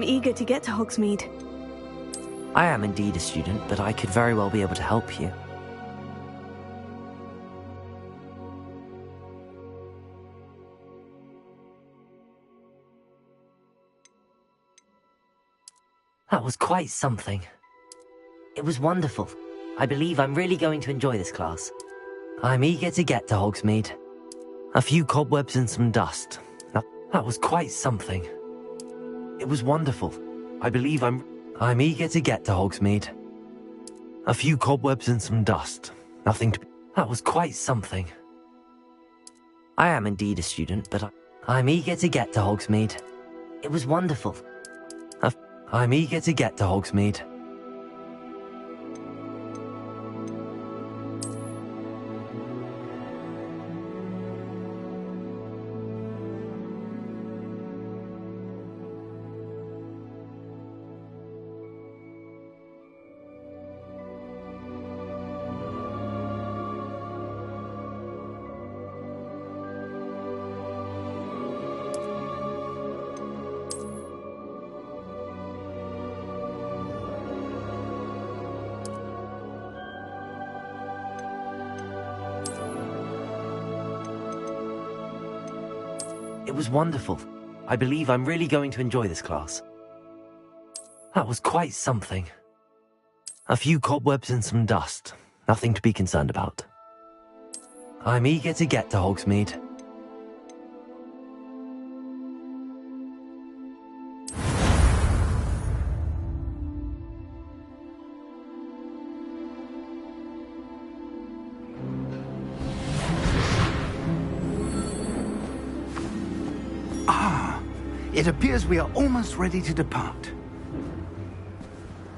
eager to get to Hogsmeade. I am indeed a student, but I could very well be able to help you. That was quite something. It was wonderful. I believe I'm really going to enjoy this class. I'm eager to get to Hogsmeade. A few cobwebs and some dust. That was quite something. It was wonderful. I believe I'm eager to get to Hogsmeade. A few cobwebs and some dust. Nothing to... That was quite something. I am indeed a student, but I'm eager to get to Hogsmeade. It was wonderful. I'm eager to get to Hogsmeade. It was wonderful. I believe I'm really going to enjoy this class. That was quite something. A few cobwebs and some dust. Nothing to be concerned about. I'm eager to get to Hogsmeade. It appears we are almost ready to depart.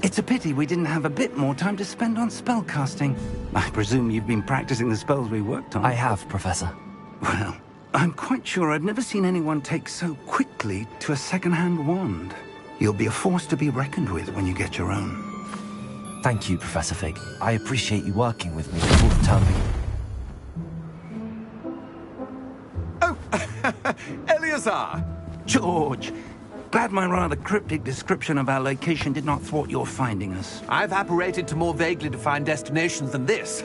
It's a pity we didn't have a bit more time to spend on spellcasting. I presume you've been practicing the spells we worked on. I have, Professor. Well, I'm quite sure I've never seen anyone take so quickly to a second-hand wand. You'll be a force to be reckoned with when you get your own. Thank you, Professor Fig. I appreciate you working with me before the term begins. Oh, Eleazar! George, glad my rather cryptic description of our location did not thwart your finding us. I've apparated to more vaguely defined destinations than this.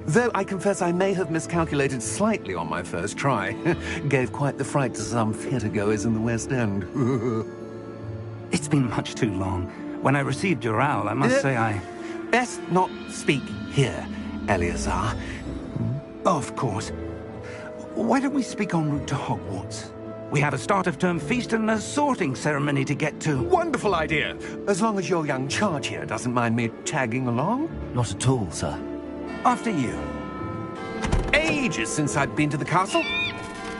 Though I confess I may have miscalculated slightly on my first try. Gave quite the fright to some theatre-goers in the West End. It's been much too long. When I received your owl, I must say I... Best not speak here, Eleazar. Of course. Why don't we speak en route to Hogwarts? We have a start-of-term feast and a sorting ceremony to get to. Wonderful idea! As long as your young charge here doesn't mind me tagging along. Not at all, sir. After you. Ages since I'd been to the castle.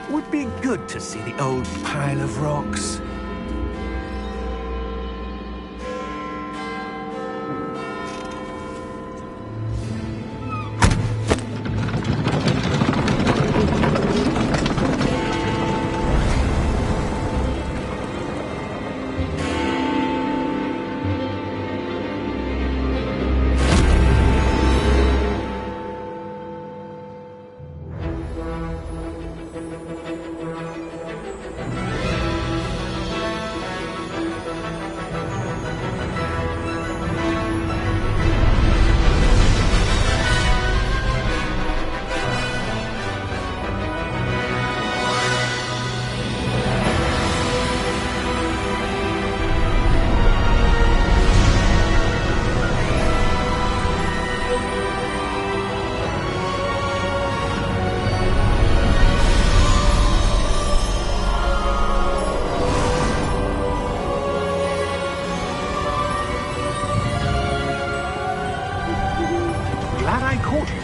Would be good to see the old pile of rocks.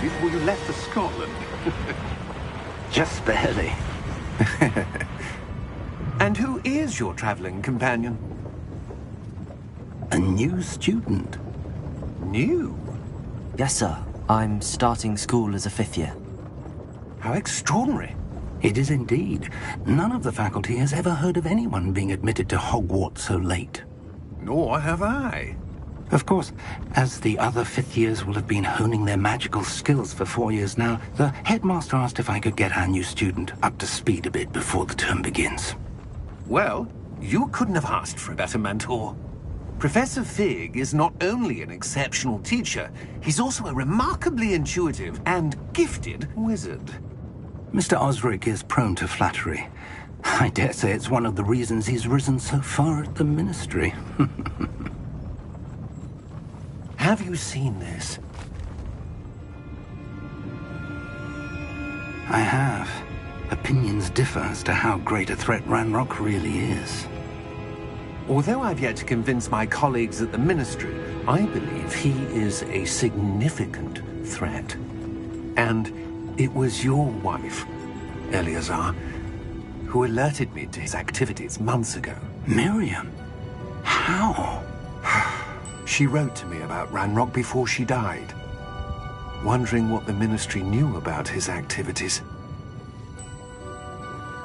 Before you left for Scotland. Just barely. And who is your traveling companion? A new student. New? Yes, sir. I'm starting school as a 5th year. How extraordinary. It is indeed. None of the faculty has ever heard of anyone being admitted to Hogwarts so late. Nor have I. Of course, as the other 5th years will have been honing their magical skills for 4 years now, the headmaster asked if I could get our new student up to speed a bit before the term begins. Well, You couldn't have asked for a better mentor. Professor Fig is not only an exceptional teacher, he's also a remarkably intuitive and gifted wizard. Mr. Osric is prone to flattery. I dare say it's one of the reasons he's risen so far at the Ministry. Have you seen this? I have. Opinions differ as to how great a threat Ranrock really is. Although I've yet to convince my colleagues at the Ministry, I believe he is a significant threat. And it was your wife, Eleazar, who alerted me to his activities months ago. Miriam? How? She wrote to me about Ranrock before she died, wondering what the Ministry knew about his activities.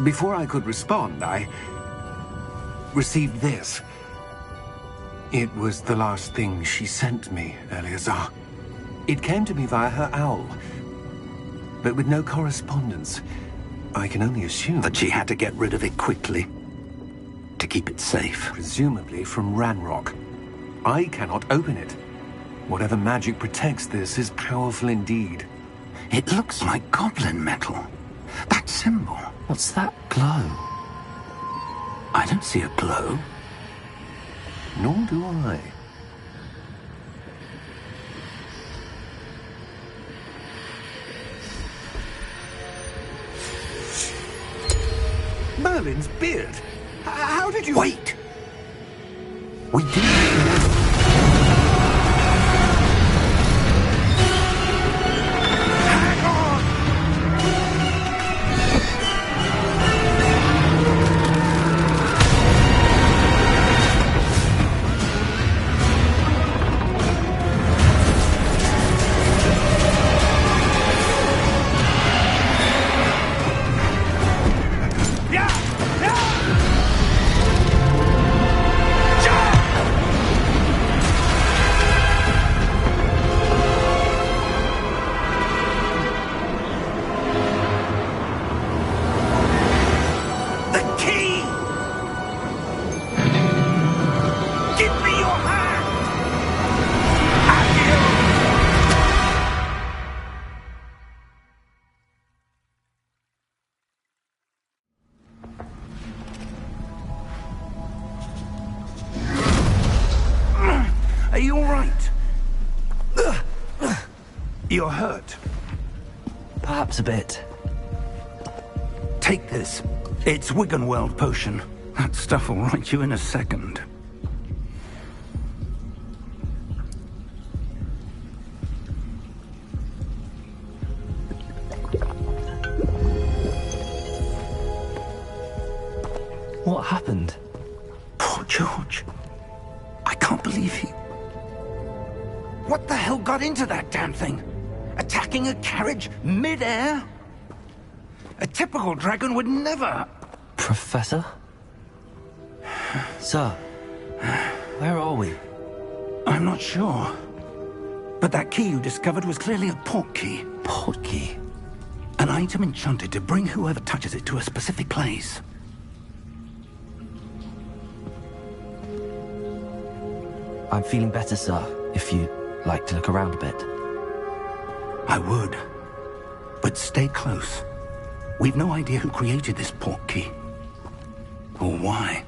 Before I could respond, I received this. It was the last thing she sent me, Eleazar. It came to me via her owl, but with no correspondence. I can only assume That she had to get rid of it quickly, to keep it safe. presumably from Ranrock. I cannot open it. Whatever magic protects this is powerful indeed. It looks like goblin metal. That symbol. What's that glow? I don't see a glow. Nor do I. Merlin's beard! How did you... Wait! We didn't know. Hang on! The key! Give me your hand! Are you all right? You're hurt. Perhaps a bit. Take this. It's Wiggenweld potion. That stuff will right you in a second. What happened? Poor George. I can't believe he... What the hell got into that damn thing? Attacking a carriage mid-air? A typical dragon would never... Professor? Sir, where are we? I'm not sure. But that key you discovered was clearly a port key. Port key? An item enchanted to bring whoever touches it to a specific place. I'm feeling better, sir, if you'd like to look around a bit. I would. But stay close. We've no idea who created this port key. Or why.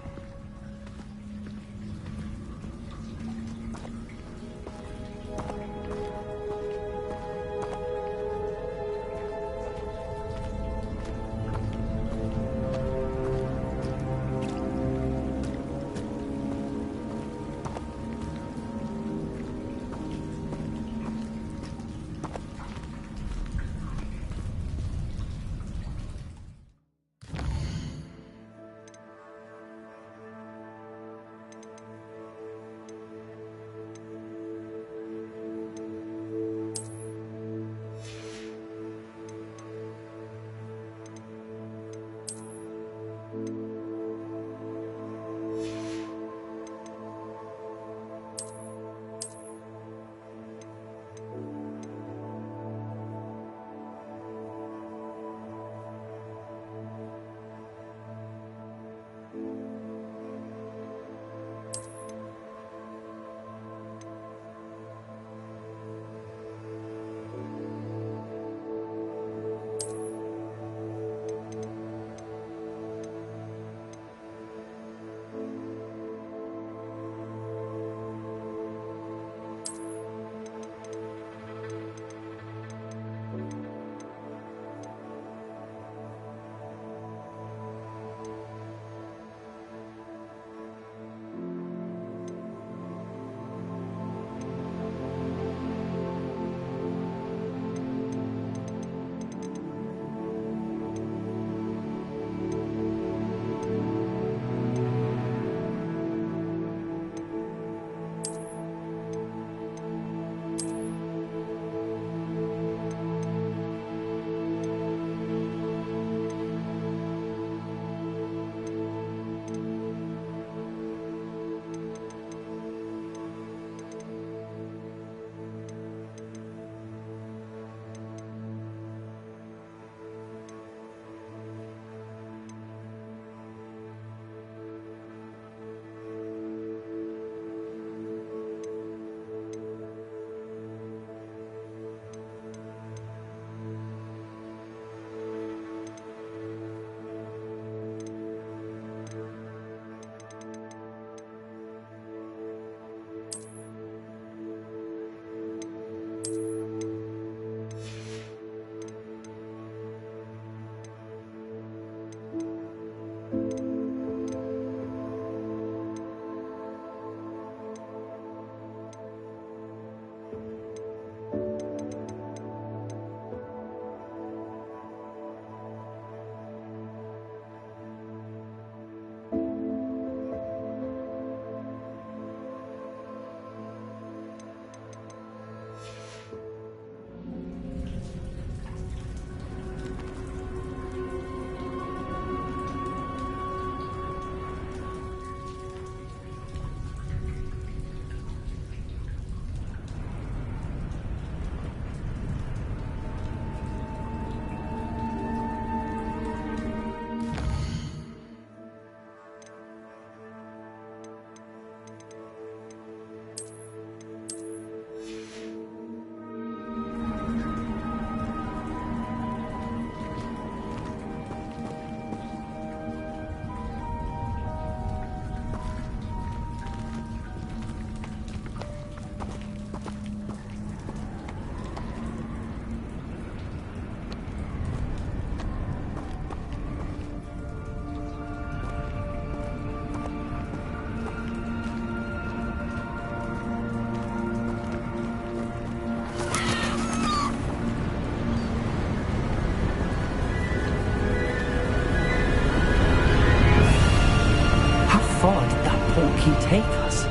portkey take us?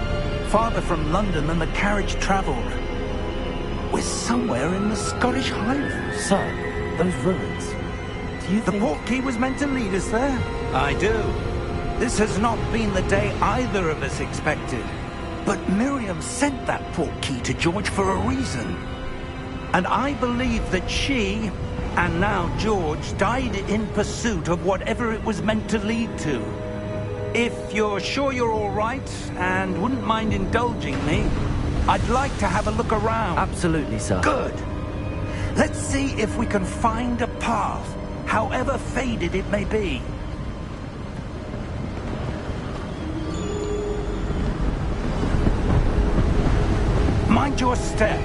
Farther from London than the carriage travelled. We're somewhere in the Scottish Highlands. Sir, those ruins. Do you The think... portkey was meant to lead us there? I do. This has not been the day either of us expected. But Miriam sent that portkey to George for a reason. And I believe that she, and now George, died in pursuit of whatever it was meant to lead to. If you're sure you're all right, and wouldn't mind indulging me, I'd like to have a look around. Absolutely, sir. Good. Let's see if we can find a path, however faded it may be. Mind your step.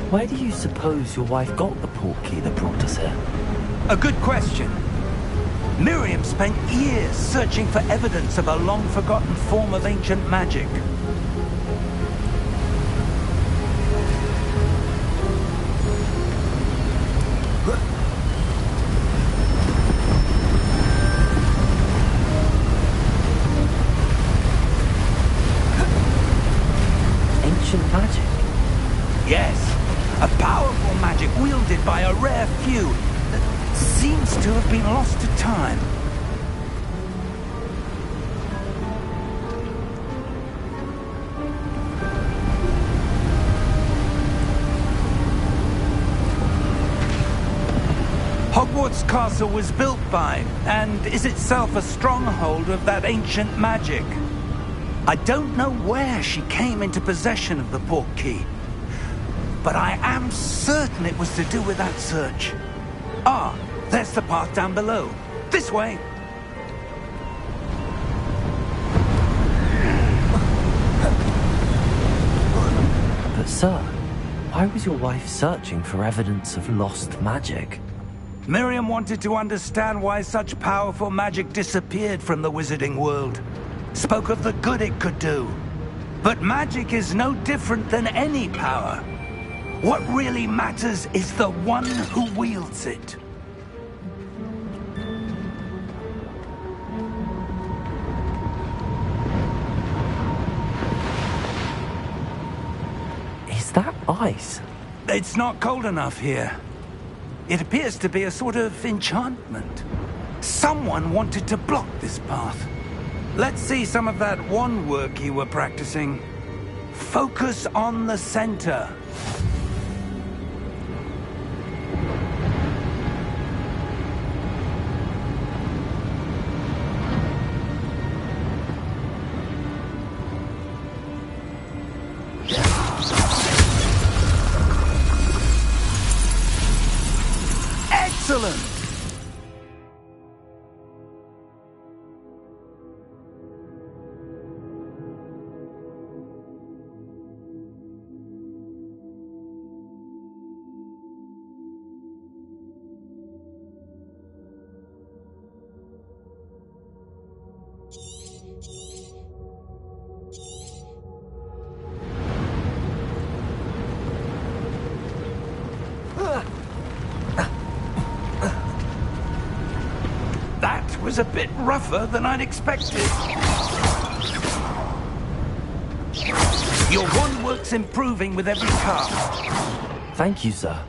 Where do you suppose your wife got the portkey that brought us here? A good question. Miriam spent years searching for evidence of a long-forgotten form of ancient magic. Ancient magic? Yes, a powerful magic wielded by a rare few that seems to have been lost to time. Hogwarts Castle was built by, and is itself a stronghold of that ancient magic. I don't know where she came into possession of the portkey, but I am certain it was to do with that search. Ah, there's the path down below. This way. But sir, why was your wife searching for evidence of lost magic? Miriam wanted to understand why such powerful magic disappeared from the wizarding world. Spoke of the good it could do. But magic is no different than any power. What really matters is the one who wields it. Is that ice? It's not cold enough here. It appears to be a sort of enchantment. Someone wanted to block this path. Let's see some of that wand work you were practicing. Focus on the center. Excellent! That was a bit rougher than I'd expected. Your wand work's improving with every cast. Thank you, sir.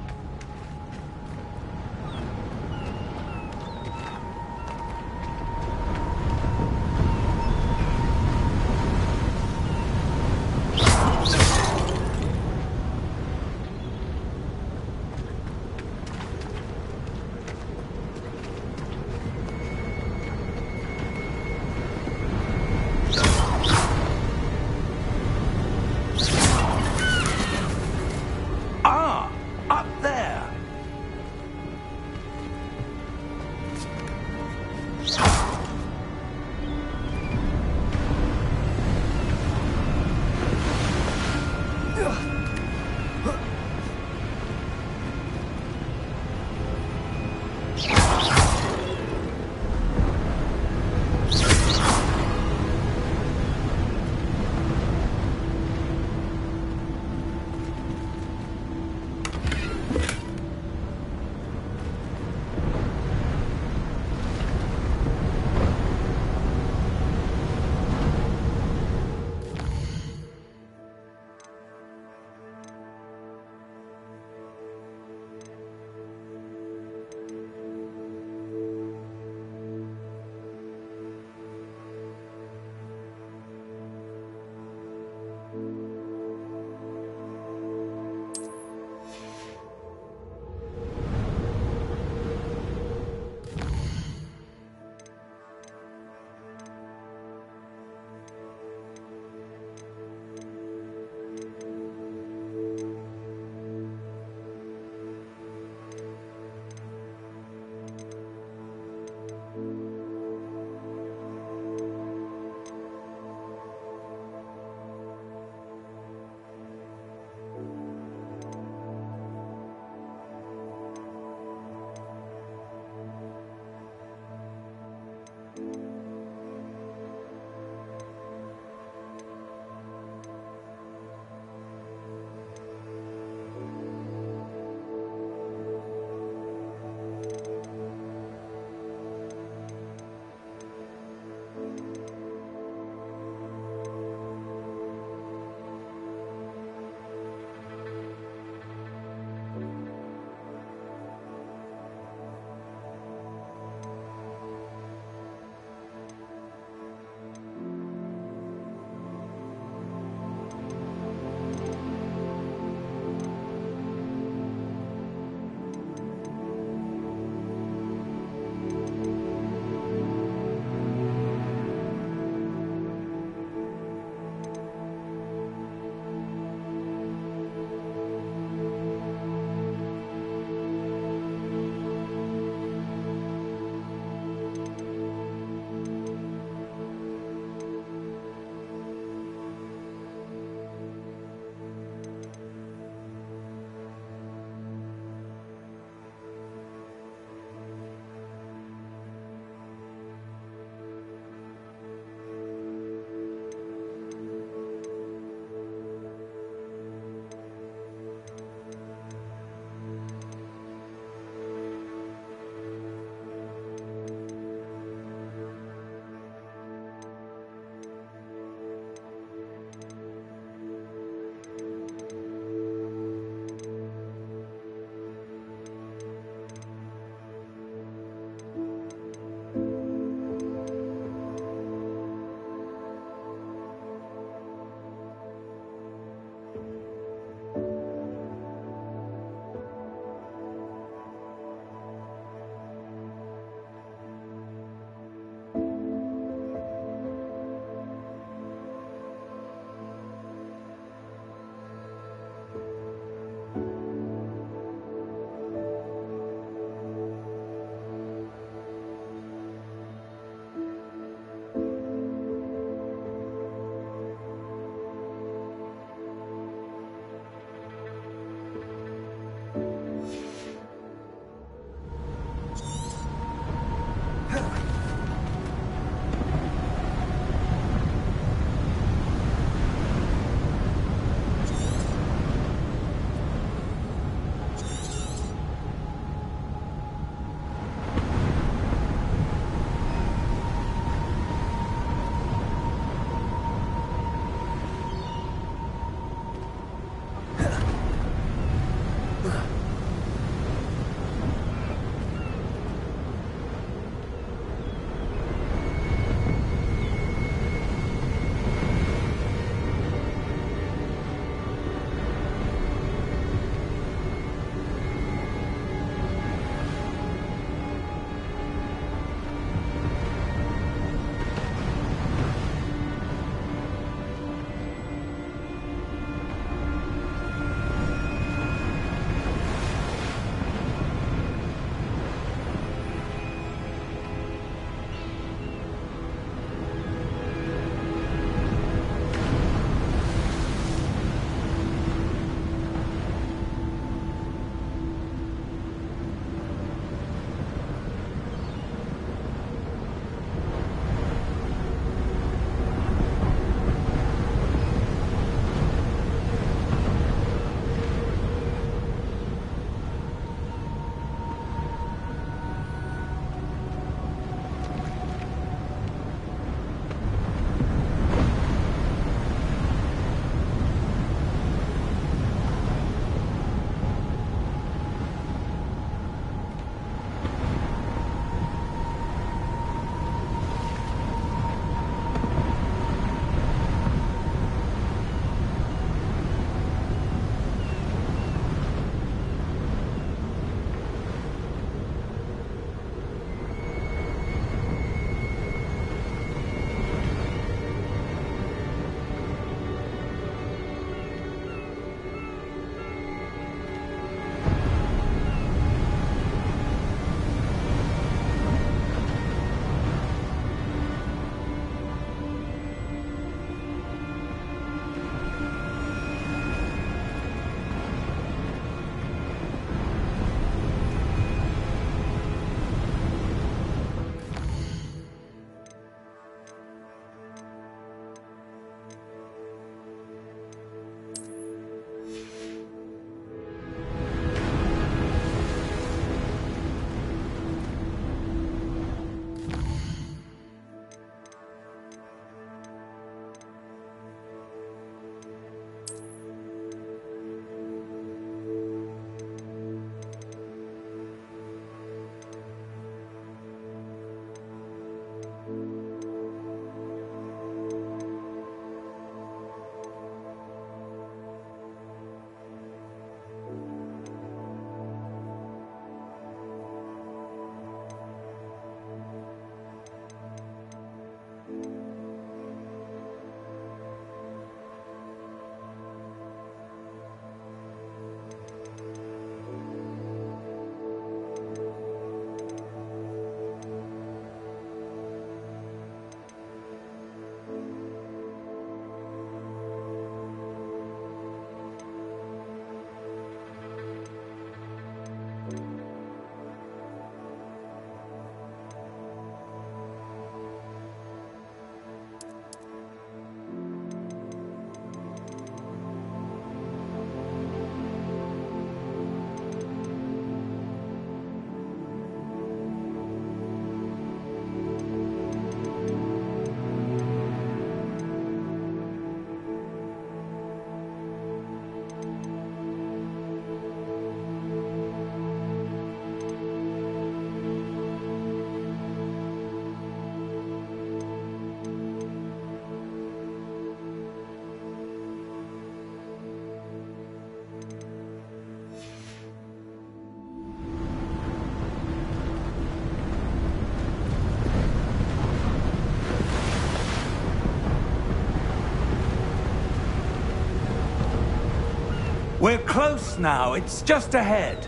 We're close now. It's just ahead.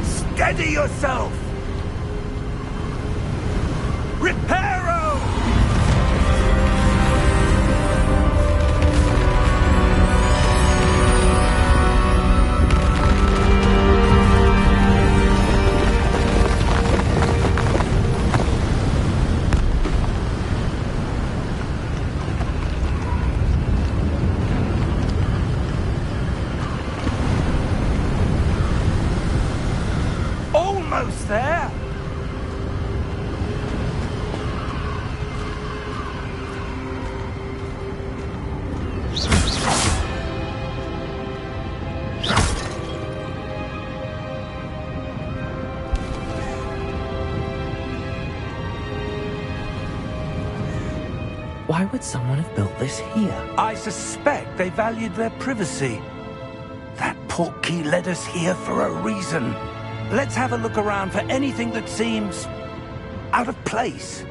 Steady yourself! Reparo! Almost there! Why would someone have built this here? I suspect they valued their privacy. That portkey led us here for a reason. Let's have a look around for anything that seems out of place.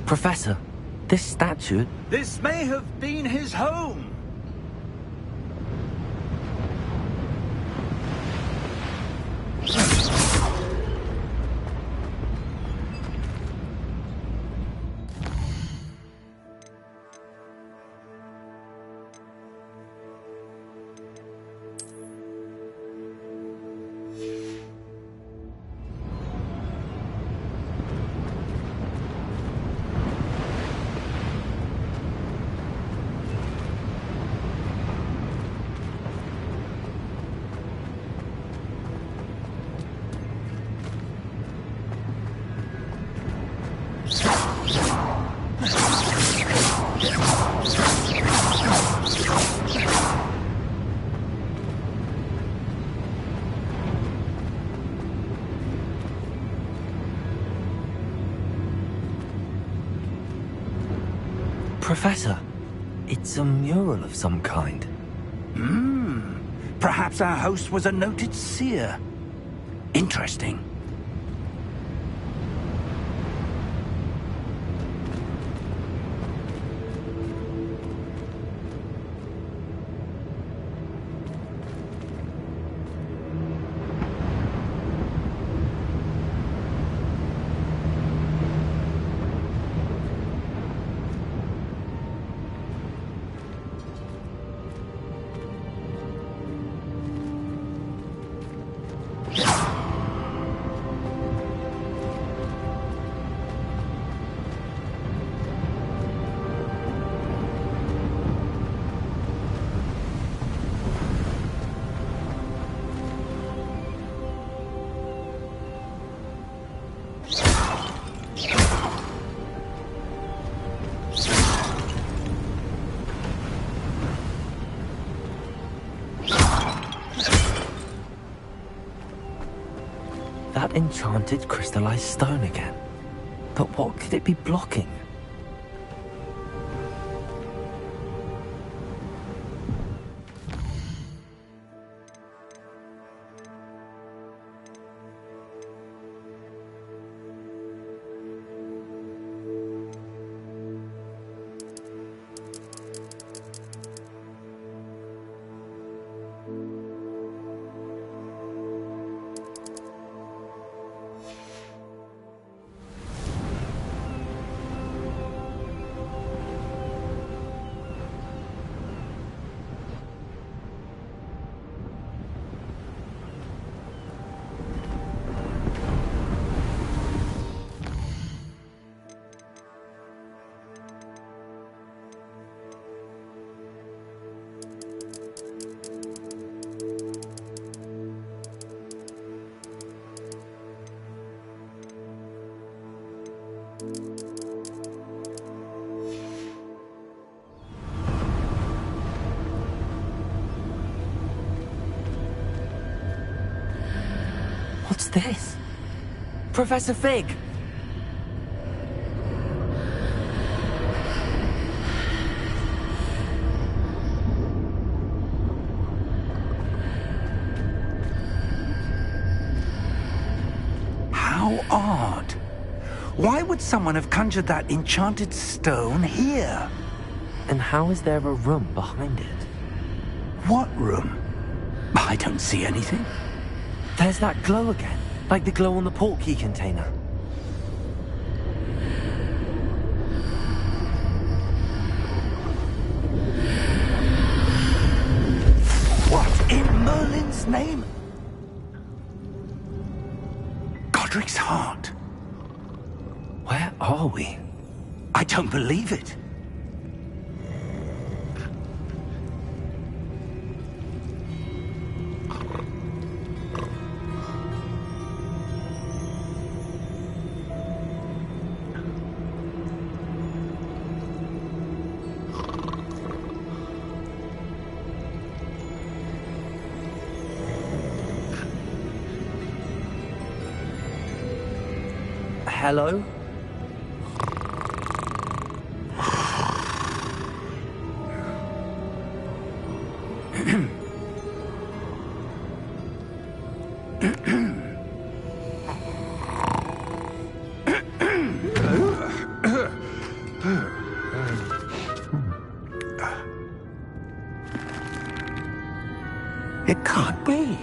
Professor, this statue... This may have been his home. Professor, it's a mural of some kind. Perhaps our host was a noted seer. Interesting. That enchanted crystallized stone again. But what could it be blocking? What's this? Professor Fig! How odd. Why would someone have conjured that enchanted stone here? And how is there a room behind it? What room? I don't see anything. There's that glow again, like the glow on the portkey container. What in Merlin's name? Godric's heart. Where are we? I don't believe it. Hello? It can't be.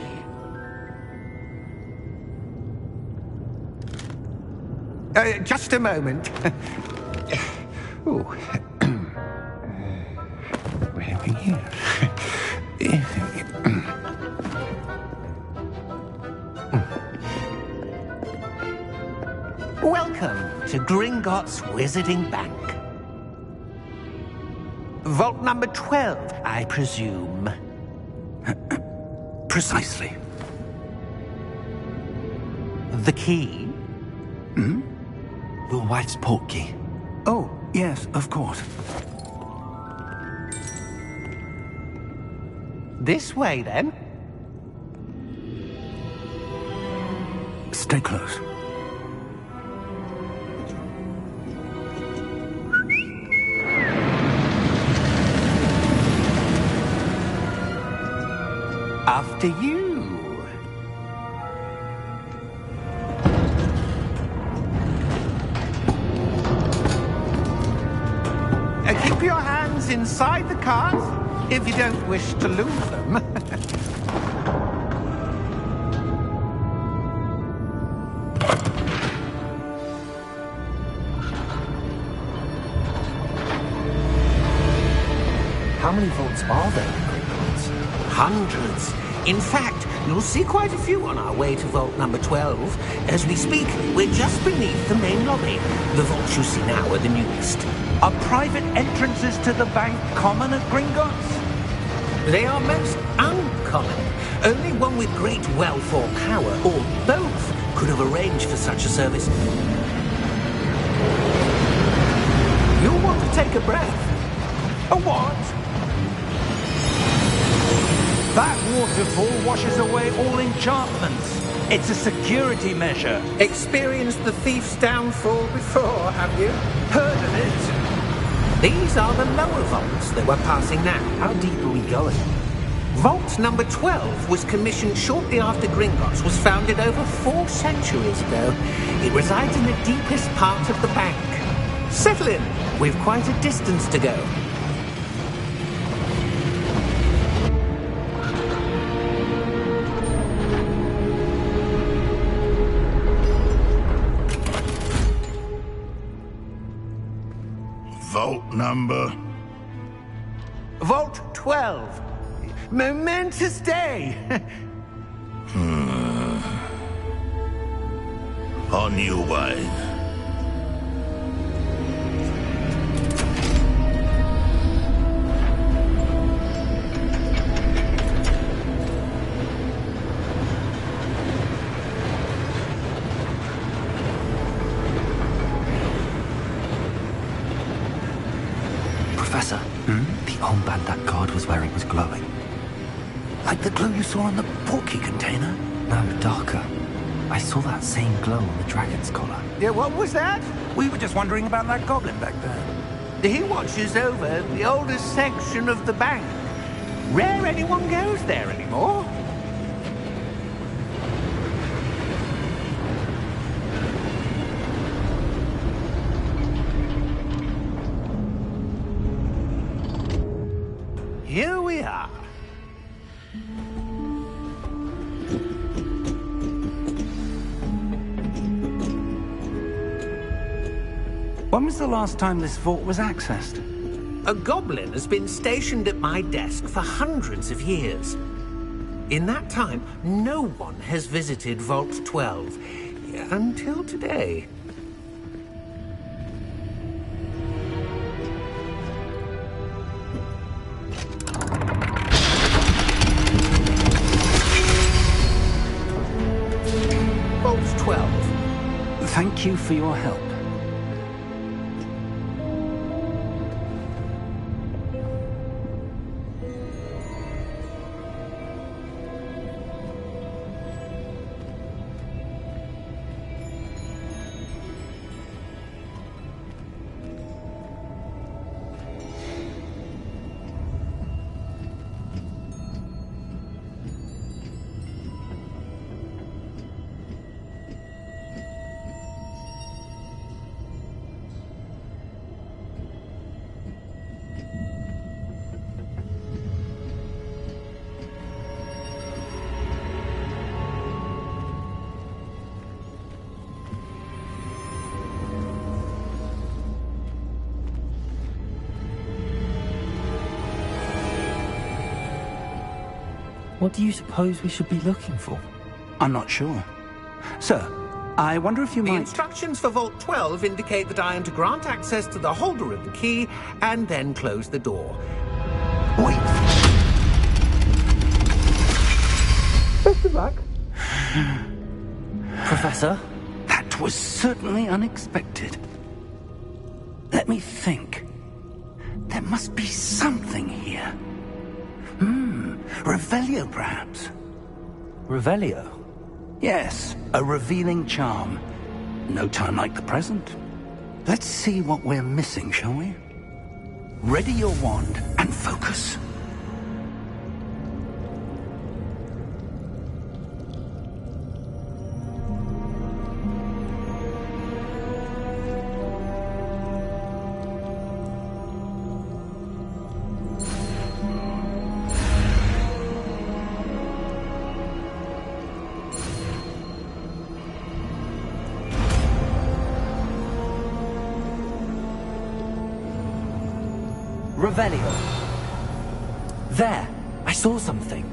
Just a moment. Oh. Where are we here? Welcome to Gringotts Wizarding Bank. Vault number 12, I presume. Precisely. The key? Hmm? Your wife's portkey. Oh, yes, of course. This way, then. Stay close. After you. Keep your hands inside the cart if you don't wish to lose them. How many vaults are there in Gringotts? Hundreds. In fact, you'll see quite a few on our way to vault number 12. As we speak, we're just beneath the main lobby. The vaults you see now are the newest. Are private entrances to the bank common at Gringotts? They are most uncommon. Only one with great wealth or power, or both, could have arranged for such a service. You'll want to take a breath. A what? That waterfall washes away all enchantments. It's a security measure. Experienced the thief's downfall before, have you? Heard of it? These are the lower vaults that we're passing now. How deep are we going? Vault number 12 was commissioned shortly after Gringotts was founded over 4 centuries ago. It resides in the deepest part of the bank. Settle in. We've quite a distance to go. Vault number? Vault 12. Momentous day. On your way. Professor, the armband that guard was wearing was glowing. Like the glow you saw on the portkey container? No, darker. I saw that same glow on the dragon's collar. Yeah, what was that? We were just wondering about that goblin back there. He watches over the oldest section of the bank. Rare anyone goes there anymore. Here we are. When was the last time this vault was accessed? A goblin has been stationed at my desk for hundreds of years. In that time, no one has visited Vault 12 until today. Vault 12. Thank you for your help. What do you suppose we should be looking for? I'm not sure. Sir, I wonder if you The might... instructions for Vault 12 indicate that I am to grant access to the holder of the key and then close the door. Wait! Best of luck. Professor? That was certainly unexpected. Let me think. There must be something here. Revelio, perhaps? Revelio? Yes, a revealing charm. No time like the present. Let's see what we're missing, shall we? Ready your wand and focus. Revelio. There! I saw something.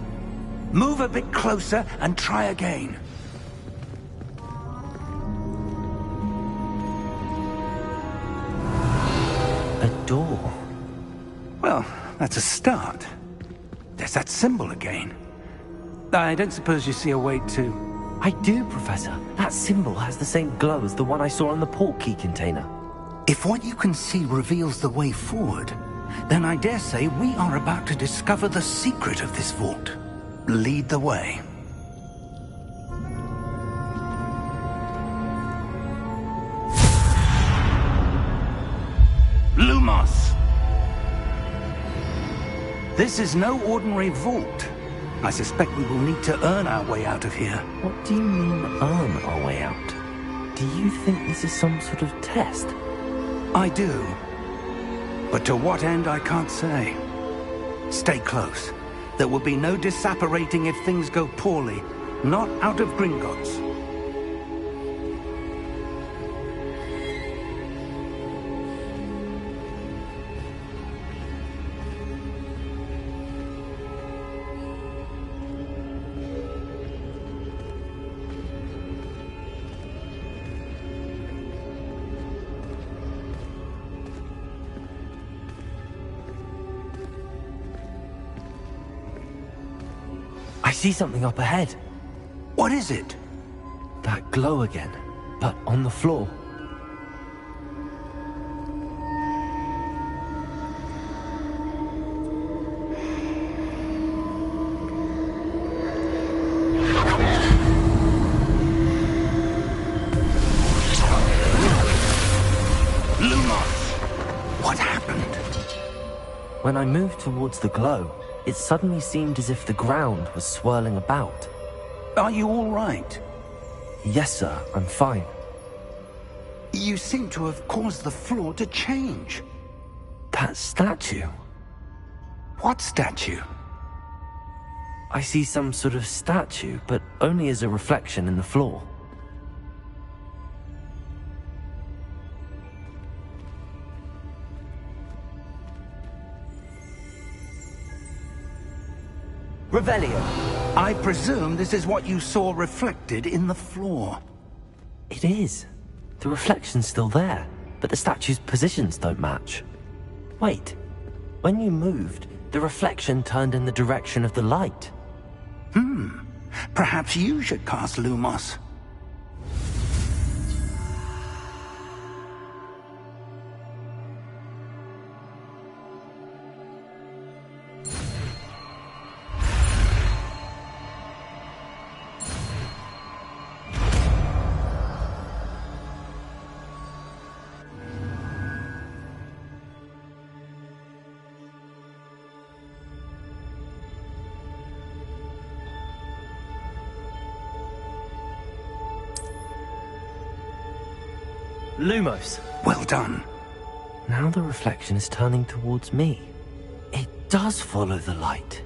Move a bit closer and try again. A door. Well, that's a start. There's that symbol again. I don't suppose you see a way to... I do, Professor. That symbol has the same glow as the one I saw on the portkey container. If what you can see reveals the way forward, then I dare say we are about to discover the secret of this vault. Lead the way. This is no ordinary vault. I suspect we will need to earn our way out of here. What do you mean, earn our way out? Do you think this is some sort of test? I do. But to what end, I can't say. Stay close. There will be no disapparating if things go poorly. Not out of Gringotts. I see something up ahead. What is it? That glow again, but on the floor. What happened? When I moved towards the glow, it suddenly seemed as if the ground was swirling about. Are you all right? Yes, sir, I'm fine. You seem to have caused the floor to change. That statue. What statue? I see some sort of statue, but only as a reflection in the floor. Revelio. I presume this is what you saw reflected in the floor. It is. The reflection's still there, but the statue's positions don't match. Wait. When you moved, the reflection turned in the direction of the light. Perhaps you should cast Lumos. Lumos. Well done. Now the reflection is turning towards me. It does follow the light.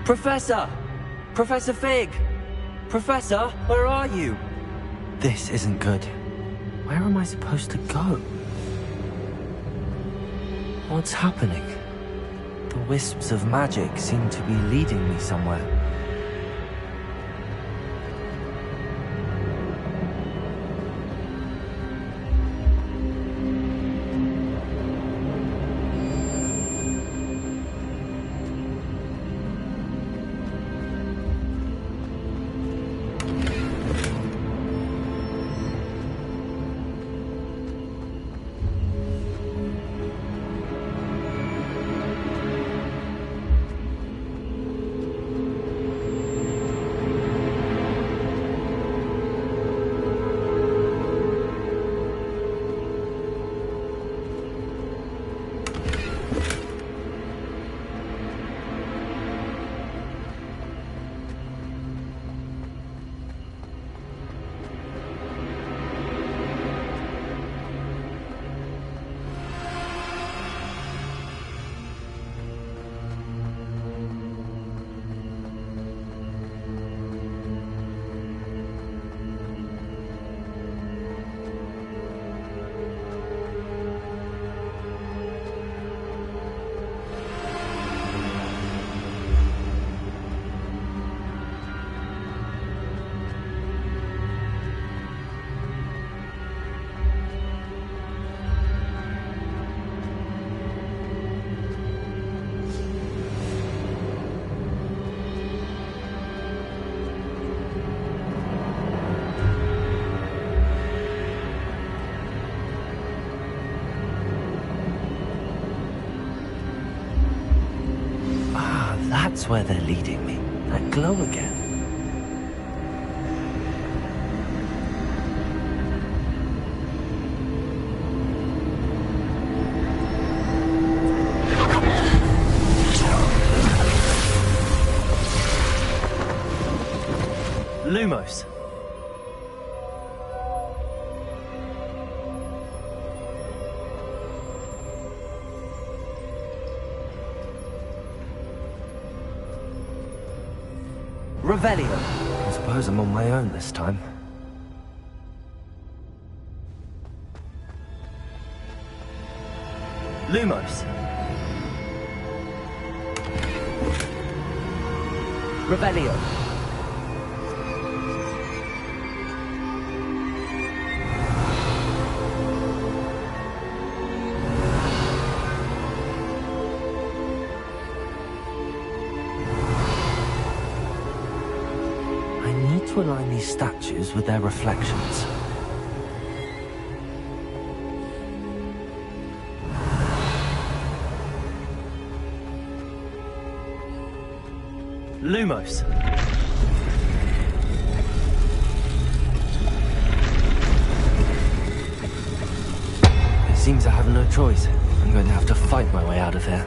Professor! Professor Fig! Professor, where are you? This isn't good. Where am I supposed to go? What's happening? The wisps of magic seem to be leading me somewhere. That's where they're leading me. That glow again. Lumos. Revelio. I suppose I'm on my own this time. Lumos. Revelio. To align these statues with their reflections. Lumos. It seems I have no choice. I'm going to have to fight my way out of here.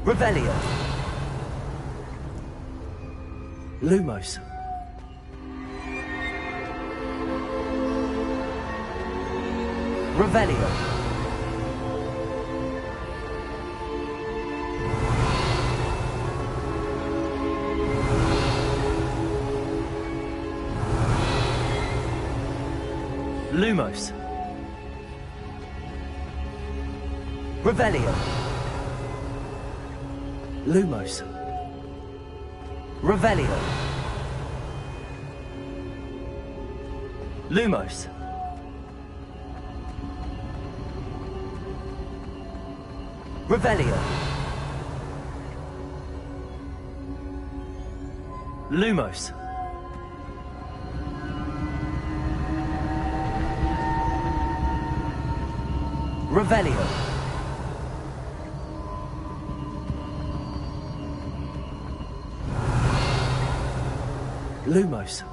Revelio. Lumos. Revelio. Lumos. Revelio. Lumos. Revelio. Lumos. Revelio. Lumos. Revelio. Lumos.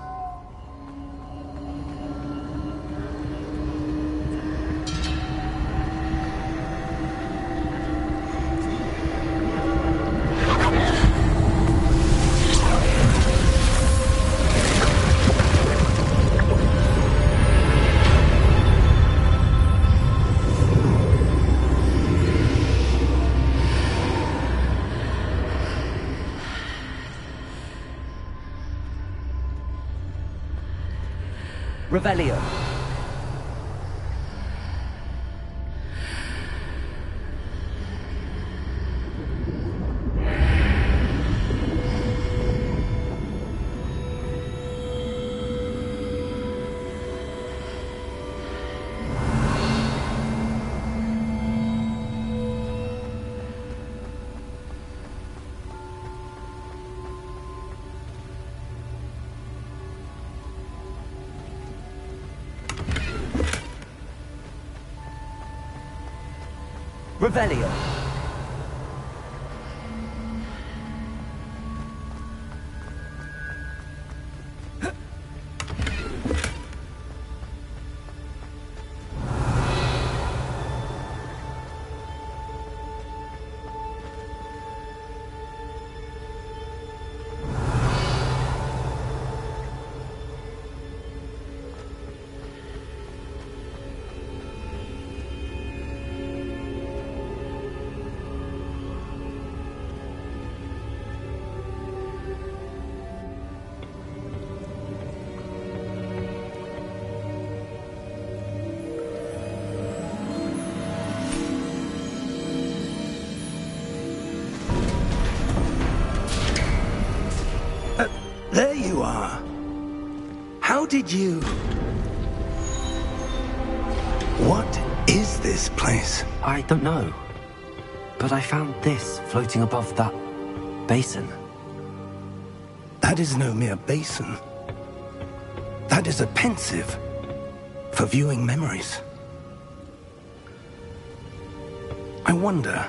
Revelio. Revelio. There you are. How did you... What is this place? I don't know. But I found this floating above that basin. That is no mere basin. That is a pensive for viewing memories. I wonder...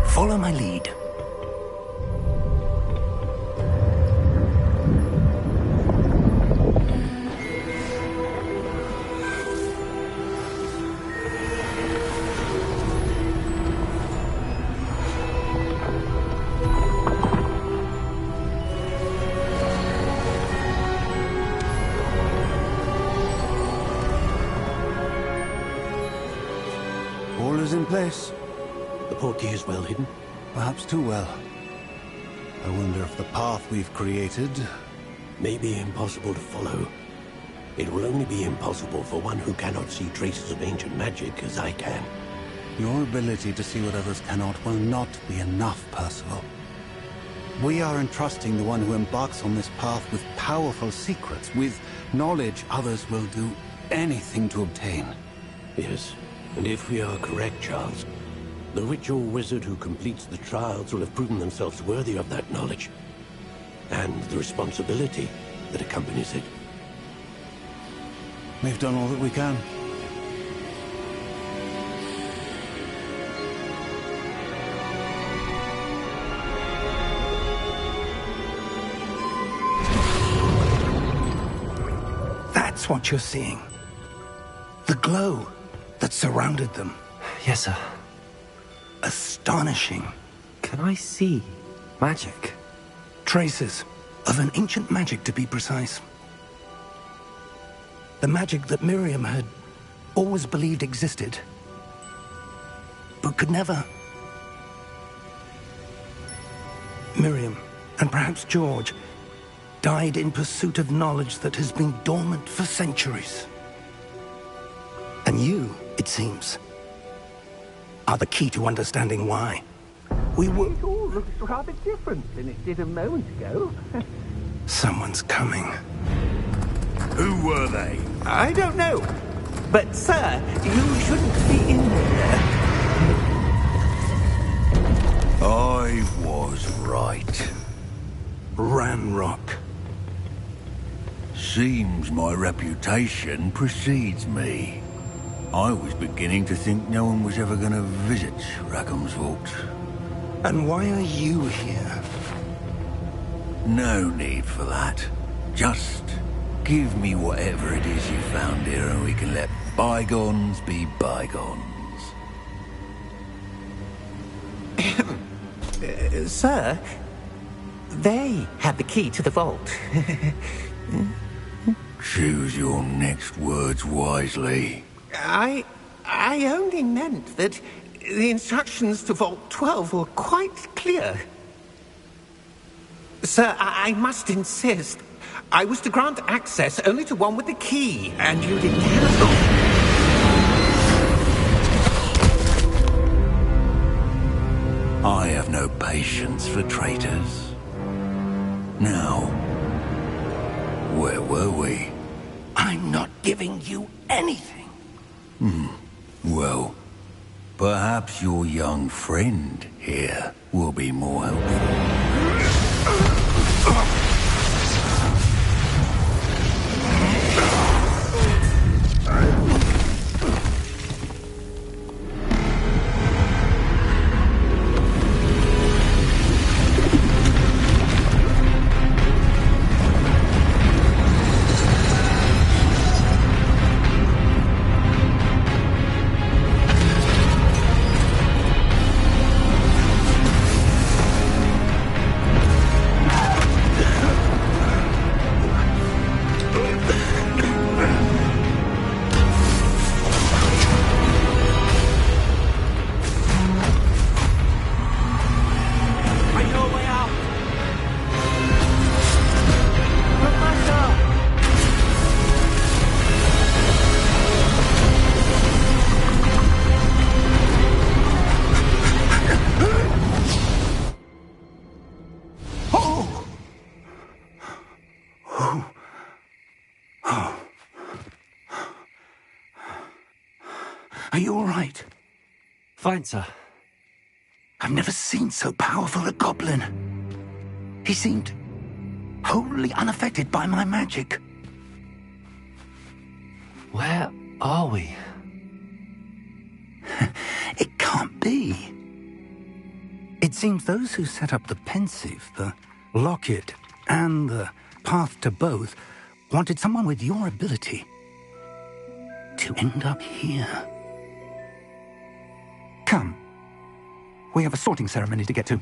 Follow my lead. All is in place. The portkey is well hidden. Perhaps too well. I wonder if the path we've created... May be impossible to follow. It will only be impossible for one who cannot see traces of ancient magic as I can. Your ability to see what others cannot will not be enough, Percival. We are entrusting the one who embarks on this path with powerful secrets, with knowledge others will do anything to obtain. Yes, and if we are correct, Charles, the witch or wizard who completes the trials will have proven themselves worthy of that knowledge, and the responsibility that accompanies it. We've done all that we can. That's what you're seeing. The glow that surrounded them. Yes, sir. Astonishing. Can I see magic? Traces of an ancient magic, to be precise. The magic that Miriam had always believed existed, but could never. Miriam, and perhaps George, died in pursuit of knowledge that has been dormant for centuries. And you, it seems, are the key to understanding why. It all looks rather different than it did a moment ago. Someone's coming. Who were they? I don't know. But, sir, you shouldn't be in there. I was right. Ranrock. Seems my reputation precedes me. I was beginning to think no one was ever going to visit Rackham's Vault. And why are you here? No need for that. Just give me whatever it is you found here and we can let bygones be bygones. Sir, they had the key to the vault. Choose your next words wisely. I only meant that the instructions to Vault 12 were quite clear. Sir, I must insist. I was to grant access only to one with the key, and you didn't have. I have no patience for traitors. Now, where were we? I'm not giving you anything. Well, perhaps your young friend here will be more helpful. Are you all right? Fine, sir. I've never seen so powerful a goblin. He seemed wholly unaffected by my magic. Where are we? It can't be. It seems those who set up the pensive, the locket, and the path to both wanted someone with your ability to end up here. Come. We have a sorting ceremony to get to.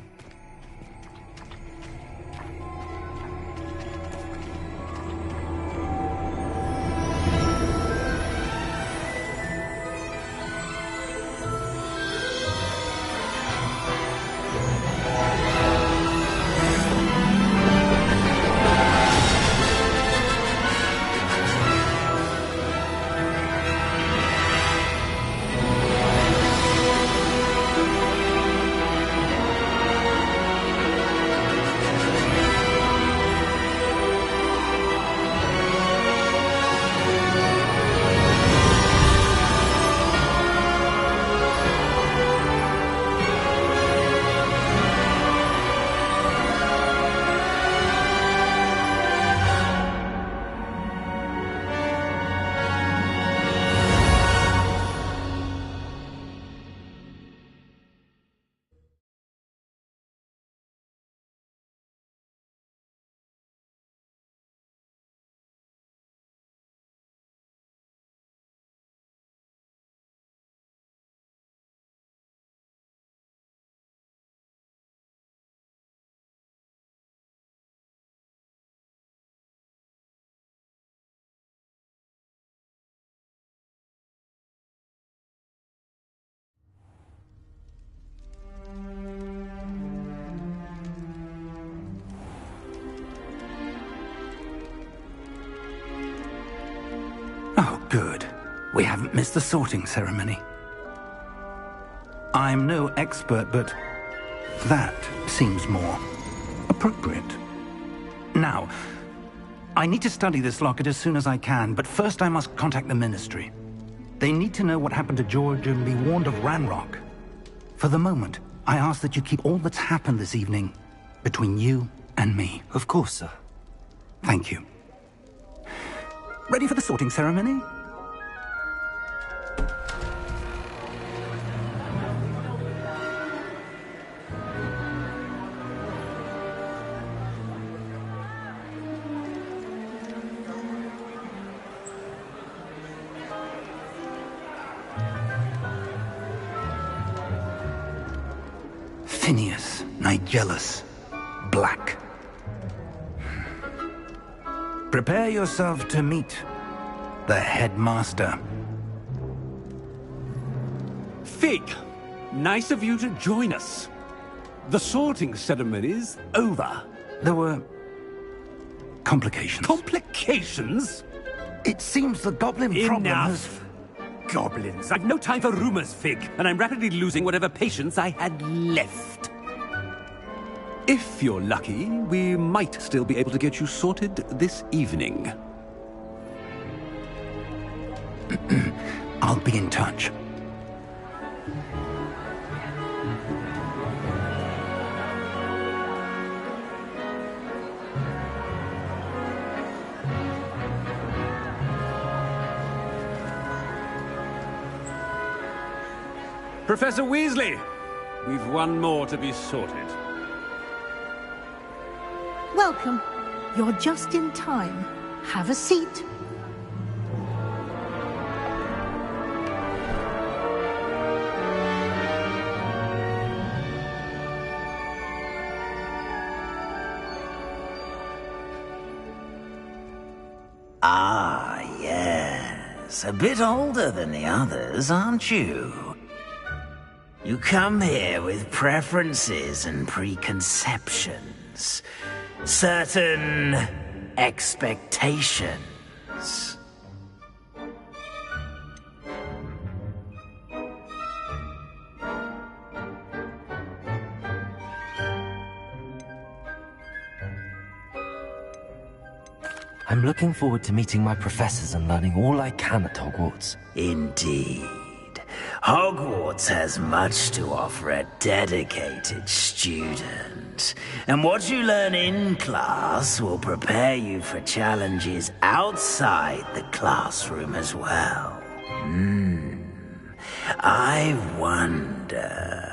Good. We haven't missed the sorting ceremony. I'm no expert, but that seems more appropriate. Now, I need to study this locket as soon as I can, but first I must contact the Ministry. They need to know what happened to George and be warned of Ranrock. For the moment, I ask that you keep all that's happened this evening between you and me. Of course, sir. Thank you. Ready for the sorting ceremony? Phineas Nigellus Black. Prepare yourself to meet the headmaster. Fig, nice of you to join us. The sorting ceremony's over. There were complications. Complications? It seems the goblin problem has... Enough! Goblins. I've no time for rumors, Fig, and I'm rapidly losing whatever patience I had left. If you're lucky, we might still be able to get you sorted this evening. I'll be in touch. Professor Weasley, we've one more to be sorted. Welcome. You're just in time. Have a seat. Ah, yes. A bit older than the others, aren't you? You come here with preferences and preconceptions. Certain expectations. I'm looking forward to meeting my professors and learning all I can at Hogwarts. Indeed. Hogwarts has much to offer a dedicated student. And what you learn in class will prepare you for challenges outside the classroom as well. I wonder...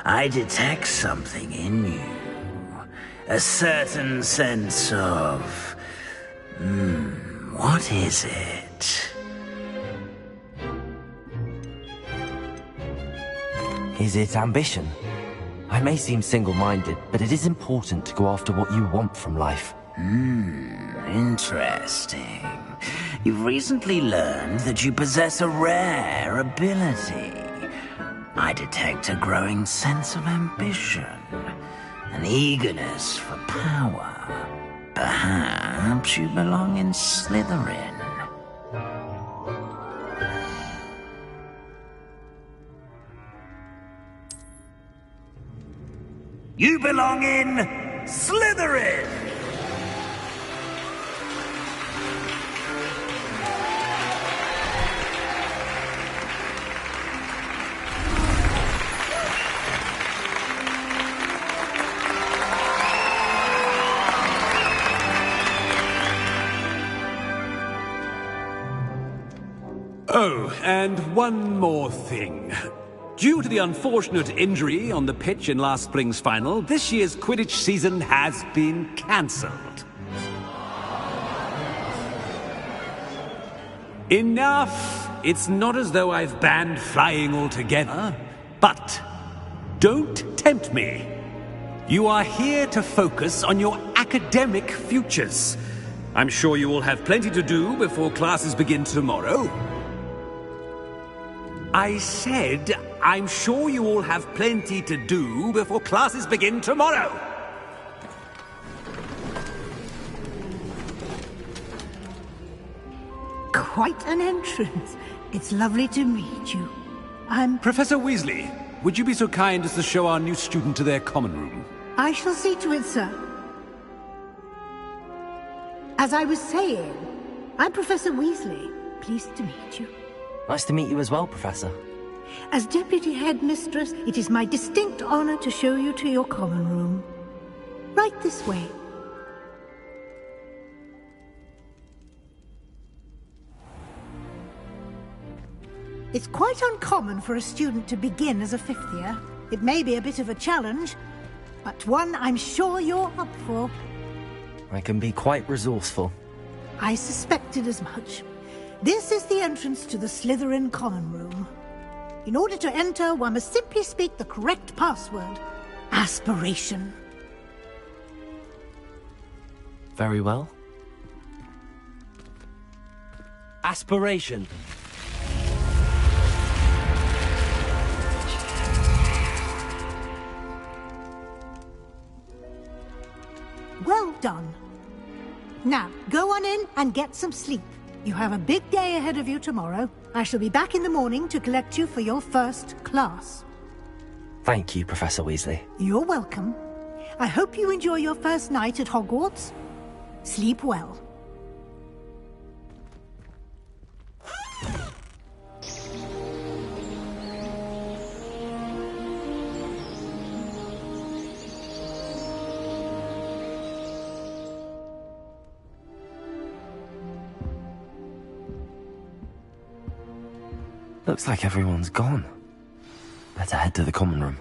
I detect something in you. A certain sense of... what is it? Is it ambition? I may seem single-minded, but it is important to go after what you want from life. Interesting. You've recently learned that you possess a rare ability. I detect a growing sense of ambition, an eagerness for power. Perhaps you belong in Slytherin. You belong in Slytherin! Oh, and one more thing. Due to the unfortunate injury on the pitch in last spring's final, this year's Quidditch season has been cancelled. Enough! It's not as though I've banned flying altogether, but don't tempt me. You are here to focus on your academic futures. I'm sure you will have plenty to do before classes begin tomorrow. I said, I'm sure you all have plenty to do before classes begin tomorrow. quite an entrance. It's lovely to meet you. I'm... Professor Weasley, would you be so kind as to show our new student to their common room? I shall see to it, sir. As I was saying, I'm Professor Weasley. Pleased to meet you. Nice to meet you as well, Professor. As Deputy Headmistress, it is my distinct honor to show you to your common room. Right this way. It's quite uncommon for a student to begin as a fifth year. It may be a bit of a challenge, but one I'm sure you're up for. I can be quite resourceful. I suspected as much. This is the entrance to the Slytherin common room. In order to enter, one must simply speak the correct password. Aspiration. Very well. Aspiration. Well done. Now, go on in and get some sleep. You have a big day ahead of you tomorrow. I shall be back in the morning to collect you for your first class. Thank you, Professor Weasley. You're welcome. I hope you enjoy your first night at Hogwarts. Sleep well. Looks like everyone's gone. Better head to the common room.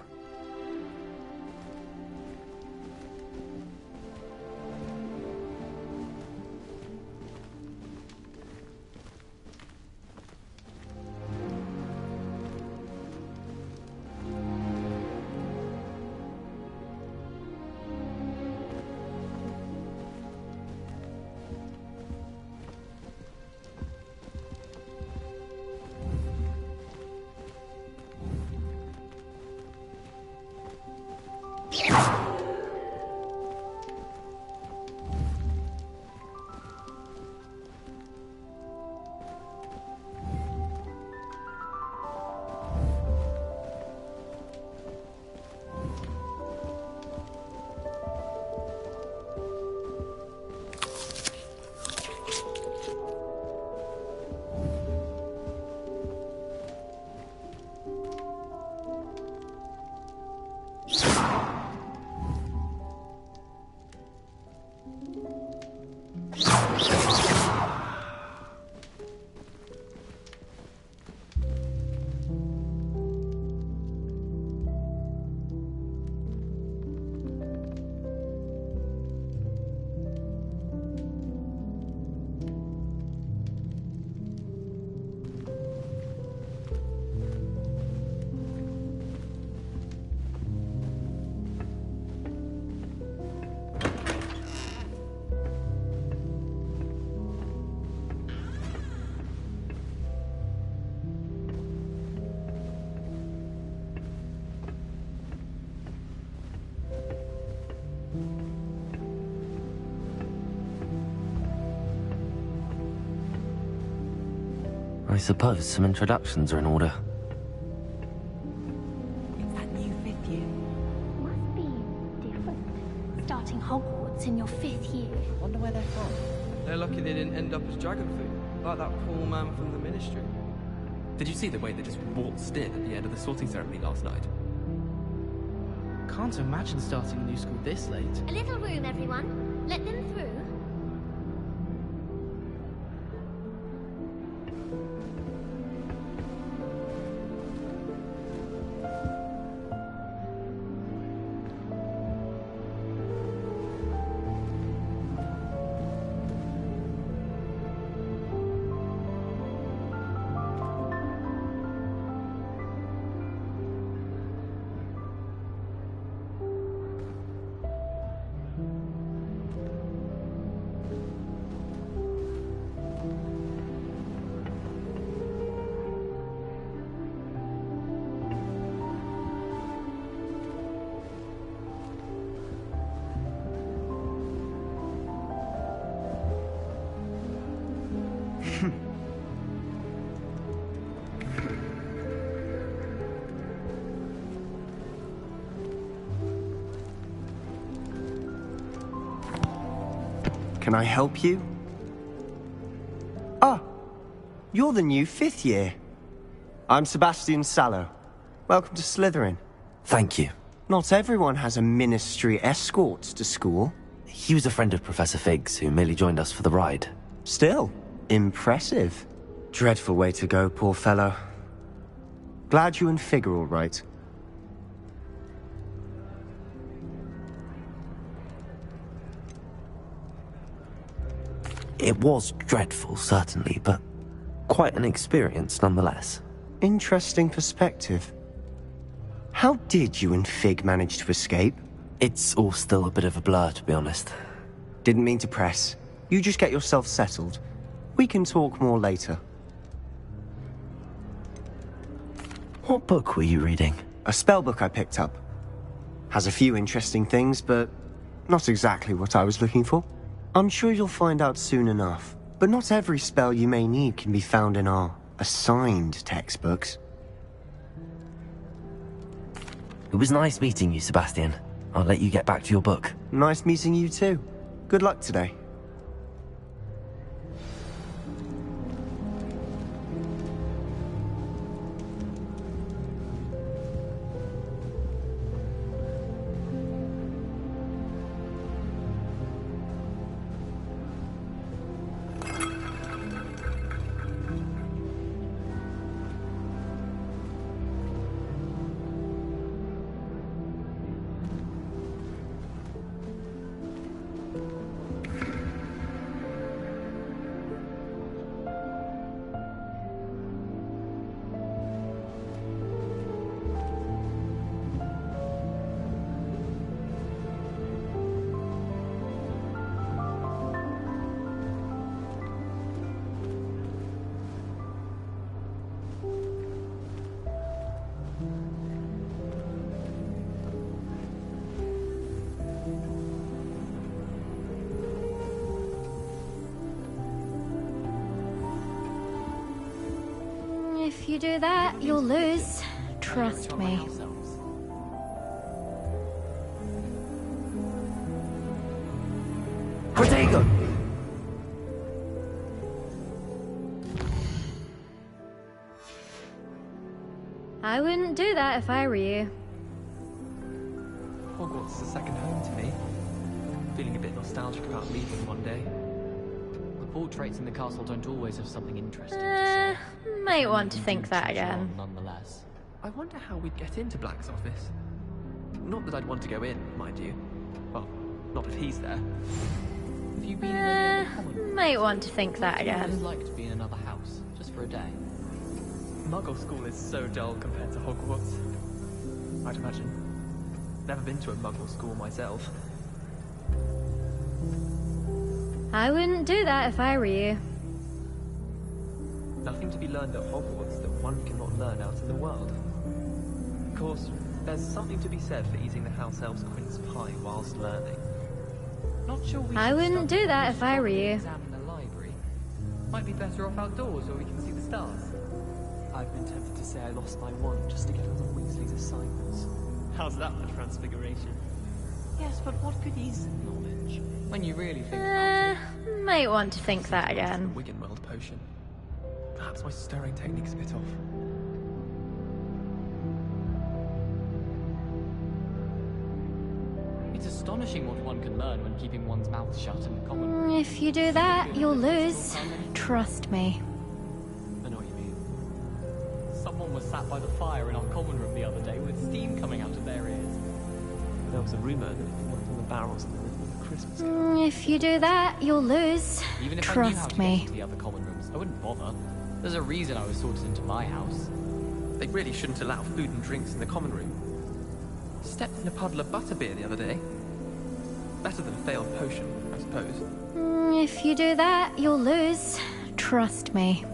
I suppose some introductions are in order. It's that new fifth year. Must be different. Starting Hogwarts in your fifth year. Wonder where they're from. They're lucky they didn't end up as dragon food, like that poor man from the Ministry. Did you see the way they just waltzed in at the end of the sorting ceremony last night? Can't imagine starting a new school this late. A little room, everyone. Let them through. Can I help you? Ah, you're the new 5th year. I'm Sebastian Sallow. Welcome to Slytherin. Thank you. Not everyone has a ministry escort to school. He was a friend of Professor Fig's who merely joined us for the ride. Still, impressive. Dreadful way to go, poor fellow. Glad you and Fig are all right. It was dreadful, certainly, but quite an experience nonetheless. Interesting perspective. How did you and Fig manage to escape? It's all still a bit of a blur, to be honest. Didn't mean to press. You just get yourself settled. We can talk more later. What book were you reading? A spell book I picked up. Has a few interesting things, but not exactly what I was looking for. I'm sure you'll find out soon enough. But not every spell you may need can be found in our assigned textbooks. It was nice meeting you, Sebastian. I'll let you get back to your book. Nice meeting you too. Good luck today. If you do that, you'll lose. Trust me. Protego! I wouldn't do that if I were you. Hogwarts is a second home to me. Feeling a bit nostalgic about leaving one day. The portraits in the castle don't always have something interesting to say. Might want to think that again. Nonetheless. I wonder how we'd get into Black's office. Not that I'd want to go in, mind you. Well, not if he's there. Have you been in any other common rooms? Might want to think that again. What would it like to be in another house, just for a day? Muggle school is so dull compared to Hogwarts. I'd imagine. Never been to a Muggle school myself. I wouldn't do that if I were you. Nothing to be learned at Hogwarts that one cannot learn out in the world. Of course, there's something to be said for eating the house elf's quince pie whilst learning. Not sure we I wouldn't do that if I were you. Examine the library. Might be better off outdoors where we can see the stars. I've been tempted to say I lost my wand just to get on the Weasley's assignments. How's that for transfiguration? Yes, but what good is knowledge? When you really think about it. Might want to think that again. The Wiggenweld potion. Perhaps my stirring technique's a bit off. It's astonishing what one can learn when keeping one's mouth shut in the common room. If you do that, you'll lose. Trust me. I know what you mean. Someone was sat by the fire in our common room the other day with steam coming out of their ears. There was a rumour that it was one of the barrels in the middle of the Christmas carol. If you do that, you'll lose. Even if I knew how Trust to me. get into the other common rooms, I wouldn't bother. There's a reason I was sorted into my house. They really shouldn't allow food and drinks in the common room. Stepped in a puddle of butterbeer the other day. Better than a failed potion, I suppose. If you do that, you'll lose. Trust me.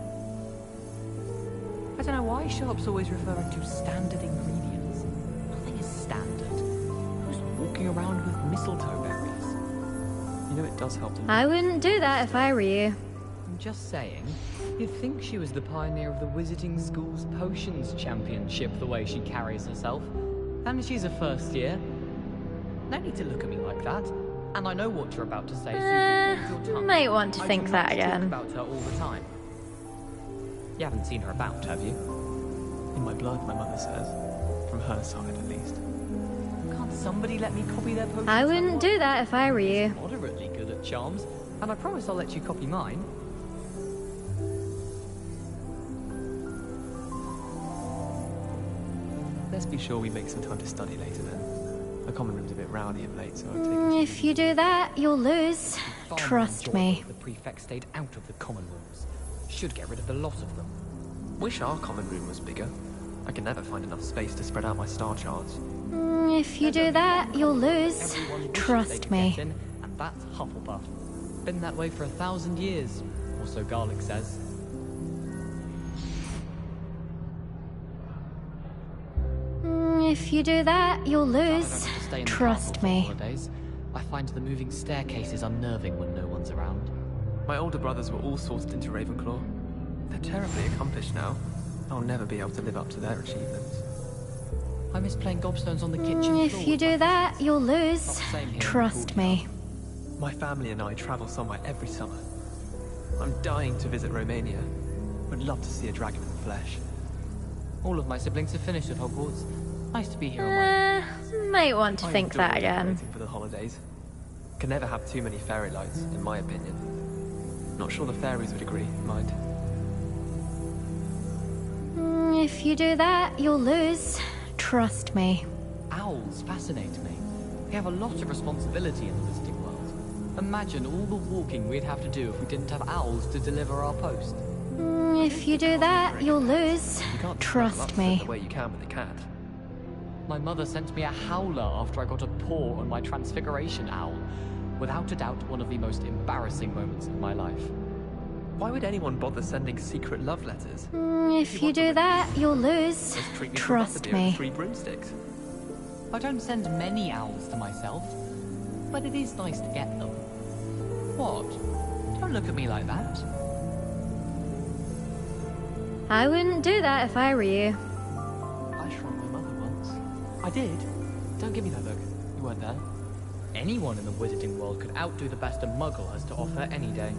I don't know why shops always referring to standard ingredients. Nothing is standard. Who's walking around with mistletoe berries? You know it does help to... I wouldn't do that if I were you. I'm just saying, you'd think she was the pioneer of the Wizarding School's Potions Championship the way she carries herself. And she's a first year. No need to look at me like that. And I know what you're about to say, so you hold your tongue. Might want to think that again. I do not talk about her all the time. You haven't seen her about, have you? In my blood, my mother says. From her side, at least. Can't somebody let me copy their potions? I wouldn't do that if I were you. I'm moderately good at charms, and I promise I'll let you copy mine. Let's be sure we make some time to study later then. The common room's a bit rowdy of late, so I've taken... If you do that, you'll lose. Trust me. The prefect stayed out of the common rooms. Should get rid of the lot of them. Wish our common room was bigger. I can never find enough space to spread out my star charts. If you do that, you'll lose. Trust me. And that's Hufflepuff. Been that way for 1,000 years, or so Garlic says. If you do that, you'll lose. Trust me. I find the moving staircases unnerving when no one's around. My older brothers were all sorted into Ravenclaw. They're terribly accomplished now. I'll never be able to live up to their achievements. I miss playing gobstones on the kitchen floor. If you do that, you'll lose. Trust me. My family and I travel somewhere every summer. I'm dying to visit Romania. Would love to see a dragon in the flesh. All of my siblings have finished at Hogwarts. Nice to be here on my... Might want to think that again. Waiting for the holidays. Can never have too many fairy lights, in my opinion. Not sure the fairies would agree, mind. If you do that, you'll lose. Trust me. Owls fascinate me. They have a lot of responsibility in the visiting world. Imagine all the walking we'd have to do if we didn't have owls to deliver our post. If you do that, you'll lose. Trust me. The way you can with the cat. My mother sent me a howler after I got a paw on my transfiguration owl. Without a doubt, one of the most embarrassing moments of my life. Why would anyone bother sending secret love letters? If you do that, you'll lose. Trust me. 3 broomsticks. I don't send many owls to myself, but it is nice to get them. What? Don't look at me like that. I wouldn't do that if I were you. I shrunk my mother once. I did. Don't give me that look. You weren't there. Anyone in the wizarding world could outdo the best a muggle has to offer any day.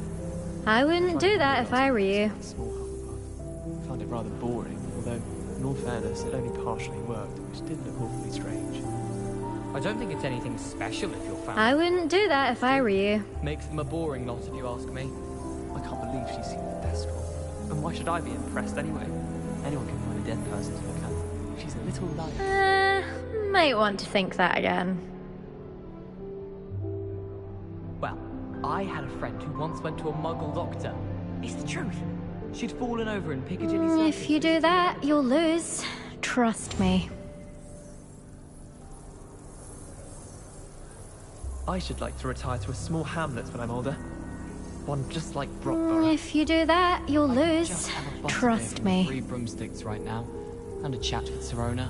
I wouldn't do that if I were you. Small Hufflepuff. Found it rather boring, although, in all fairness, it only partially worked, which did look awfully strange. I don't think it's anything special if you're found. I wouldn't do that if I were you. Makes them a boring lot if you ask me. I can't believe she seemed thestral. And why should I be impressed anyway? Anyone can find a dead person to look at. She's a little light. Might want to think that again. Well, I had a friend who once went to a muggle doctor. It's the truth. She'd fallen over in Piccadilly Circus. If you do that, you'll lose. Trust me. I should like to retire to a small hamlet when I'm older. One just like Brockborough. If you do that, you'll lose. Trust me. 3 broomsticks right now, and a chat with Serona.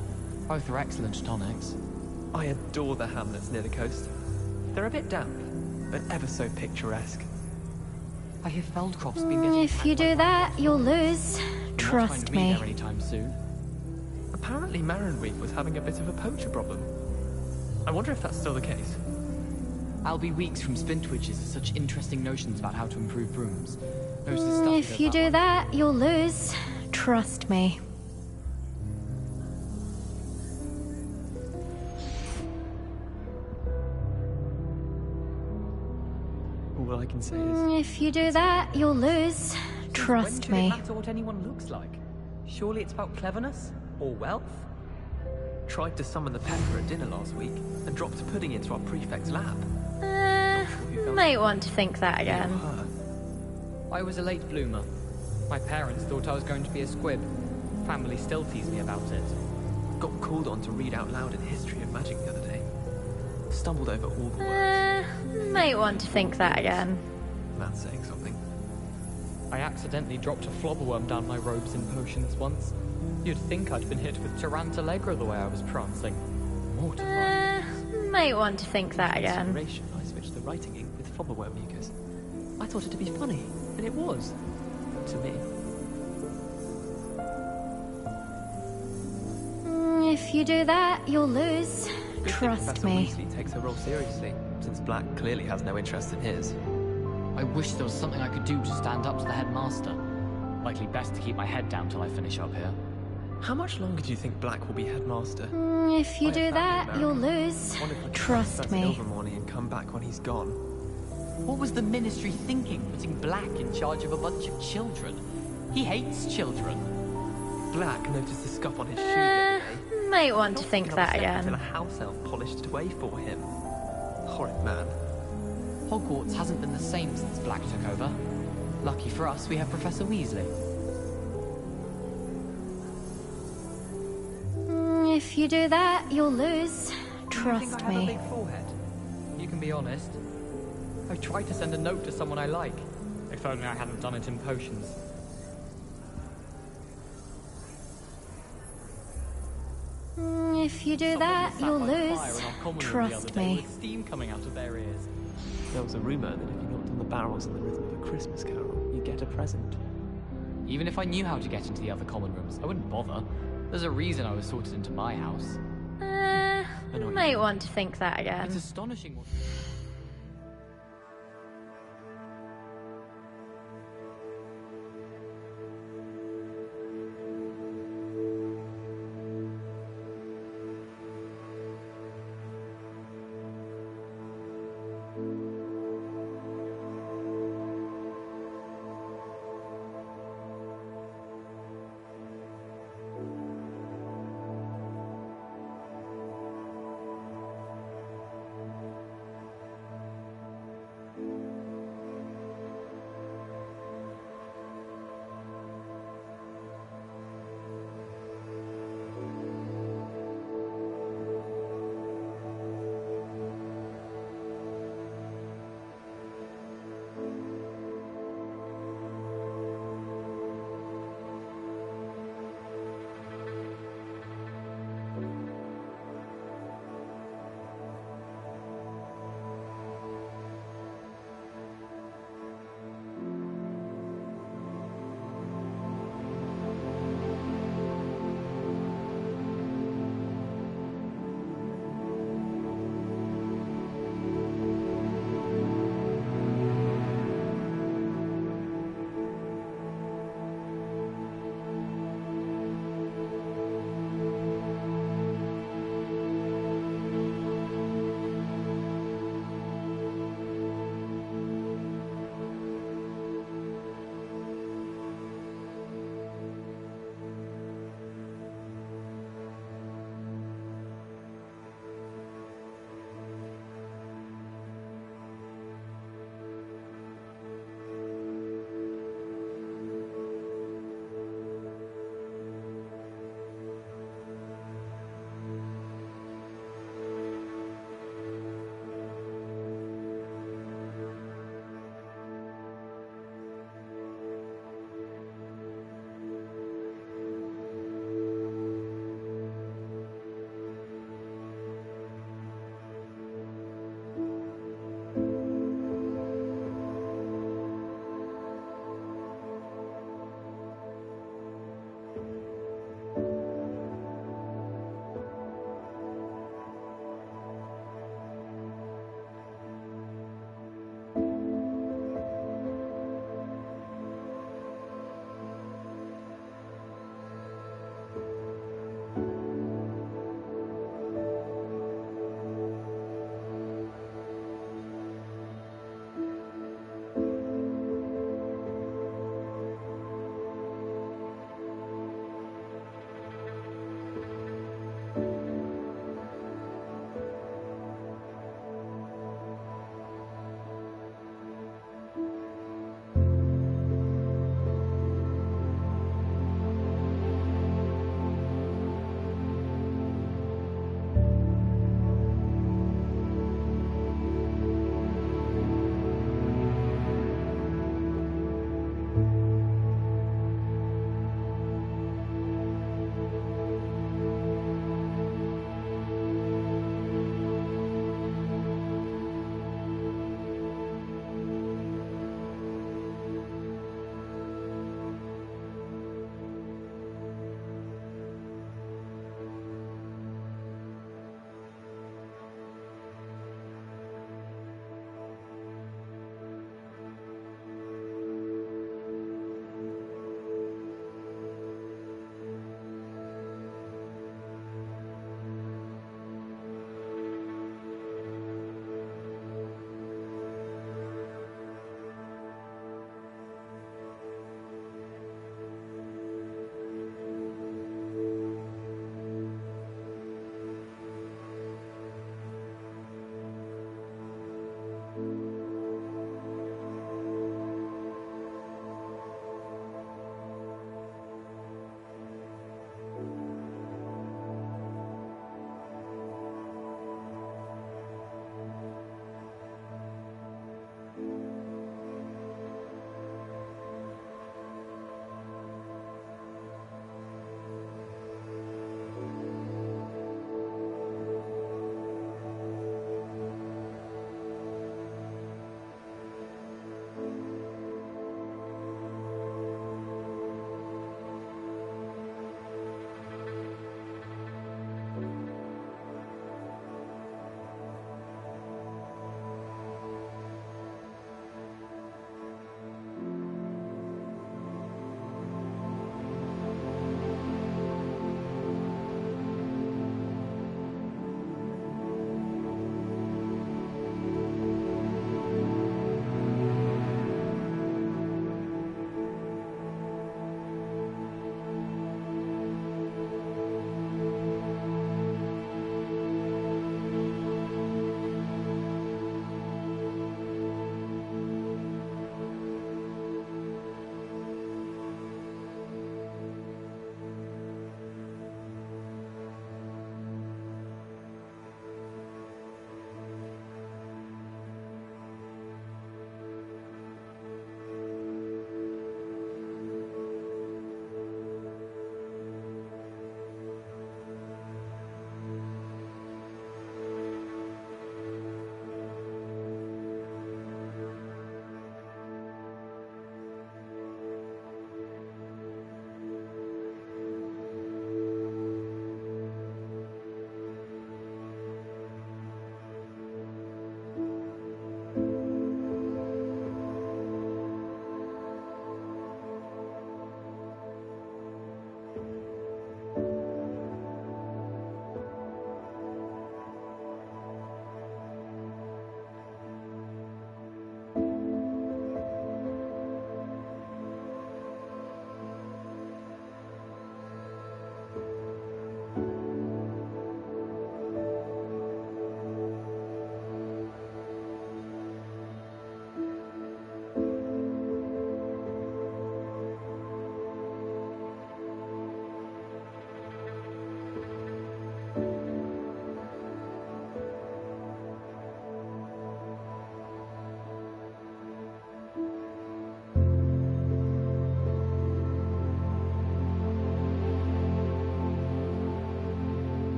Both are excellent tonics. I adore the hamlets near the coast. They're a bit damp, but ever so picturesque. I hear Feldcroft's been getting... If you do that, you'll lose. Trust me. There anytime soon. Apparently Marenweep was having a bit of a poacher problem. I wonder if that's still the case. I'll be weeks from Spintwitches with such interesting notions about how to improve brooms. Knows the stuff If you do that, you'll lose. Trust me. All I can say is... If you do that, you'll lose. Trust me. When do it matter what anyone looks like? Surely it's about cleverness? Or wealth? Tried to summon the pepper at dinner last week and dropped pudding into our prefect's lap. Might want to think that again. I was a late bloomer. My parents thought I was going to be a squib. Family still tease me about it. Got called on to read out loud in history of magic the other day. Stumbled over all the words. Might want to think that again. That's saying something. I accidentally dropped a flobberworm down my robes in potions once. You'd think I'd been hit with Tarantallegra the way I was prancing. Mortifying. Might want to think that again. I switched the writing ink with flobberworm mucus. I thought it to be funny, and it was. To me. If you do that, you'll lose. Trust me. Weasley takes her role seriously. since Black clearly has no interest in his. I wish there was something I could do to stand up to the headmaster. Likely best to keep my head down till I finish up here. How much longer do you think Black will be headmaster? If you do that, you'll lose. Trust me. Ilvermorny and come back when he's gone. What was the Ministry thinking, putting Black in charge of a bunch of children? He hates children. Black noticed the scuff on his shoe the other day. Might want to think that Until a again. house elf polished it away for him. Horrid man. Hogwarts hasn't been the same since Black took over. Lucky for us, we have Professor Weasley. If you do that, you'll lose. Trust you think I have a me. big forehead? You can be honest. I tried to send a note to someone I like. If only I hadn't done it in potions. If you do Someone that, was sat you'll by the fire lose. in our common room the Trust other day me. with steam coming out of their ears. There was a rumour that if you knocked on the barrels in the rhythm of a Christmas carol, you'd get a present. Even if I knew how to get into the other common rooms, I wouldn't bother. There's a reason I was sorted into my house. Might want to think that again. It's astonishing what...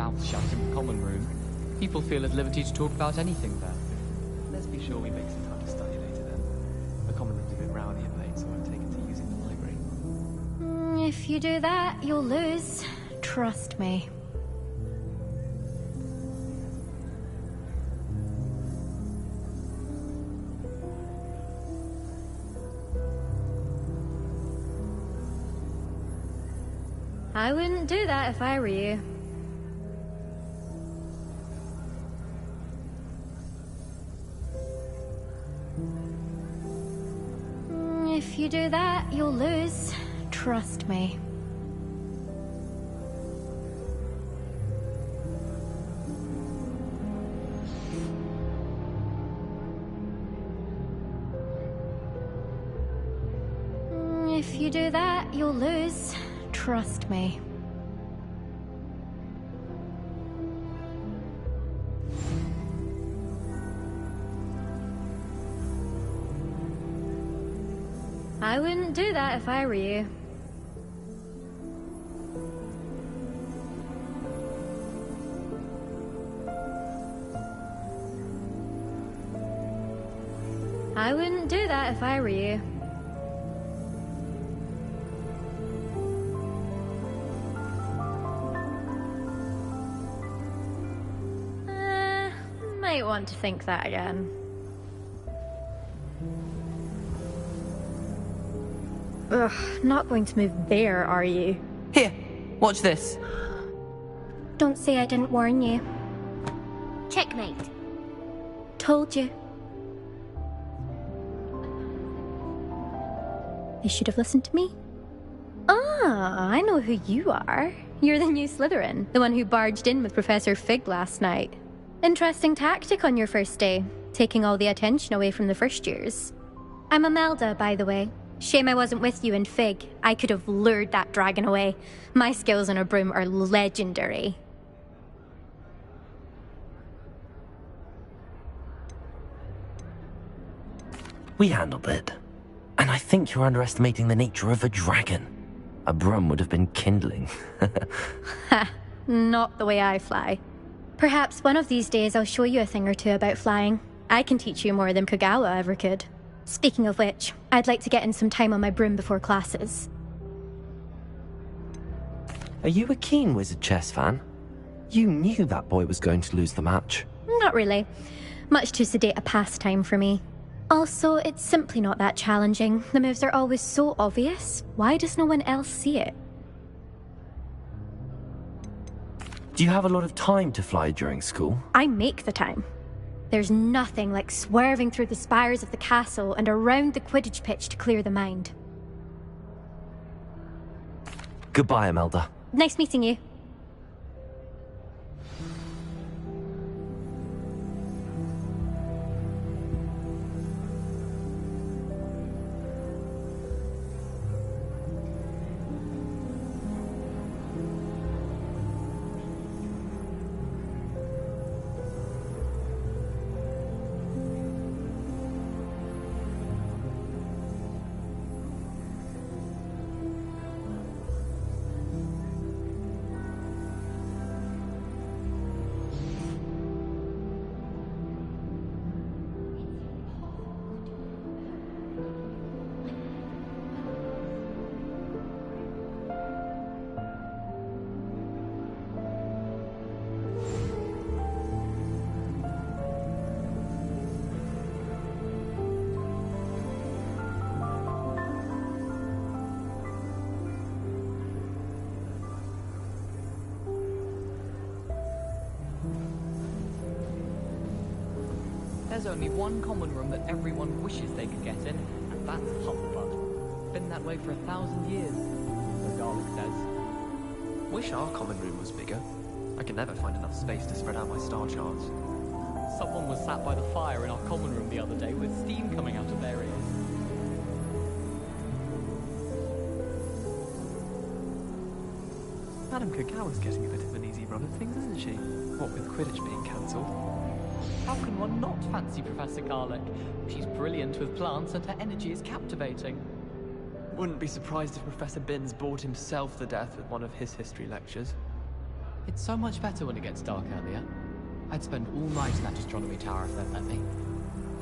mouths shut in the common room, people feel at liberty to talk about anything there. Let's be sure we make some time to study later then. The common room's a bit rowdy of late, so I've taken to using the library. If you do that, you'll lose. Trust me. I wouldn't do that if I were you. If you do that, you'll lose. Trust me. If you do that, you'll lose. Trust me. I wouldn't do that if I were you. I wouldn't do that if I were you. Might want to think that again. Ugh, not going to move there, are you? Here, watch this. Don't say I didn't warn you. Checkmate. Told you. You should have listened to me. Ah, I know who you are. You're the new Slytherin, the one who barged in with Professor Fig last night. Interesting tactic on your first day, taking all the attention away from the first years. I'm Imelda, by the way. Shame I wasn't with you in Fig. I could have lured that dragon away. My skills on a broom are legendary. We handled it. And I think you're underestimating the nature of a dragon. A broom would have been kindling. Ha, not the way I fly. Perhaps one of these days I'll show you a thing or two about flying. I can teach you more than Kogawa ever could. Speaking of which, I'd like to get in some time on my broom before classes. Are you a keen Wizard Chess fan? You knew that boy was going to lose the match. Not really. Much too sedate a pastime for me. Also, it's simply not that challenging. The moves are always so obvious. Why does no one else see it? Do you have a lot of time to fly during school? I make the time. There's nothing like swerving through the spires of the castle and around the Quidditch pitch to clear the mind. Goodbye, Imelda. Nice meeting you. There's only one common room that everyone wishes they could get in, and that's Hufflepuff. Been that way for 1,000 years, so Garlic says. Wish our common room was bigger. I can never find enough space to spread out my star charts. Someone was sat by the fire in our common room the other day with steam coming out of their ears. Madam Kogawa's getting a bit of an easy run of things, isn't she? What with Quidditch being cancelled. How can one not fancy Professor Garlic? She's brilliant with plants and her energy is captivating. Wouldn't be surprised if Professor Binns bored himself to death with one of his history lectures. It's so much better when it gets dark earlier. I'd spend all night in that astronomy tower if they'd let me.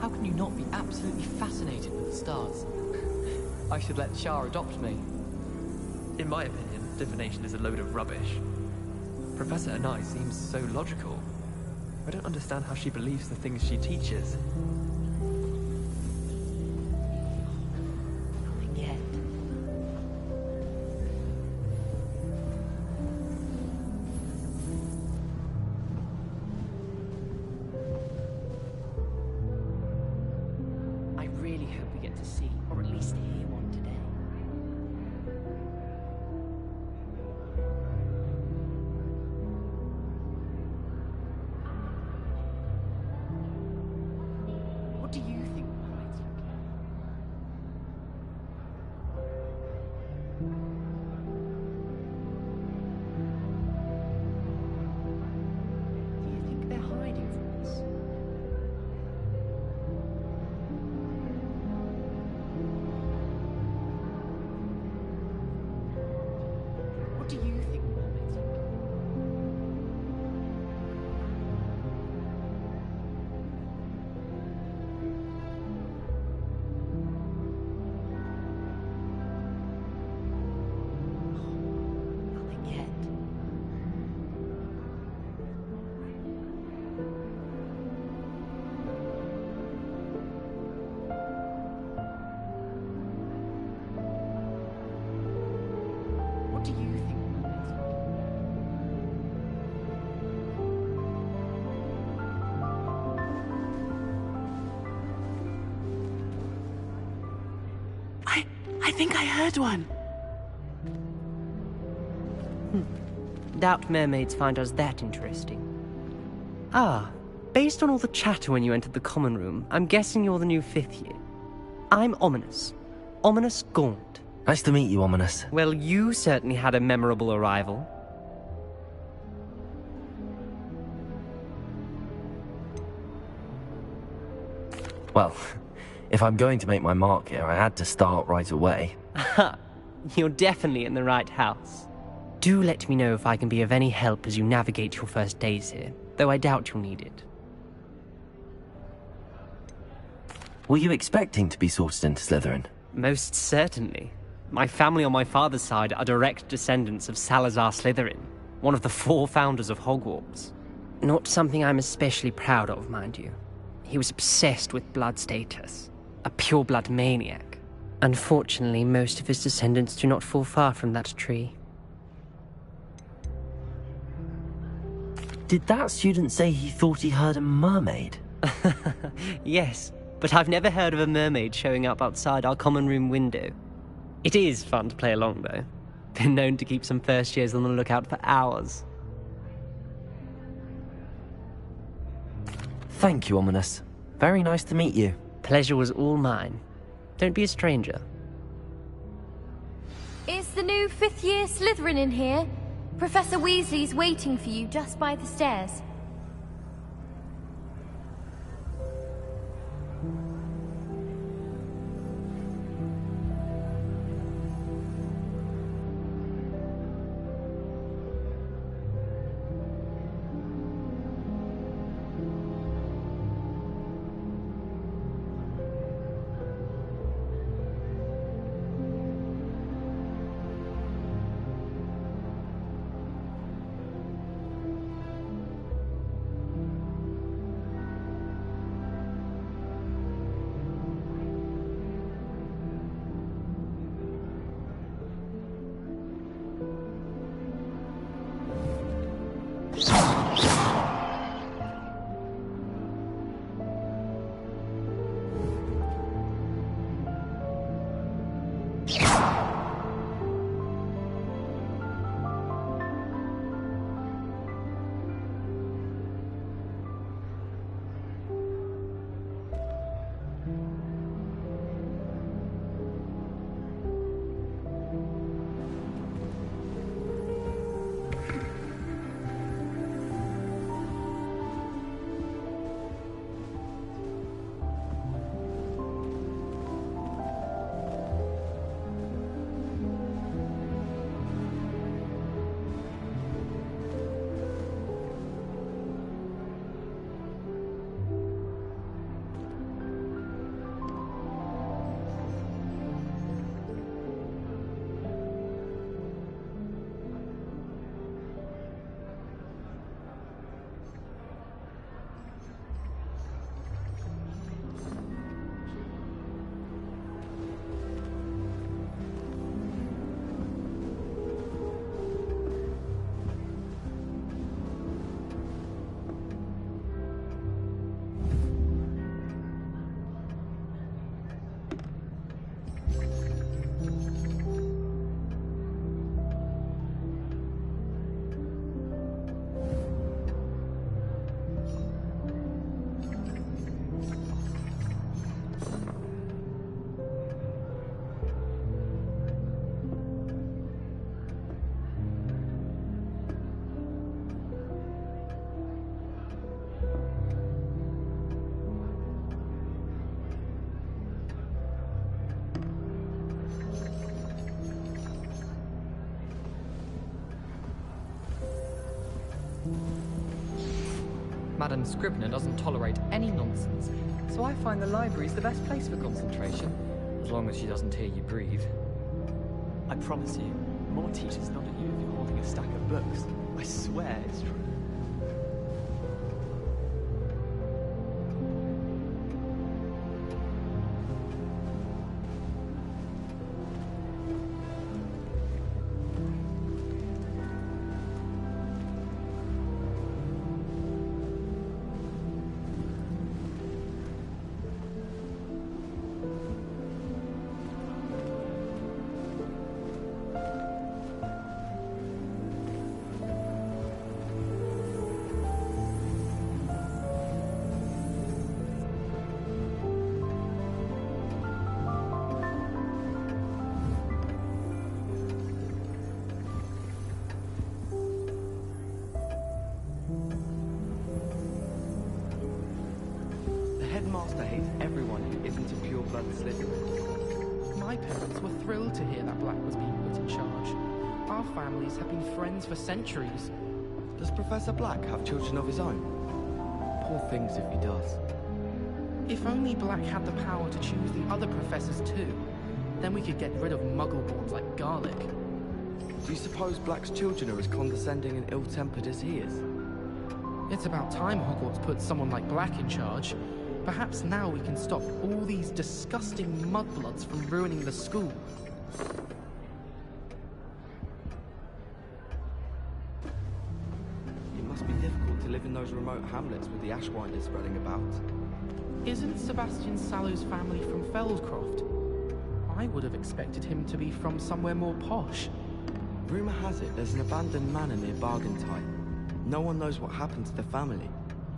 How can you not be absolutely fascinated with the stars? I should let Char adopt me. In my opinion, divination is a load of rubbish. Professor Anai seems so logical. I don't understand how she believes the things she teaches. I really hope we get to see, or at least hear one today. What do you think, mermaids? Do you think they're hiding from us? What do you think, mermaids? Nothing yet. What do you think, mermaids? I think I heard one. Doubt mermaids find us that interesting. Ah, based on all the chatter when you entered the common room, I'm guessing you're the new 5th year. I'm Ominous. Ominous Gaunt. Nice to meet you, Ominous. Well, you certainly had a memorable arrival. Well, if I'm going to make my mark here, I had to start right away. Aha, you're definitely in the right house. Do let me know if I can be of any help as you navigate your first days here, though I doubt you'll need it. Were you expecting to be sorted into Slytherin? Most certainly. My family on my father's side are direct descendants of Salazar Slytherin, one of the 4 founders of Hogwarts. Not something I'm especially proud of, mind you. He was obsessed with blood status, a pure-blood maniac. Unfortunately, most of his descendants do not fall far from that tree. Did that student say he thought he heard a mermaid? Yes, but I've never heard of a mermaid showing up outside our common room window. It is fun to play along, though. Been known to keep some first years on the lookout for hours. Thank you, Ominous. Very nice to meet you. Pleasure was all mine. Don't be a stranger. Is the new 5th year Slytherin in here? Professor Weasley's waiting for you just by the stairs. Madam Scribner doesn't tolerate any nonsense, so I find the library's the best place for concentration, as long as she doesn't hear you breathe. I promise you, more teachers nod at you if you're holding a stack of books. I swear it's true. Headmaster hates everyone who isn't a pure-blood Slytherin. My parents were thrilled to hear that Black was being put in charge. Our families have been friends for centuries. Does Professor Black have children of his own? Poor things if he does. If only Black had the power to choose the other professors too, then we could get rid of muggle-borns like garlic. Do you suppose Black's children are as condescending and ill-tempered as he is? It's about time Hogwarts put someone like Black in charge. Perhaps now we can stop all these disgusting mudbloods from ruining the school. It must be difficult to live in those remote hamlets with the Ashwinders spreading about. Isn't Sebastian Sallow's family from Feldcroft? I would have expected him to be from somewhere more posh. Rumour has it there's an abandoned manor near Bargentine. No one knows what happened to the family.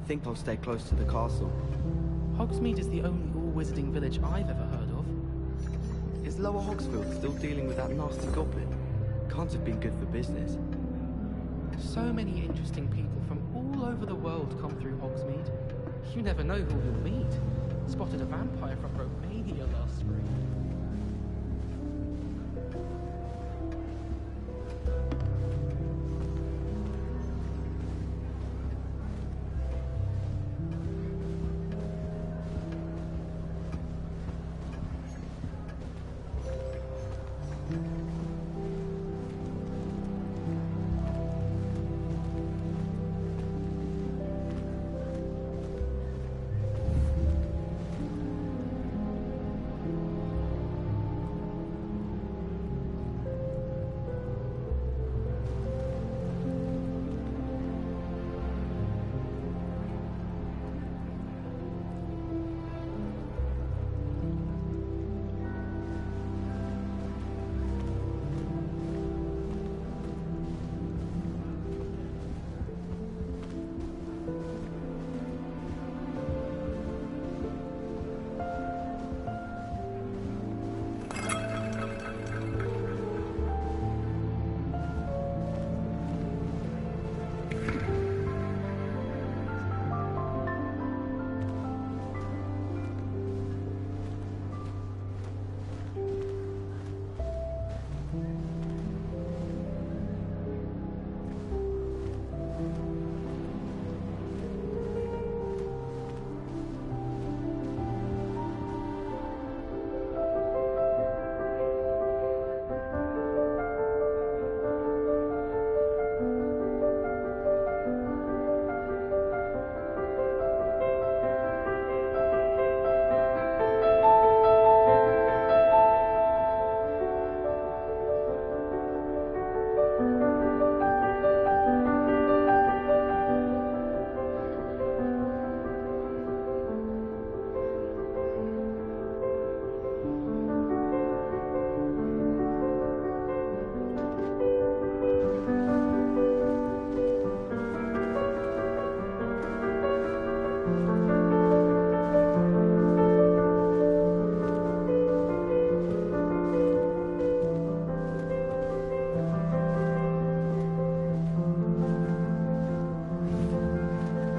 Think I'll stay close to the castle. Hogsmeade is the only all-wizarding village I've ever heard of. Is Lower Hogsfield still dealing with that nasty goblin? Can't have been good for business. So many interesting people from all over the world come through Hogsmeade. You never know who you'll meet. Spotted a vampire from Romania last spring.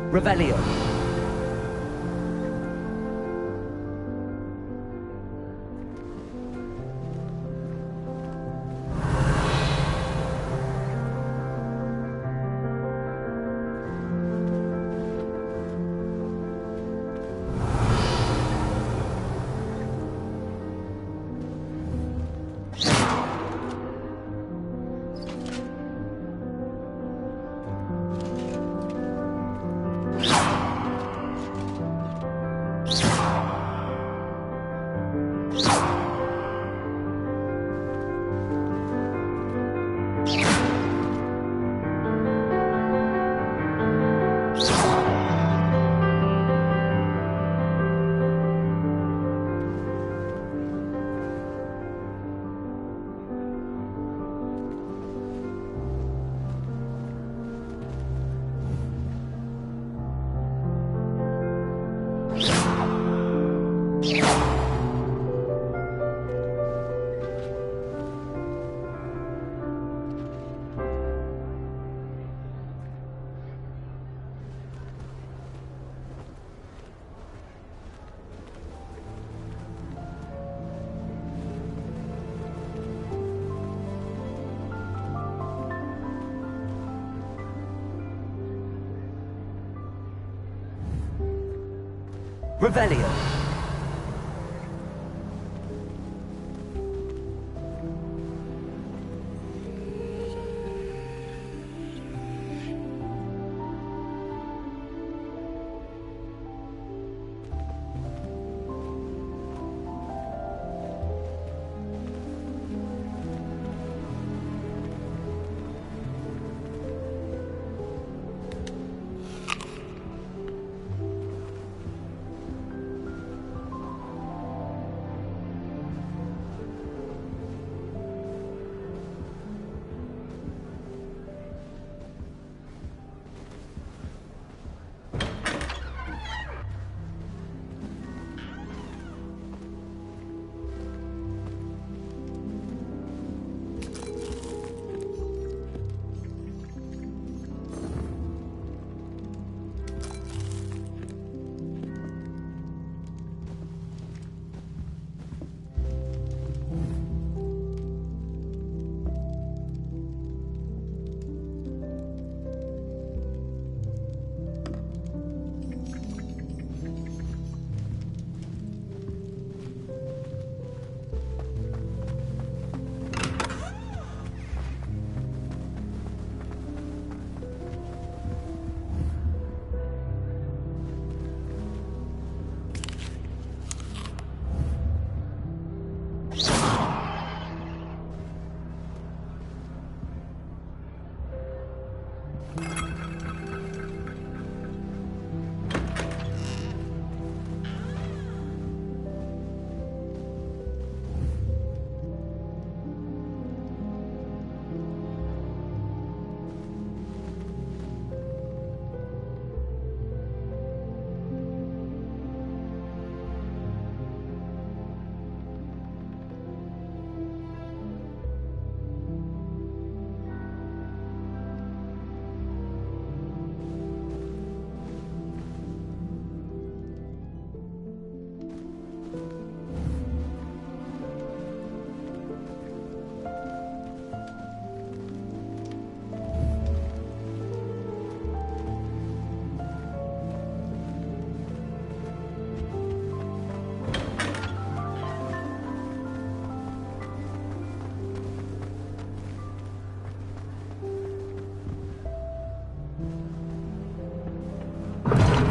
Revelio. Revelio.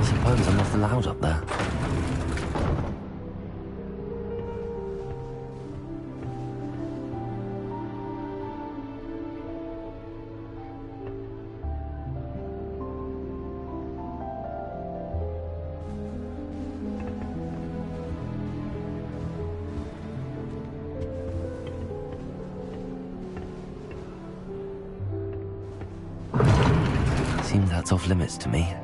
Suppose I'm not allowed up there. Seems that's off limits to me.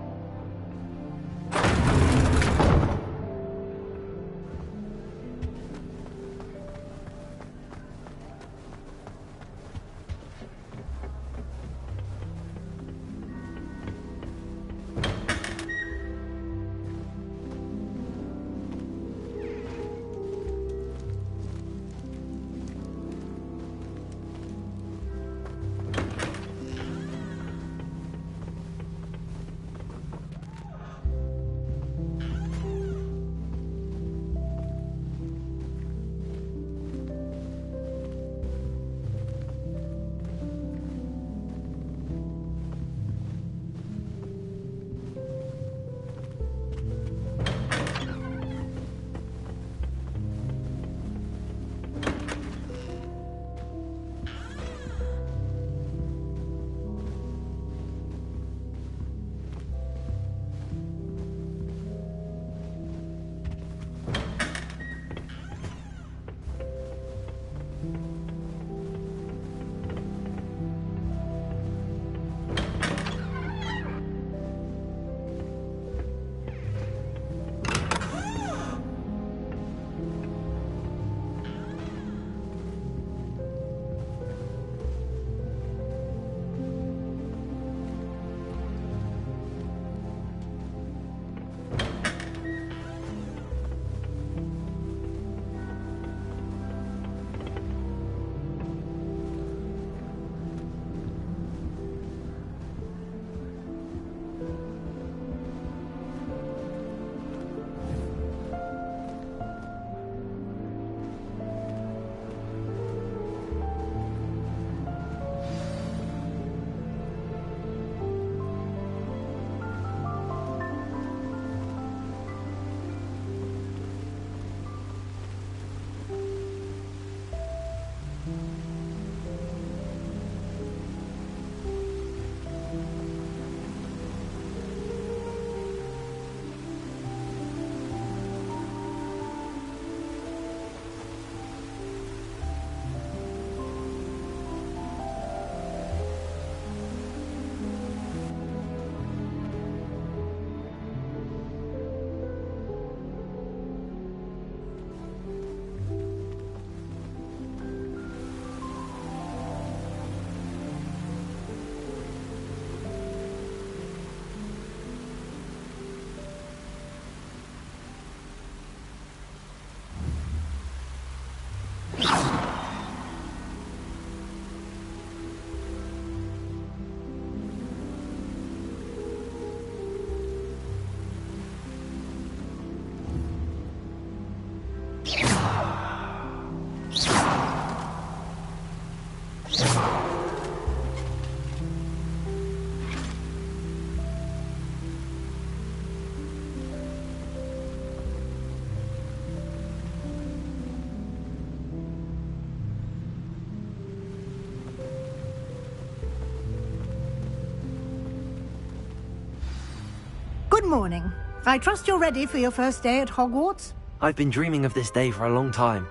Good morning. I trust you're ready for your first day at Hogwarts? I've been dreaming of this day for a long time.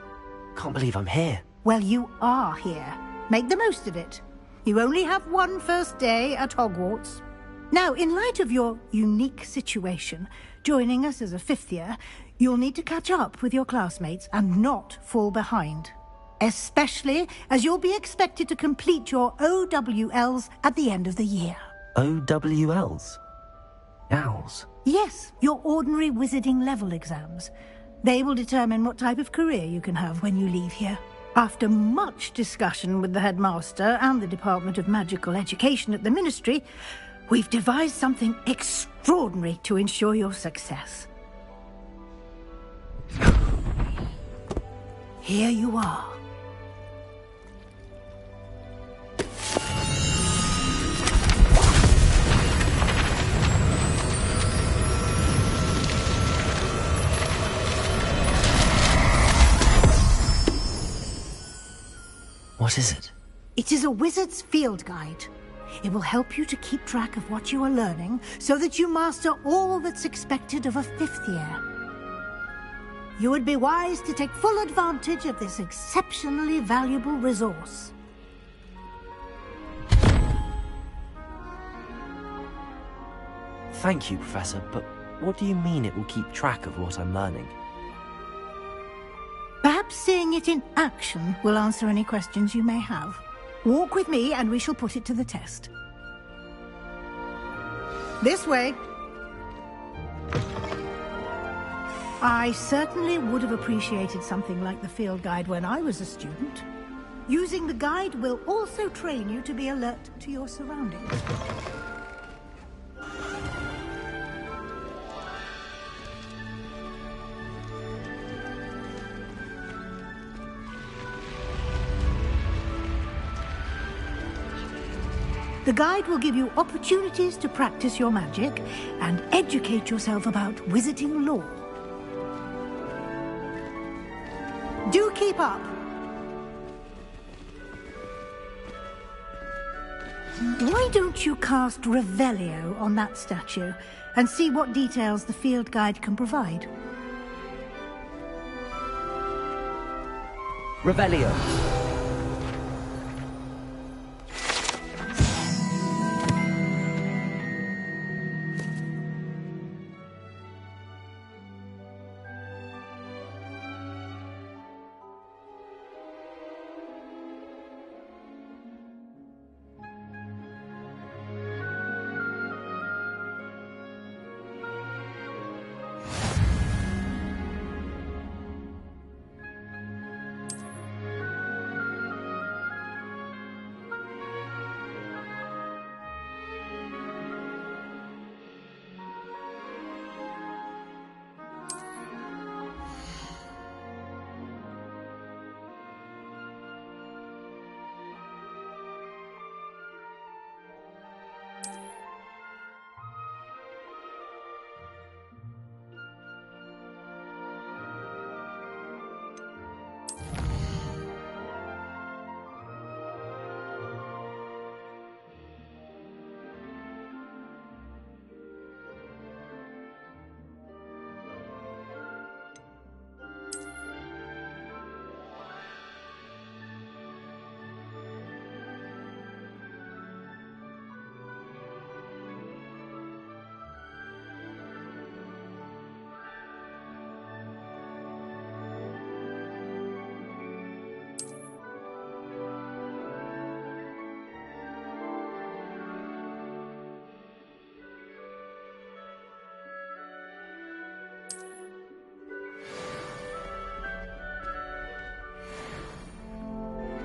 Can't believe I'm here. Well, you are here. Make the most of it. You only have one first day at Hogwarts. Now, in light of your unique situation, joining us as a fifth year, you'll need to catch up with your classmates and not fall behind. Especially as you'll be expected to complete your OWLs at the end of the year. OWLs? Owls? Yes, your ordinary wizarding level exams. They will determine what type of career you can have when you leave here. After much discussion with the headmaster and the Department of Magical Education at the Ministry, we've devised something extraordinary to ensure your success. Here you are. What is it? It is a wizard's field guide. It will help you to keep track of what you are learning so that you master all that's expected of a fifth year. You would be wise to take full advantage of this exceptionally valuable resource. Thank you, Professor, but what do you mean it will keep track of what I'm learning? Perhaps seeing it in action will answer any questions you may have. Walk with me and we shall put it to the test. This way. I certainly would have appreciated something like the field guide when I was a student. Using the guide will also train you to be alert to your surroundings. The guide will give you opportunities to practice your magic and educate yourself about wizarding lore. Do keep up. Why don't you cast Revelio on that statue and see what details the field guide can provide? Revelio.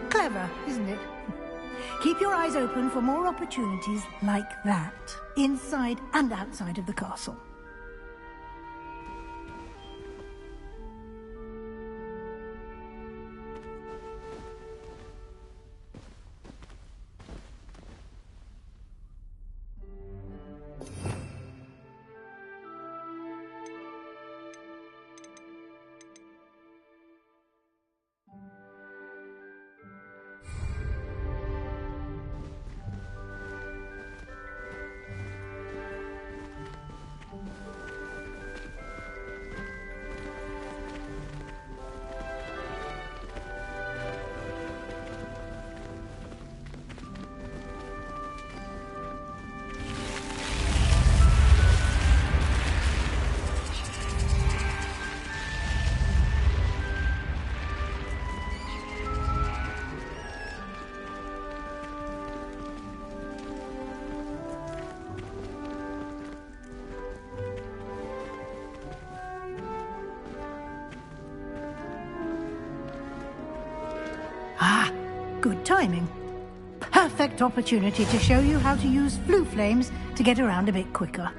Clever, isn't it? Keep your eyes open for more opportunities like that, inside and outside of the castle. Good timing. Perfect opportunity to show you how to use flue flames to get around a bit quicker.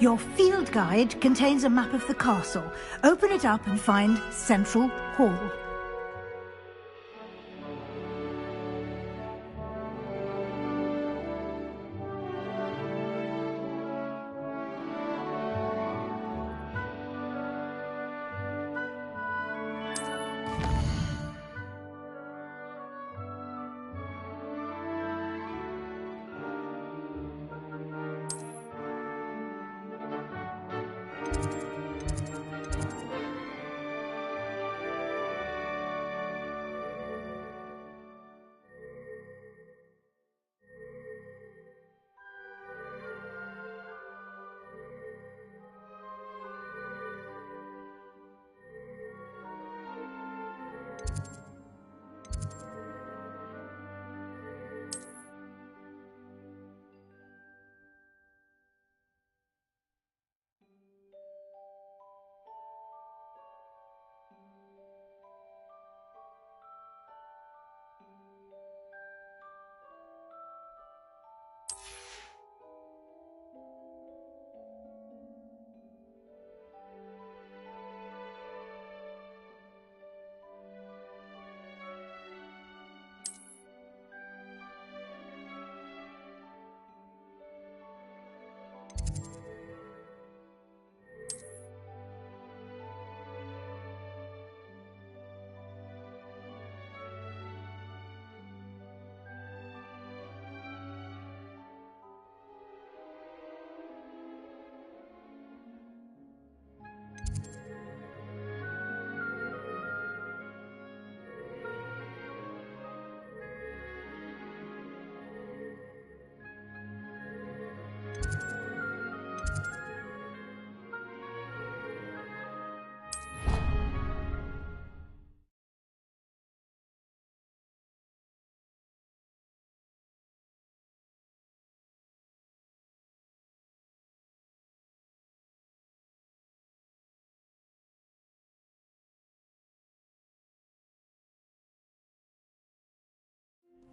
Your field guide contains a map of the castle. Open it up and find Central Hall.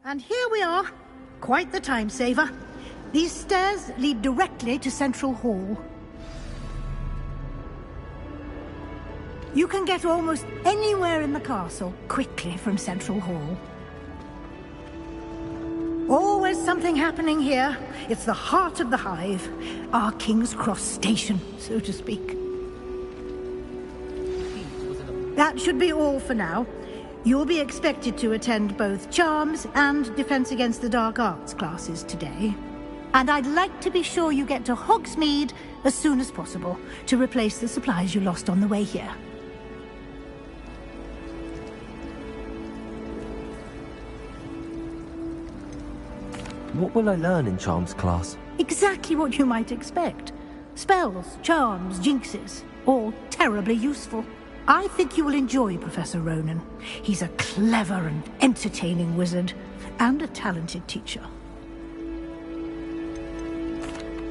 And here we are. Quite the time saver. These stairs lead directly to Central Hall. You can get almost anywhere in the castle quickly from Central Hall. Always something happening here. It's the heart of the hive. Our King's Cross station, so to speak. That should be all for now. You'll be expected to attend both Charms and Defense Against the Dark Arts classes today. And I'd like to be sure you get to Hogsmeade as soon as possible to replace the supplies you lost on the way here. What will I learn in Charms class? Exactly what you might expect. Spells, charms, jinxes, all terribly useful. I think you will enjoy Professor Ronan. He's a clever and entertaining wizard, and a talented teacher.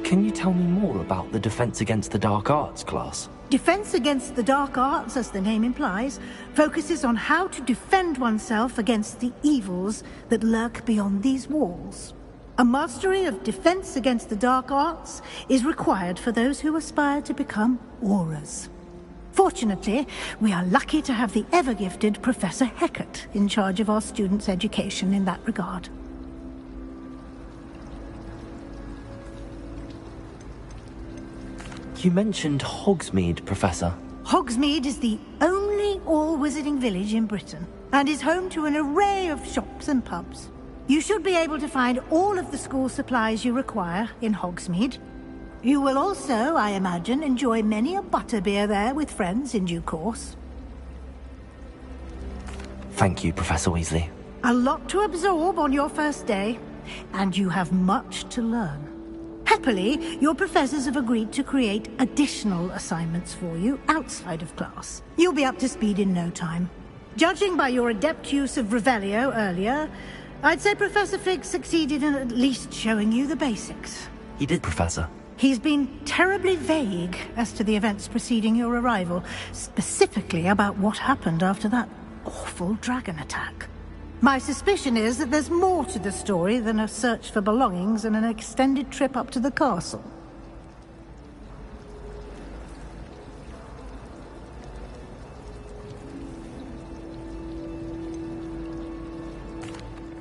Can you tell me more about the Defense Against the Dark Arts class? Defense Against the Dark Arts, as the name implies, focuses on how to defend oneself against the evils that lurk beyond these walls. A mastery of Defense Against the Dark Arts is required for those who aspire to become Aurors. Fortunately, we are lucky to have the ever-gifted Professor Hecat in charge of our students' education in that regard. You mentioned Hogsmeade, Professor. Hogsmeade is the only all-wizarding village in Britain, and is home to an array of shops and pubs. You should be able to find all of the school supplies you require in Hogsmeade. You will also, I imagine, enjoy many a butterbeer there with friends in due course. Thank you, Professor Weasley. A lot to absorb on your first day, and you have much to learn. Happily, your professors have agreed to create additional assignments for you outside of class. You'll be up to speed in no time. Judging by your adept use of Revelio earlier, I'd say Professor Fig succeeded in at least showing you the basics. He did, Professor. He's been terribly vague as to the events preceding your arrival, specifically about what happened after that awful dragon attack. My suspicion is that there's more to the story than a search for belongings and an extended trip up to the castle.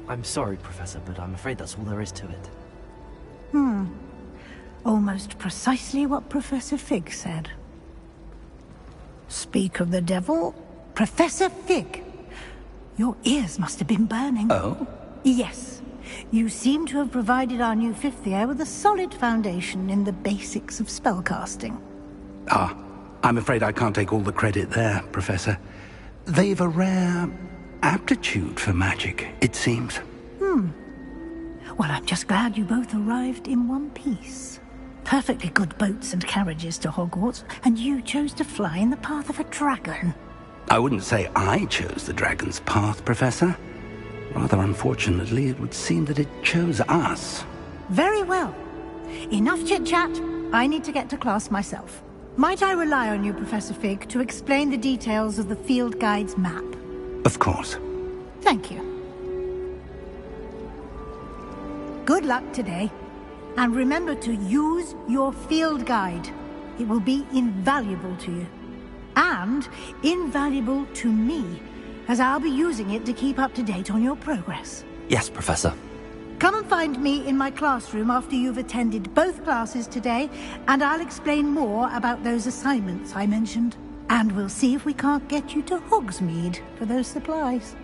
I'm sorry, Professor, but I'm afraid that's all there is to it. Almost precisely what Professor Fig said. Speak of the devil, Professor Fig. Your ears must have been burning. Oh? Yes. You seem to have provided our new fifth year with a solid foundation in the basics of spellcasting. Ah, I'm afraid I can't take all the credit there, Professor. They've a rare aptitude for magic, it seems. Well, I'm just glad you both arrived in one piece. Perfectly good boats and carriages to Hogwarts, and you chose to fly in the path of a dragon. I wouldn't say I chose the dragon's path, Professor. Rather unfortunately, it would seem that it chose us. Very well. Enough chit-chat. I need to get to class myself. Might I rely on you, Professor Fig, to explain the details of the field guide's map? Of course. Thank you. Good luck today. And remember to use your field guide. It will be invaluable to you. And invaluable to me, as I'll be using it to keep up to date on your progress. Yes, Professor. Come and find me in my classroom after you've attended both classes today, and I'll explain more about those assignments I mentioned. And we'll see if we can't get you to Hogsmeade for those supplies.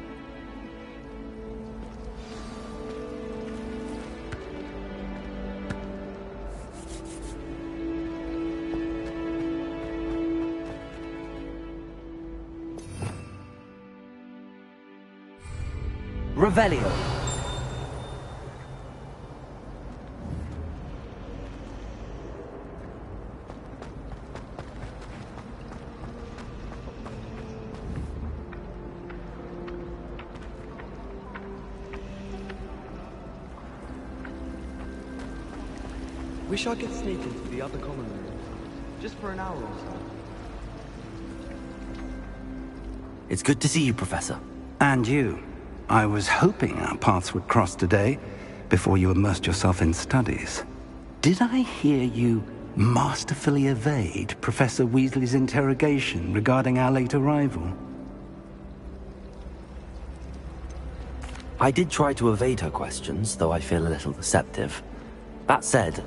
Revelio. Wish I could sneak into the other common room. Just for an hour or so. It's good to see you, Professor. And you. I was hoping our paths would cross today, before you immersed yourself in studies. Did I hear you masterfully evade Professor Weasley's interrogation regarding our late arrival? I did try to evade her questions, though I feel a little deceptive. That said,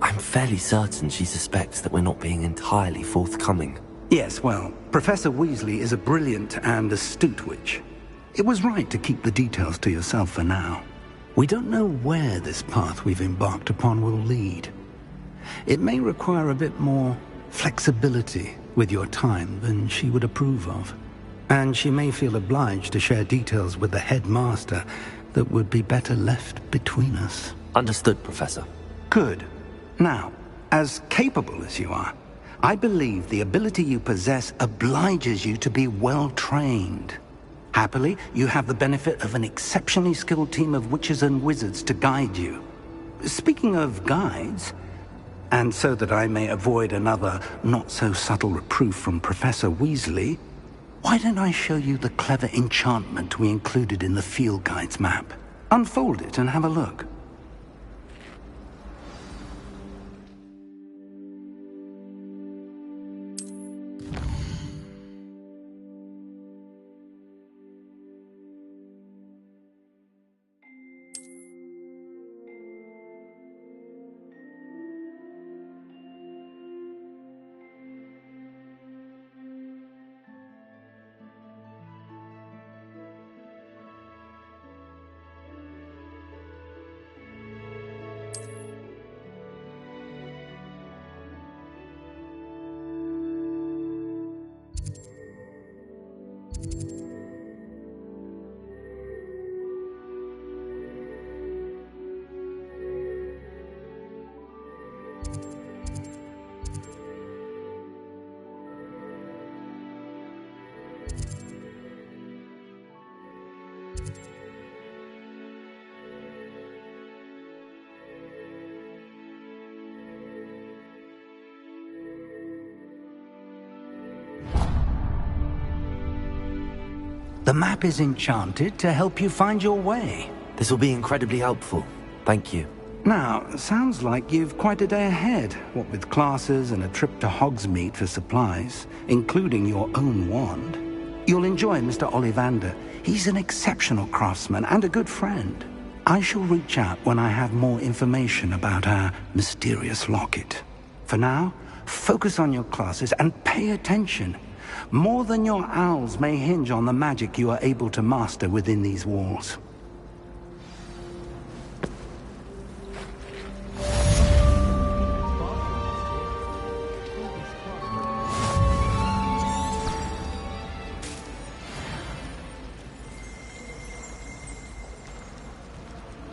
I'm fairly certain she suspects that we're not being entirely forthcoming. Yes, well, Professor Weasley is a brilliant and astute witch. It was right to keep the details to yourself for now. We don't know where this path we've embarked upon will lead. It may require a bit more flexibility with your time than she would approve of. And she may feel obliged to share details with the headmaster that would be better left between us. Understood, Professor. Good. Now, as capable as you are, I believe the ability you possess obliges you to be well trained. Happily, you have the benefit of an exceptionally skilled team of witches and wizards to guide you. Speaking of guides, and so that I may avoid another not-so-subtle reproof from Professor Weasley, why don't I show you the clever enchantment we included in the field guide's map? Unfold it and have a look. The map is enchanted to help you find your way. This will be incredibly helpful. Thank you. Now, sounds like you've quite a day ahead, what with classes and a trip to Hogsmeade for supplies, including your own wand. You'll enjoy Mr. Ollivander. He's an exceptional craftsman and a good friend. I shall reach out when I have more information about our mysterious locket. For now, focus on your classes and pay attention. More than your owls may hinge on the magic you are able to master within these walls.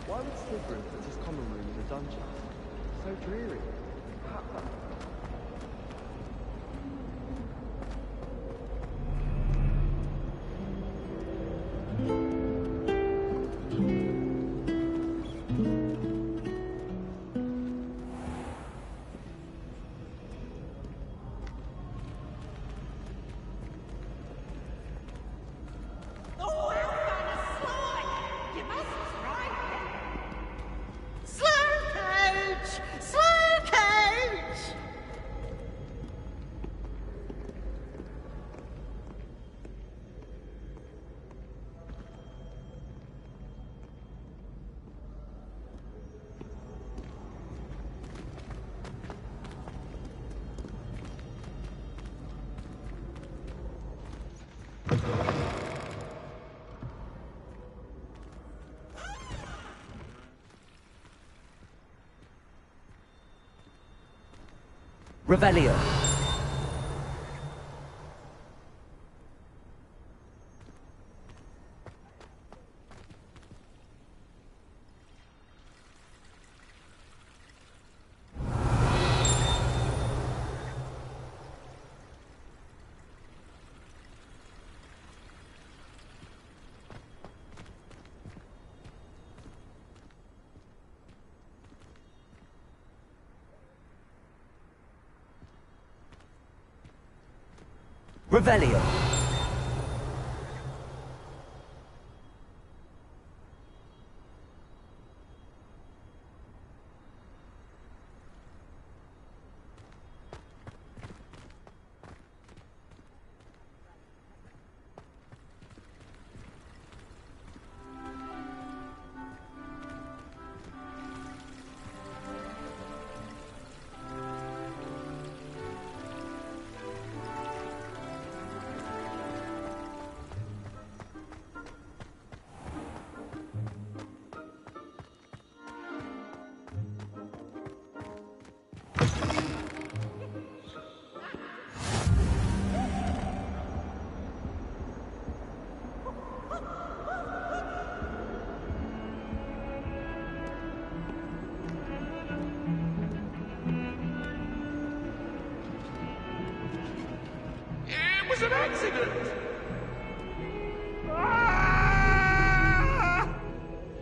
Why would Slytherin put his common room in a dungeon? So dreary. Revelio. Revelio. It was an accident!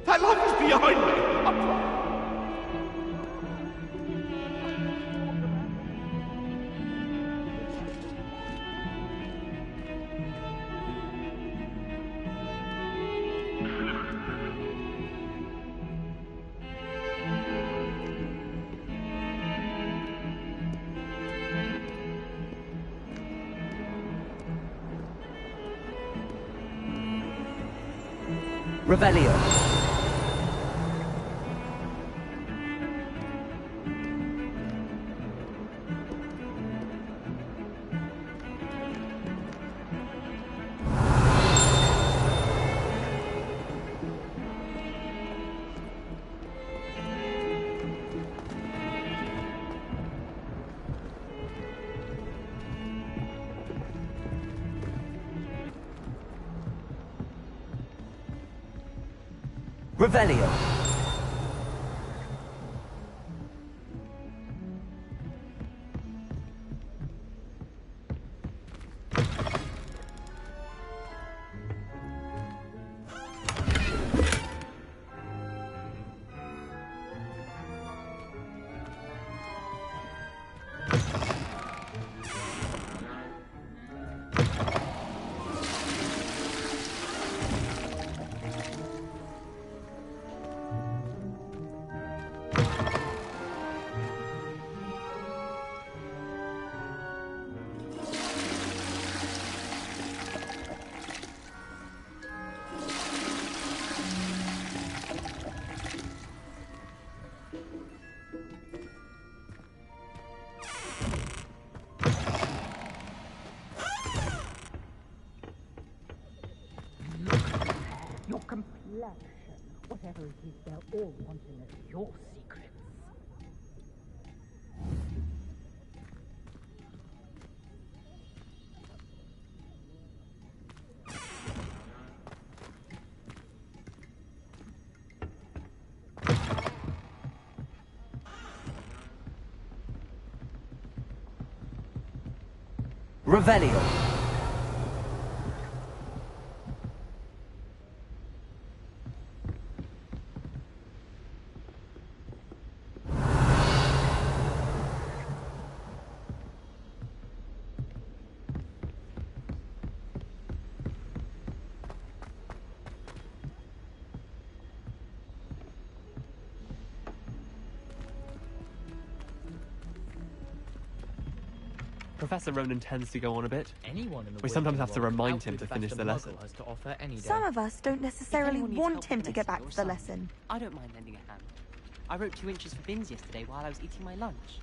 That light was behind me! Revelio. Revelio. reflection. Whatever it is, they'll all want to know your secrets. Revelio. Professor Ronan tends to go on a bit. Anyone in the We sometimes have to world remind him to outwit finish Professor the lesson. Muggle has to offer any day. Some of us don't necessarily want him to get back to the lesson. I don't mind lending a hand. I wrote 2 inches for bins yesterday while I was eating my lunch.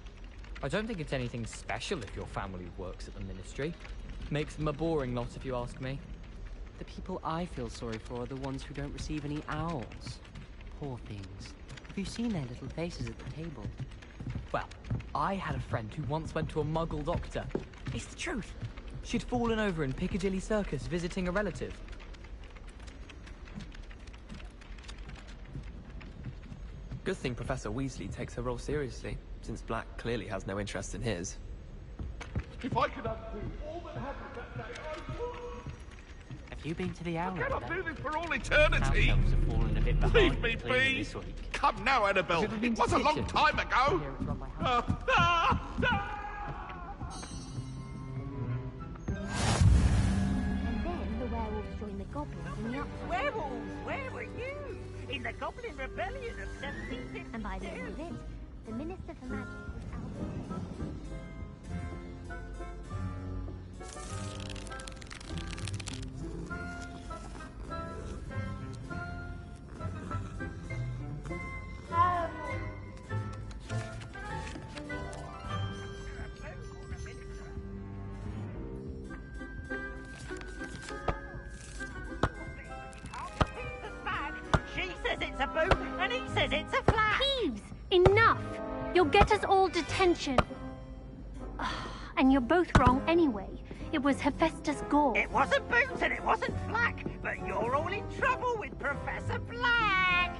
I don't think it's anything special if your family works at the ministry. Makes them a boring lot if you ask me. The people I feel sorry for are the ones who don't receive any owls. Poor things. Have you seen their little faces at the table? Well, I had a friend who once went to a Muggle doctor. It's the truth. She'd fallen over in Piccadilly Circus visiting a relative. Good thing Professor Weasley takes her role seriously, since Black clearly has no interest in his. If I could undo all that happened that day, I would. Have you been to the owl? I cannot do this for all eternity. House elves have fallen a bit behind Leave me cleaning be. this week. Come now, Annabelle. It was a long time ago. And then the werewolves joined the goblins in the upside. Werewolves, where were you? In the Goblin Rebellion of 1752. And by the end of it, the Minister for Magic was out. She says it's a boot, and he says it's a flat. Peeves! Enough! You'll get us all detention. And you're both wrong anyway. It was Hephaestus Gore. It wasn't Boots and it wasn't Flack, but you're all in trouble with Professor Black.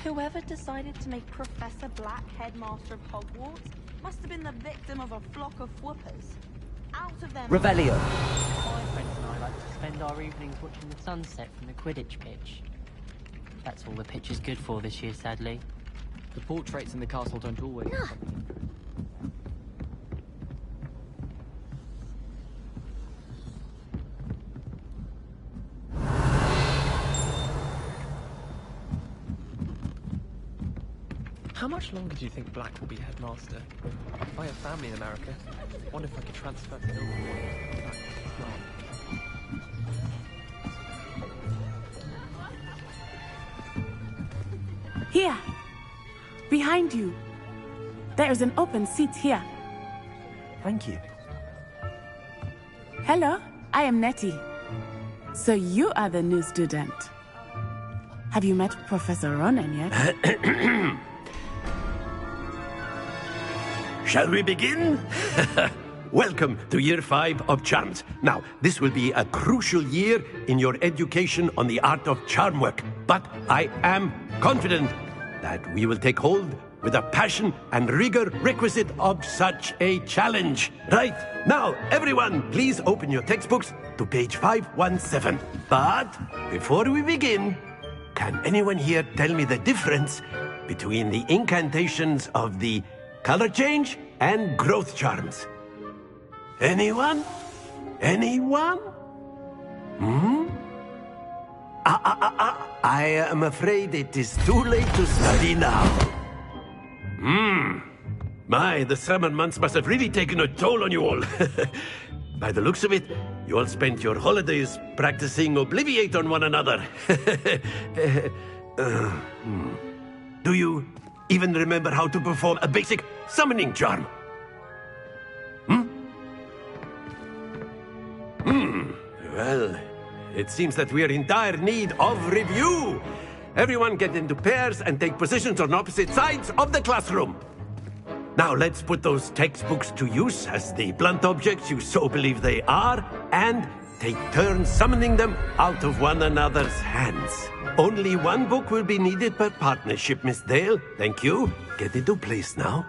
Whoever decided to make Professor Black headmaster of Hogwarts must have been the victim of a flock of whoopers. Out of them. Revelio. My friends and I like to spend our evenings watching the sunset from the Quidditch pitch. That's all the pitch is good for this year, sadly. The portraits in the castle don't always... How much longer do you think Black will be headmaster? I have family in America. Wonder if I could transfer to Illinois. Here! Behind you! There is an open seat here. Thank you. Hello, I am Nettie. So you are the new student. Have you met Professor Ronan yet? Shall we begin? Welcome to Year 5 of Charms. Now, this will be a crucial year in your education on the art of charm work, but I am confident that we will take hold with the passion and rigor requisite of such a challenge. Right, now, everyone, please open your textbooks to page 517. But before we begin, can anyone here tell me the difference between the incantations of the color change and growth charms? Anyone? Anyone? I am afraid it is too late to study now. My, the summer months must have really taken a toll on you all. By the looks of it, you all spent your holidays practicing Obliviate on one another. Do you even remember how to perform a basic summoning charm? Well, it seems that we are in dire need of review. Everyone get into pairs and take positions on opposite sides of the classroom. Now let's put those textbooks to use as the blunt objects you so believe they are, and take turns summoning them out of one another's hands. Only one book will be needed per partnership, Miss Dale. Thank you. Get into place now.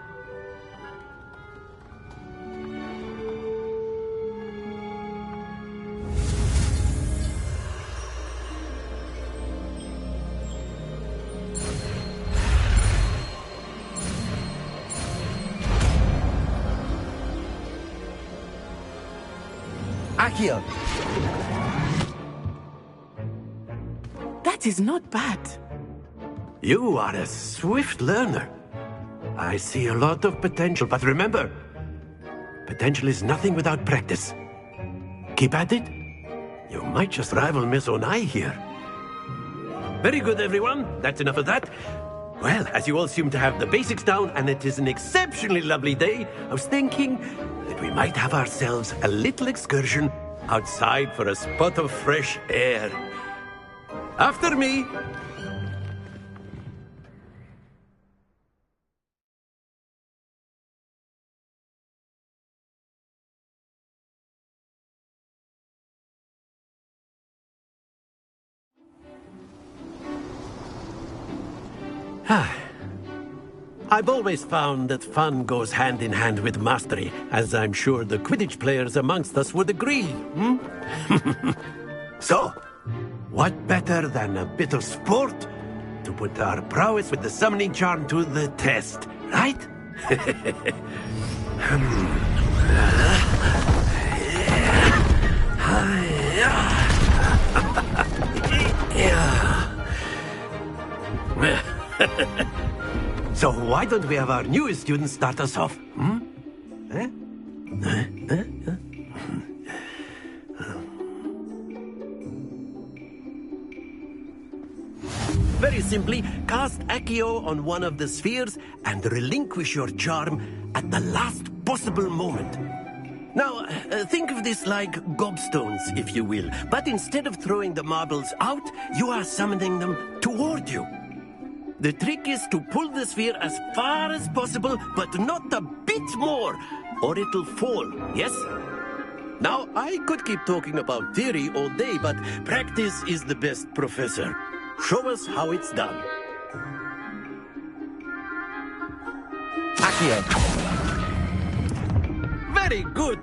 Akio. That is not bad. You are a swift learner. I see a lot of potential, but remember, potential is nothing without practice. Keep at it. You might just rival Miss Onai here. Very good, everyone. That's enough of that. Well, as you all seem to have the basics down, and it is an exceptionally lovely day, I was thinking that we might have ourselves a little excursion outside for a spot of fresh air. After me. I've always found that fun goes hand in hand with mastery, as I'm sure the Quidditch players amongst us would agree. So, what better than a bit of sport to put our prowess with the summoning charm to the test, right? So why don't we have our newest student start us off? Very simply, cast Accio on one of the spheres and relinquish your charm at the last possible moment. Now, think of this like gobstones, if you will. But instead of throwing the marbles out, you are summoning them toward you. The trick is to pull the sphere as far as possible, but not a bit more, or it'll fall, yes? Now, I could keep talking about theory all day, but practice is the best professor. Show us how it's done. Accio. Very good.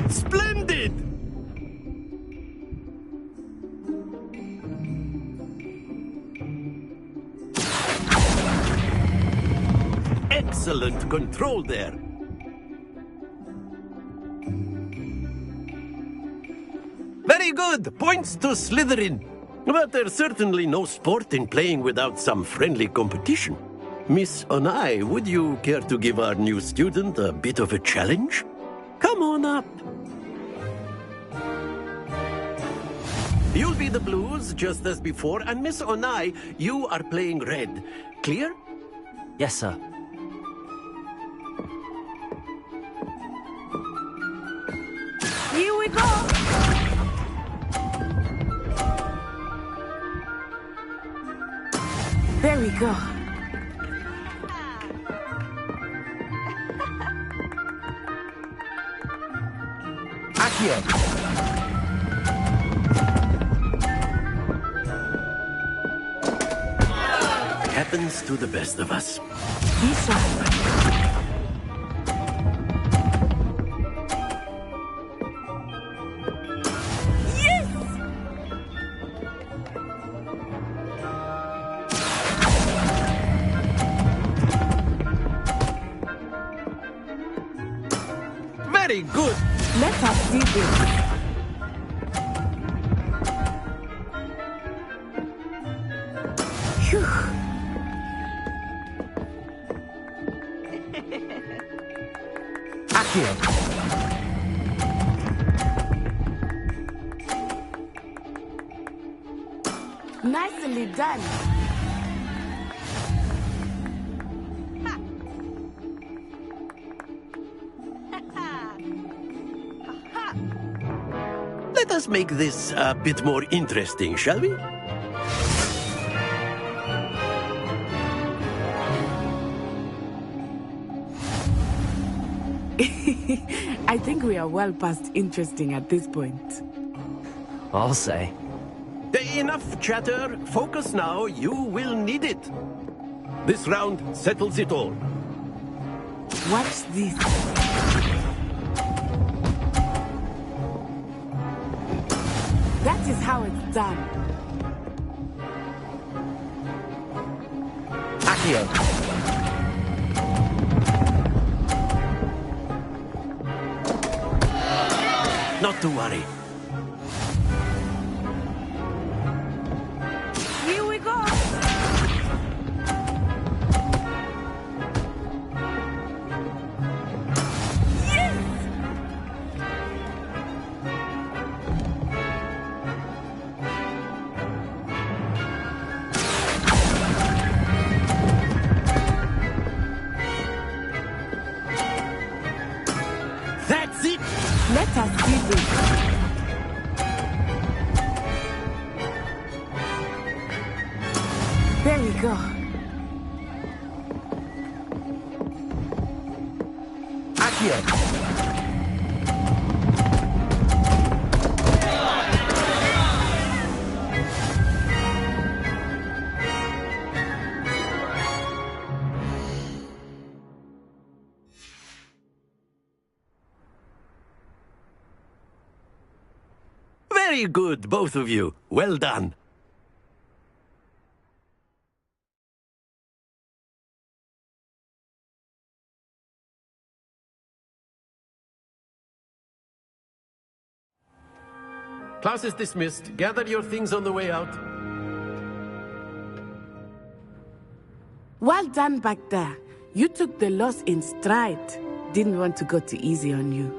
Splendid! Excellent control there. Very good. Points to Slytherin. But there's certainly no sport in playing without some friendly competition. Miss Onai, would you care to give our new student a bit of a challenge? Come on up. You'll be the blues, just as before, and Miss Onai, you are playing red. Clear? Yes, sir. Here we go! There we go. Accio. Happens to the best of us. Be sharp. Very good. Let us do this. Phew. Accio. Nicely done. Let us make this a bit more interesting, shall we? I think we are well past interesting at this point. I'll say. Enough chatter. Focus now. You will need it. This round settles it all. Watch this. That is how it's done. Accio. Not to worry. Here we go. That's it. Let us do this. There we go. Accio. Very good, both of you. Well done. Class is dismissed. Gather your things on the way out. Well done back there. You took the loss in stride. Didn't want to go too easy on you.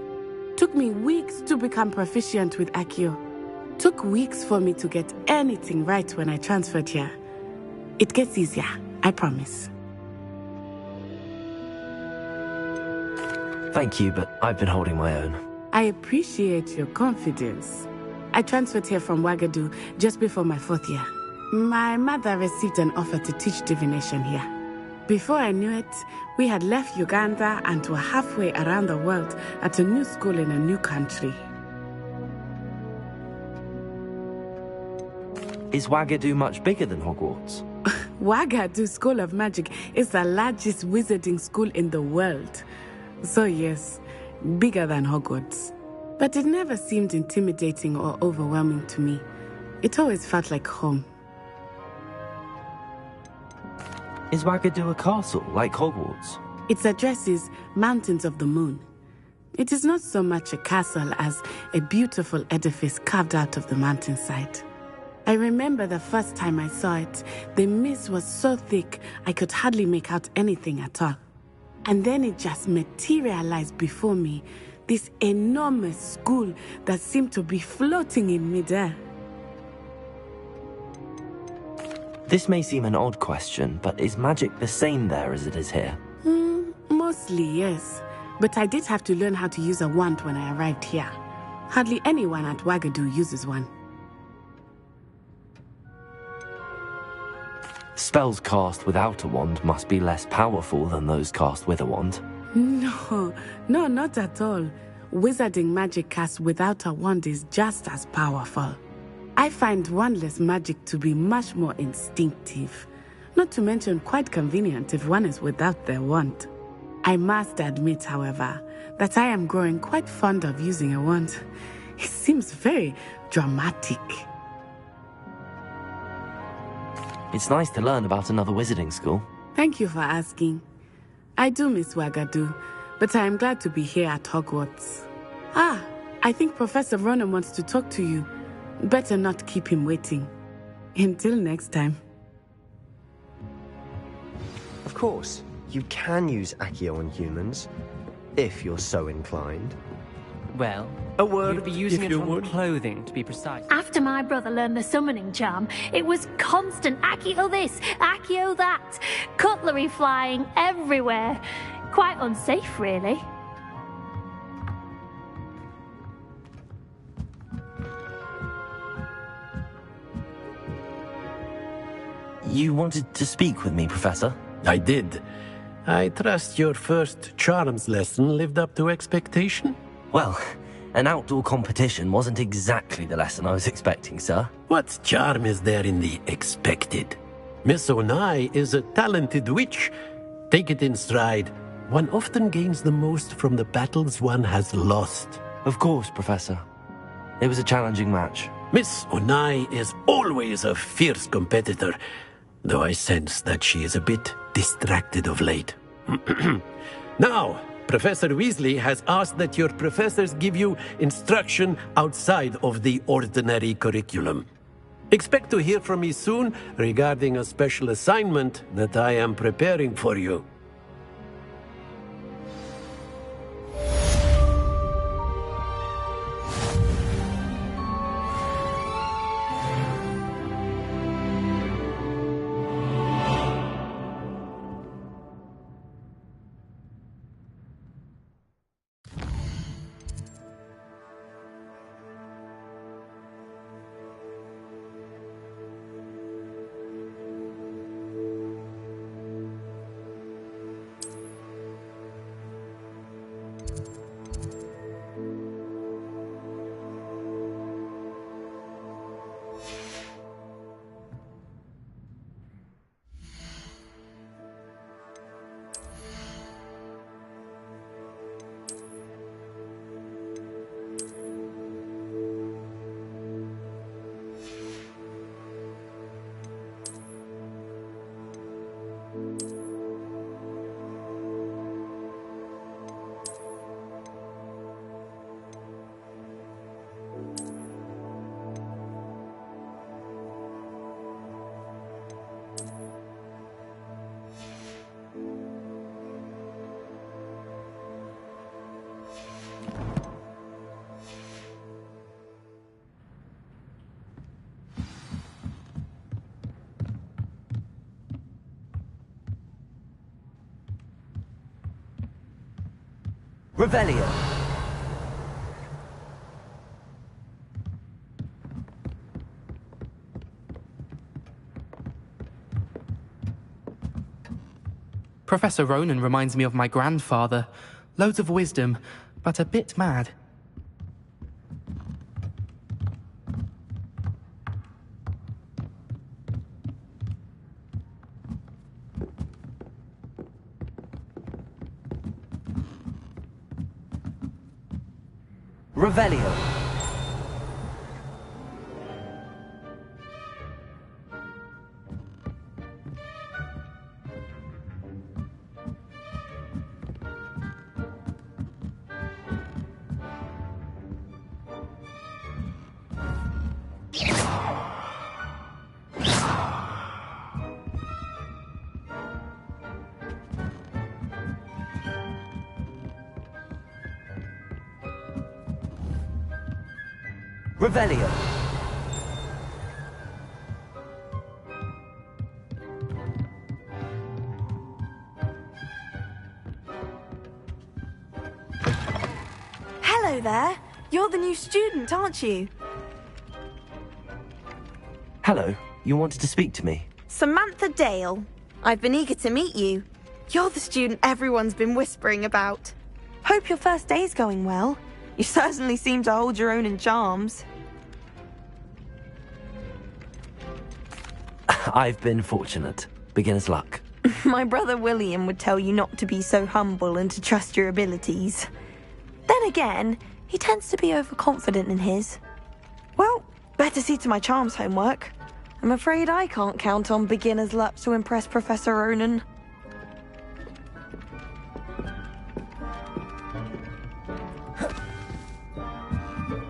Took me weeks to become proficient with Accio. Took weeks for me to get anything right when I transferred here. It gets easier, I promise. Thank you, but I've been holding my own. I appreciate your confidence. I transferred here from Wagadu just before my 4th year. My mother received an offer to teach divination here. Before I knew it, we had left Uganda and were halfway around the world at a new school in a new country. Is Wagadu much bigger than Hogwarts? Wagadu School of Magic is the largest wizarding school in the world. So yes, bigger than Hogwarts. But it never seemed intimidating or overwhelming to me. It always felt like home. Is Wagadu a castle, like Hogwarts? Its address is Mountains of the Moon. It is not so much a castle as a beautiful edifice carved out of the mountainside. I remember the first time I saw it, the mist was so thick I could hardly make out anything at all. And then it just materialized before me, this enormous school that seemed to be floating in midair. This may seem an odd question, but is magic the same there as it is here? Mostly, yes. But I did have to learn how to use a wand when I arrived here. Hardly anyone at Wagadu uses one. Spells cast without a wand must be less powerful than those cast with a wand. No, not at all. Wizarding magic cast without a wand is just as powerful. I find wandless magic to be much more instinctive. Not to mention quite convenient if one is without their wand. I must admit, however, that I am growing quite fond of using a wand. It seems very dramatic. It's nice to learn about another wizarding school. Thank you for asking. I do miss Wagadu, but I am glad to be here at Hogwarts. I think Professor Ronan wants to talk to you. Better not keep him waiting. Until next time. Of course, you can use Accio on humans, if you're so inclined. Well, a word, you'd be using if it you on would. clothing, to be precise. After my brother learned the summoning charm, it was constant Accio this, Accio that. Cutlery flying everywhere. Quite unsafe, really. You wanted to speak with me, Professor? I did. I trust your first charms lesson lived up to expectation? Well, an outdoor competition wasn't exactly the lesson I was expecting, sir. What charm is there in the expected? Miss Onai is a talented witch. Take it in stride. One often gains the most from the battles one has lost. Of course, Professor. It was a challenging match. Miss Onai is always a fierce competitor, though I sense that she is a bit distracted of late. Now, Professor Weasley has asked that your professors give you instruction outside of the ordinary curriculum. Expect to hear from me soon regarding a special assignment that I am preparing for you. Revelio. Professor Ronan reminds me of my grandfather. Loads of wisdom, but a bit mad. Revelio. Revelio. Hello there. You're the new student, aren't you? Hello. You wanted to speak to me? Samantha Dale. I've been eager to meet you. You're the student everyone's been whispering about. Hope your first day's going well. You certainly seem to hold your own in charms. I've been fortunate. Beginner's luck. My brother William would tell you not to be so humble and to trust your abilities. Then again, he tends to be overconfident in his. Well, better see to my charms homework. I'm afraid I can't count on beginner's luck to impress Professor Ronan.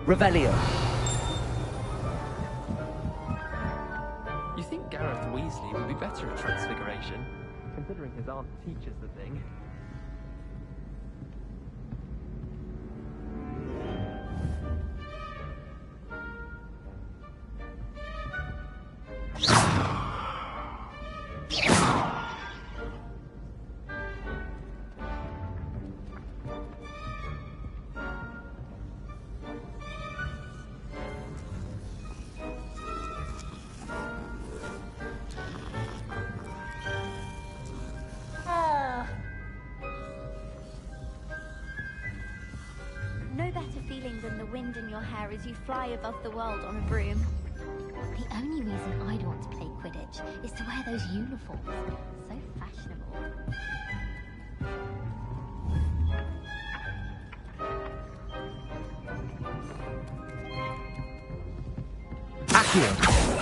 Revelio. You think Gareth Weasley would be better at transfiguration, considering his aunt teaches the thing? No better feeling than the wind in your hair as you fly above the world on a broom. The only reason I'd want to play Quidditch is to wear those uniforms. So fashionable. Accio.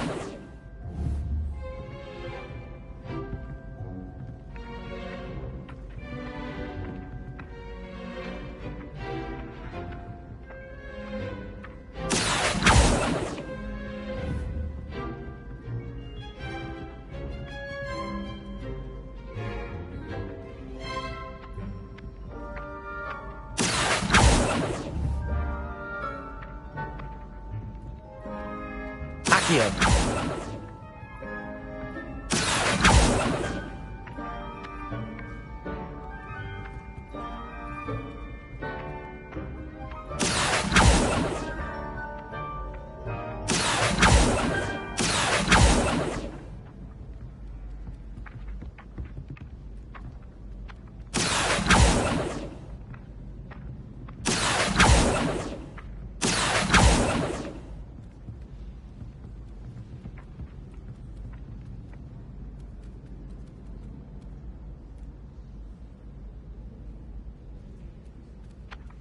Accio.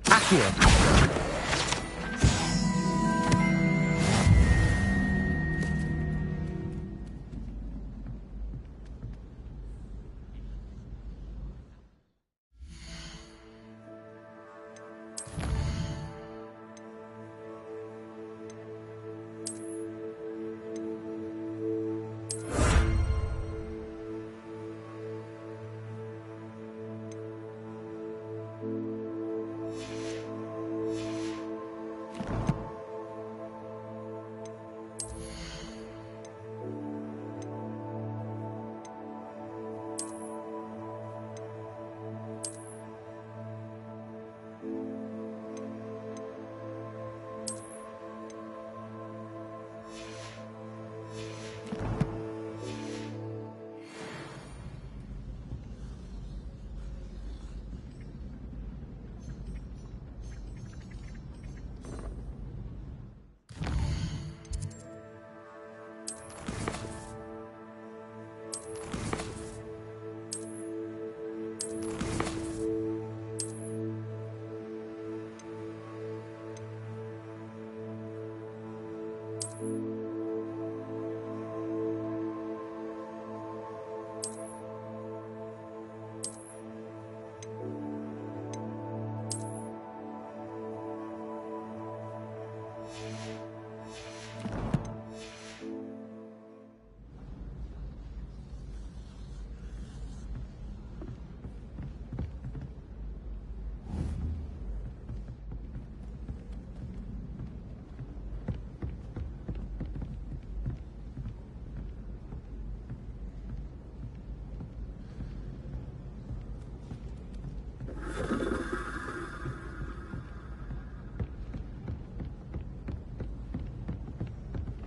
Accio.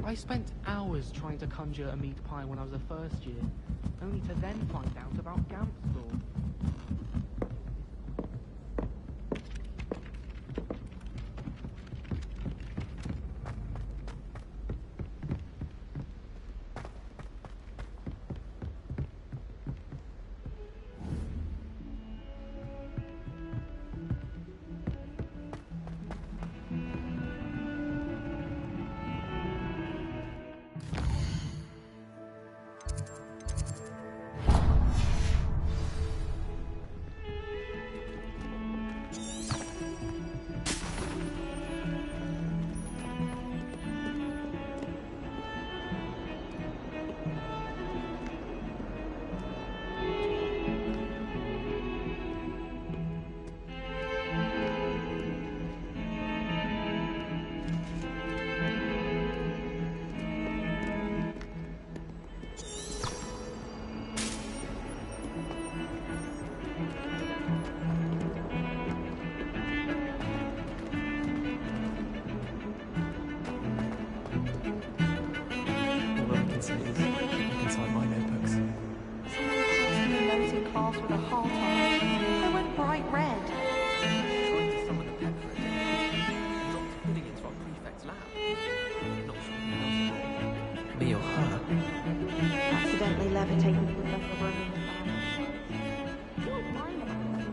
I spent hours trying to conjure a meat pie when I was a first year, only to then find out about Gamp's Law. Inside my notebooks. Notes in class with a heart on. They went bright red. Trying to summon a pet for a day. Dropped pudding into our prefect's lab. Not sure who else. Me or her? Accidentally levitated with the room in the van. You won't mind about it.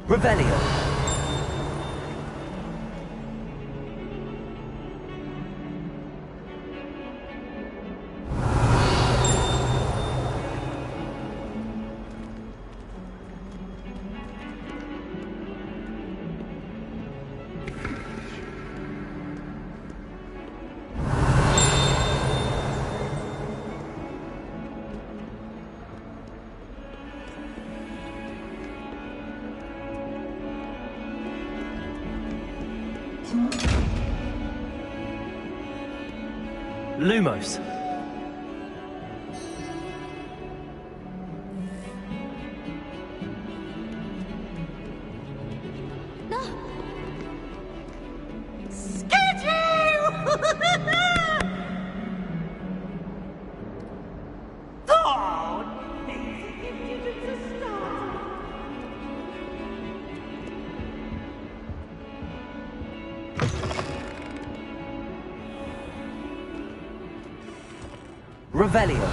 Revelio. Lumos. No! Scared you! Thorn! It's a start. Revelio.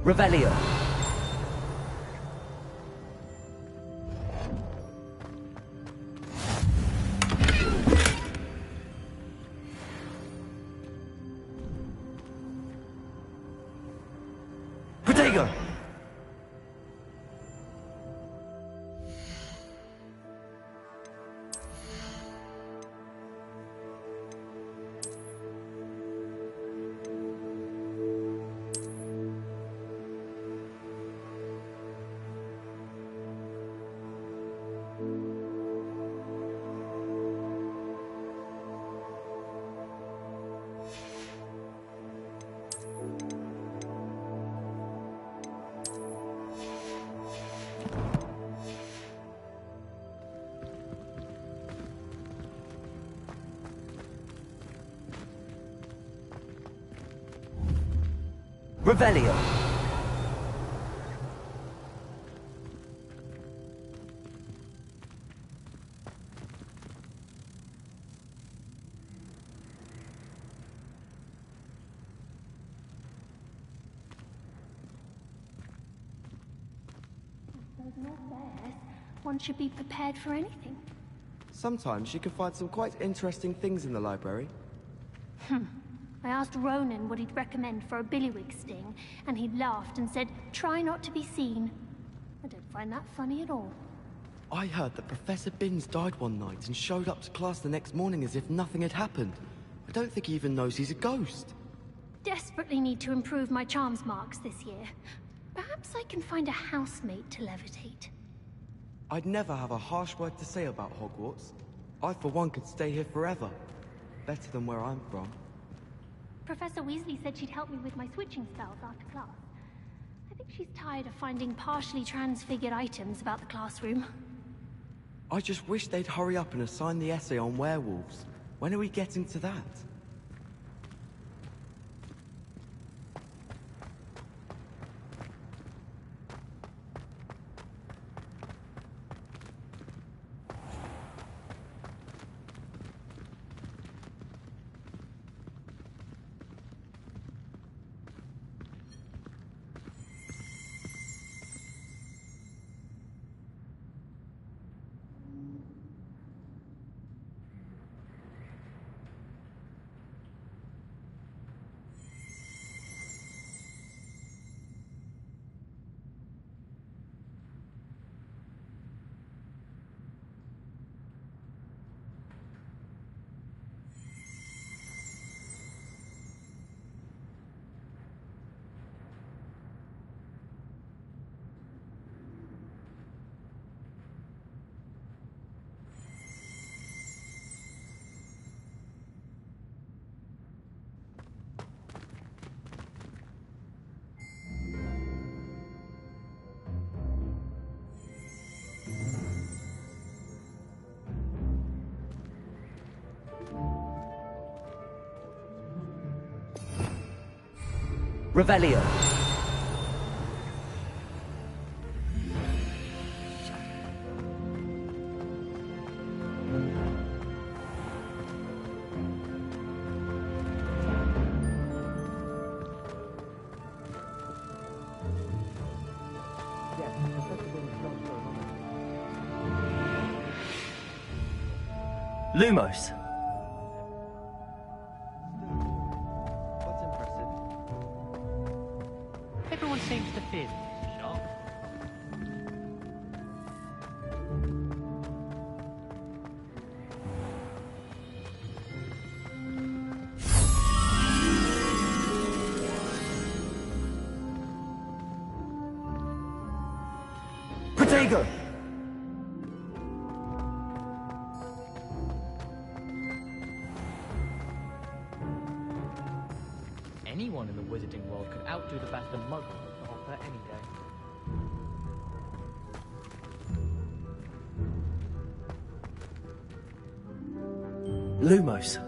Revelio. Protego. Revelio. One should be prepared for anything. Sometimes you can find some quite interesting things in the library. I asked Ronan what he'd recommend for a billywig sting, and he laughed and said, try not to be seen. I don't find that funny at all. I heard that Professor Binns died one night and showed up to class the next morning as if nothing had happened. I don't think he even knows he's a ghost. Desperately need to improve my charms marks this year. Perhaps I can find a housemate to levitate. I'd never have a harsh word to say about Hogwarts. I, for one, could stay here forever. Better than where I'm from. Professor Weasley said she'd help me with my switching spells after class. I think she's tired of finding partially transfigured items about the classroom. I just wish they'd hurry up and assign the essay on werewolves. When are we getting to that? Revelio. Lumos. That's impressive. Everyone seems to fear me, Sharp. Protego! Anyone in the wizarding world could outdo the best of Muggle at the offer any day. Lumos.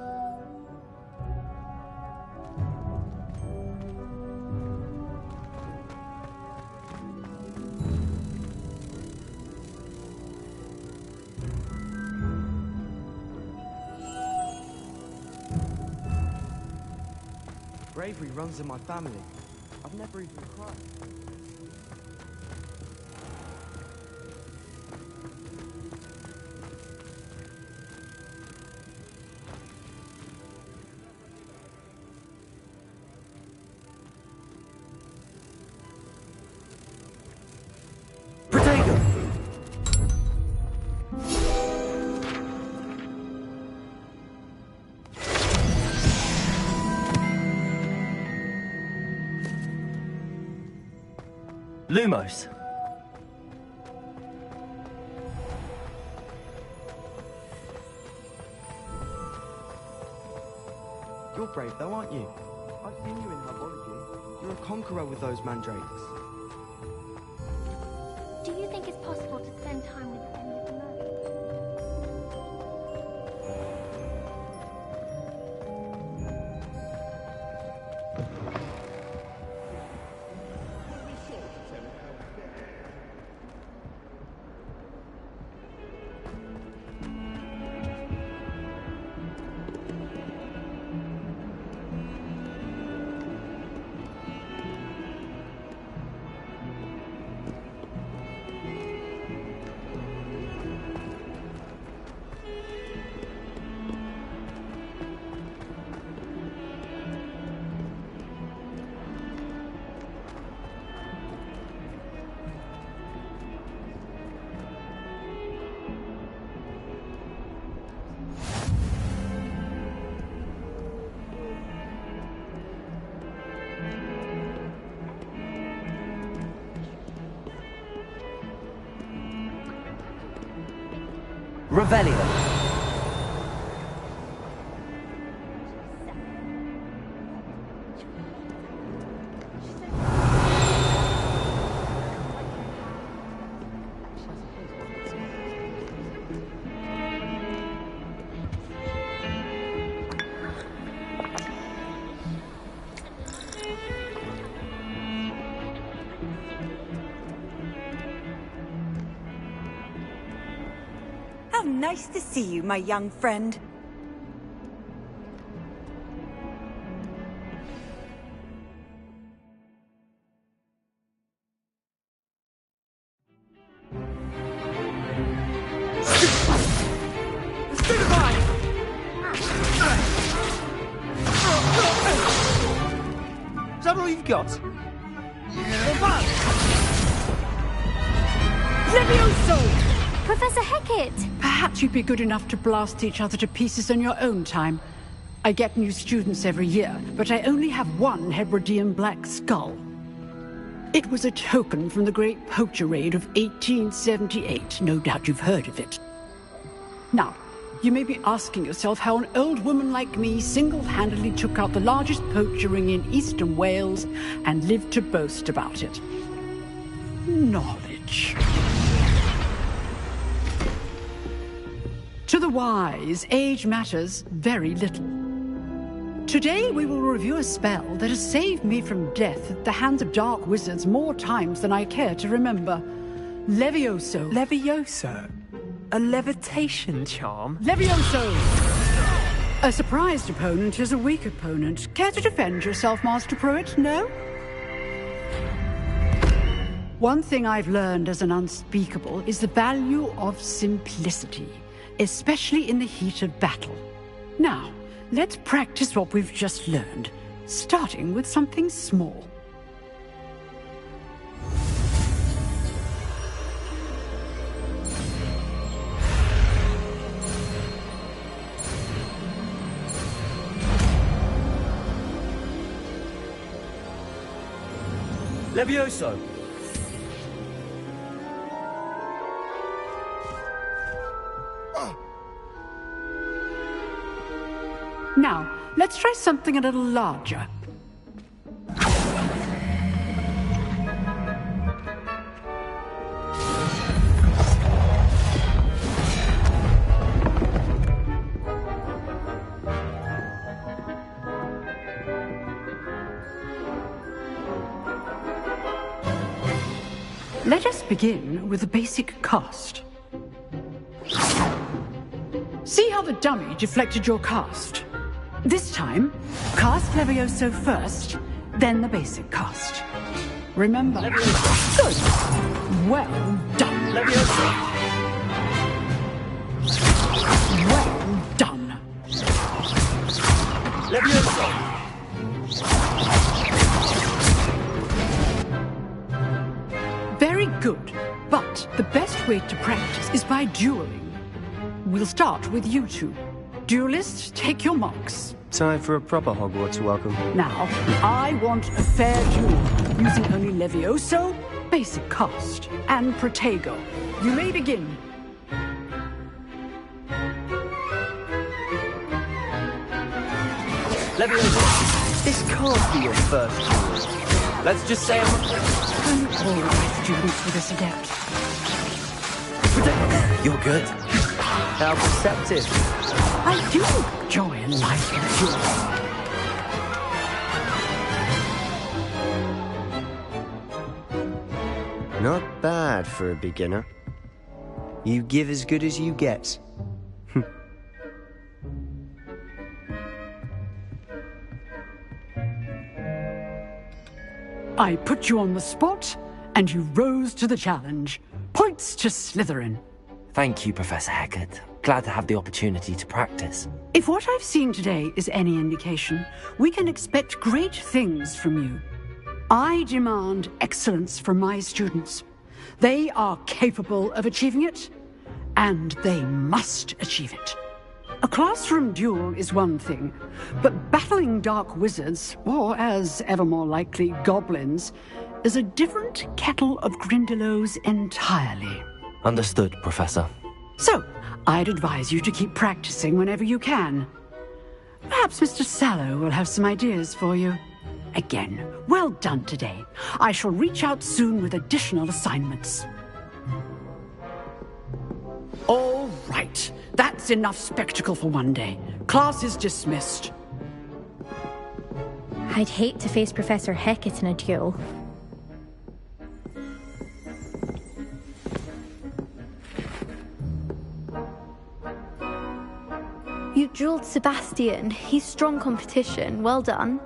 Bravery runs in my family. I've never even cried. Protego! Lumos. You're brave though, aren't you? I've seen you in herbology. You're a conqueror with those mandrakes. Do you think it's possible to spend time with any of the mermaids? Revelio. Nice to see you, my young friend. Is that all you've got? Levioso! Professor Hecat! Perhaps you'd be good enough to blast each other to pieces on your own time. I get new students every year, but I only have one Hebridean black skull. It was a token from the Great Poacher Raid of 1878. No doubt you've heard of it. Now, you may be asking yourself how an old woman like me single-handedly took out the largest poacher ring in eastern Wales and lived to boast about it. Knowledge. To the wise, age matters very little. Today we will review a spell that has saved me from death at the hands of dark wizards more times than I care to remember. Levioso. Levioso? A levitation charm? Levioso! A surprised opponent is a weak opponent. Care to defend yourself, Master Pruitt? No? One thing I've learned as an unspeakable is the value of simplicity, especially in the heat of battle. Now, let's practice what we've just learned, starting with something small. Levioso! Now, let's try something a little larger. Let us begin with the basic cast. See how the dummy deflected your cast? This time, cast Levioso first, then the basic cast. Remember. Levioso. Good. Well done. Levioso. Well done. Levioso. Very good. But the best way to practice is by dueling. We'll start with you two. Duelists, take your marks. Time for a proper Hogwarts welcome. Now, I want a fair duel, using only Levioso, basic cast, and Protego. You may begin. Levioso, this can't be your first duel. Let's just say I'm all my students with this adept. You're good. How perceptive. I do enjoy a lively duel. Not bad for a beginner. You give as good as you get. I put you on the spot, and you rose to the challenge. Points to Slytherin. Thank you, Professor Hecat. Glad to have the opportunity to practice. If what I've seen today is any indication, we can expect great things from you. I demand excellence from my students. They are capable of achieving it, and they must achieve it. A classroom duel is one thing, but battling dark wizards, or as ever more likely, goblins, is a different kettle of Grindylows entirely. Understood, Professor. So, I'd advise you to keep practicing whenever you can. Perhaps Mr. Sallow will have some ideas for you. Again, well done today. I shall reach out soon with additional assignments. All right. That's enough spectacle for one day. Class is dismissed. I'd hate to face Professor Hecat in a duel. You dueled Sebastian. He's strong competition. Well done.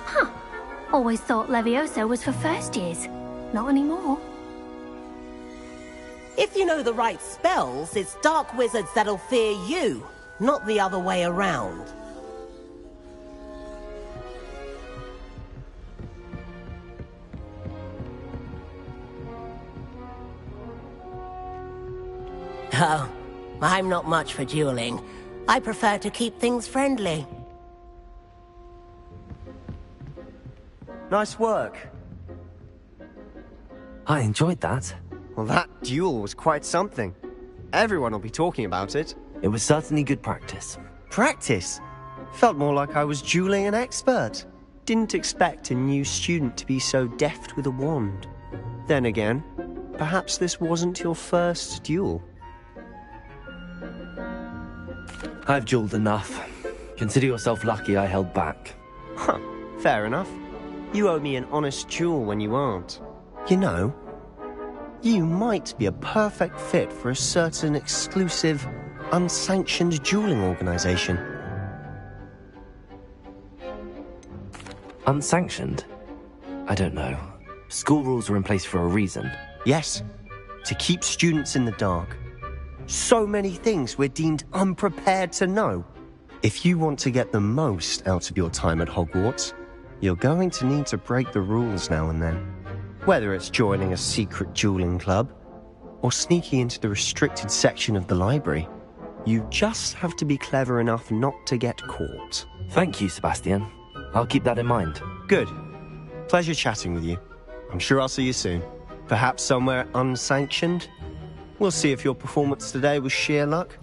Huh. Always thought Levioso was for first years. Not anymore. If you know the right spells, it's dark wizards that'll fear you, not the other way around. Oh, I'm not much for dueling. I prefer to keep things friendly. Nice work. I enjoyed that. Well, that duel was quite something. Everyone will be talking about it. It was certainly good practice. Practice? Felt more like I was dueling an expert. Didn't expect a new student to be so deft with a wand. Then again, perhaps this wasn't your first duel. I've dueled enough. Consider yourself lucky I held back. Huh, fair enough. You owe me an honest duel when you aren't. You know, you might be a perfect fit for a certain exclusive, unsanctioned dueling organization. Unsanctioned? I don't know. School rules are in place for a reason. Yes, to keep students in the dark. So many things we're deemed unprepared to know. If you want to get the most out of your time at Hogwarts, you're going to need to break the rules now and then. Whether it's joining a secret dueling club, or sneaking into the restricted section of the library, you just have to be clever enough not to get caught. Thank you, Sebastian. I'll keep that in mind. Good. Pleasure chatting with you. I'm sure I'll see you soon. Perhaps somewhere unsanctioned? We'll see if your performance today was sheer luck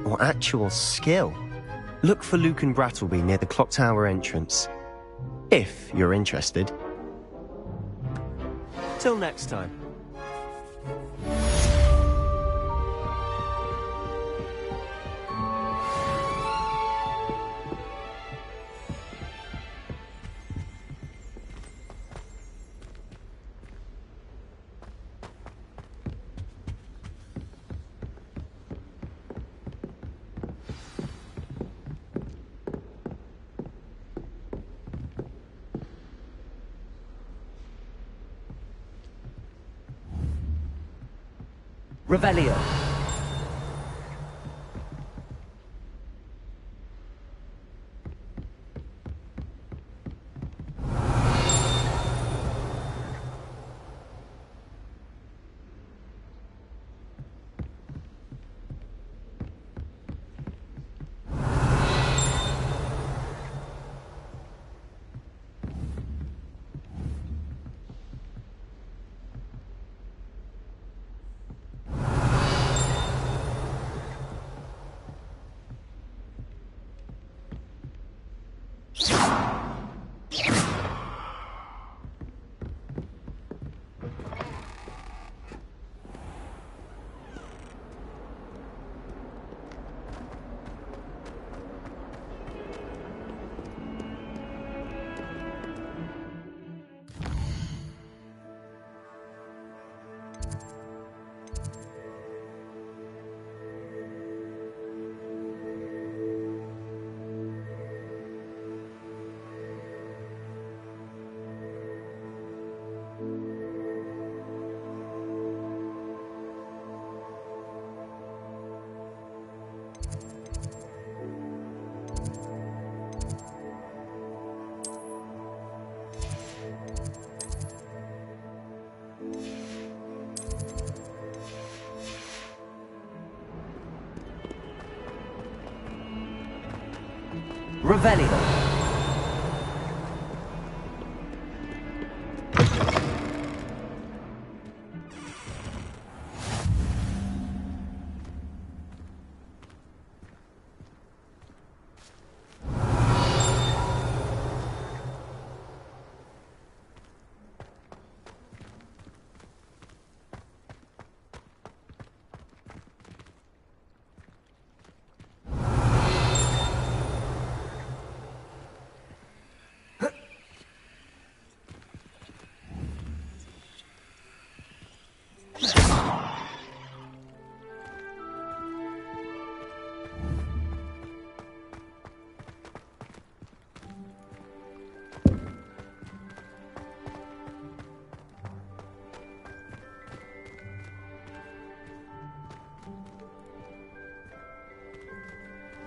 or actual skill. Look for Luke and Brattleby near the clock tower entrance. If you're interested. Till next time. Revelio. Revelio.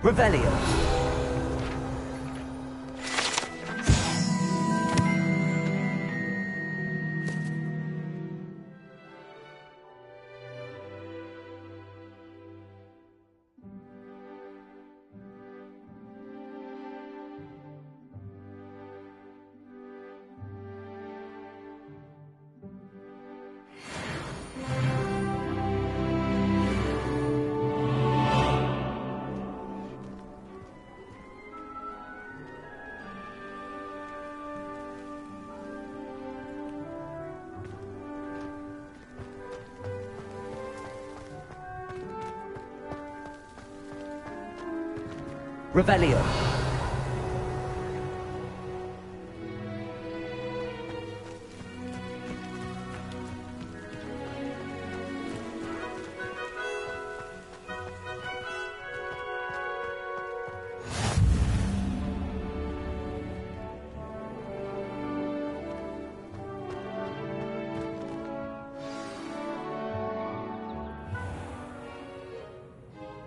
Revelio. Revelio.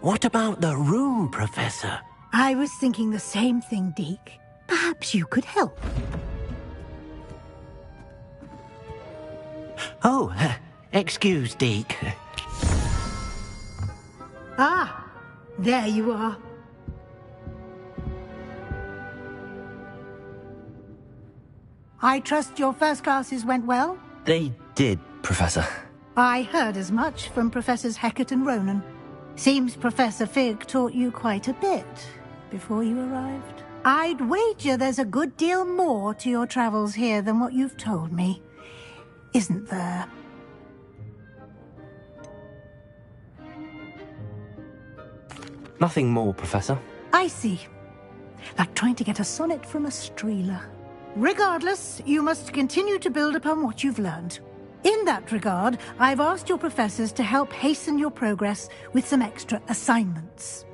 What about the room, Professor? I was thinking the same thing, Deke. Perhaps you could help. Oh, excuse, Deke. Ah, there you are. I trust your first classes went well? They did, Professor. I heard as much from Professors Hecat and Ronan. Seems Professor Fig taught you quite a bit before you arrived. I'd wager there's a good deal more to your travels here than what you've told me, isn't there? Nothing more, Professor. I see. Like trying to get a sonnet from a streeler. Regardless, you must continue to build upon what you've learned. In that regard, I've asked your professors to help hasten your progress with some extra assignments.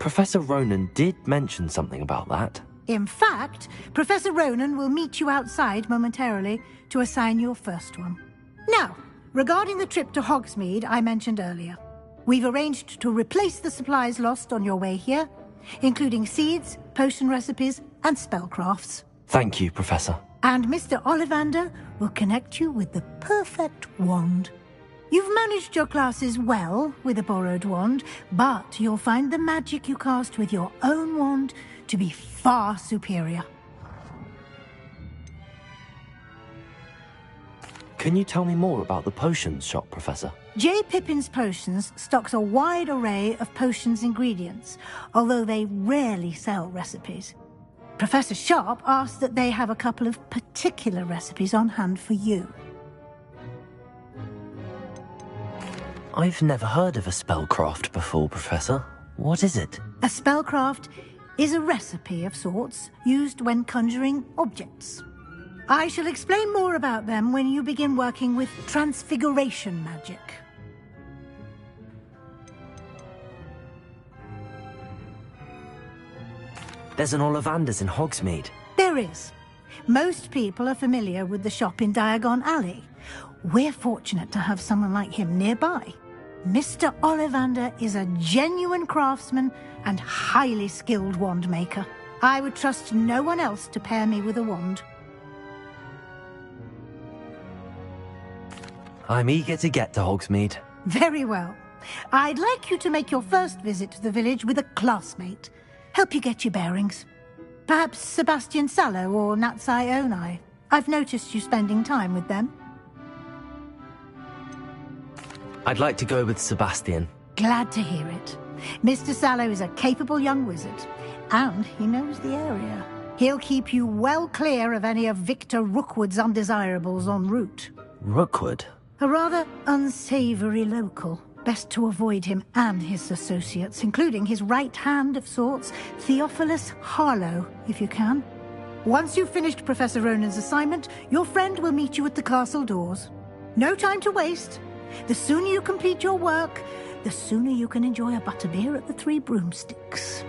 Professor Ronan did mention something about that. In fact, Professor Ronan will meet you outside momentarily to assign your first one. Now, regarding the trip to Hogsmeade I mentioned earlier, we've arranged to replace the supplies lost on your way here, including seeds, potion recipes, and spellcrafts. Thank you, Professor. And Mr. Ollivander will connect you with the perfect wand. You've managed your classes well with a borrowed wand, but you'll find the magic you cast with your own wand to be far superior. Can you tell me more about the potions shop, Professor? J. Pippin's Potions stocks a wide array of potions ingredients, although they rarely sell recipes. Professor Sharp asked that they have a couple of particular recipes on hand for you. I've never heard of a spellcraft before, Professor. What is it? A spellcraft is a recipe of sorts used when conjuring objects. I shall explain more about them when you begin working with transfiguration magic. There's an Ollivander's in Hogsmeade. There is. Most people are familiar with the shop in Diagon Alley. We're fortunate to have someone like him nearby. Mr. Ollivander is a genuine craftsman and highly skilled wand maker. I would trust no one else to pair me with a wand. I'm eager to get to Hogsmeade. Very well. I'd like you to make your first visit to the village with a classmate. Help you get your bearings. Perhaps Sebastian Sallow or Natsai Onai. I've noticed you spending time with them. I'd like to go with Sebastian. Glad to hear it. Mr. Sallow is a capable young wizard, and he knows the area. He'll keep you well clear of any of Victor Rookwood's undesirables en route. Rookwood? A rather unsavoury local. Best to avoid him and his associates, including his right hand of sorts, Theophilus Harlow, if you can. Once you've finished Professor Ronan's assignment, your friend will meet you at the castle doors. No time to waste. The sooner you complete your work, the sooner you can enjoy a butterbeer at the Three Broomsticks.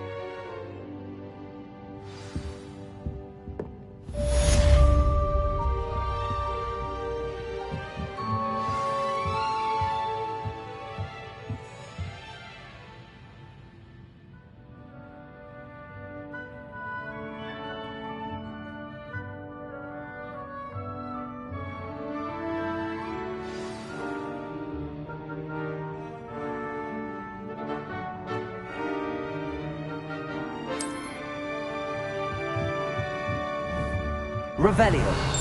Revelio.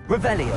Revelio.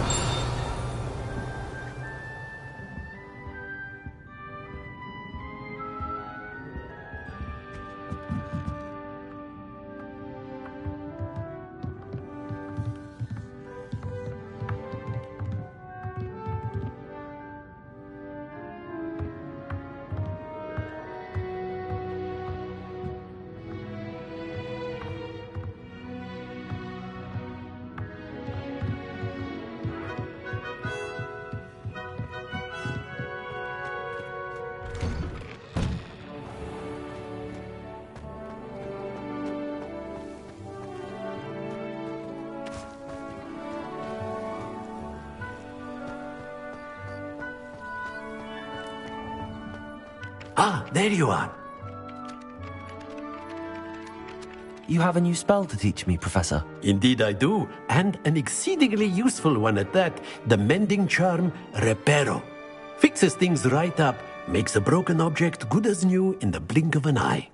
Ah, there you are. You have a new spell to teach me, Professor. Indeed I do, and an exceedingly useful one at that. The mending charm, Reparo. Fixes things right up, makes a broken object good as new in the blink of an eye.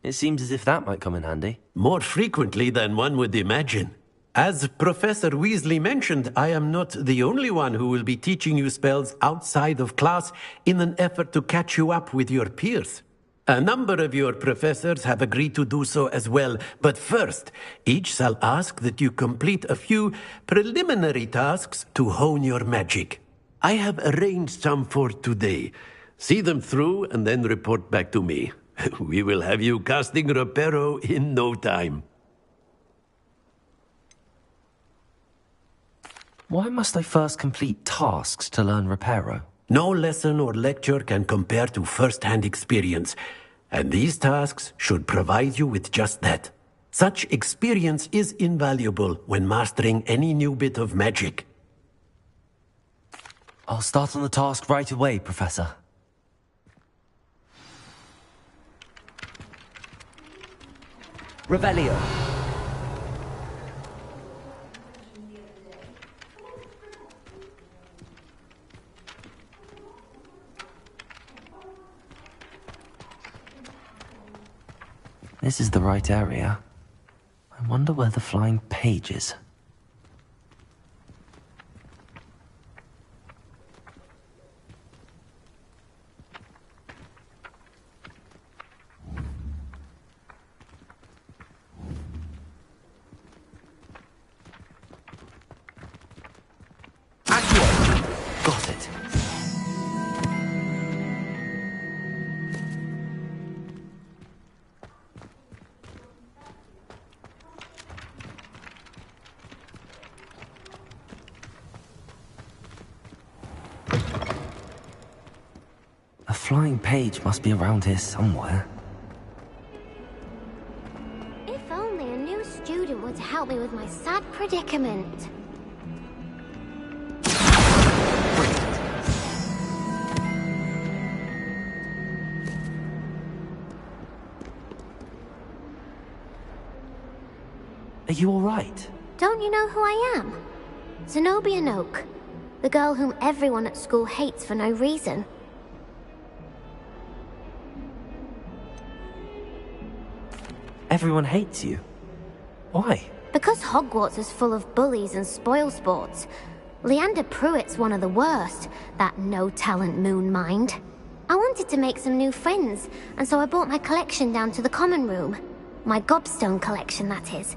It seems as if that might come in handy. More frequently than one would imagine. As Professor Weasley mentioned, I am not the only one who will be teaching you spells outside of class in an effort to catch you up with your peers. A number of your professors have agreed to do so as well, but first, each shall ask that you complete a few preliminary tasks to hone your magic. I have arranged some for today. See them through and then report back to me. We will have you casting Reparo in no time. Why must I first complete tasks to learn Reparo? No lesson or lecture can compare to first-hand experience, and these tasks should provide you with just that. Such experience is invaluable when mastering any new bit of magic. I'll start on the task right away, Professor. Revelio. This is the right area. I wonder where the flying page is. Got it. A flying page must be around here somewhere. If only a new student would help me with my sad predicament. Are you all right? Don't you know who I am? Zenobia Noak, the girl whom everyone at school hates for no reason. Everyone hates you. Why? Because Hogwarts is full of bullies and spoilsports. Leander Pruitt's one of the worst, that no-talent moon mind. I wanted to make some new friends, and so I brought my collection down to the common room. My gobstone collection, that is.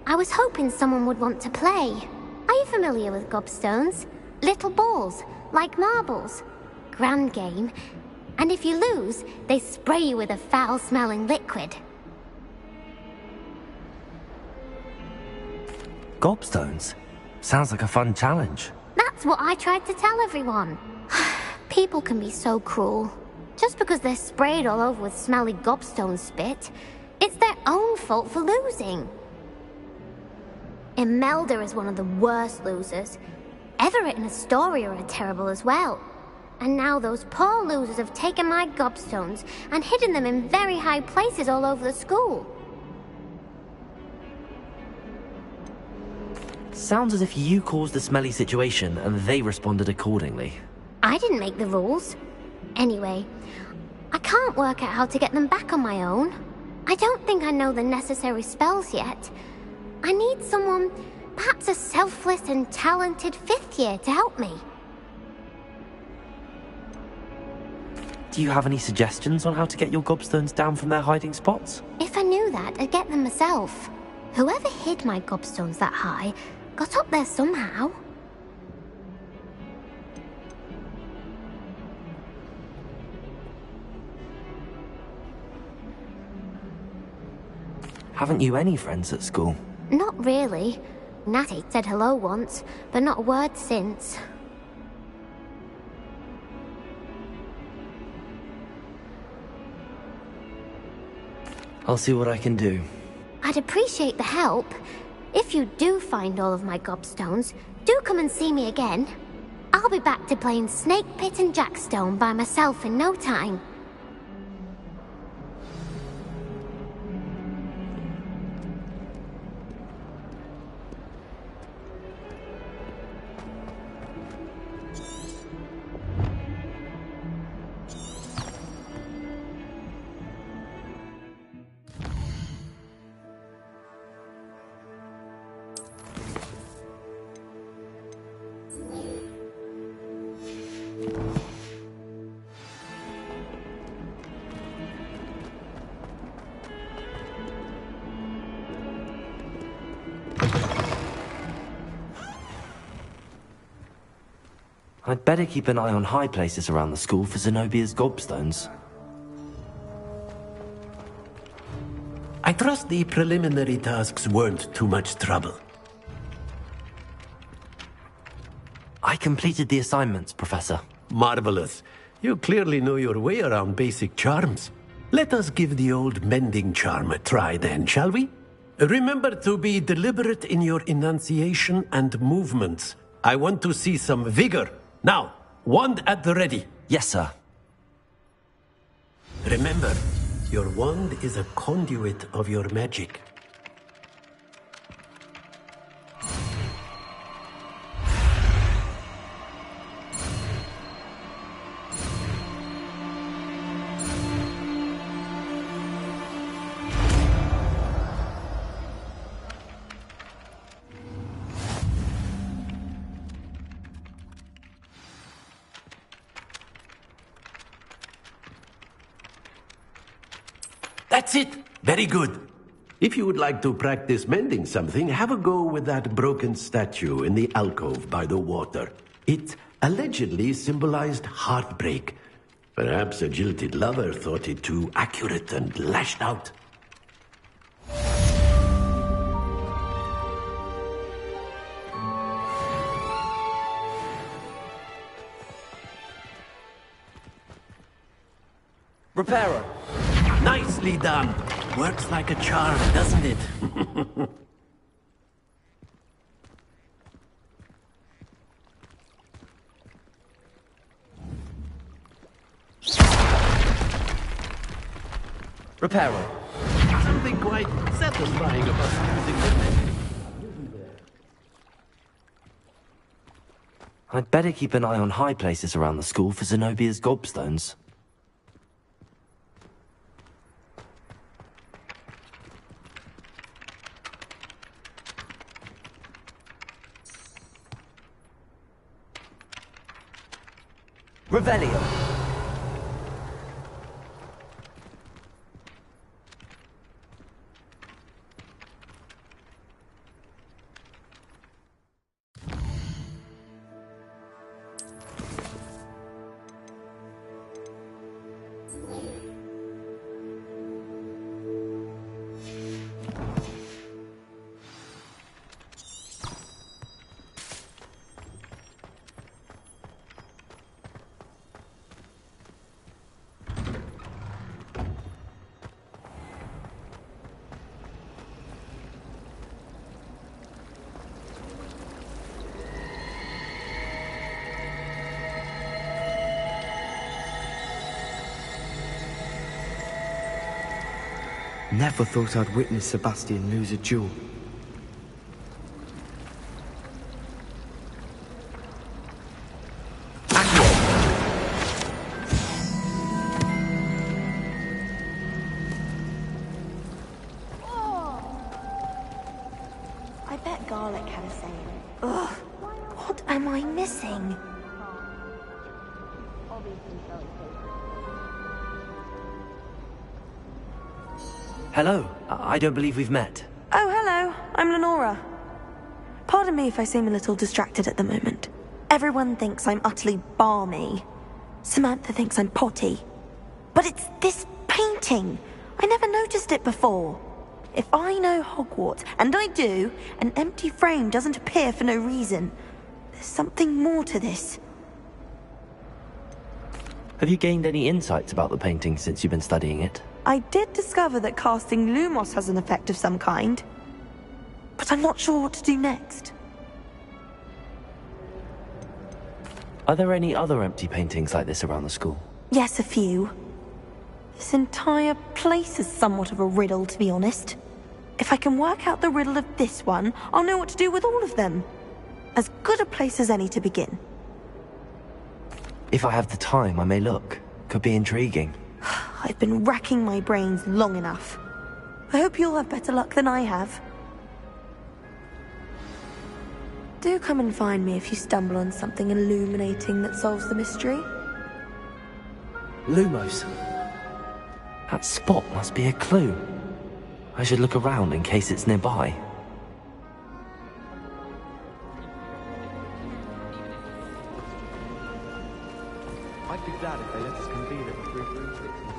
I was hoping someone would want to play. Are you familiar with gobstones? Little balls, like marbles. Grand game. And if you lose, they spray you with a foul-smelling liquid. Gobstones? Sounds like a fun challenge. That's what I tried to tell everyone. People can be so cruel. Just because they're sprayed all over with smelly gobstone spit, it's their own fault for losing. Imelda is one of the worst losers. Everett and Astoria are terrible as well. And now those poor losers have taken my gobstones and hidden them in very high places all over the school. Sounds as if you caused the smelly situation and they responded accordingly. I didn't make the rules. Anyway, I can't work out how to get them back on my own. I don't think I know the necessary spells yet. I need someone, perhaps a selfless and talented 5th year to help me. Do you have any suggestions on how to get your gobstones down from their hiding spots? If I knew that, I'd get them myself. Whoever hid my gobstones that high got up there somehow. Haven't you any friends at school? Not really. Natty said hello once, but not a word since. I'll see what I can do. I'd appreciate the help. If you do find all of my gobstones, do come and see me again. I'll be back to playing Snake Pit and Jackstone by myself in no time. I'd better keep an eye on high places around the school for Zenobia's gobstones. I trust the preliminary tasks weren't too much trouble. I completed the assignments, Professor. Marvelous. You clearly know your way around basic charms. Let us give the old mending charm a try then, shall we? Remember to be deliberate in your enunciation and movements. I want to see some vigor. Now, wand at the ready. Yes, sir. Remember, your wand is a conduit of your magic. That's it! Very good. If you would like to practice mending something, have a go with that broken statue in the alcove by the water. It allegedly symbolized heartbreak. Perhaps a jilted lover thought it too accurate and lashed out. Repairer! Nicely done. Works like a charm, doesn't it? Repairer. Something quite satisfying about using the magic. I'd better keep an eye on high places around the school for Zenobia's gobstones. Revelio. Never thought I'd witness Sebastian lose a duel. I bet Garlic had a saying. Ugh, what am I missing? Hello. I don't believe we've met. Oh, hello. I'm Lenora. Pardon me if I seem a little distracted at the moment. Everyone thinks I'm utterly balmy. Samantha thinks I'm potty. But it's this painting. I never noticed it before. If I know Hogwarts, and I do, an empty frame doesn't appear for no reason. There's something more to this. Have you gained any insights about the painting since you've been studying it? I did discover that casting Lumos has an effect of some kind. But I'm not sure what to do next. Are there any other empty paintings like this around the school? Yes, a few. This entire place is somewhat of a riddle, to be honest. If I can work out the riddle of this one, I'll know what to do with all of them. As good a place as any to begin. If I have the time, I may look. Could be intriguing. I've been racking my brains long enough. I hope you'll have better luck than I have. Do come and find me if you stumble on something illuminating that solves the mystery. Lumos. That spot must be a clue. I should look around in case it's nearby. I'd be glad if they let us convene at the 3 Broomsticks instead.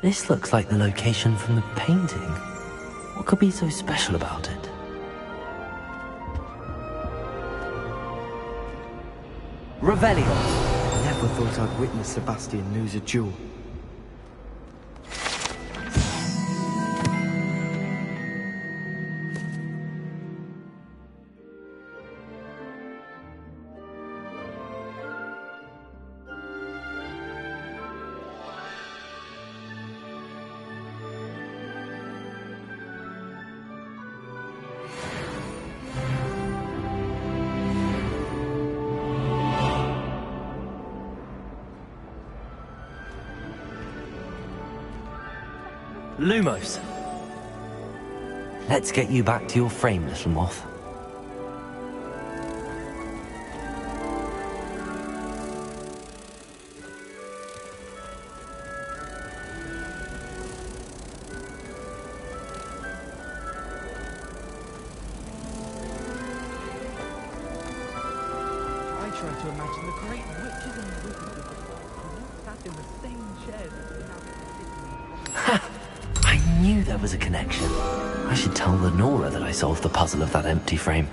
This looks like the location from the painting. What could be so special about it? Revelio! Never thought I'd witness Sebastian lose a duel. Lumos. Let's get you back to your frame, little moth. I try to imagine the great witches and wizards of the past who sat in the same chairs as we have sitting. I knew there was a connection. I should tell Lenora that I solved the puzzle of that empty frame.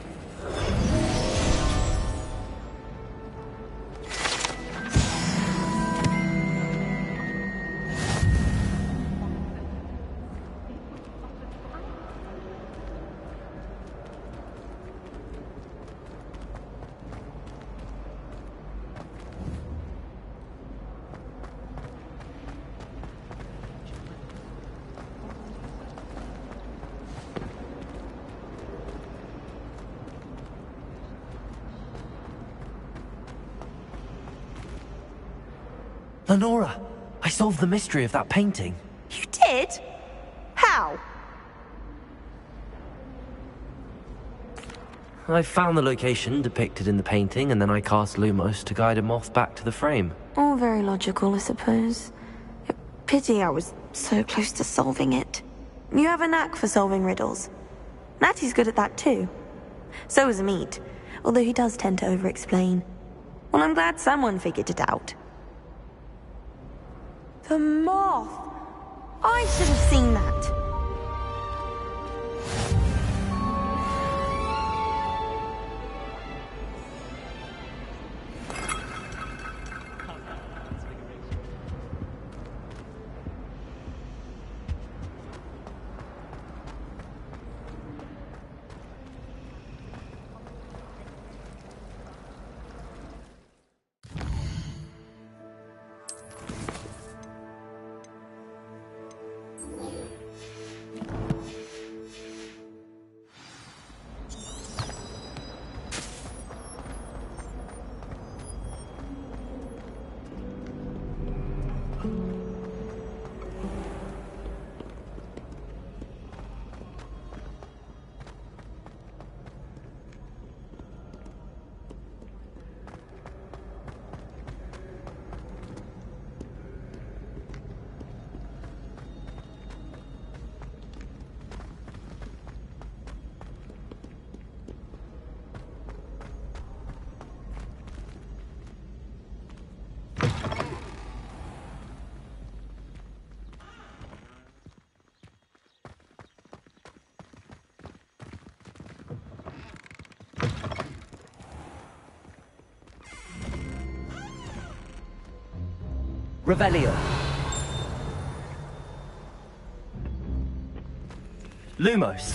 Lenora, I solved the mystery of that painting. You did? How? I found the location depicted in the painting, and then I cast Lumos to guide a moth back to the frame. All very logical, I suppose. Pity I was so close to solving it. You have a knack for solving riddles. Natty's good at that too. So is Meat, although he does tend to over-explain. Well, I'm glad someone figured it out. The moth! I should have seen that. Revelio. Lumos.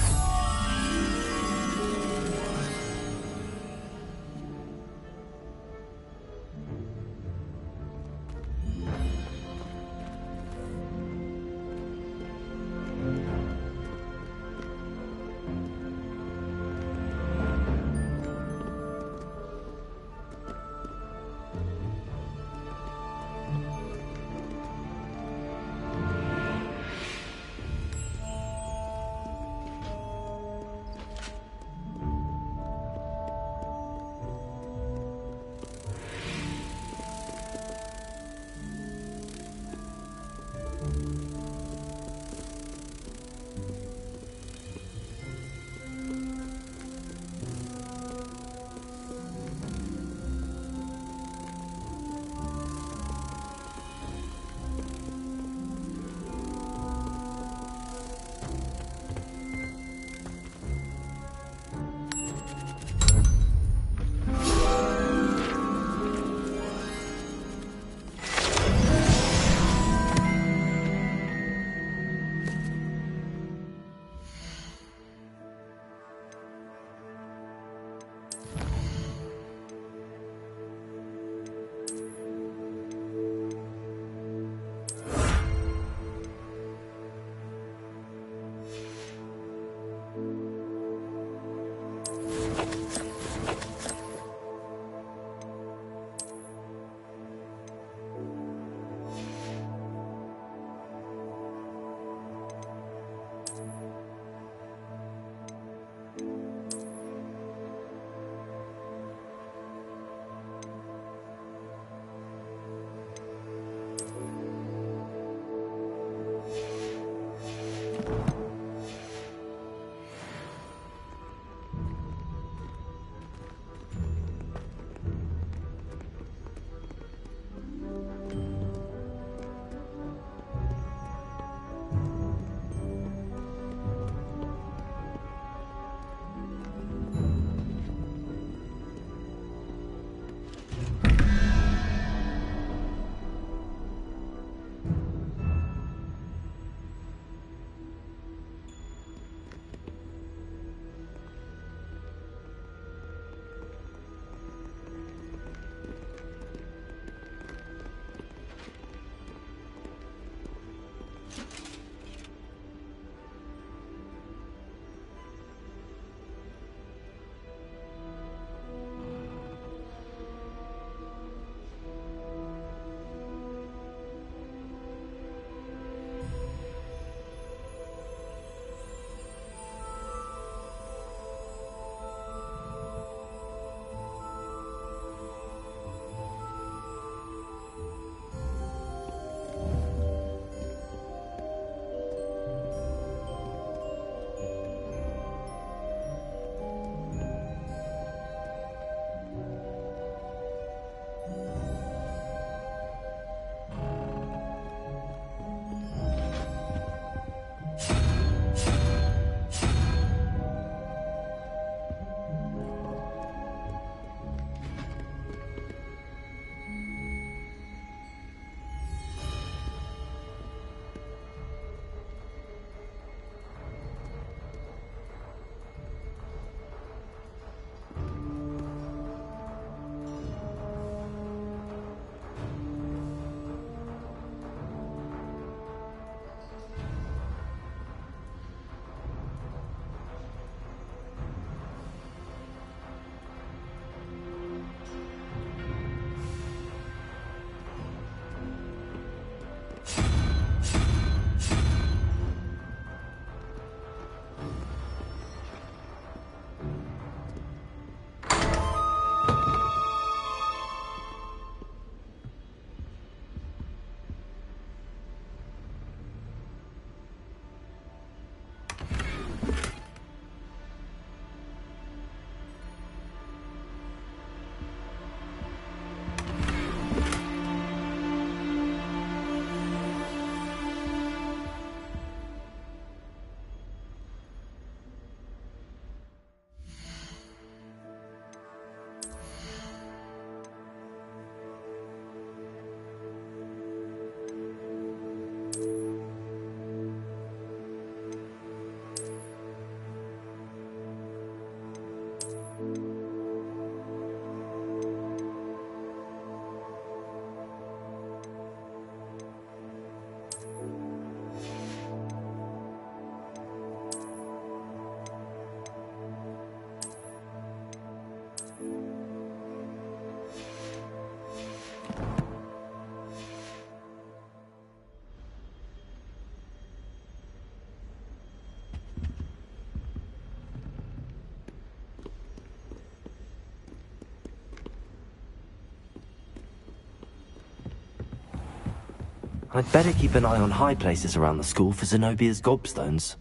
I'd better keep an eye on high places around the school for Zenobia's gobstones.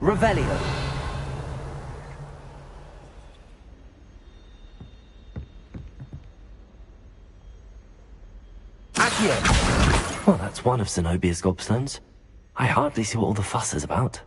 Revelio! Accio! Well, that's one of Zenobia's gobstones. I hardly see what all the fuss is about.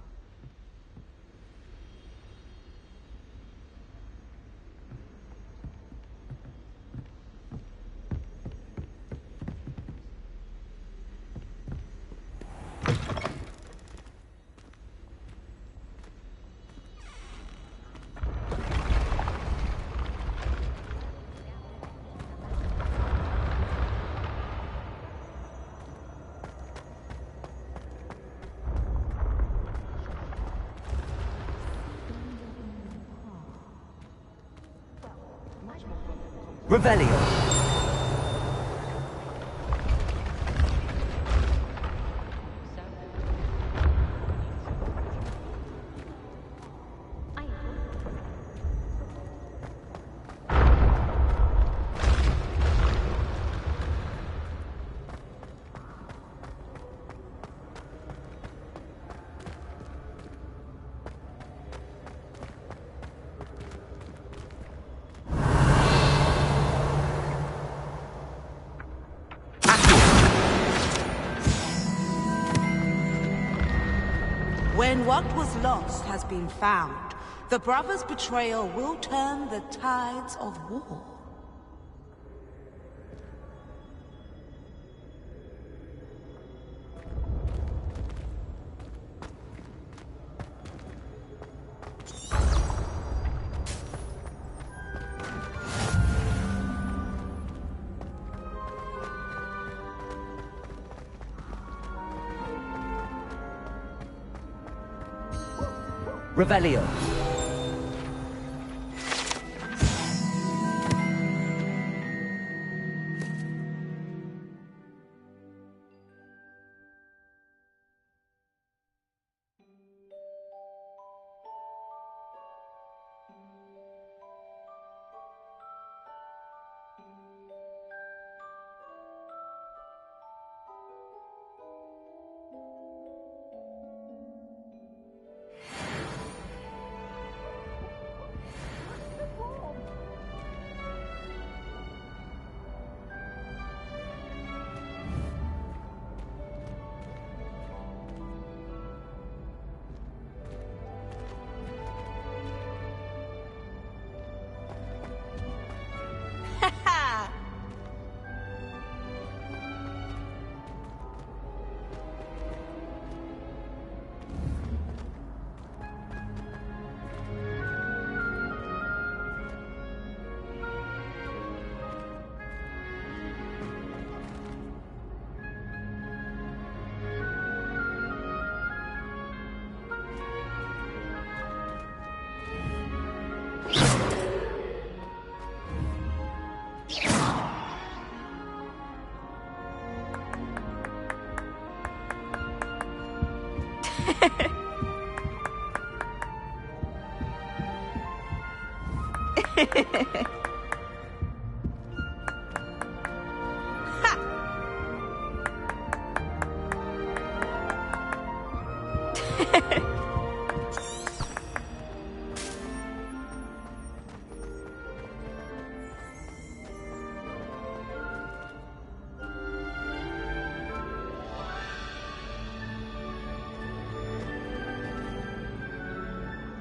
Revelio! When what was lost has been found, the brothers' betrayal will turn the tides of war. Revelio!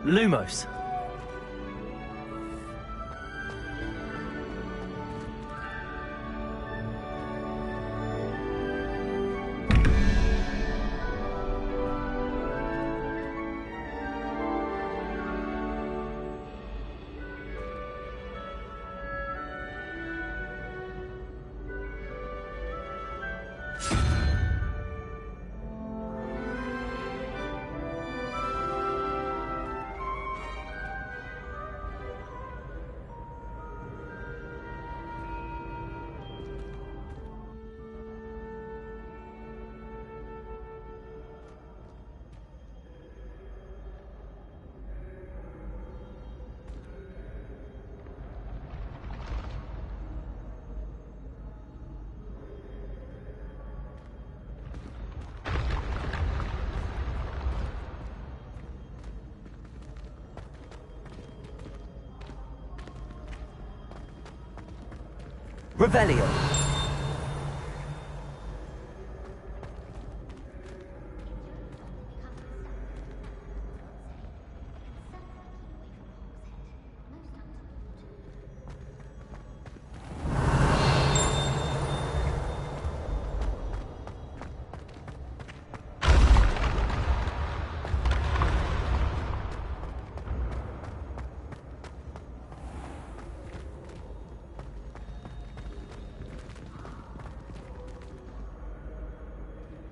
Lumos. Revelio.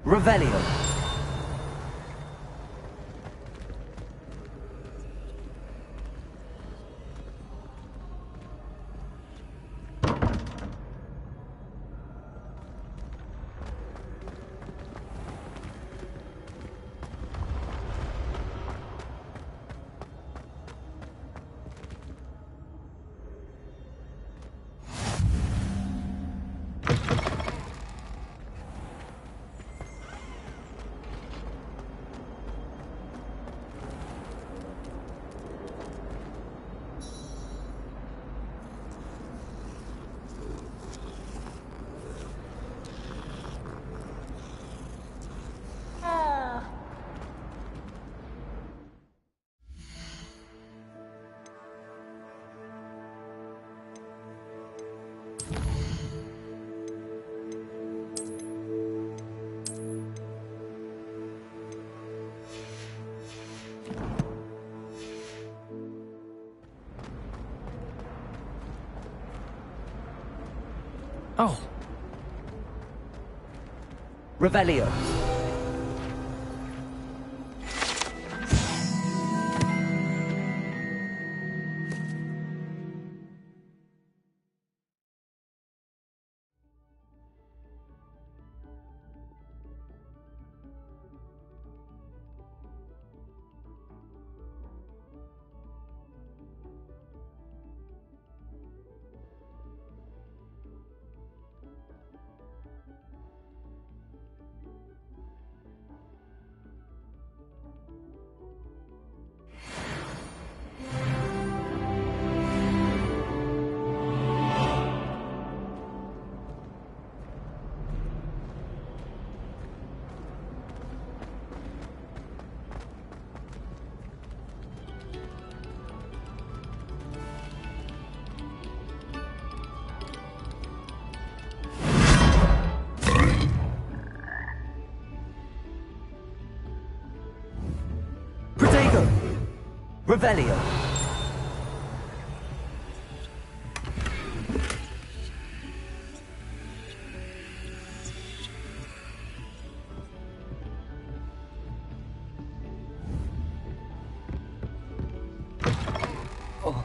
Revelio. Oh. Revelio. Revelio. Oh.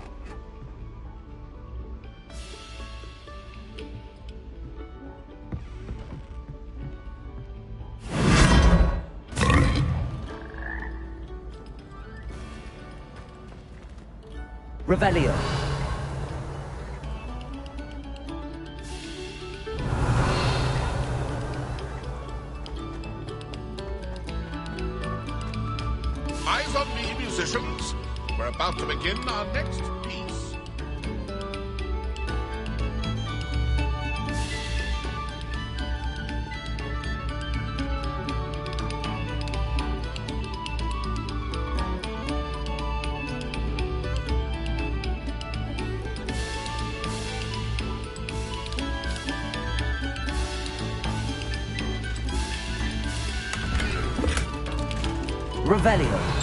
Revelio. Eyes on me, musicians. We're about to begin our next piece. Revelio.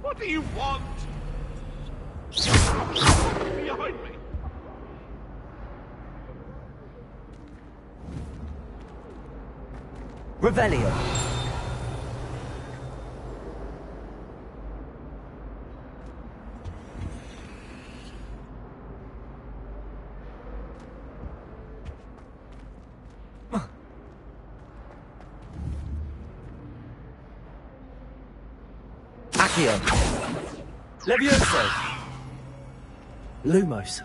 What do you want? Behind me. Revelio. Accio. Levioso. Lumos.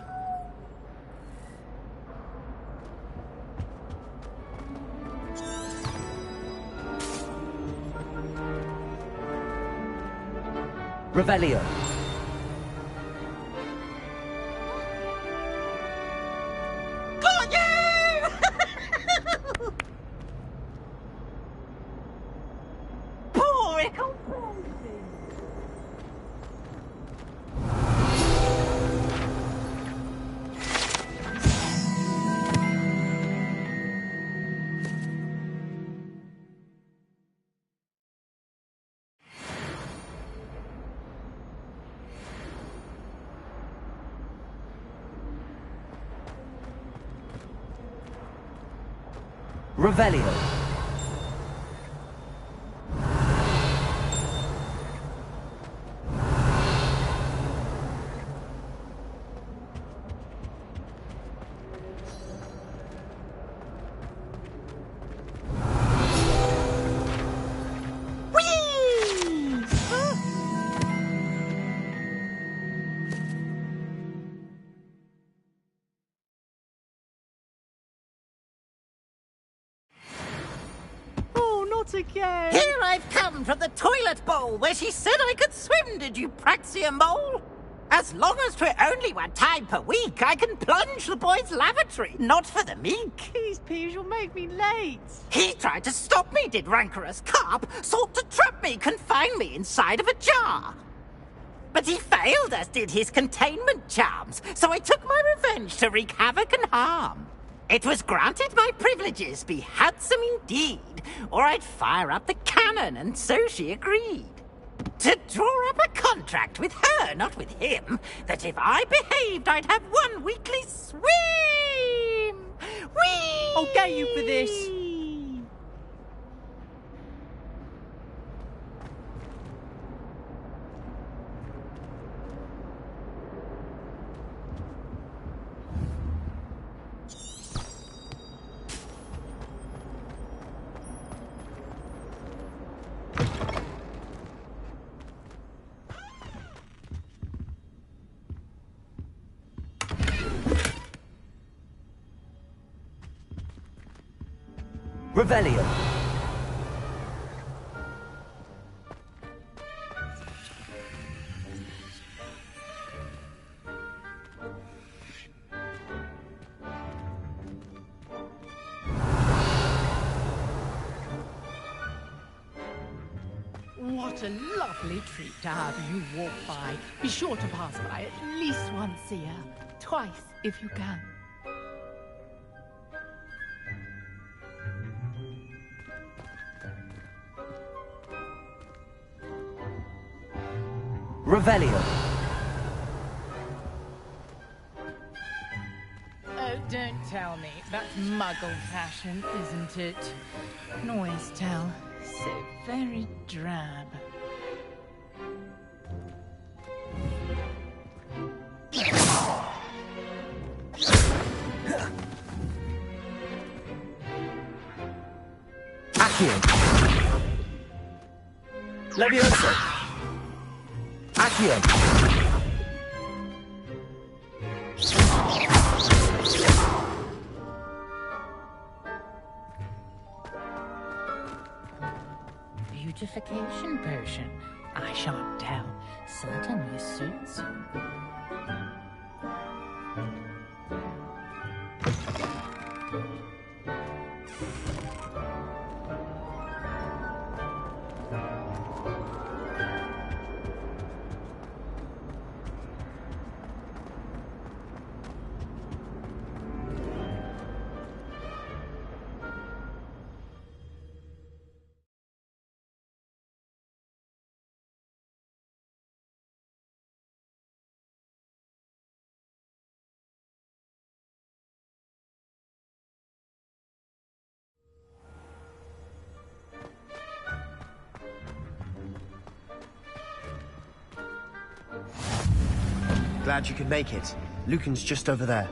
Revelio. Got you! Poor Ickle. Revelio. Again. Here I've come from the toilet bowl where she said I could swim, did you Praxia mole? As long as 'twere only one time per week, I can plunge the boy's lavatory, not for the meek. These peeves will make me late. He tried to stop me, did rancorous carp, sought to trap me, confine me inside of a jar. But he failed, as did his containment charms, so I took my revenge to wreak havoc and harm. It was granted my privileges be handsome indeed, or I'd fire up the cannon, and so she agreed. To draw up a contract with her, not with him, that if I behaved, I'd have one weekly swim! Whee! I'll get you for this. Revelio. What a lovely treat to have you walk by. Be sure to pass by at least once a year. Twice, if you can. Revelio. Oh, don't tell me. That's Muggle fashion, isn't it? Can always tell. So very drab. Accio. Levioso. Accio. Beautification potion. I shan't tell. Certainly suits you. Glad you could make it. Lucan's just over there.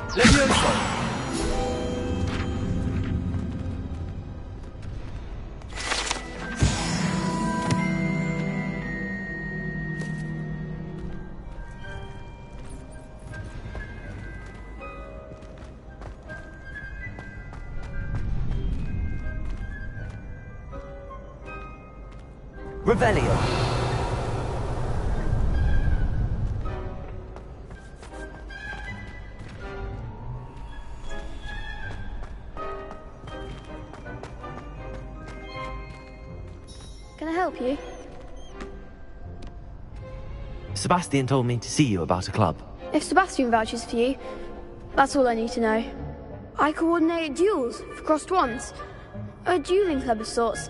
Levioso! Revelio. Can I help you? Sebastian told me to see you about a club. If Sebastian vouches for you, that's all I need to know. I coordinate duels for crossed wands. A dueling club of sorts.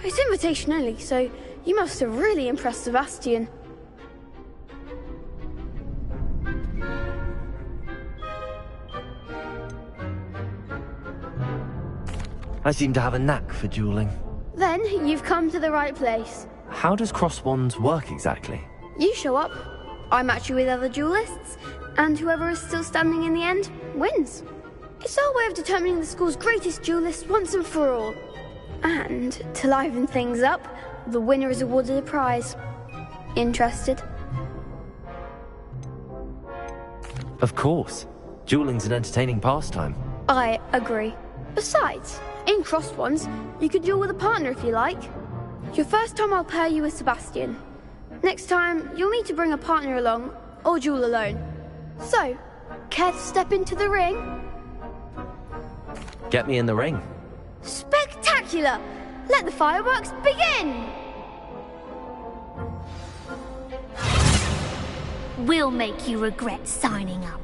It's invitation only, so you must have really impressed Sebastian. I seem to have a knack for dueling. Then you've come to the right place. How does cross wands work exactly? You show up, I match you with other duelists, and whoever is still standing in the end wins. It's our way of determining the school's greatest duelist once and for all. And to liven things up, the winner is awarded a prize. Interested? Of course. Dueling's an entertaining pastime. I agree. Besides, in crossed ones, you could duel with a partner if you like. Your first time I'll pair you with Sebastian. Next time, you'll need to bring a partner along, or duel alone. So, care to step into the ring? Get me in the ring. Spectacular! Let the fireworks begin! We'll make you regret signing up.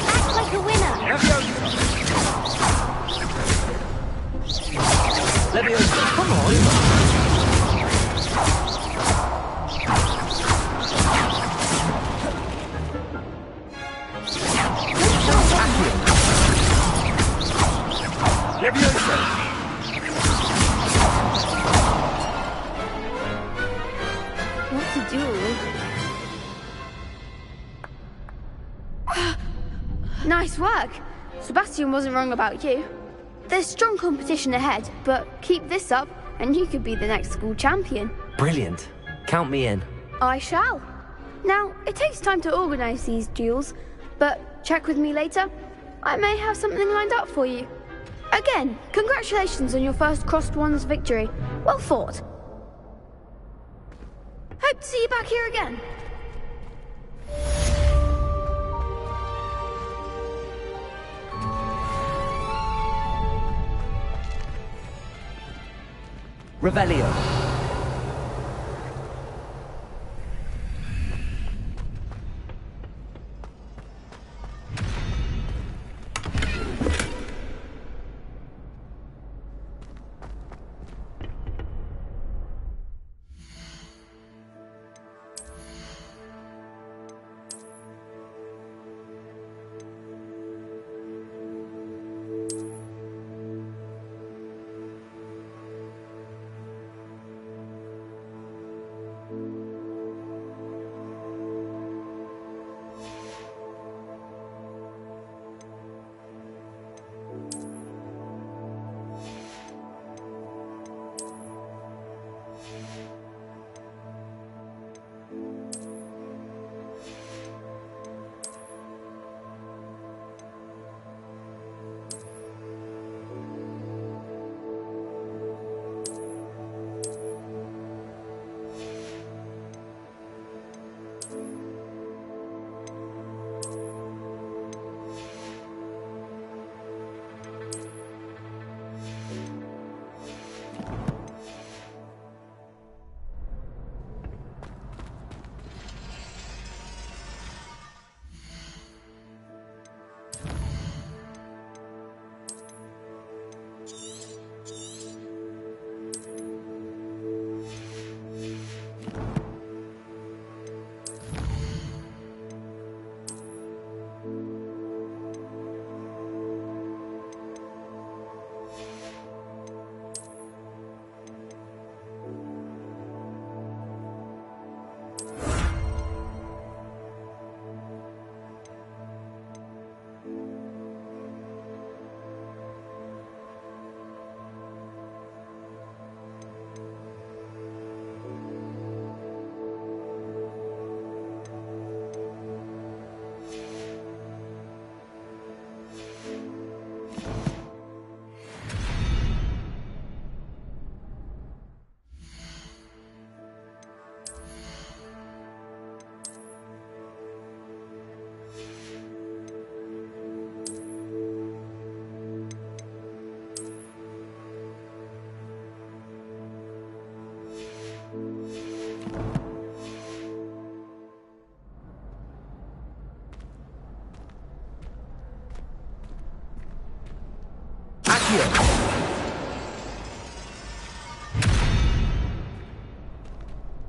Act like a winner. Leviosa, come on. Leviosa. What's a duel? Nice work. Sebastian wasn't wrong about you. There's strong competition ahead, but keep this up and you could be the next school champion. Brilliant. Count me in. I shall. Now, it takes time to organise these duels, but check with me later. I may have something lined up for you. Again, congratulations on your first crossed wands victory. Well fought. Hope to see you back here again. Revelio.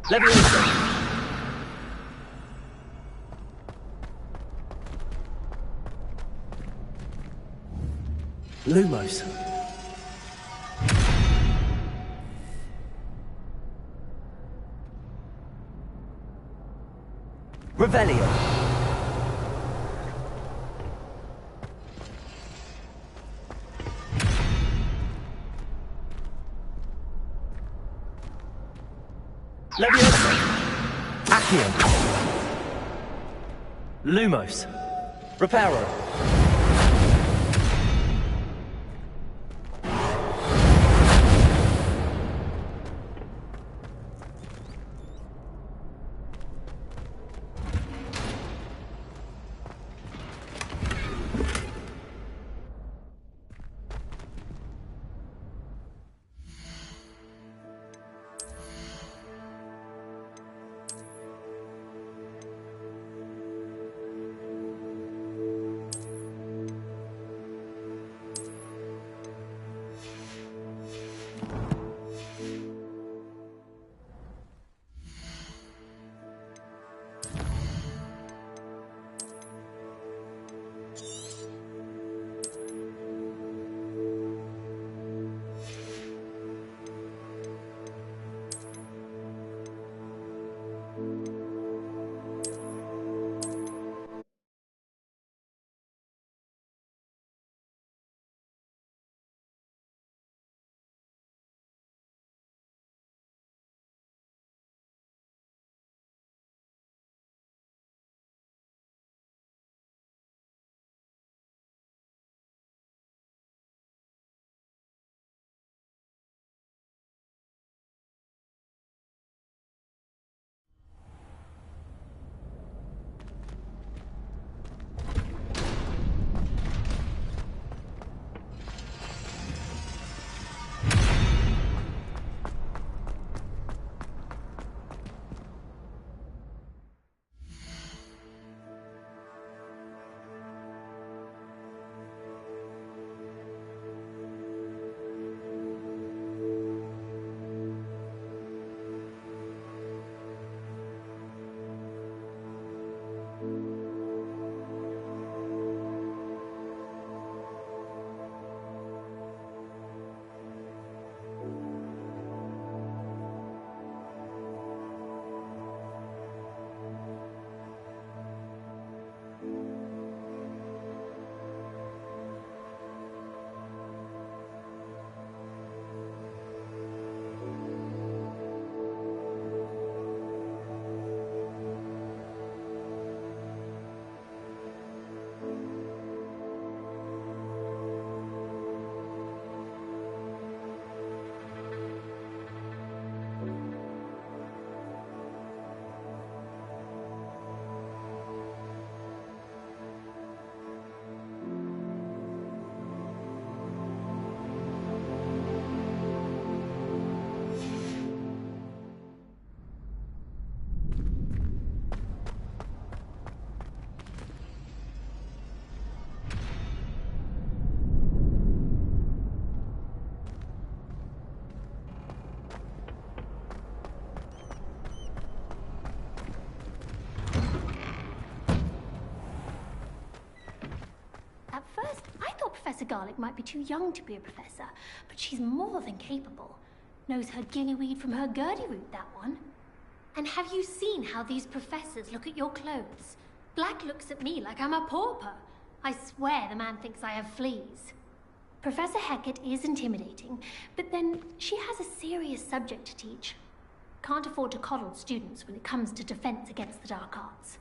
Leviosa! Lumos. Revelio. Leviosa. Accio. Lumos. Reparo. Professor Garlick might be too young to be a professor, but she's more than capable. Knows her gillyweed from her Gurdy root, that one. And have you seen how these professors look at your clothes? Black looks at me like I'm a pauper. I swear the man thinks I have fleas. Professor Hecat is intimidating, but then she has a serious subject to teach. Can't afford to coddle students when it comes to defense against the dark arts.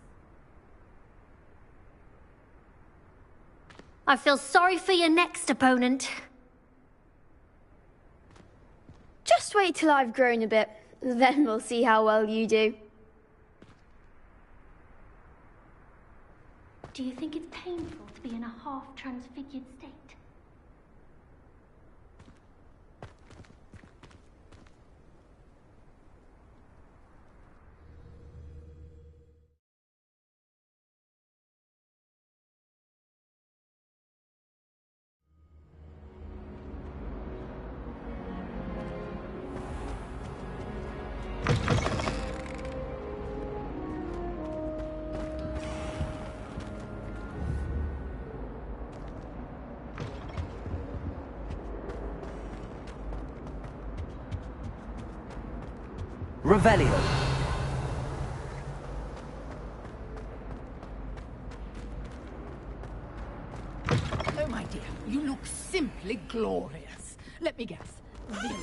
I feel sorry for your next opponent. Just wait till I've grown a bit, then we'll see how well you do. Do you think it's painful to be in a half-transfigured state? Revelio. Oh, my dear, you look simply glorious. Let me guess. Villain.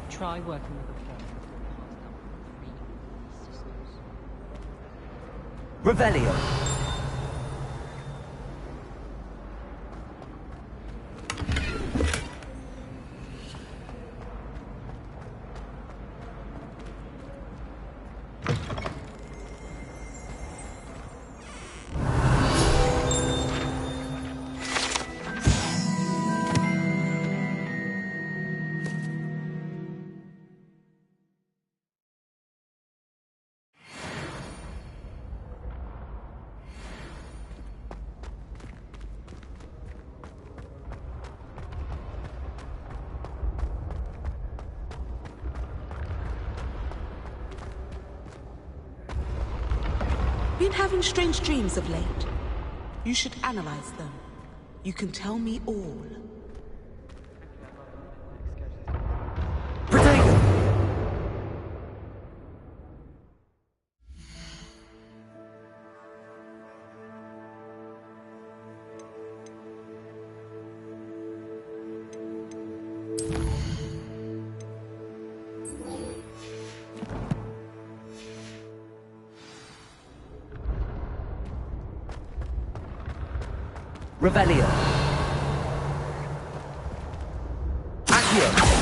Try working with a firm. Revelio. Been having strange dreams of late. You should analyze them. You can tell me all. Revelio. Accio.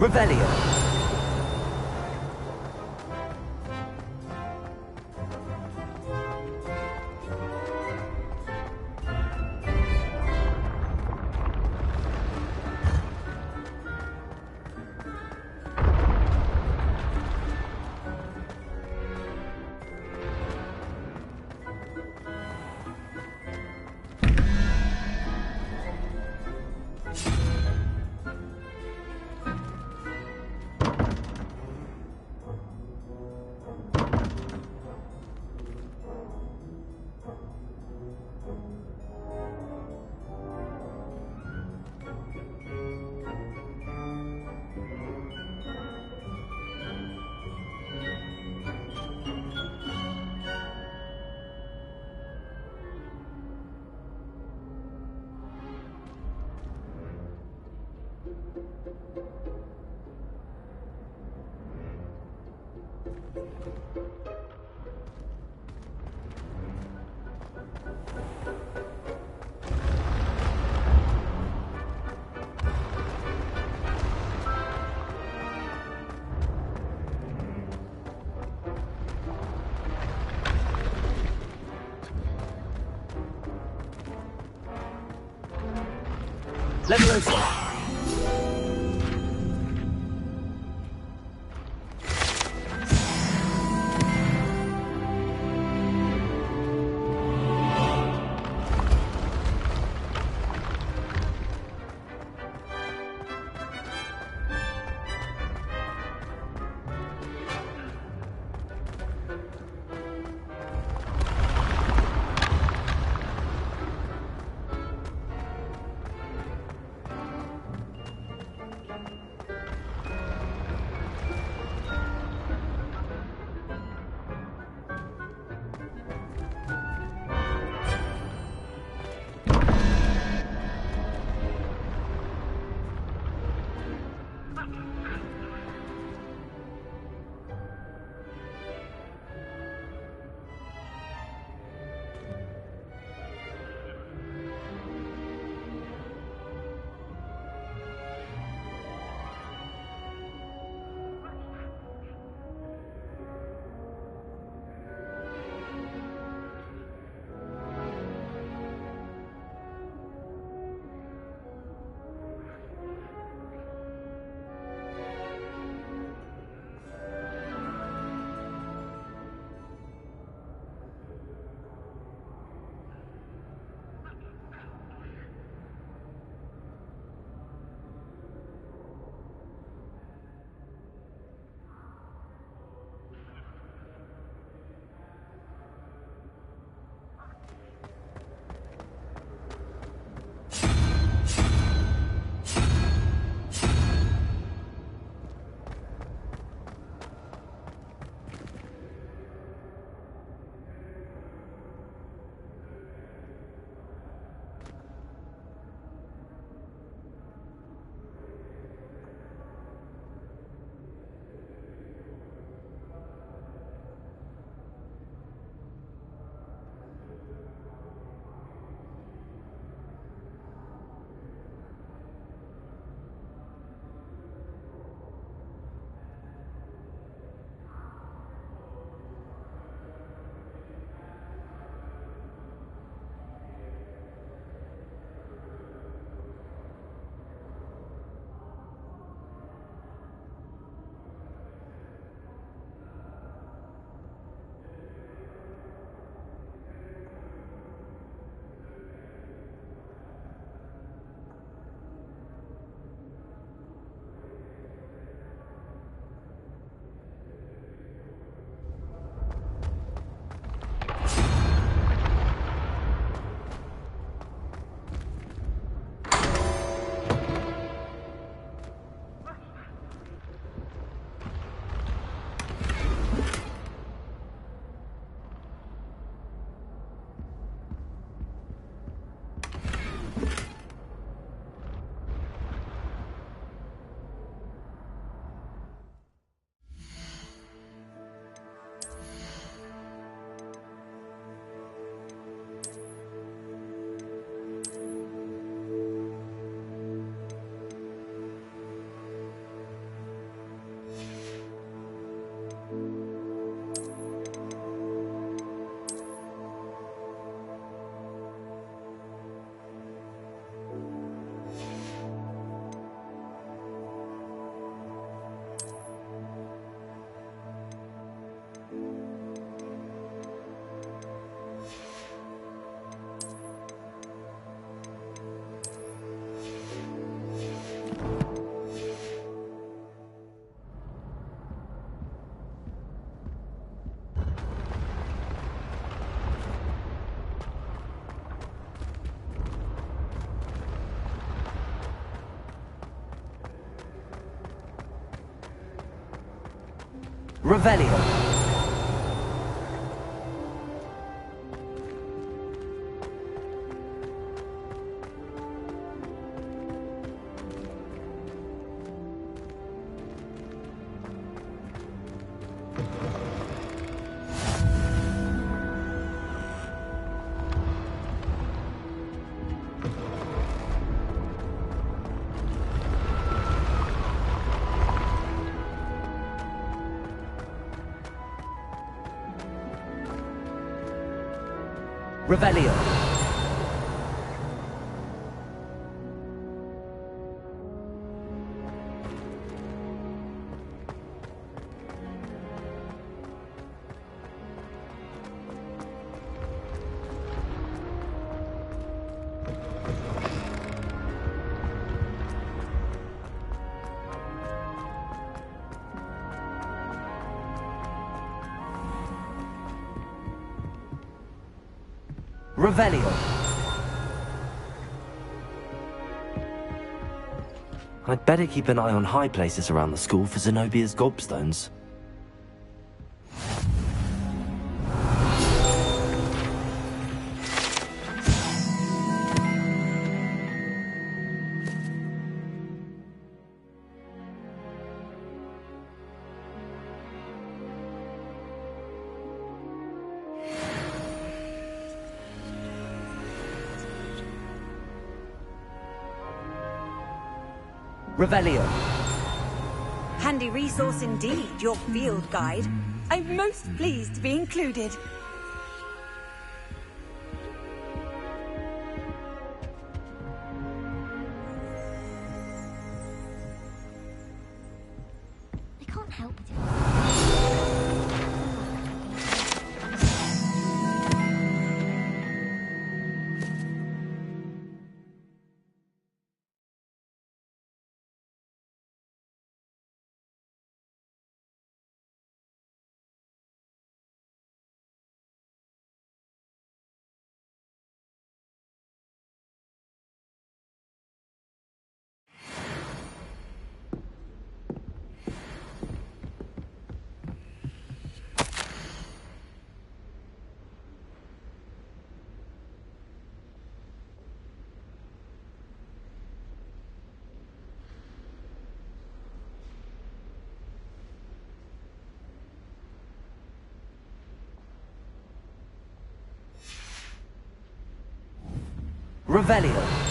Revelio. Revelio. Revelio. Revelio. I'd better keep an eye on high places around the school for Zenobia's gobstones. Revelio. Handy resource indeed, your field guide. I'm most pleased to be included. I can't help it. Revelio.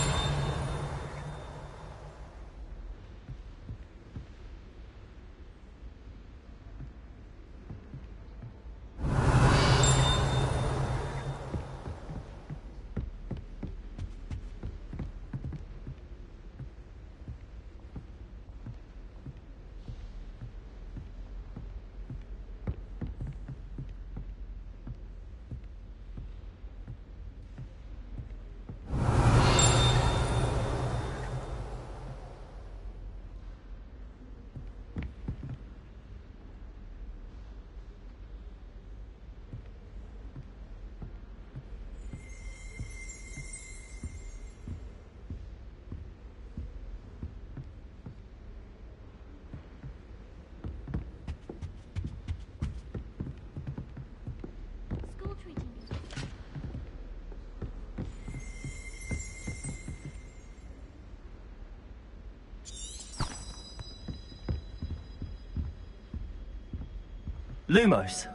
Lumos.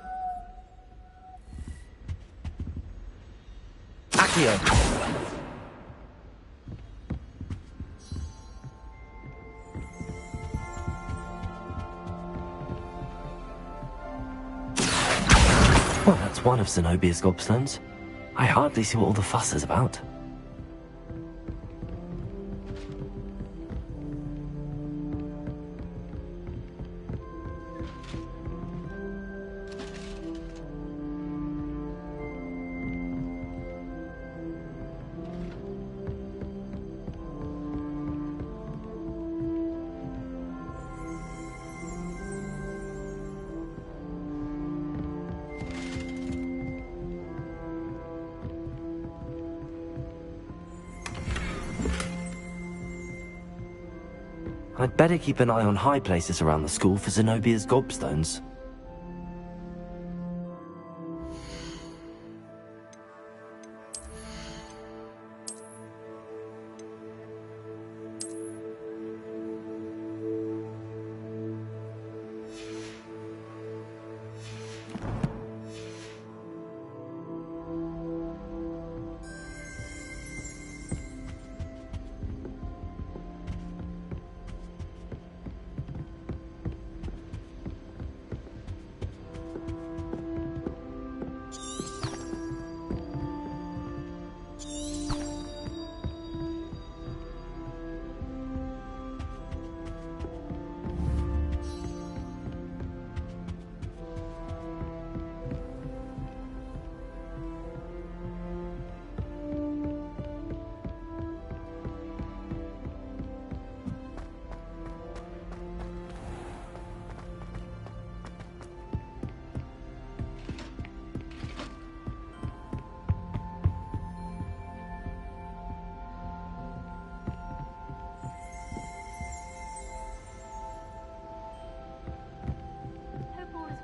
Accio. Well, that's one of Zenobia's gobstones. I hardly see what all the fuss is about. I'd better keep an eye on high places around the school for Zenobia's gobstones.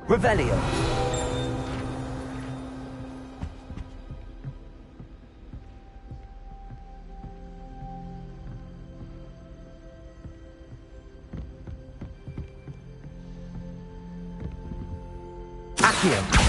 Revelio. Accio.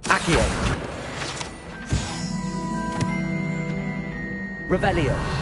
Accio. Revelio.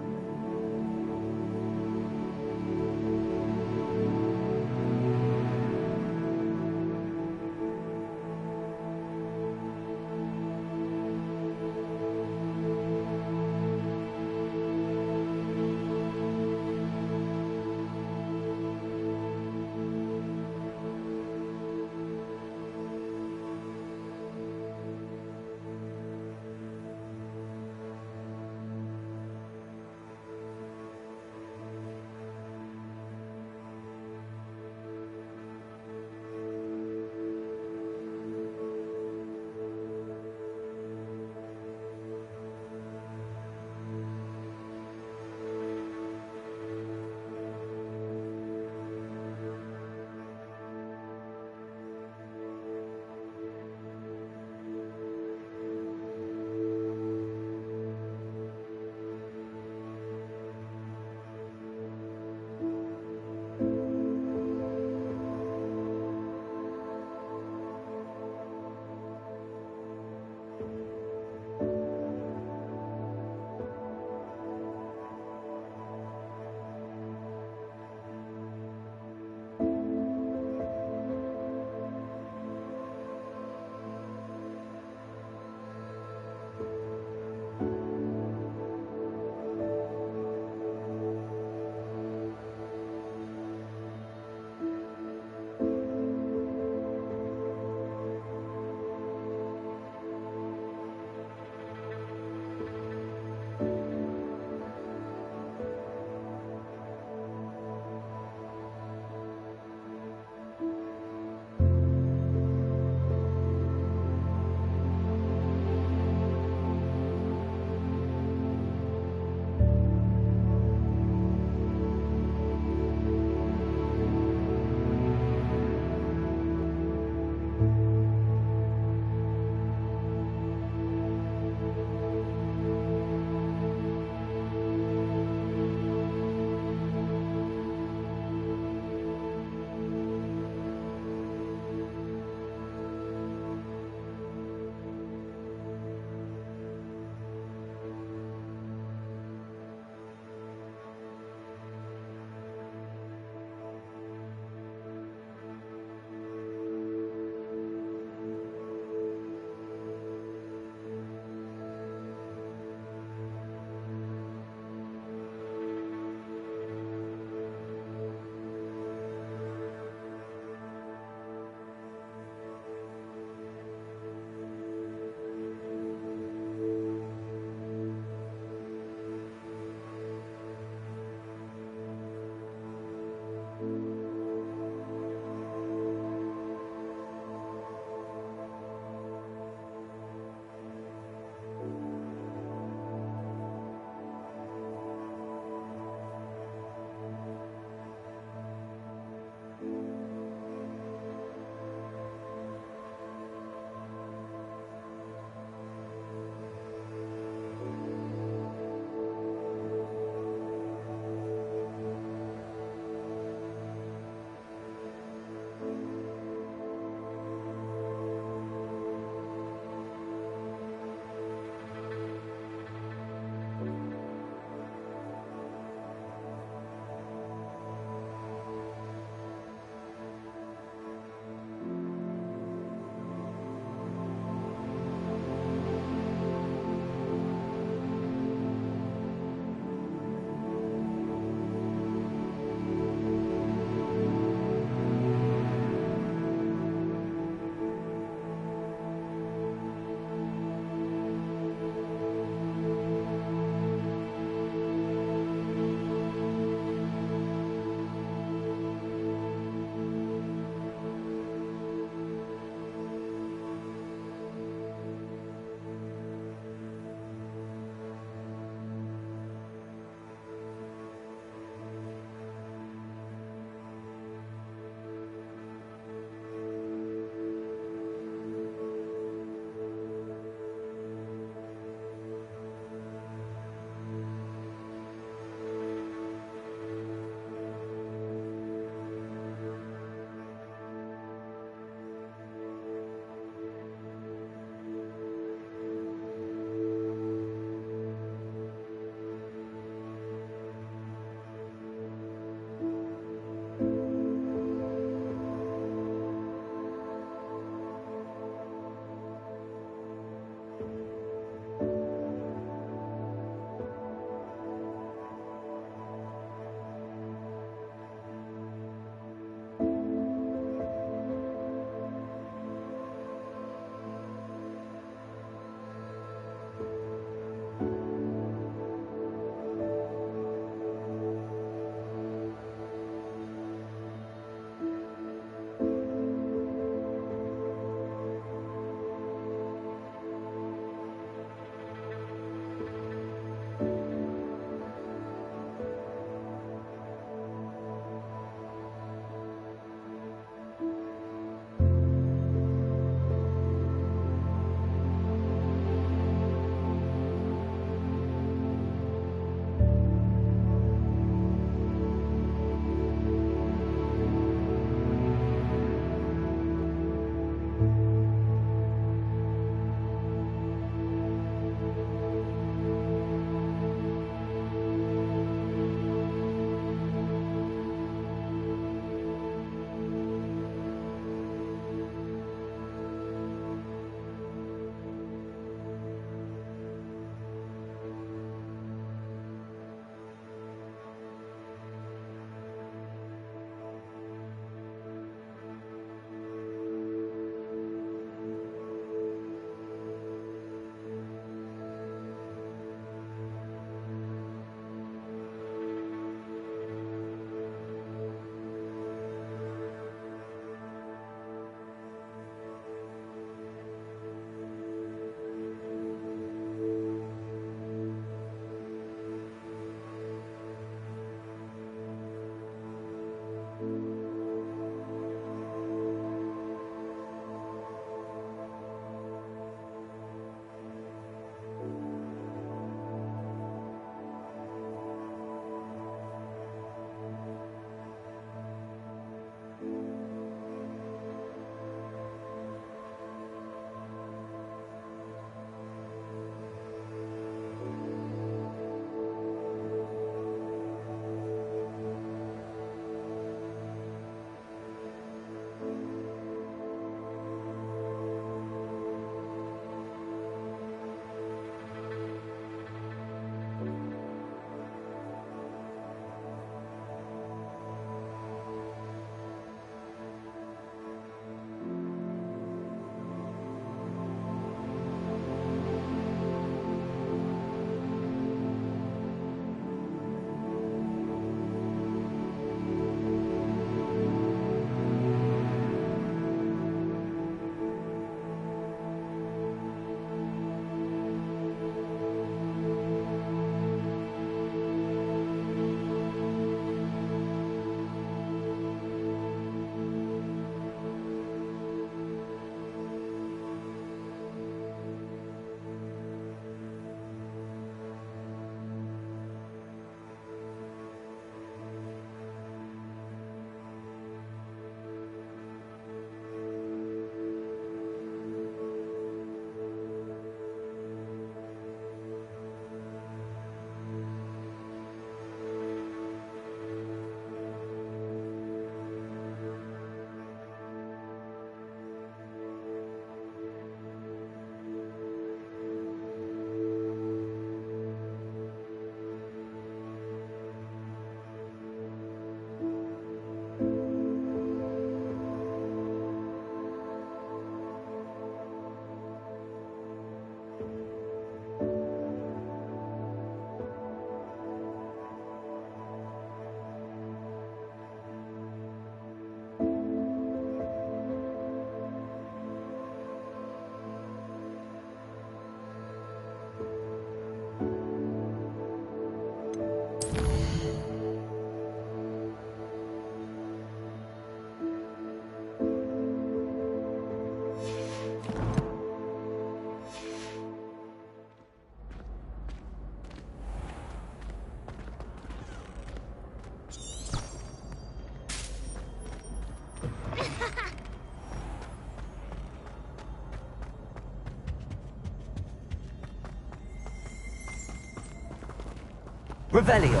Revelio.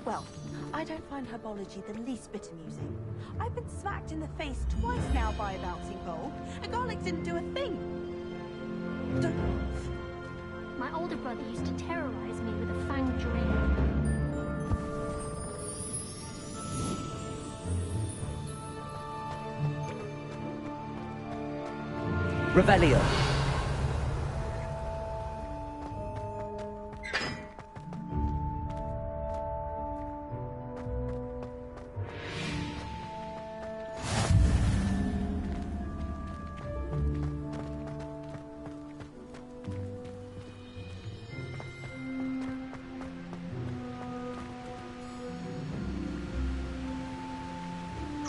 Well, I don't find herbology the least bit amusing. I've been smacked in the face twice now by a bouncing bulb, and garlic didn't do a thing. Don't laugh. My older brother used to terrorize me with a fanged drain. Revelio.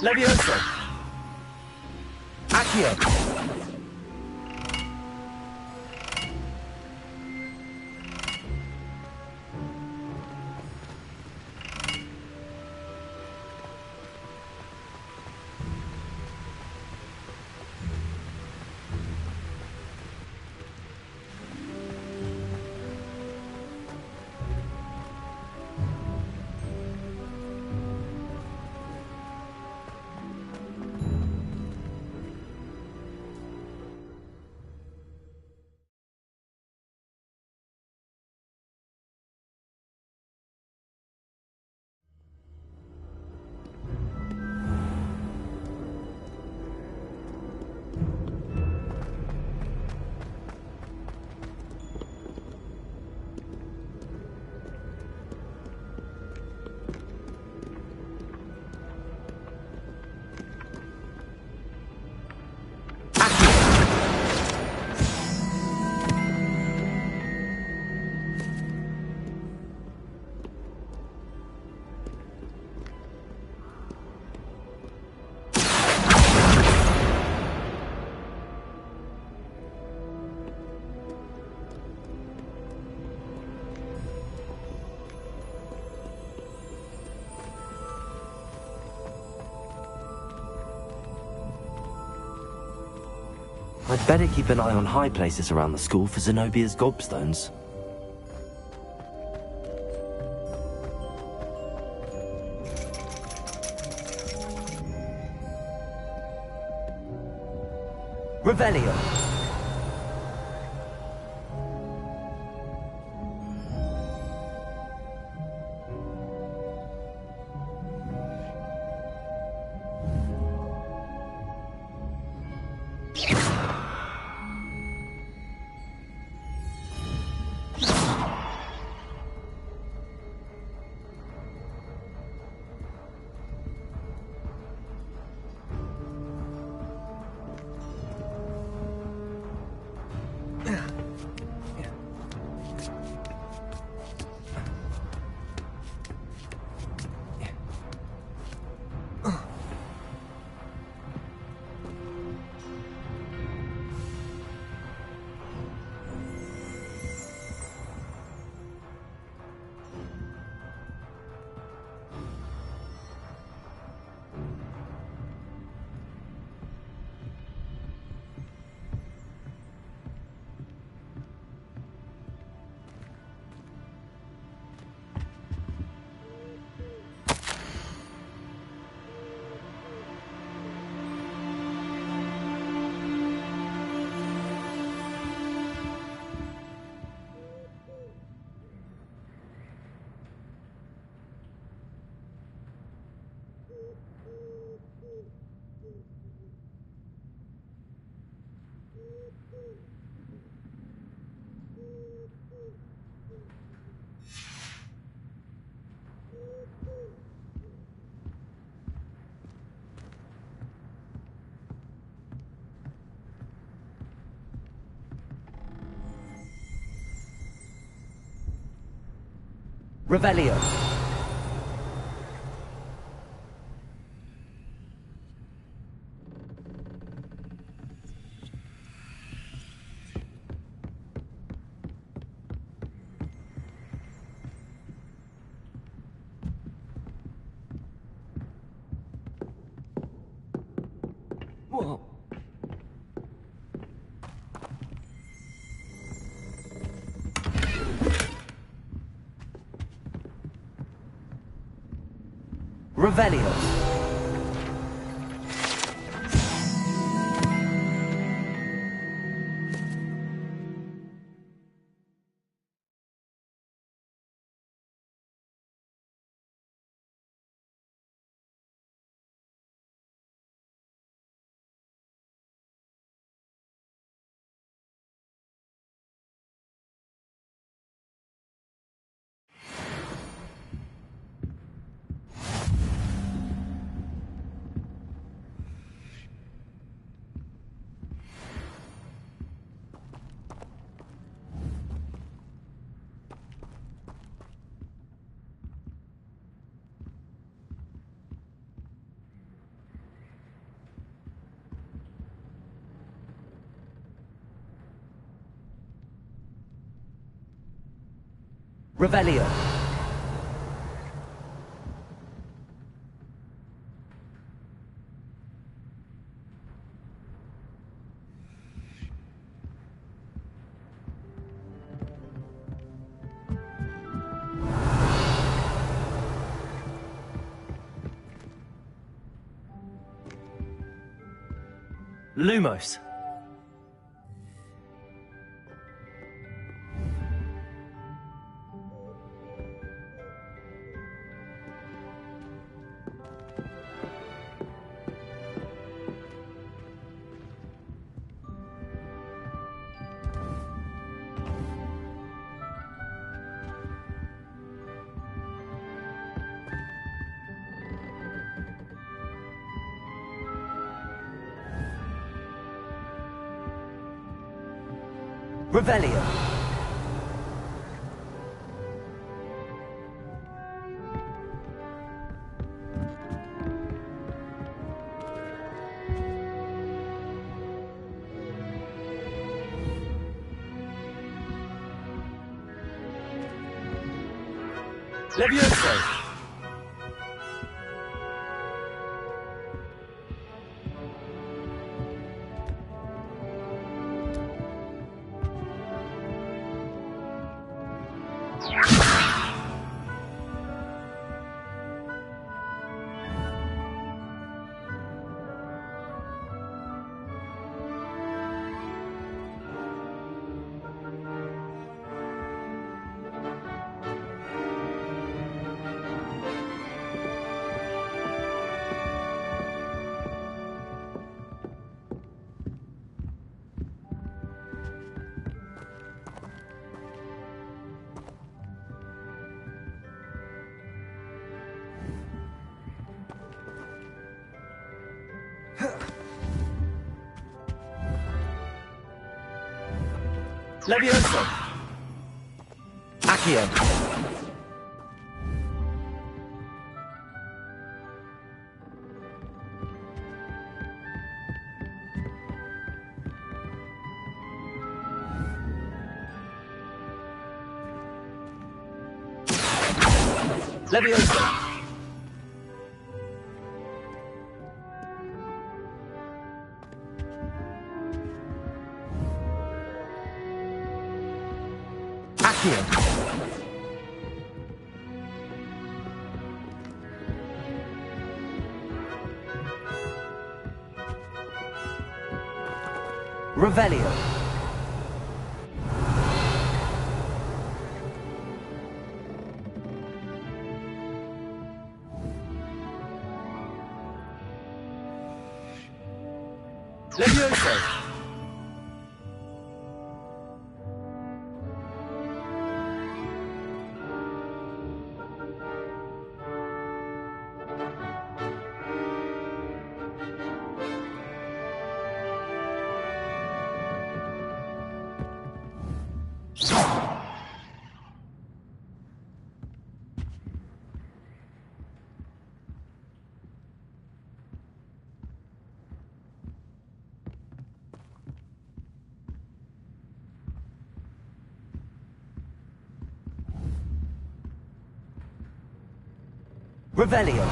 Levioso. Accio. I'd better keep an eye on high places around the school for Zenobia's gobstones. Revelio. Revelio. Whoa. Revelio. Revelio. Lumos. Revelio. Levioso. Levioso. Accio. Levioso. Accio. Revelio. Levioso. Revelio.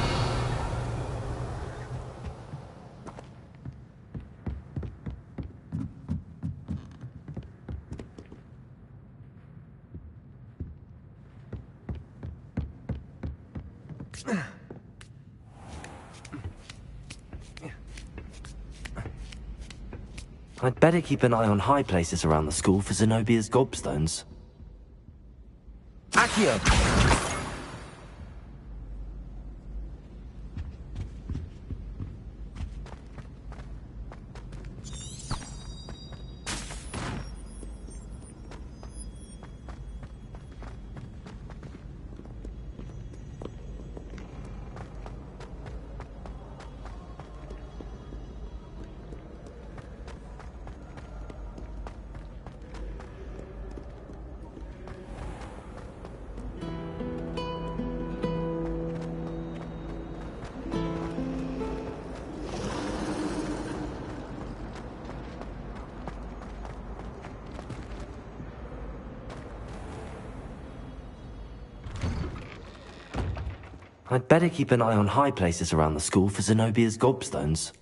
I'd better keep an eye on high places around the school for Zenobia's gobstones. Accio! I'd better keep an eye on high places around the school for Zenobia's gobstones.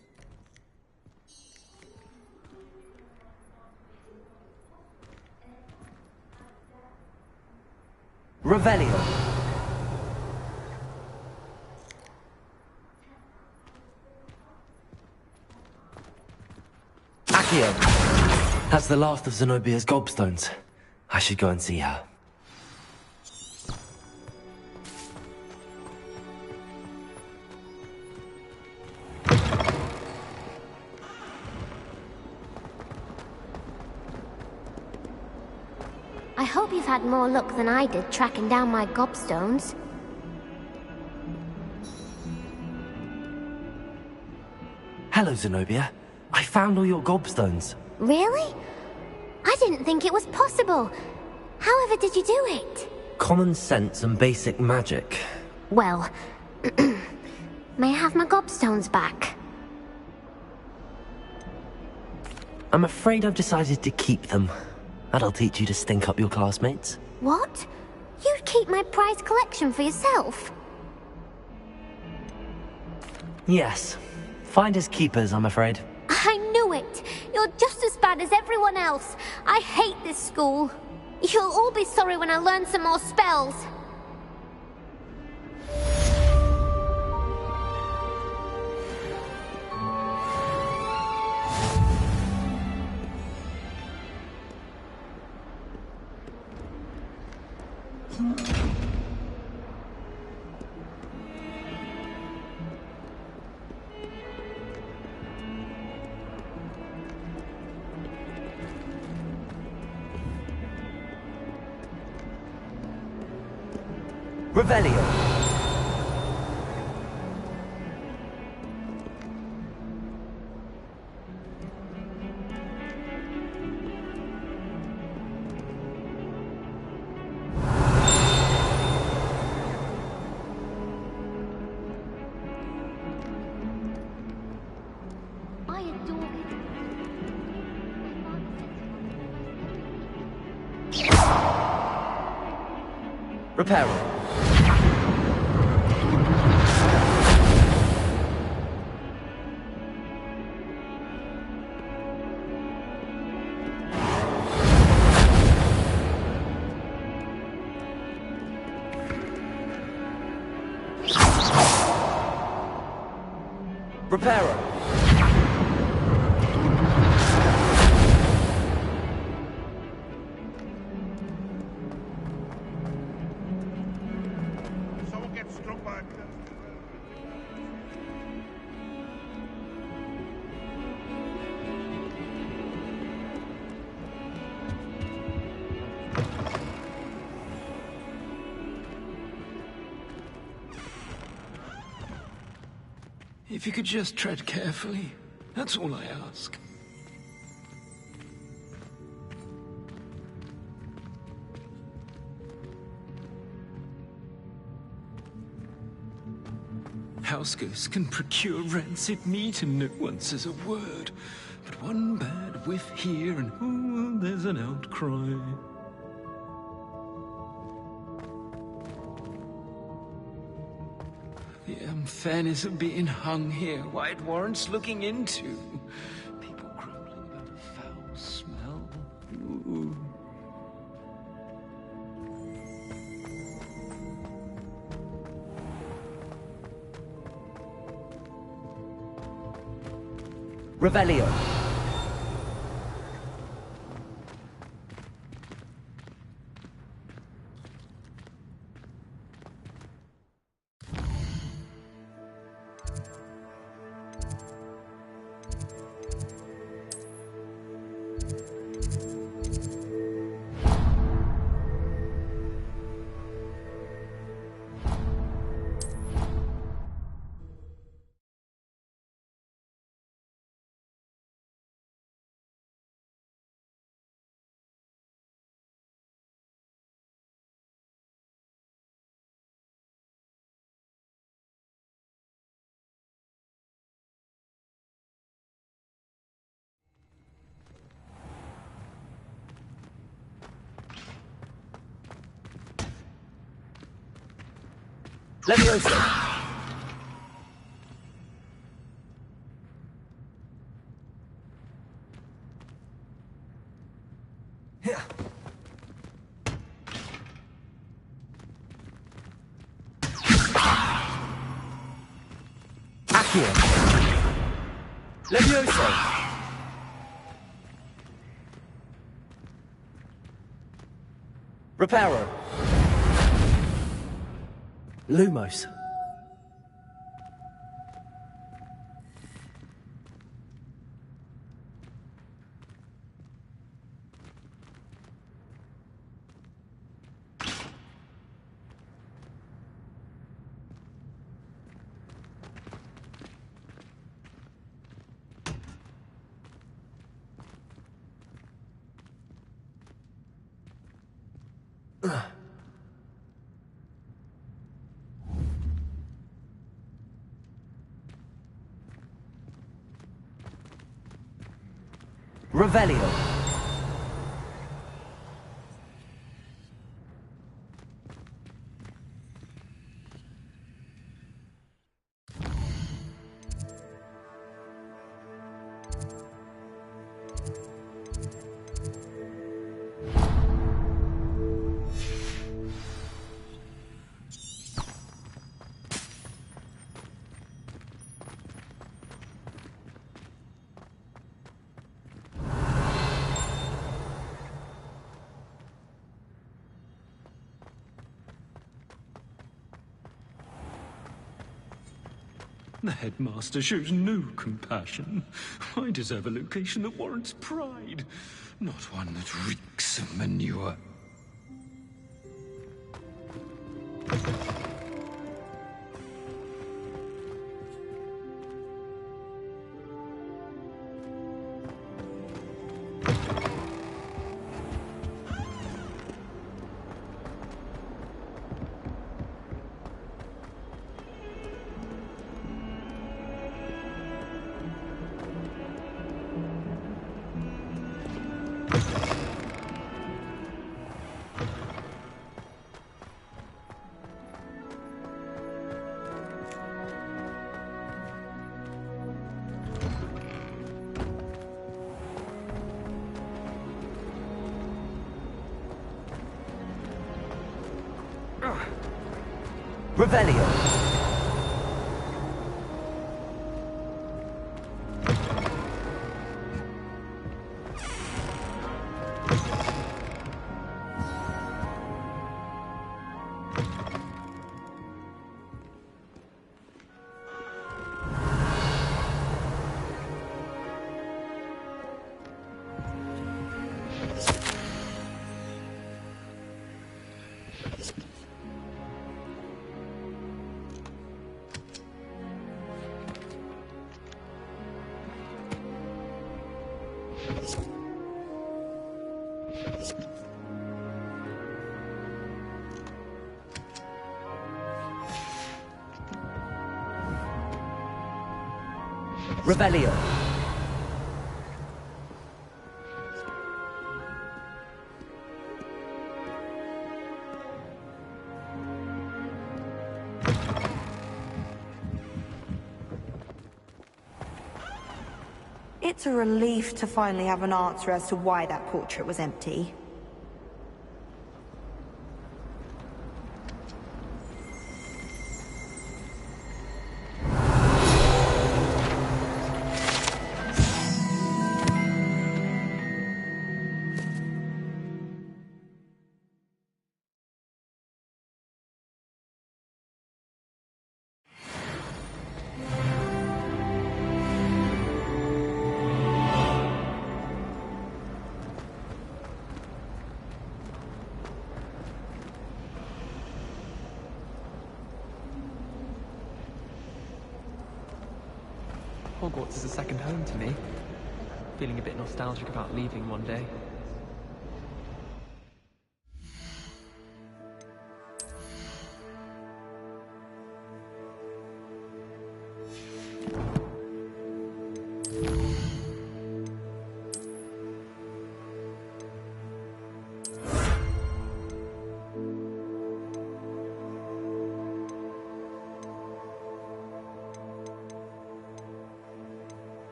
Revelio. Accio. That's the last of Zenobia's gobstones. I should go and see her. I hope you've had more luck than I did tracking down my gobstones. Hello, Zenobia. I found all your gobstones. Really? I didn't think it was possible. However did you do it? Common sense and basic magic. Well, may I have my gobstones back? I'm afraid I've decided to keep them. That'll teach you to stink up your classmates. What? You'd keep my prized collection for yourself? Yes. Finders keepers, I'm afraid. I knew it! You're just as bad as everyone else. I hate this school. You'll all be sorry when I learn some more spells. Revelio. I adore it. Reparo. Reparo. Someone gets struck by a... If you could just tread carefully, that's all I ask. Housegoats can procure rancid meat and no one says a word. But one bad whiff here and oh, there's an outcry. The unfairness of being hung here, why it warrants looking into. People grumbling about a foul smell. Ooh. Revelio. Leviosa. Here. Accio. Leviosa. Reparo. Lumos. Revelio. The headmaster shows no compassion. I deserve a location that warrants pride, not one that reeks of manure. Revelio. Revelio. It's a relief to finally have an answer as to why that portrait was empty. Hogwarts is a second home to me. Feeling a bit nostalgic about leaving one day.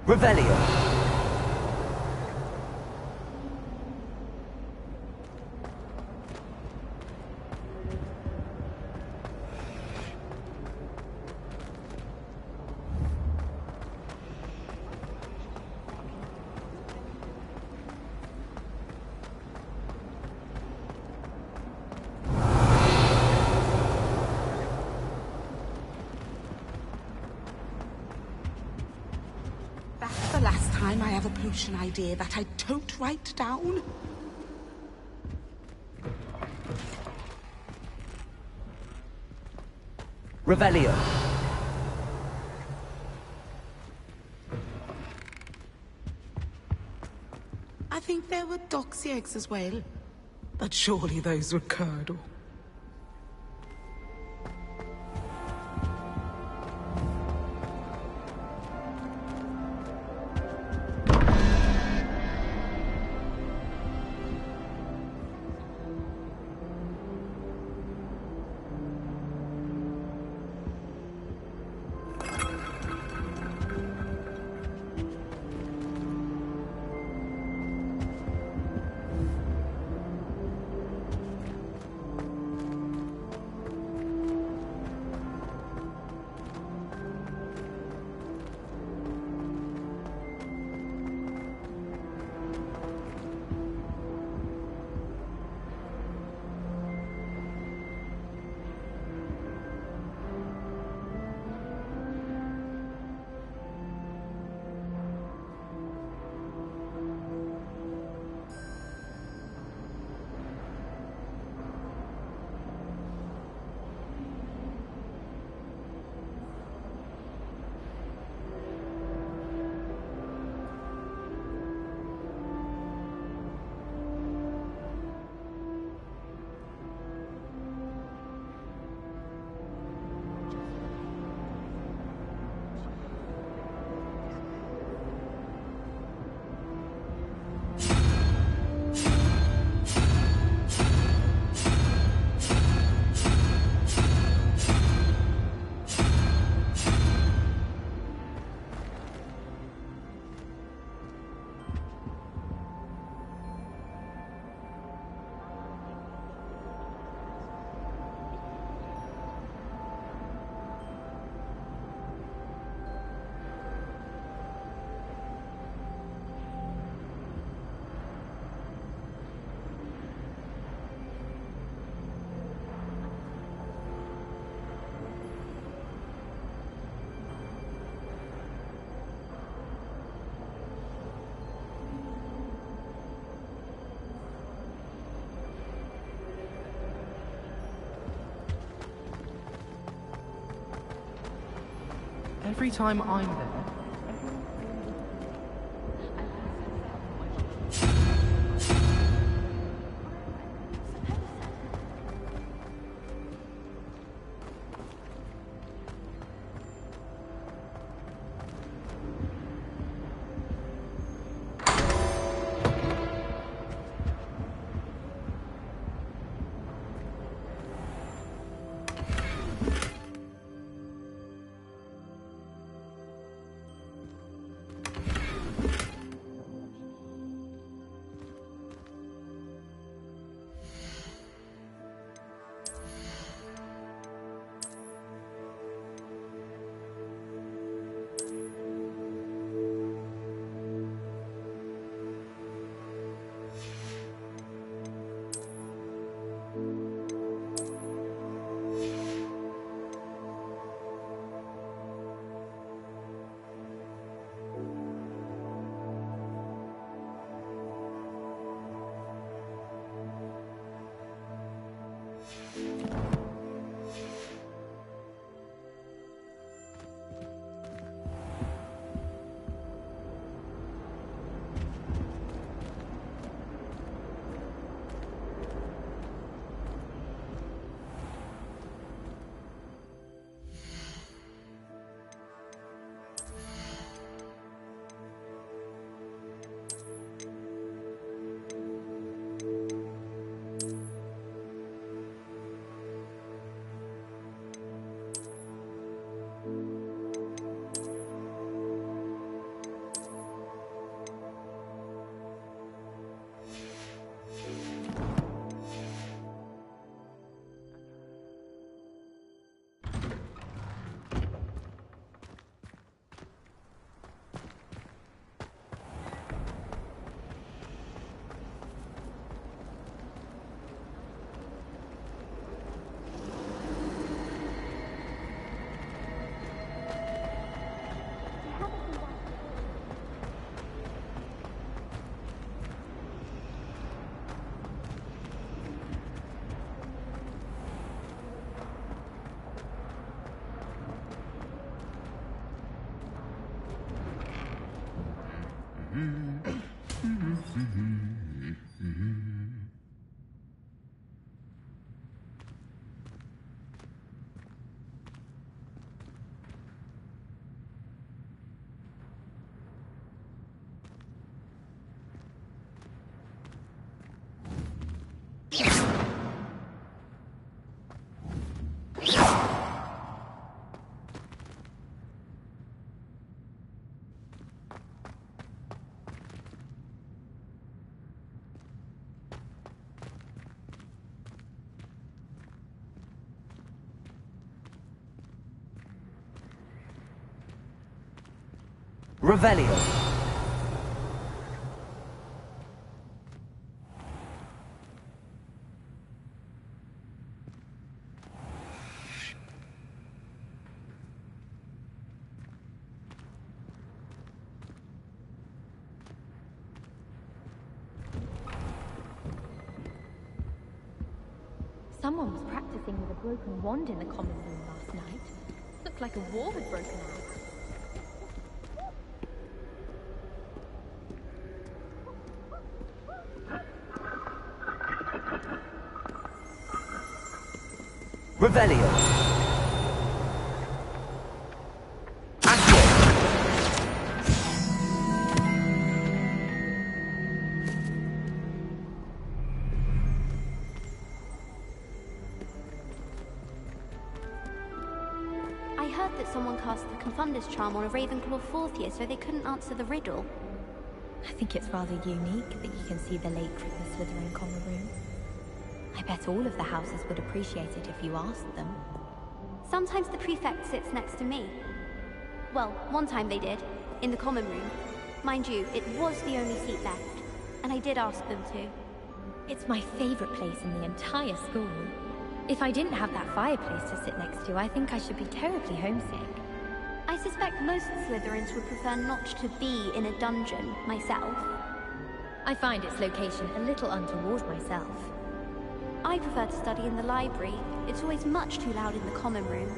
Revelio. That's the last time I have a pollution idea that I don't write down. Revelio. I think there were doxy eggs as well. But surely those were curdle. Every time I'm there, Revelio. Someone was practicing with a broken wand in the common room last night. Looked like a war had broken out. Revelio. I heard that someone cast the Confundus charm on a Ravenclaw fourth year, so they couldn't answer the riddle. I think it's rather unique that you can see the lake from the Slytherin common room. I bet all of the houses would appreciate it if you asked them. Sometimes the prefect sits next to me. Well, one time they did, in the common room. Mind you, it was the only seat left, and I did ask them to. It's my favorite place in the entire school. If I didn't have that fireplace to sit next to, I think I should be terribly homesick. I suspect most Slytherins would prefer not to be in a dungeon, myself. I find its location a little untoward myself. I prefer to study in the library. It's always much too loud in the common room.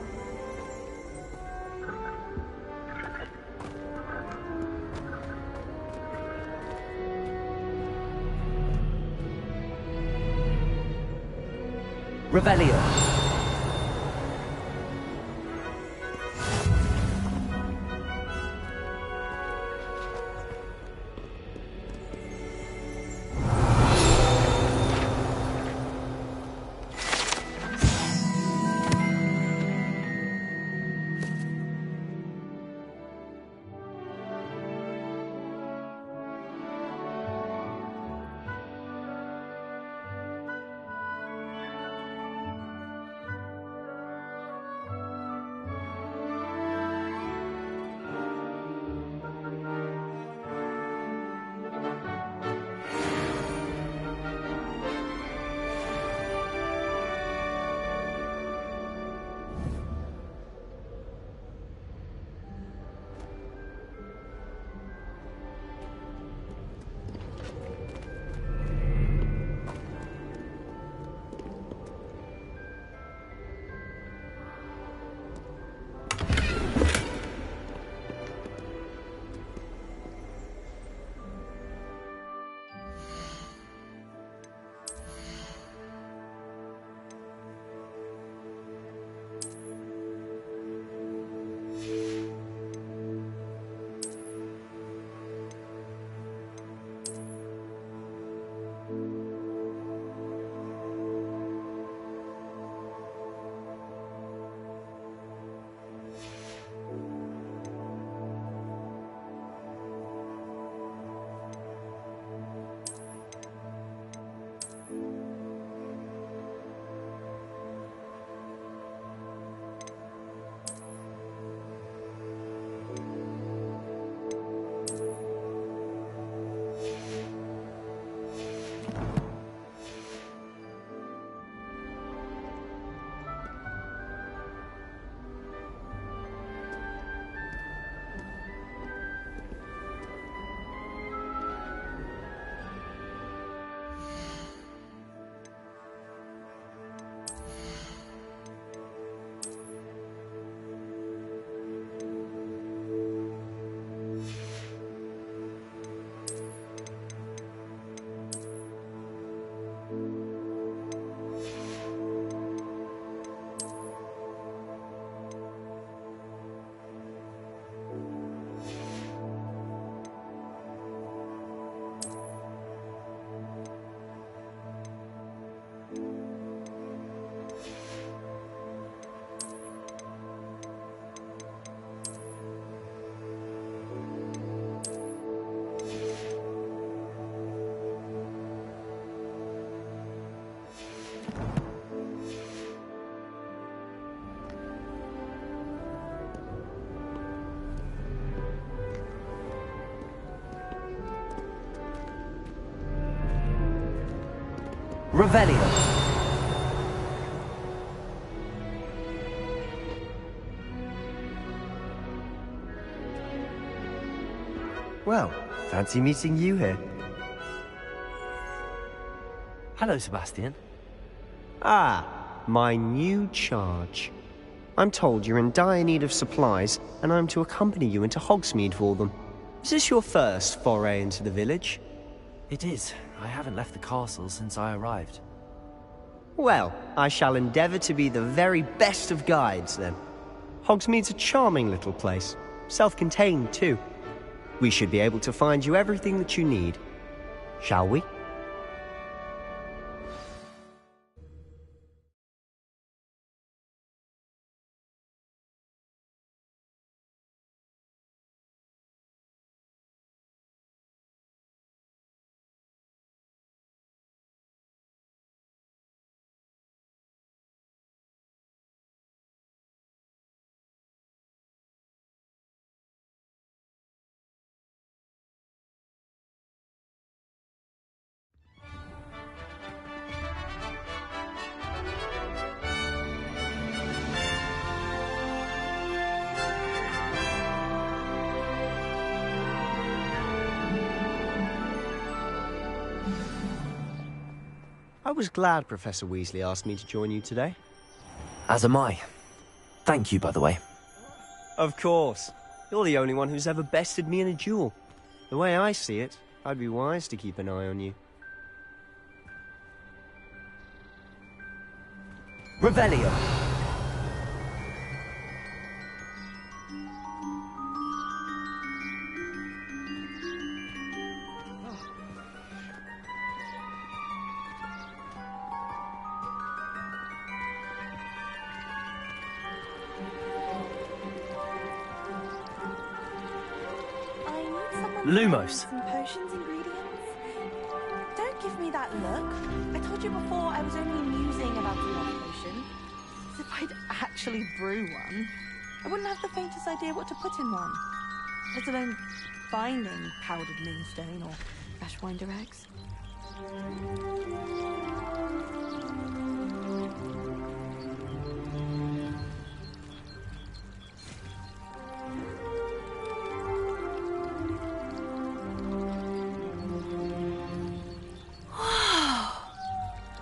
Revelio. Revelio. Well, fancy meeting you here. Hello, Sebastian. Ah, my new charge. I'm told you're in dire need of supplies, and I'm to accompany you into Hogsmeade for them. Is this your first foray into the village? It is. I haven't left the castle since I arrived. Well, I shall endeavour to be the very best of guides, then. Hogsmeade's a charming little place. Self-contained, too. We should be able to find you everything that you need. Shall we? I was glad Professor Weasley asked me to join you today. As am I. Thank you, by the way. Of course. You're the only one who's ever bested me in a duel. The way I see it, I'd be wise to keep an eye on you. Revelio. Lumos. Some potions, ingredients. Don't give me that look. I told you before I was only musing about a love potion. As if I'd actually brew one. I wouldn't have the faintest idea what to put in one. Let alone finding powdered moonstone or ashwinder eggs.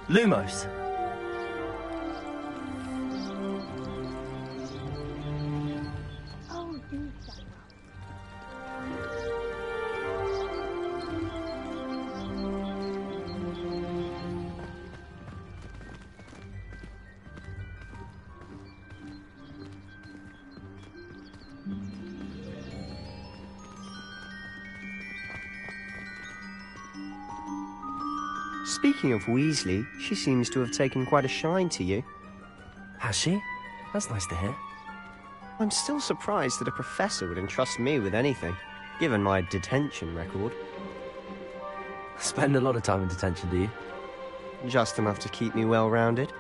Lumos. Oh, do shut up. Speaking of Weasley, she seems to have taken quite a shine to you. Has she? That's nice to hear. I'm still surprised that a professor would entrust me with anything, given my detention record. Spend a lot of time in detention, do you? Just enough to keep me well-rounded.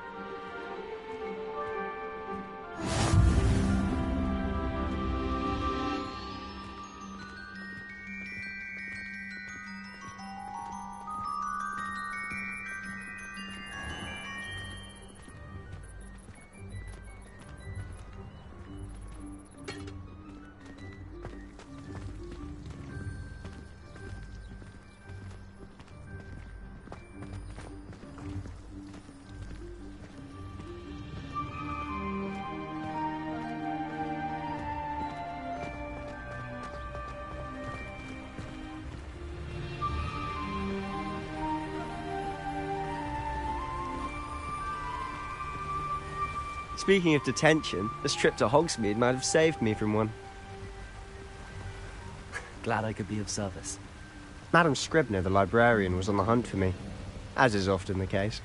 Speaking of detention, this trip to Hogsmeade might have saved me from one. Glad I could be of service. Madam Scribner, the librarian, was on the hunt for me, as is often the case.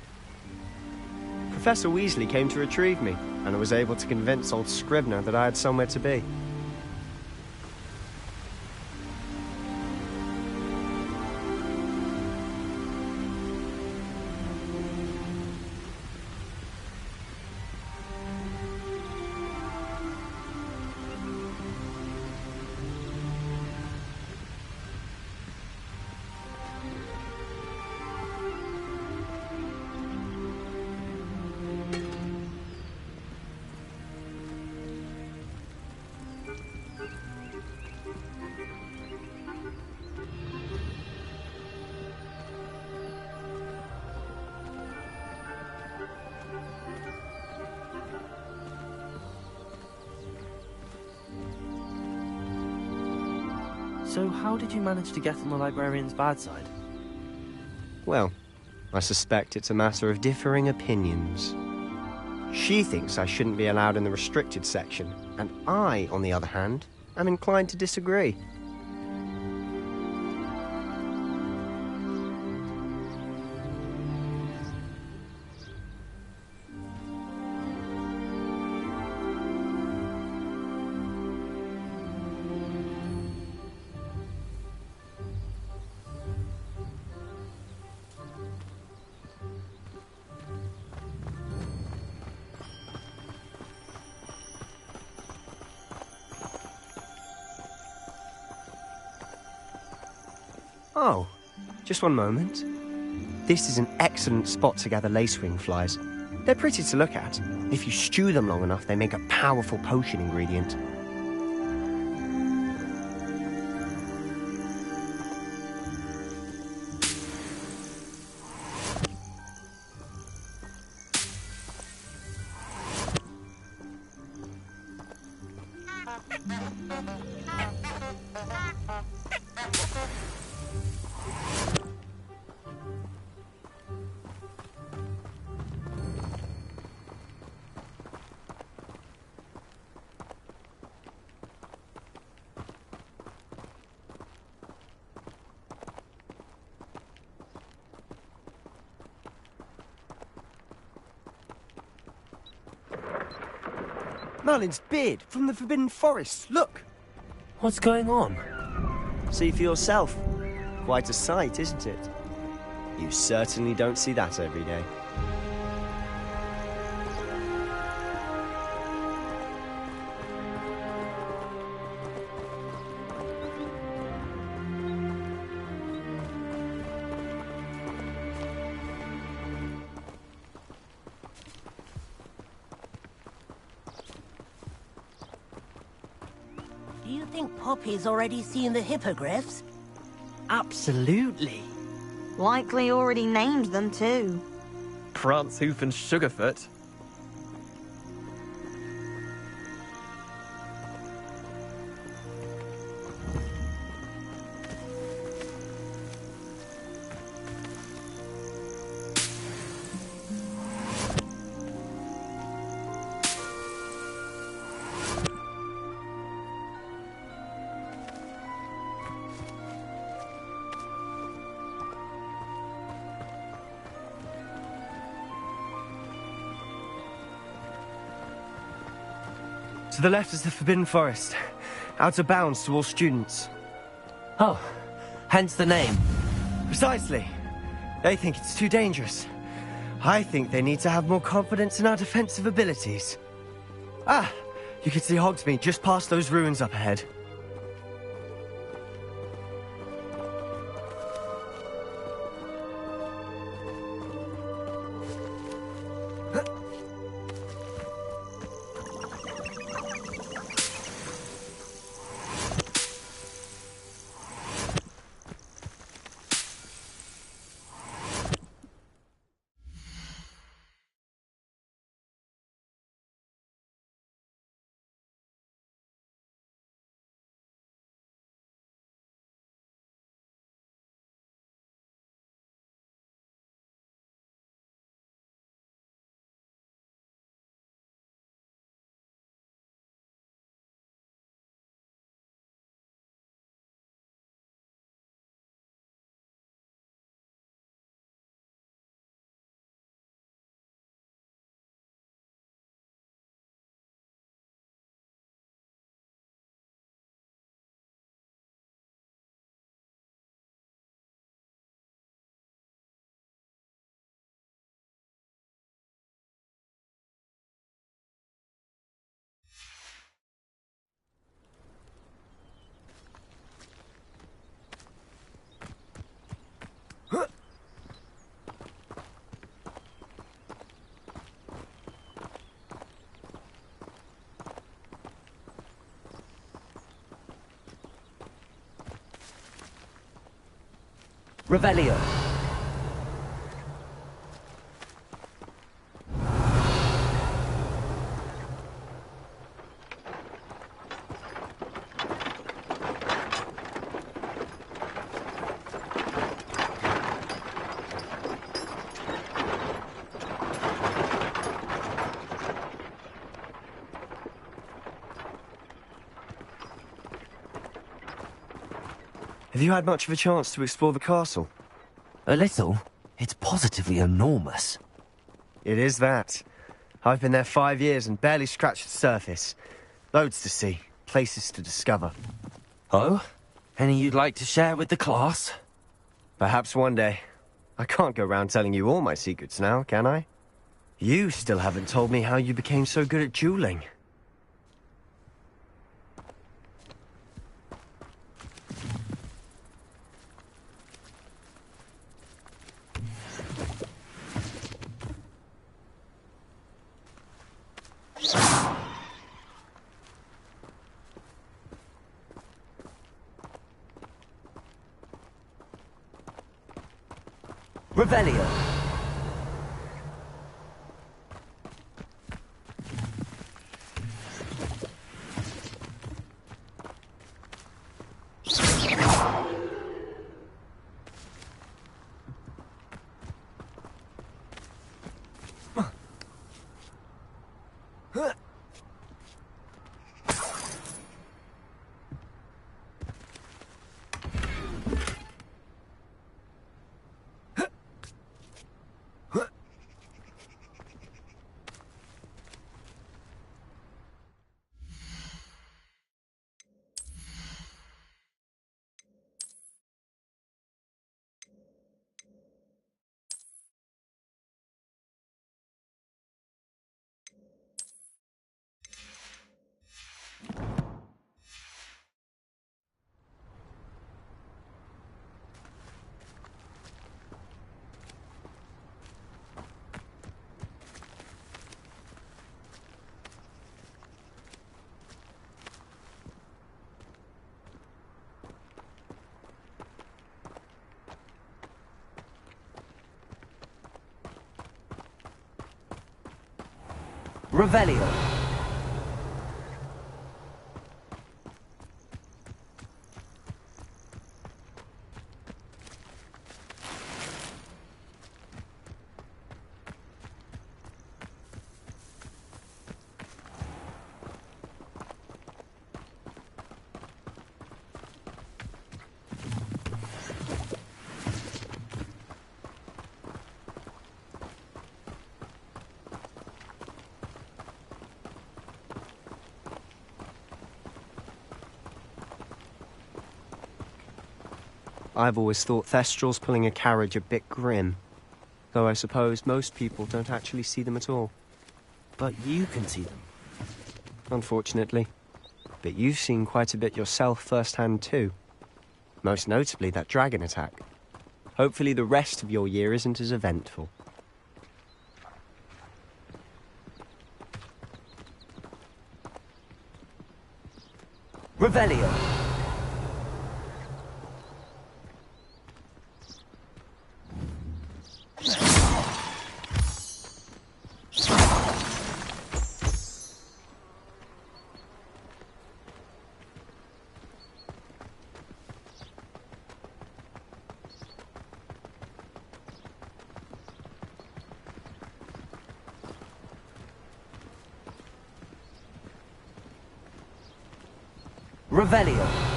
Professor Weasley came to retrieve me, and I was able to convince old Scribner that I had somewhere to be. So how did you manage to get on the librarian's bad side? Well, I suspect it's a matter of differing opinions. She thinks I shouldn't be allowed in the restricted section, and I, on the other hand, am inclined to disagree. Oh, just one moment. This is an excellent spot to gather lacewing flies. They're pretty to look at. If you stew them long enough, they make a powerful potion ingredient. Merlin's beard from the Forbidden Forest, look! What's going on? See for yourself. Quite a sight, isn't it? You certainly don't see that every day. Do you think Poppy's already seen the hippogriffs? Absolutely. Likely already named them too. Prance, Hoof and Sugarfoot. To the left is the Forbidden Forest. Out of bounds to all students. Oh, hence the name. Precisely. They think it's too dangerous. I think they need to have more confidence in our defensive abilities. Ah, you can see Hogsmeade just past those ruins up ahead. Revelio. Have you had much of a chance to explore the castle? A little. It's positively enormous. It is that. I've been there 5 years and barely scratched the surface. Loads to see, places to discover. Oh? Any you'd like to share with the class? Perhaps one day. I can't go round telling you all my secrets now, can I? You still haven't told me how you became so good at dueling. Revelio. Revelio. I've always thought Thestrals pulling a carriage a bit grim. Though I suppose most people don't actually see them at all. But you can see them. Unfortunately. But you've seen quite a bit yourself firsthand too. Most notably that dragon attack. Hopefully the rest of your year isn't as eventful. Revelio. Revelio.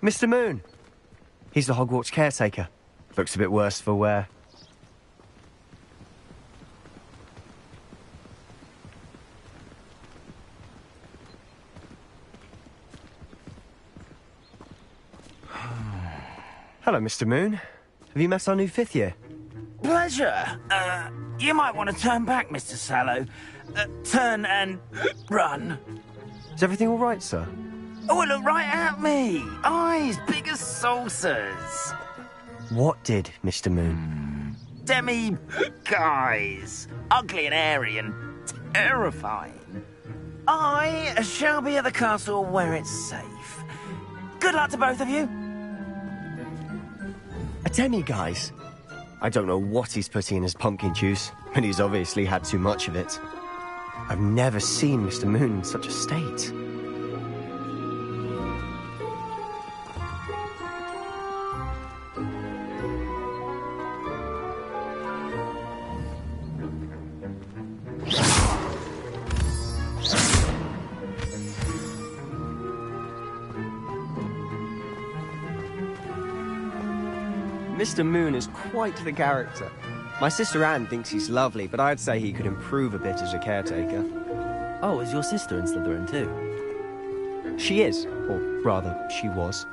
Mr. Moon! He's the Hogwarts caretaker. Looks a bit worse for wear. Hello, Mr. Moon. Have you met our new 5th year? Pleasure. You might want to turn back, Mr. Sallow. Turn and run. Is everything all right, sir? Oh, it looked right at me. Eyes big as saucers. What did, Mr. Moon? Demi guys. Ugly and hairy and terrifying. I shall be at the castle where it's safe. Good luck to both of you. A demi-guise? I don't know what he's putting in his pumpkin juice, but he's obviously had too much of it. I've never seen Mr. Moon in such a state. Mr. Moon is quite the character. My sister Anne thinks he's lovely, but I'd say he could improve a bit as a caretaker. Oh, is your sister in Slytherin too? She is, or rather, she was.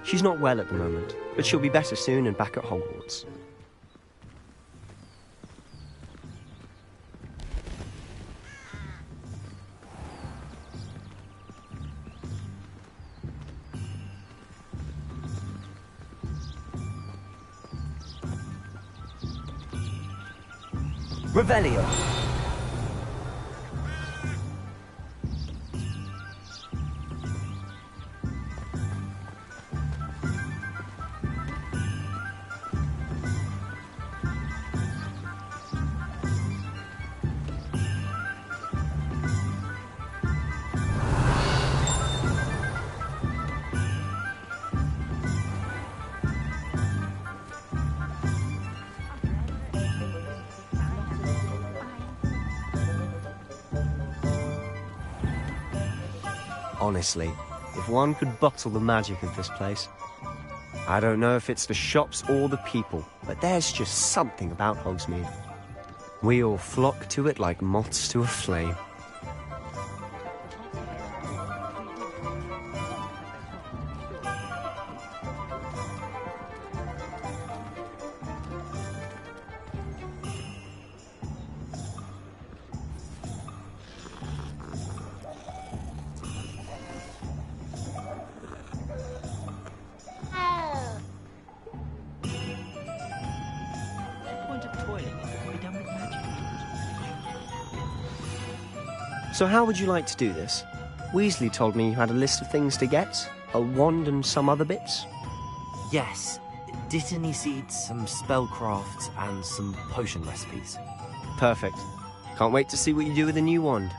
She's not well at the moment, but she'll be better soon and back at Hogwarts. Revelio. Honestly, if one could bottle the magic of this place. I don't know if it's the shops or the people, but there's just something about Hogsmeade. We all flock to it like moths to a flame. So how would you like to do this? Weasley told me you had a list of things to get, a wand and some other bits. Yes. Dittany seeds, some spellcrafts, and some potion recipes. Perfect. Can't wait to see what you do with the new wand.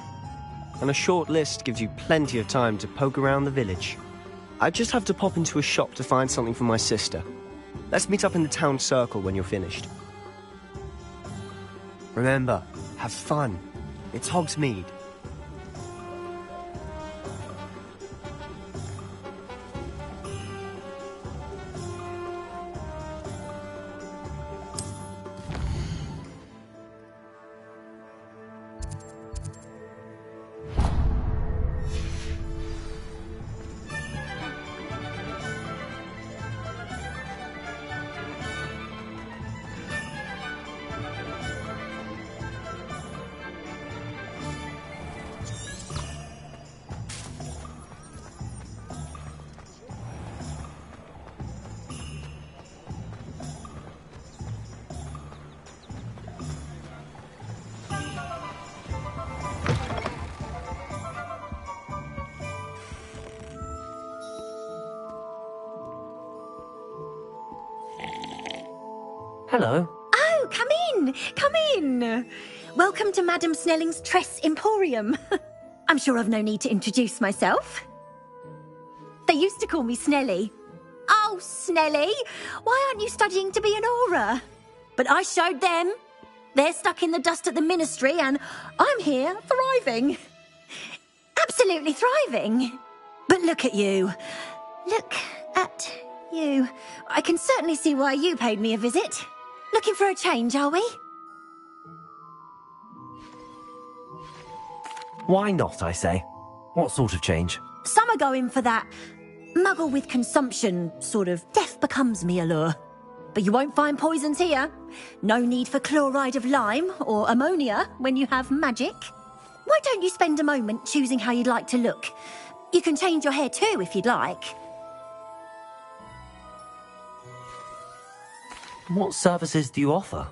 And a short list gives you plenty of time to poke around the village. I just have to pop into a shop to find something for my sister. Let's meet up in the town circle when you're finished. Remember, have fun. It's Hogsmeade. Hello. Oh, come in! Come in! Welcome to Madame Snelling's Tress Emporium. I'm sure I've no need to introduce myself. They used to call me Snelly. Oh, Snelly! Why aren't you studying to be an aura? But I showed them. They're stuck in the dust at the Ministry and I'm here, thriving. Absolutely thriving. But look at you. Look at you. I can certainly see why you paid me a visit. Looking for a change, are we? Why not, I say? What sort of change? Some are going for that muggle with consumption, sort of death becomes me allure. But you won't find poisons here. No need for chloride of lime or ammonia when you have magic. Why don't you spend a moment choosing how you'd like to look? You can change your hair too, if you'd like. What services do you offer?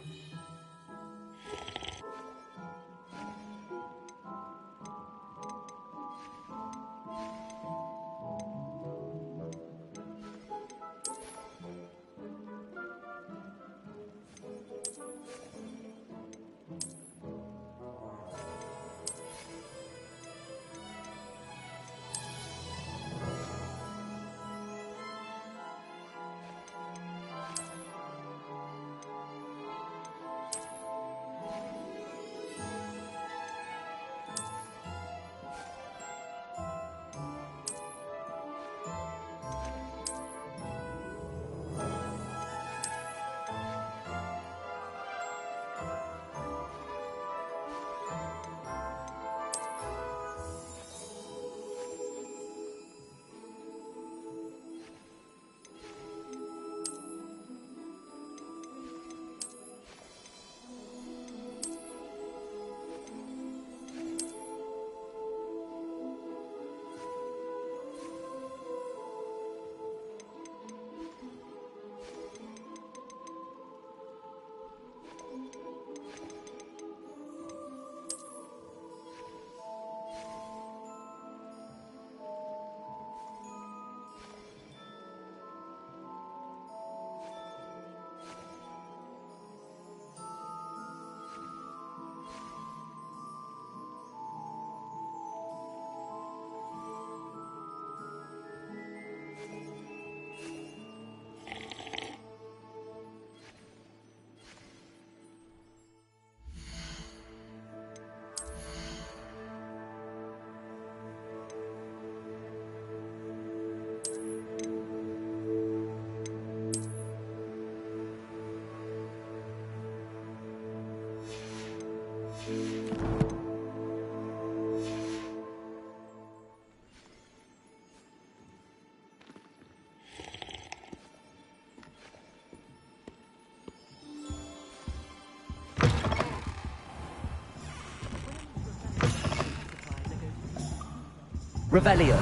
Revelio.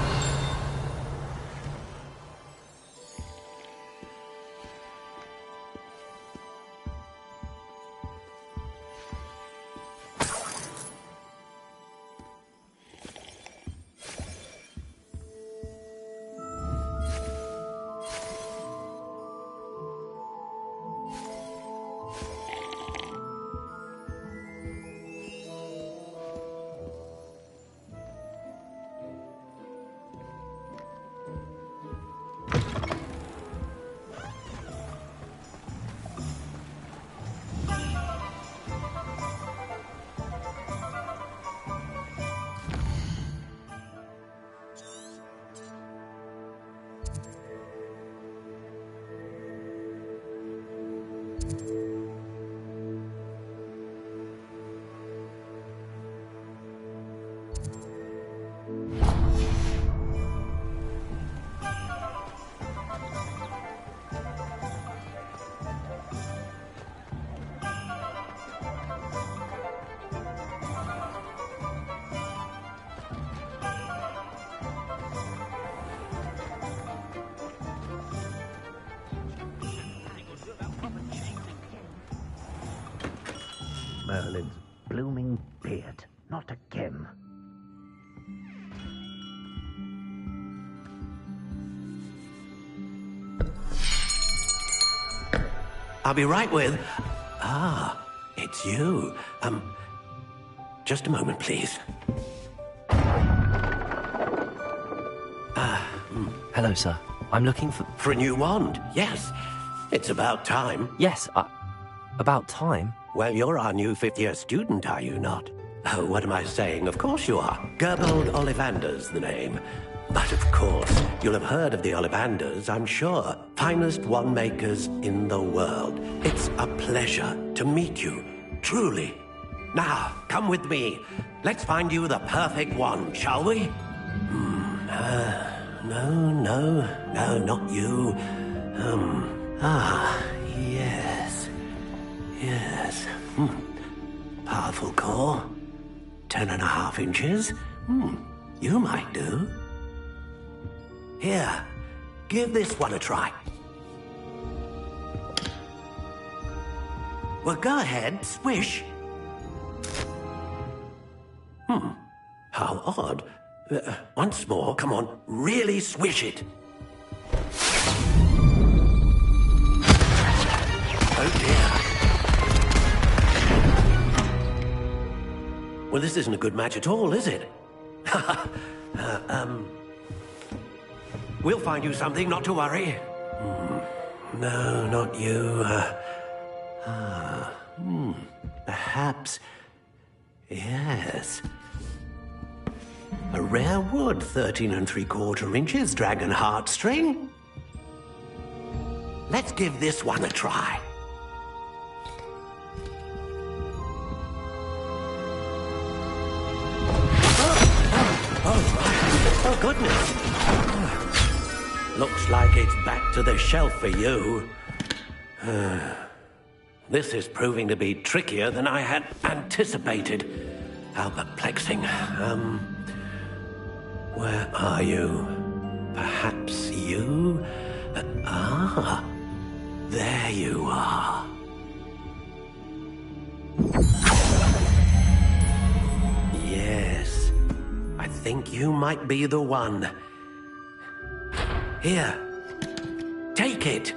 Merlin's blooming beard, not again. I'll be right with... Ah, it's you. Just a moment, please. Hello, sir. I'm looking for... For a new wand, yes. It's about time. Yes, about time? Well, you're our new fifth-year student, are you not? Oh, what am I saying? Of course you are. Gerbold Ollivander's the name. But of course, you'll have heard of the Ollivanders, I'm sure. Finest wand makers in the world. It's a pleasure to meet you, truly. Now, come with me. Let's find you the perfect wand, shall we? No, not you. Yes. Powerful core. 10.5 inches. You might do. Here, give this one a try. Well, go ahead, swish. How odd. Once more, come on, really swish it. Oh dear. Well, this isn't a good match at all, is it? We'll find you something, not to worry. No, not you. Perhaps... Yes. A rare wood, 13 3/4 inches, dragon heartstring. Let's give this one a try. Oh, goodness. Looks like it's back to the shelf for you. This is proving to be trickier than I had anticipated. How perplexing. Where are you? Perhaps you? There you are. Yes, I think you might be the one. Here, take it.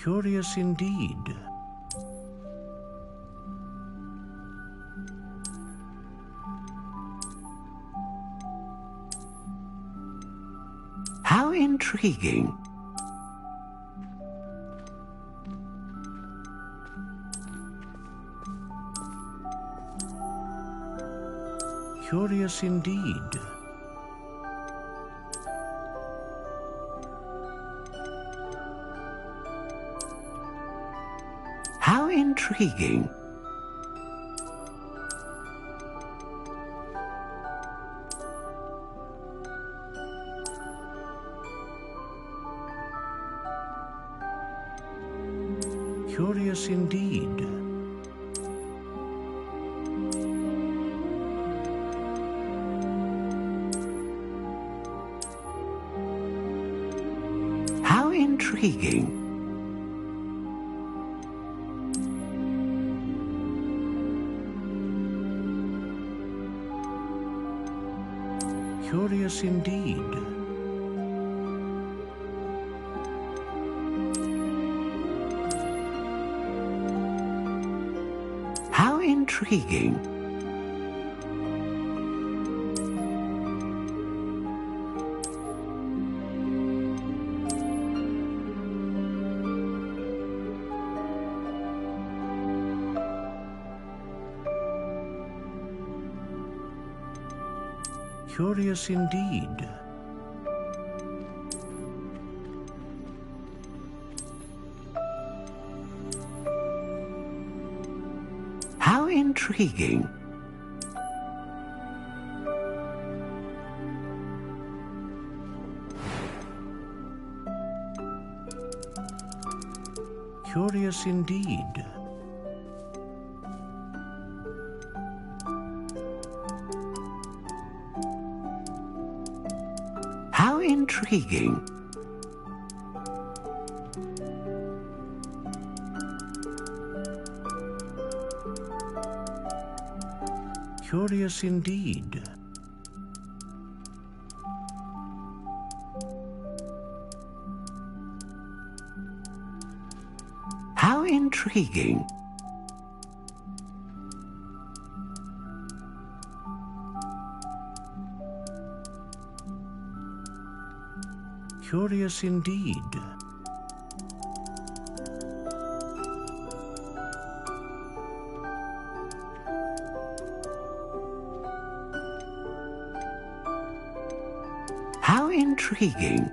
Curious indeed. How intriguing. Curious indeed. How intriguing. Curious indeed. How intriguing. Curious indeed. How intriguing. Curious indeed. How intriguing. Curious indeed. How intriguing. Curious indeed. How intriguing. Curious indeed. How intriguing.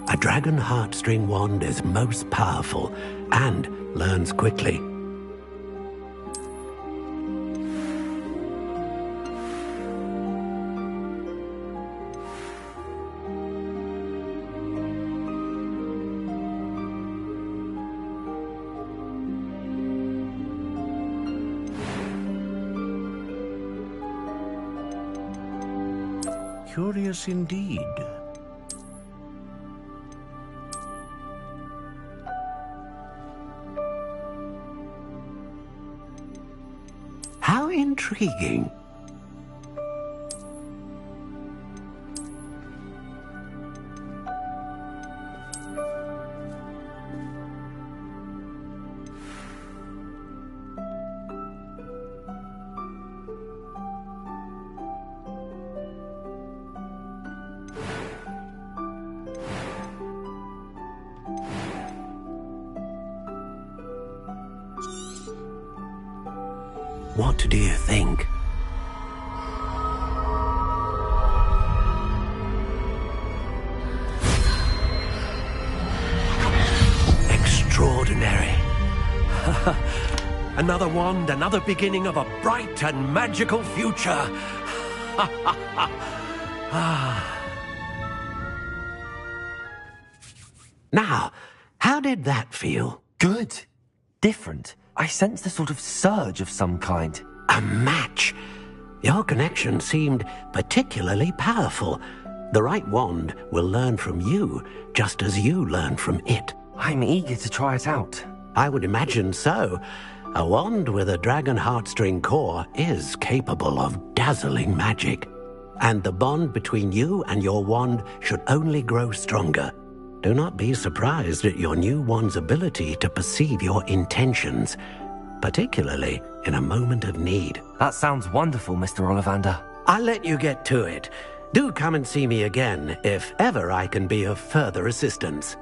A dragon heartstring wand is most powerful and learns quickly. Curious indeed. How intriguing. What do you think? Extraordinary. Another wand, another beginning of a bright and magical future. Now, how did that feel? Good. Different. I sensed a sort of surge of some kind. A match. Your connection seemed particularly powerful. The right wand will learn from you, just as you learn from it. I'm eager to try it out. I would imagine so. A wand with a dragon heartstring core is capable of dazzling magic. And the bond between you and your wand should only grow stronger. Do not be surprised at your new wand's ability to perceive your intentions, particularly in a moment of need. That sounds wonderful, Mr. Ollivander. I'll let you get to it. Do come and see me again if ever I can be of further assistance.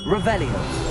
Revelio.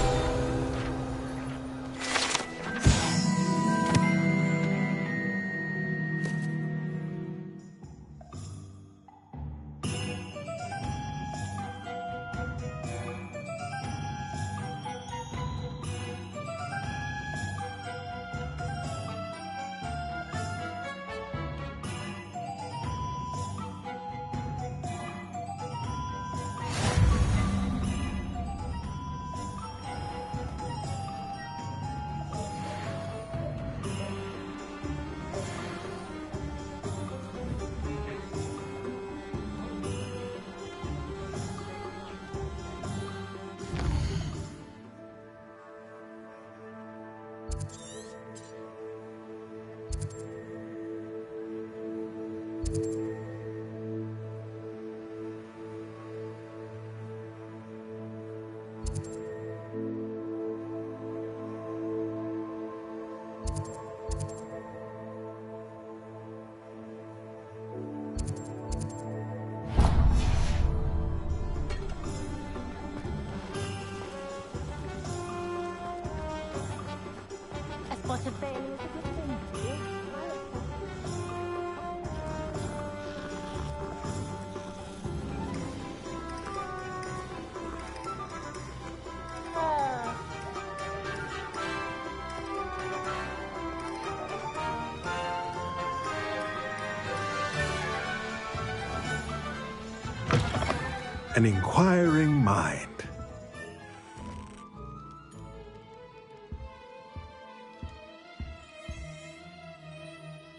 an inquiring mind.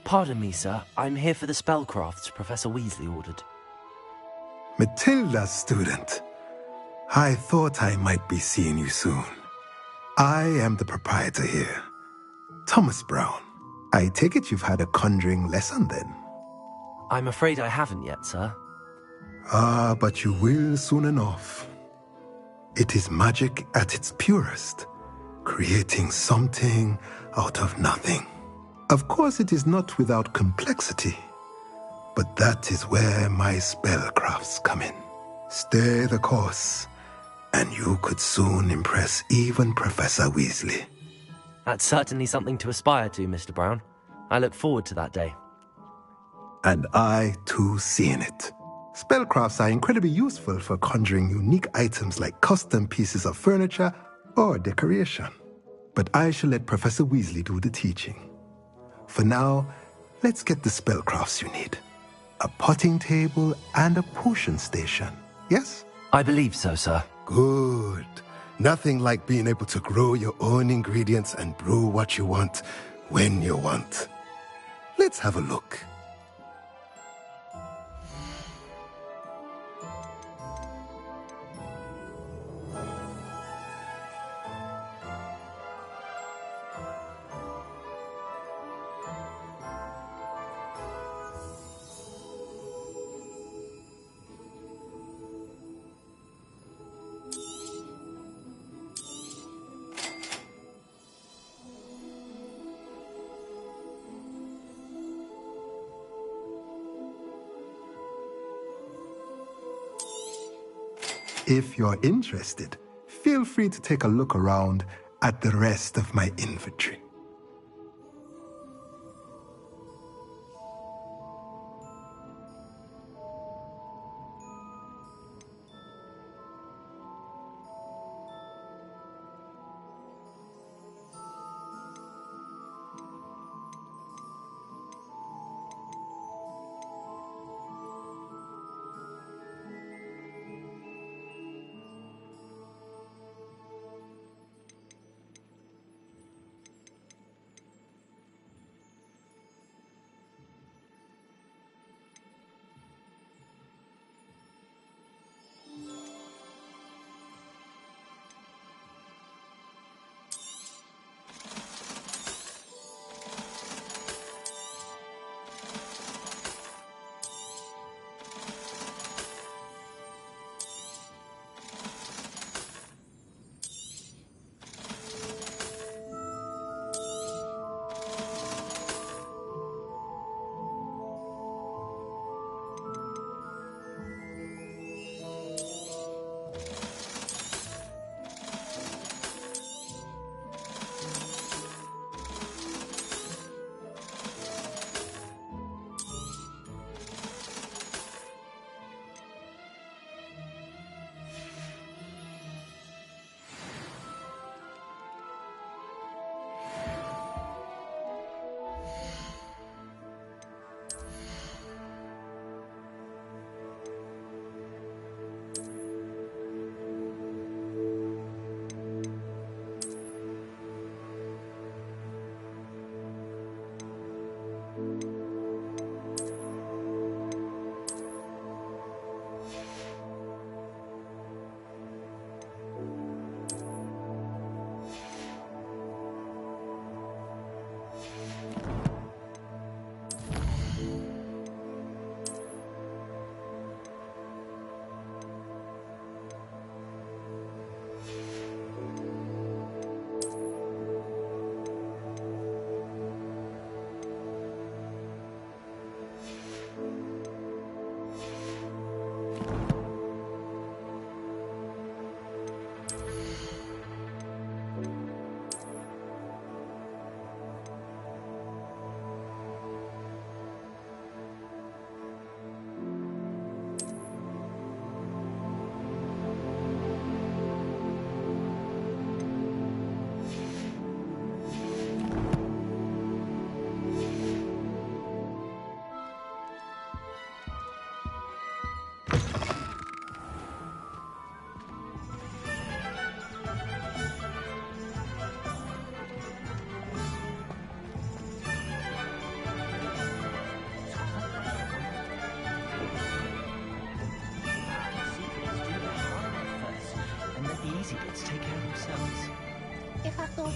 Pardon me, sir. I'm here for the spellcrafts Professor Weasley ordered. Matilda's student. I thought I might be seeing you soon. I am the proprietor here, Thomas Brown. I take it you've had a conjuring lesson then? I'm afraid I haven't yet, sir. Ah, but you will soon enough. It is magic at its purest, creating something out of nothing. Of course, it is not without complexity, but that is where my spellcrafts come in. Stay the course, and you could soon impress even Professor Weasley. That's certainly something to aspire to, Mr. Brown. I look forward to that day. And I, too, see in it. Spellcrafts are incredibly useful for conjuring unique items like custom pieces of furniture or decoration. But I shall let Professor Weasley do the teaching. For now, let's get the spellcrafts you need. A potting table and a potion station, yes? I believe so, sir. Good. Nothing like being able to grow your own ingredients and brew what you want, when you want. Let's have a look. If you're interested, feel free to take a look around at the rest of my inventory.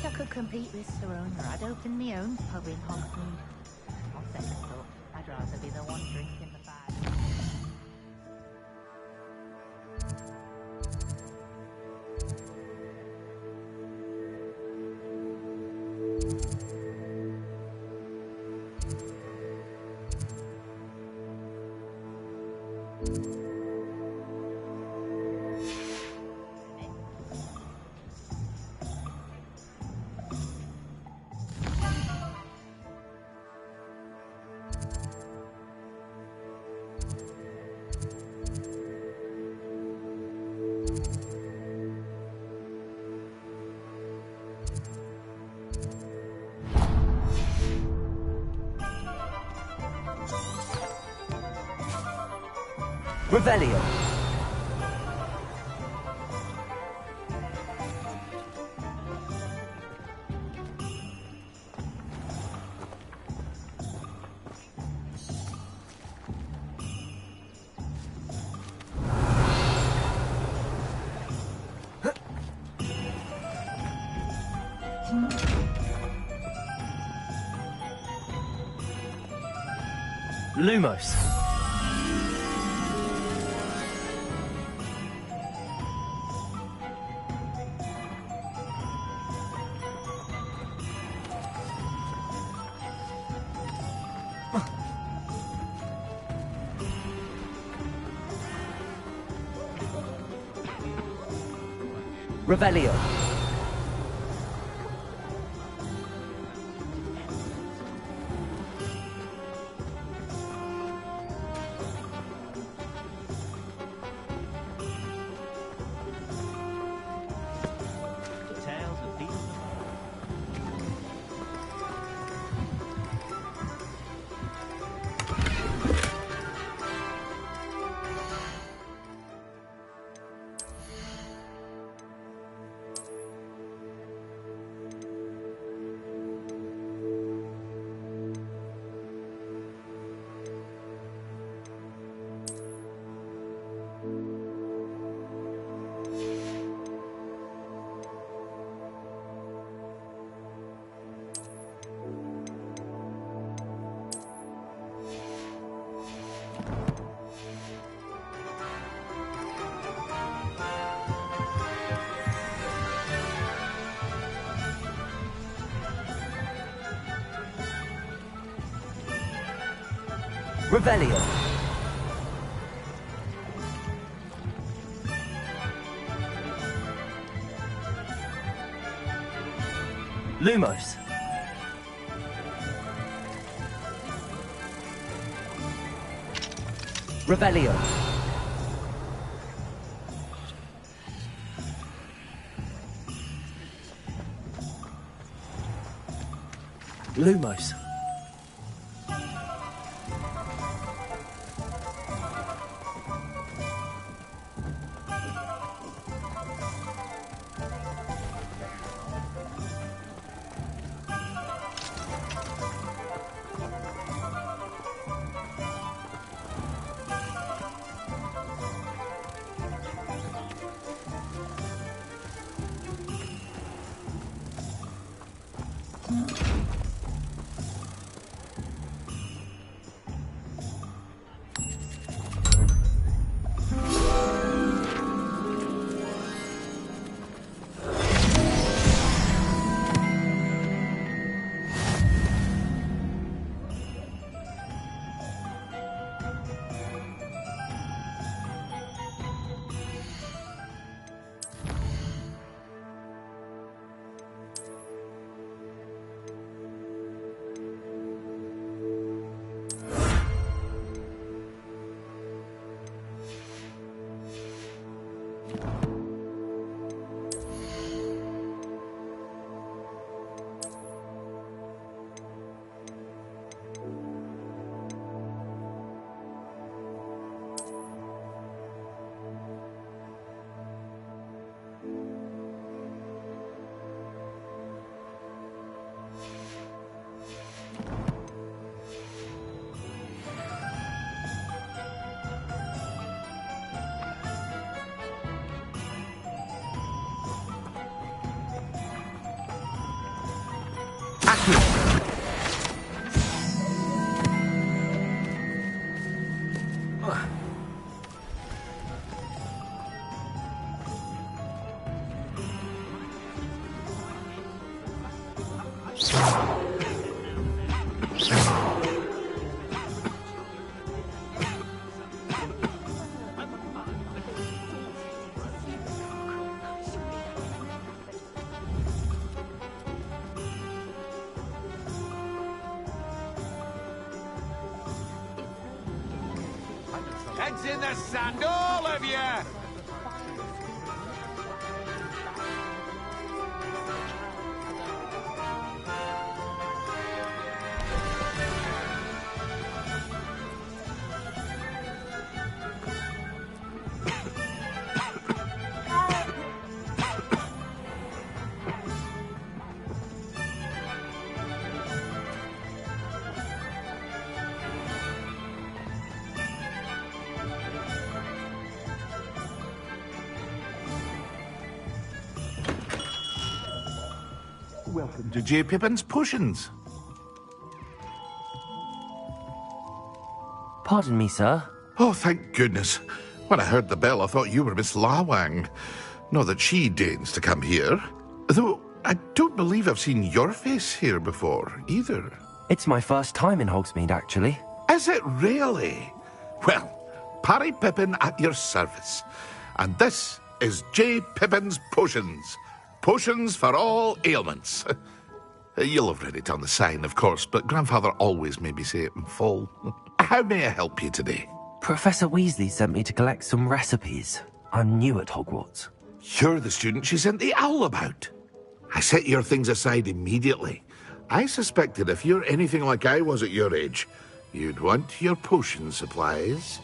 I could compete with Sir Owner, I'd open my own pub in Hogsmeade. On second thought, I'd rather be the one drinking the bad. Revelio. Lumos. Revelio. Revelio. Lumos. Revelio. Lumos. Heads in the sand, all of you! Welcome to J. Pippin's Potions. Pardon me, sir. Oh, thank goodness. When I heard the bell, I thought you were Miss Lawang. Not that she deigns to come here. Though, I don't believe I've seen your face here before, either. It's my first time in Hogsmeade, actually. Is it really? Well, Parry Pippin at your service. And this is J. Pippin's Potions. Potions for all ailments. You'll have read it on the sign, of course, but Grandfather always made me say it in full. How may I help you today? Professor Weasley sent me to collect some recipes. I'm new at Hogwarts. You're the student she sent the owl about. I set your things aside immediately. I suspected if you're anything like I was at your age, you'd want your potion supplies.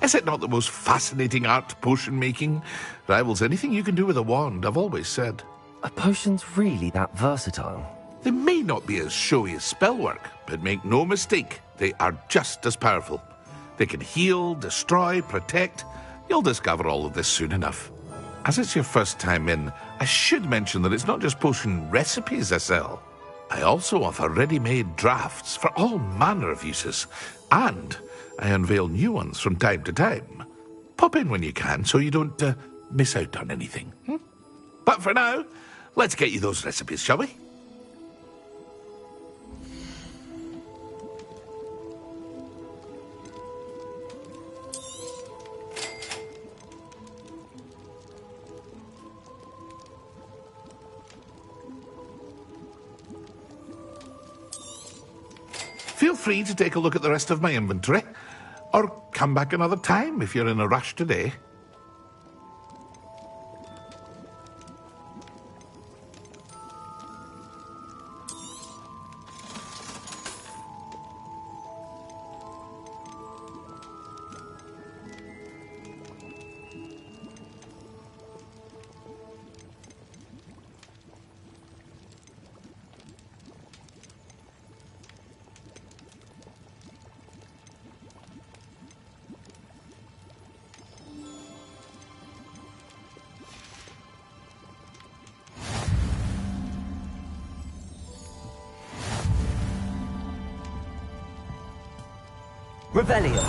Is it not the most fascinating art, potion making? Rivals anything you can do with a wand, I've always said. Are potions really that versatile? They may not be as showy as spellwork, but make no mistake, they are just as powerful. They can heal, destroy, protect. You'll discover all of this soon enough. As it's your first time in, I should mention that it's not just potion recipes I sell. I also offer ready-made drafts for all manner of uses, and I unveil new ones from time to time. Pop in when you can so you don't miss out on anything. But for now, let's get you those recipes, shall we? Feel free to take a look at the rest of my inventory, or come back another time if you're in a rush today. Revelio.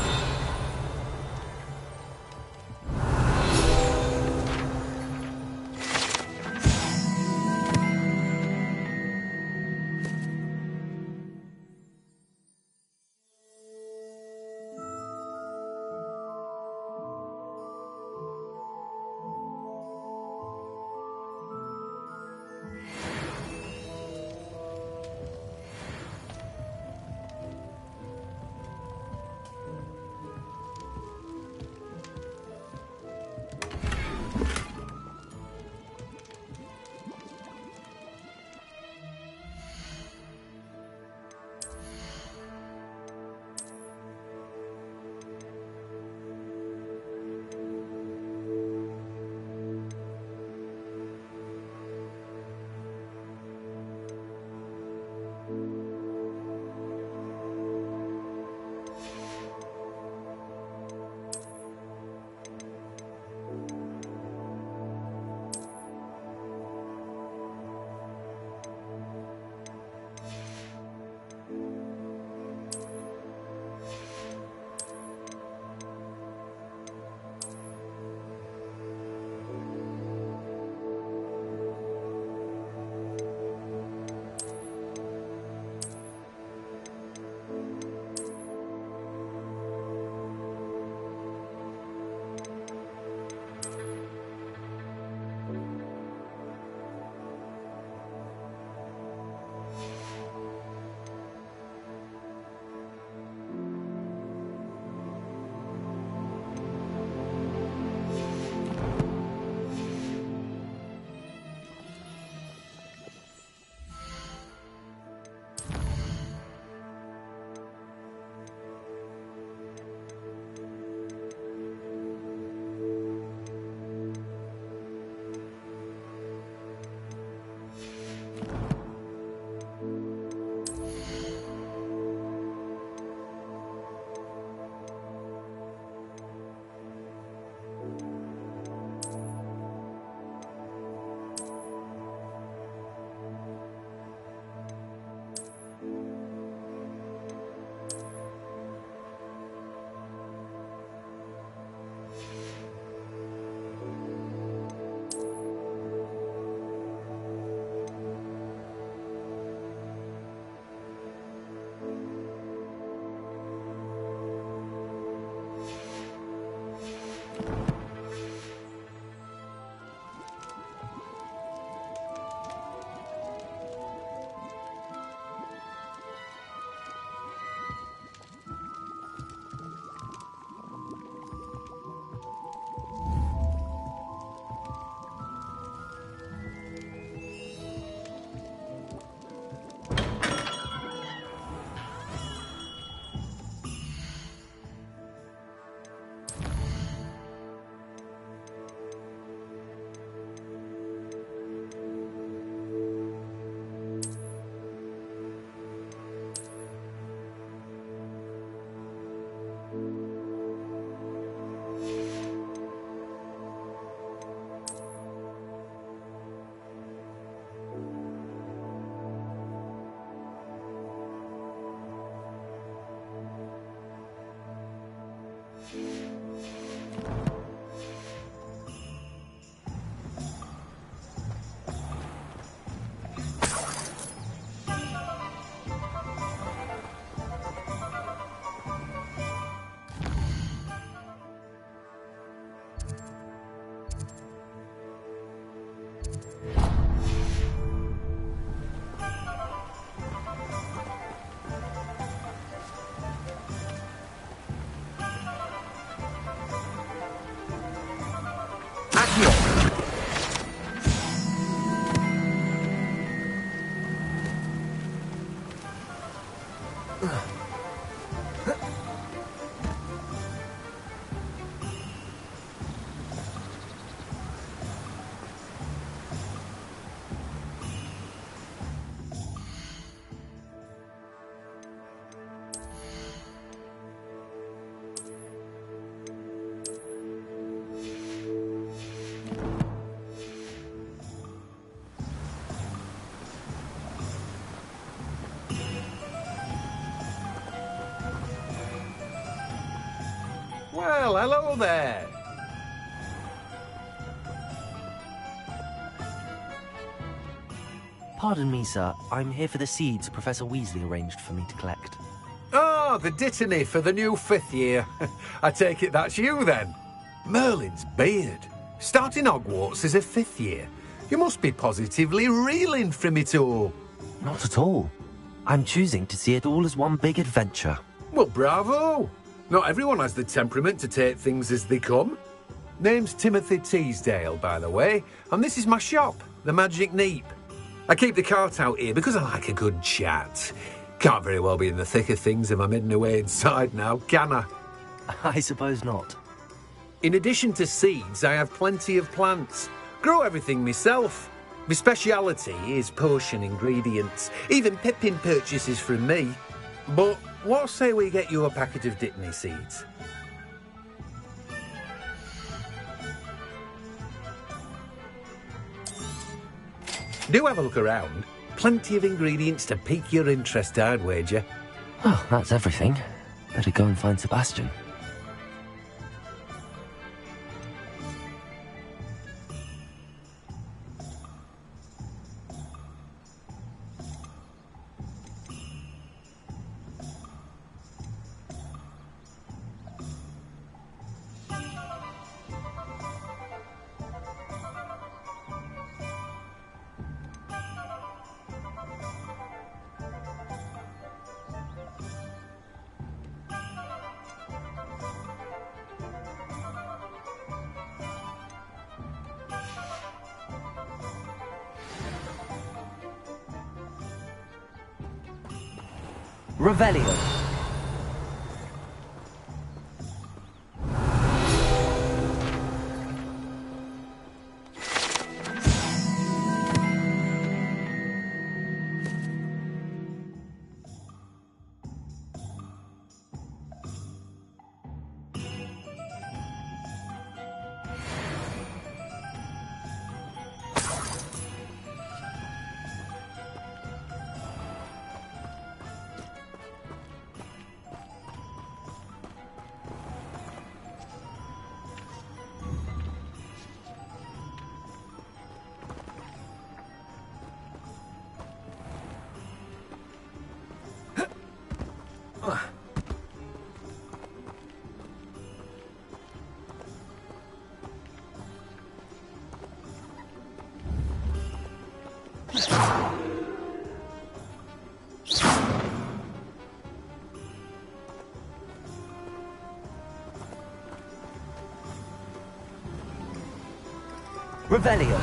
Well, hello there. Pardon me, sir. I'm here for the seeds Professor Weasley arranged for me to collect. Oh, the dittany for the new 5th year. I take it that's you, then. Merlin's beard. Starting Hogwarts as a 5th year. You must be positively reeling from it all. Not at all. I'm choosing to see it all as one big adventure. Well, bravo. Not everyone has the temperament to take things as they come. Name's Timothy Teasdale, by the way, and this is my shop, the Magic Neep. I keep the cart out here because I like a good chat. Can't very well be in the thick of things if I'm hidden away inside now, can I? I suppose not. In addition to seeds, I have plenty of plants. Grow everything myself. My speciality is potion ingredients. Even Pippin purchases from me. But what say we get you a packet of Dittany seeds? Do have a look around. Plenty of ingredients to pique your interest, I'd wager. Oh, that's everything. Better go and find Sebastian. Revelio. Revelio.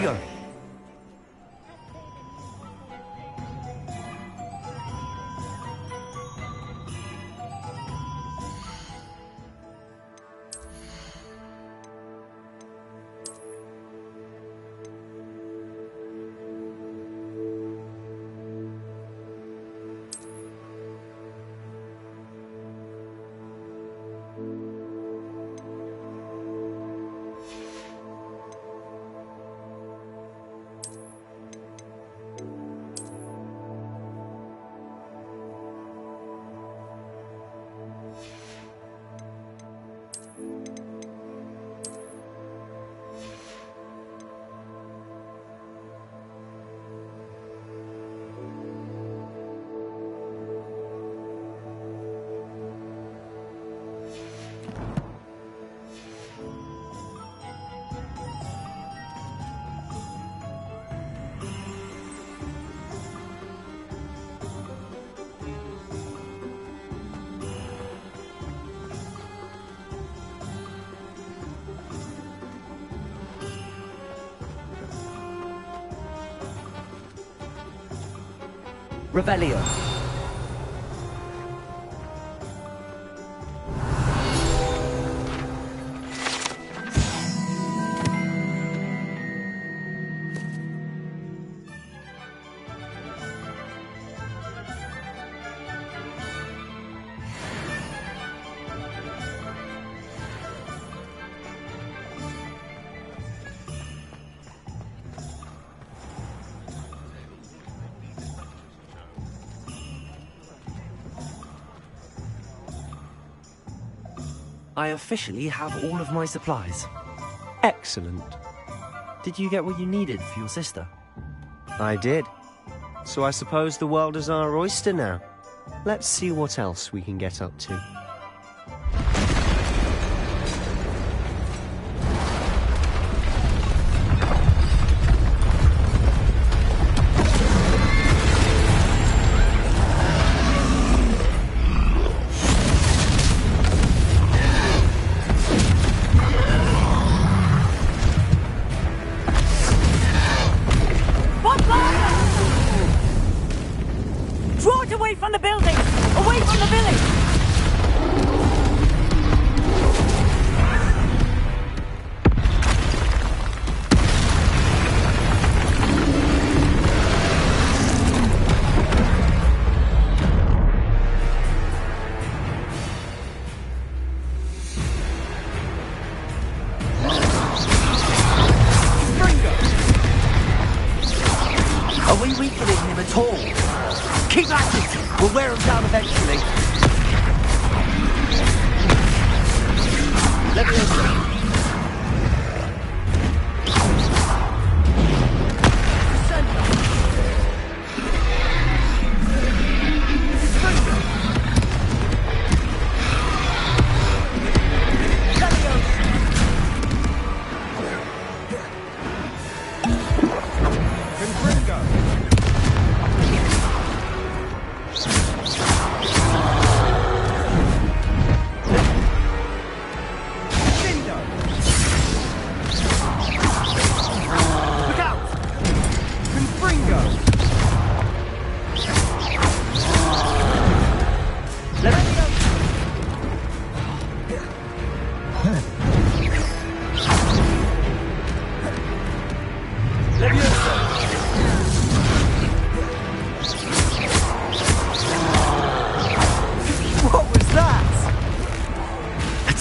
go. Revelio. I officially have all of my supplies. Excellent. Did you get what you needed for your sister? I did. So I suppose the world is our oyster now. Let's see what else we can get up to.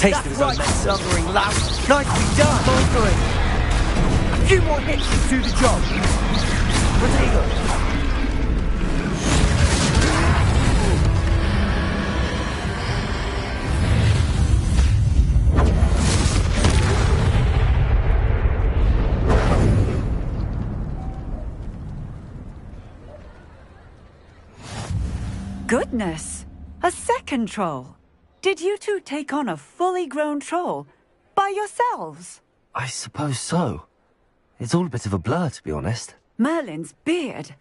Tasted right, Suffering loud. Nicely done. Mongering. A few more hits to do the job. Potato. Goodness! A second troll. Did you two take on a fully grown troll by yourselves? I suppose so. It's all a bit of a blur, to be honest. Merlin's beard.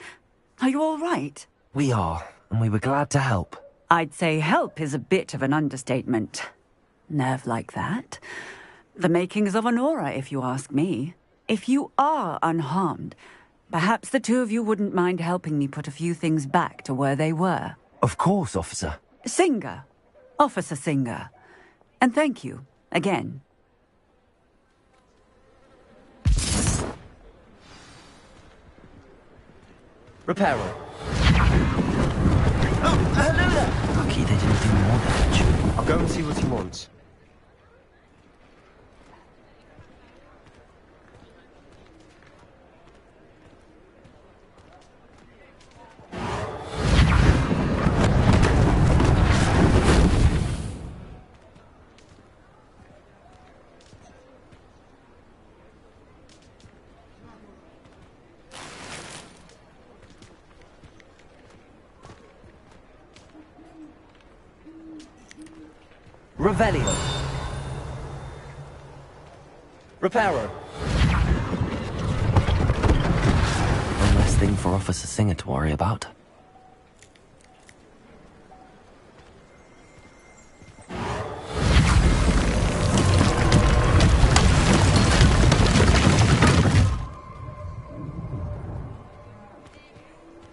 Are you all right? We are, and we were glad to help. I'd say help is a bit of an understatement. Nerve like that. The makings of an aura, if you ask me. if you are unharmed, perhaps the two of you wouldn't mind helping me put a few things back to where they were. Of course, officer. Singer. Officer Singer. And thank you, again. Repairer. Oh, hello there! Lucky they didn't do more damage. I'll go and see what he wants. Revelio. Reparo. One less thing for Officer Singer to worry about.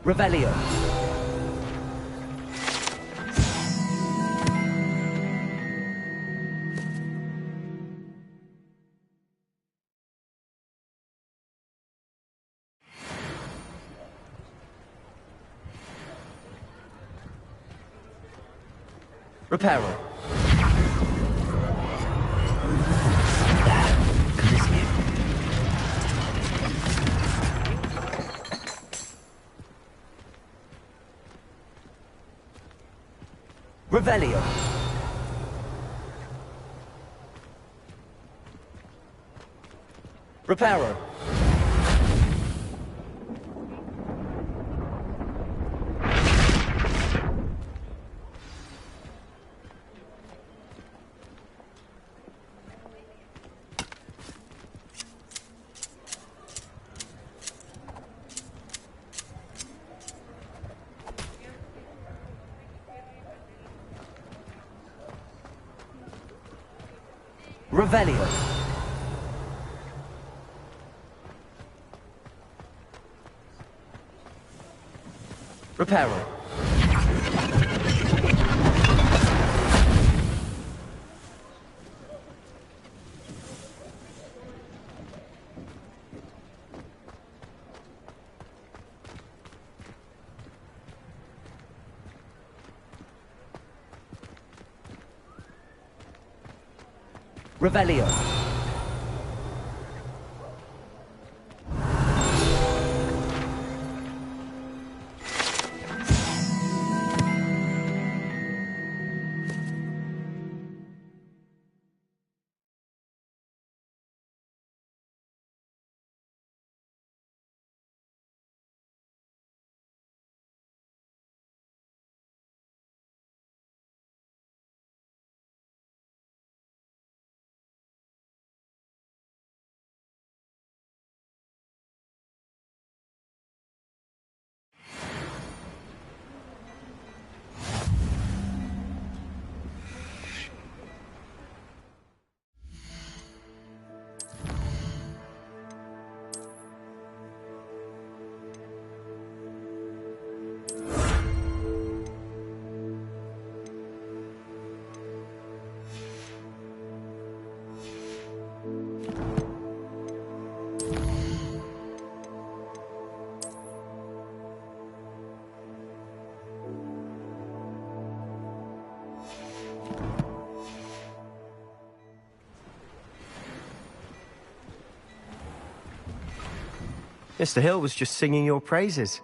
Revelio. Reparo. Continue. Revelio. Reparo. Revelio. Reparo. Revelio. Mr. Hill was just singing your praises.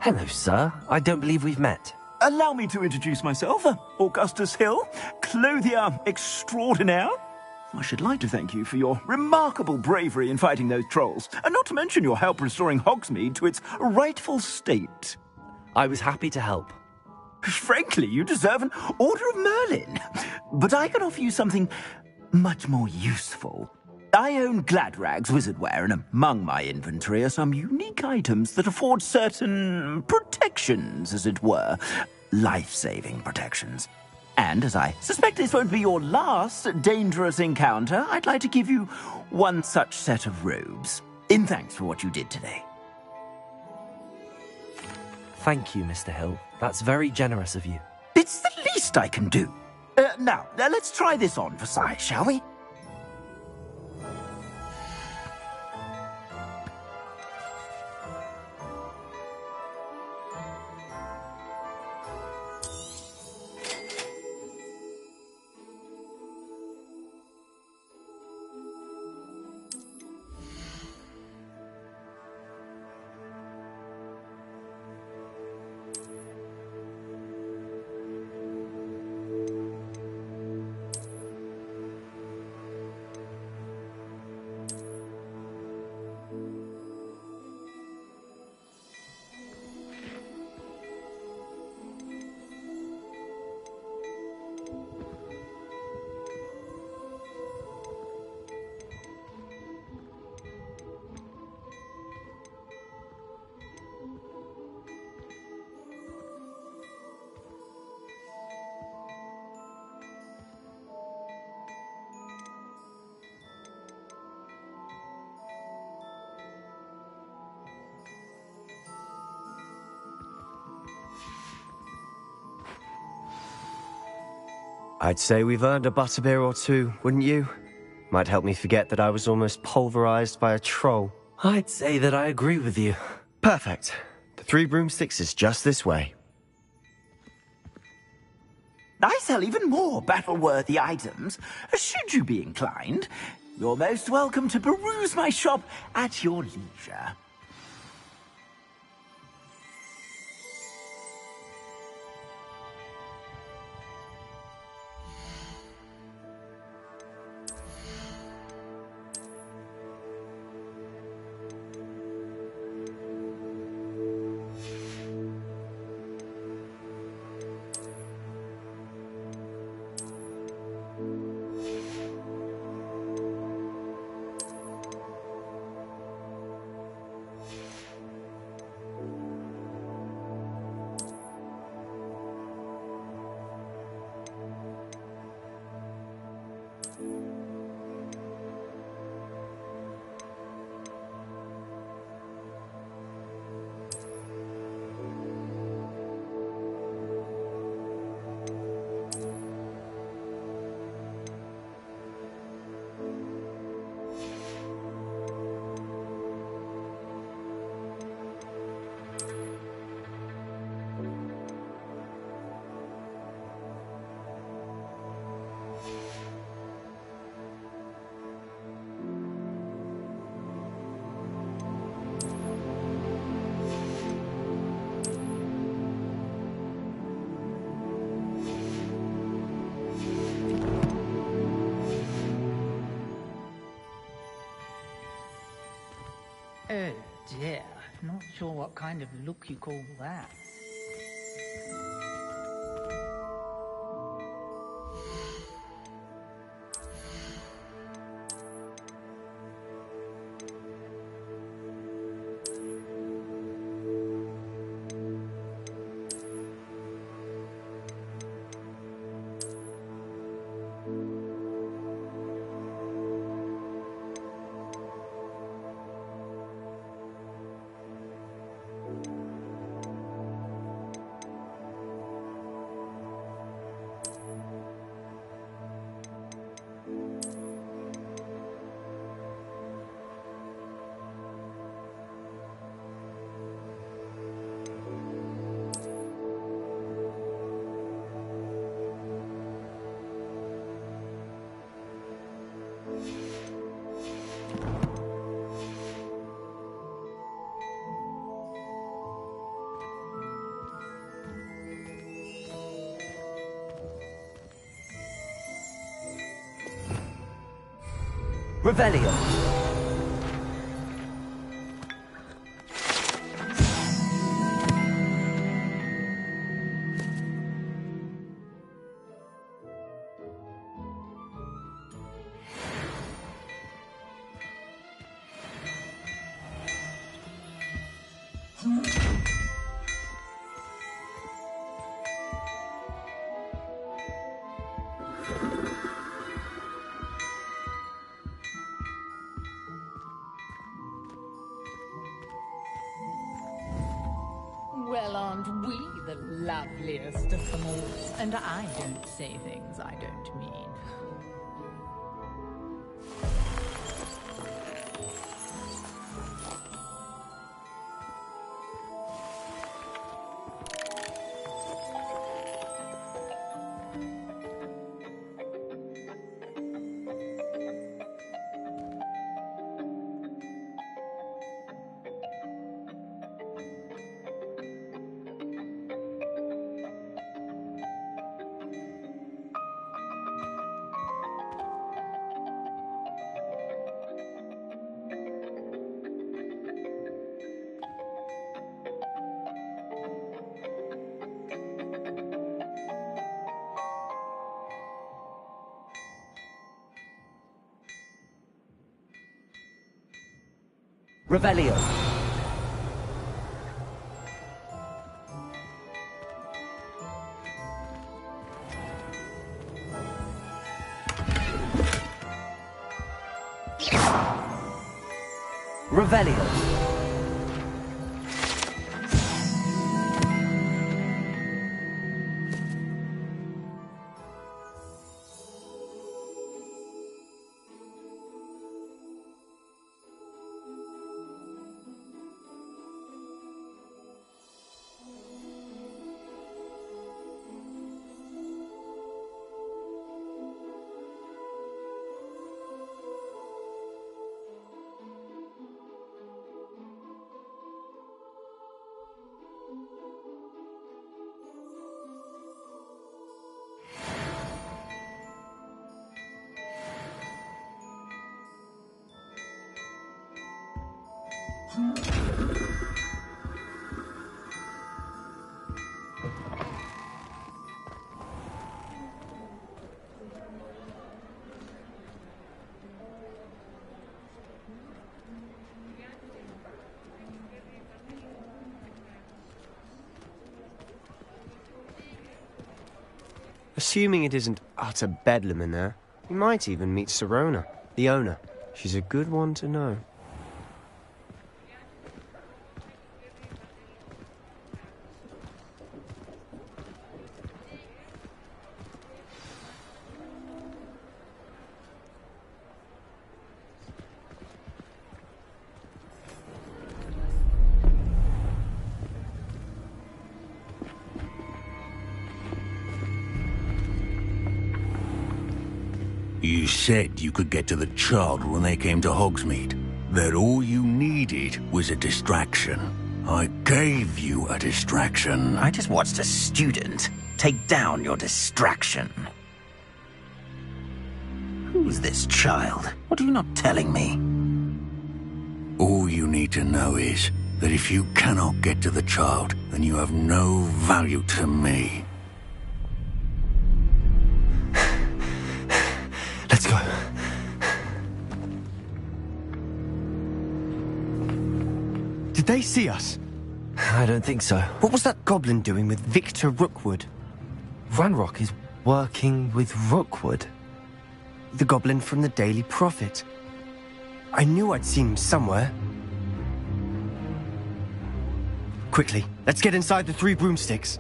Hello, sir. I don't believe we've met. Allow me to introduce myself, Augustus Hill, clothier extraordinaire. I should like to thank you for your remarkable bravery in fighting those trolls, and not to mention your help restoring Hogsmeade to its rightful state. I was happy to help. Frankly, you deserve an Order of Merlin. But I can offer you something much more useful. I own Gladrag's wizardware, and among my inventory are some unique items that afford certain protections, as it were. Life-saving protections. And as I suspect this won't be your last dangerous encounter, I'd like to give you one such set of robes, in thanks for what you did today. Thank you, Mr. Hill. That's very generous of you. It's the least I can do. Now, let's try this on for size, shall we? I'd say we've earned a butterbeer or two, wouldn't you? Might help me forget that I was almost pulverized by a troll. I'd say that I agree with you. Perfect. The 3 broomsticks is just this way. I sell even more battle-worthy items. Should you be inclined, you're most welcome to peruse my shop at your leisure. Oh dear, not sure what kind of look you call that. Revelio. them all. And I don't say things I don't mean. Revelio. Revelio. Assuming it isn't utter bedlam in there, we might even meet Sirona, the owner. She's a good one to know. You said you could get to the child when they came to Hogsmeade. That all you needed was a distraction. I gave you a distraction. I just watched a student take down your distraction. Who's this child? What are you not telling me? All you need to know is that if you cannot get to the child, then you have no value to me. Let's go. Did they see us? I don't think so. What was that goblin doing with Victor Rookwood? Ranrock is working with Rookwood. The goblin from the Daily Prophet. I knew I'd seen him somewhere. Quickly, let's get inside the 3 broomsticks.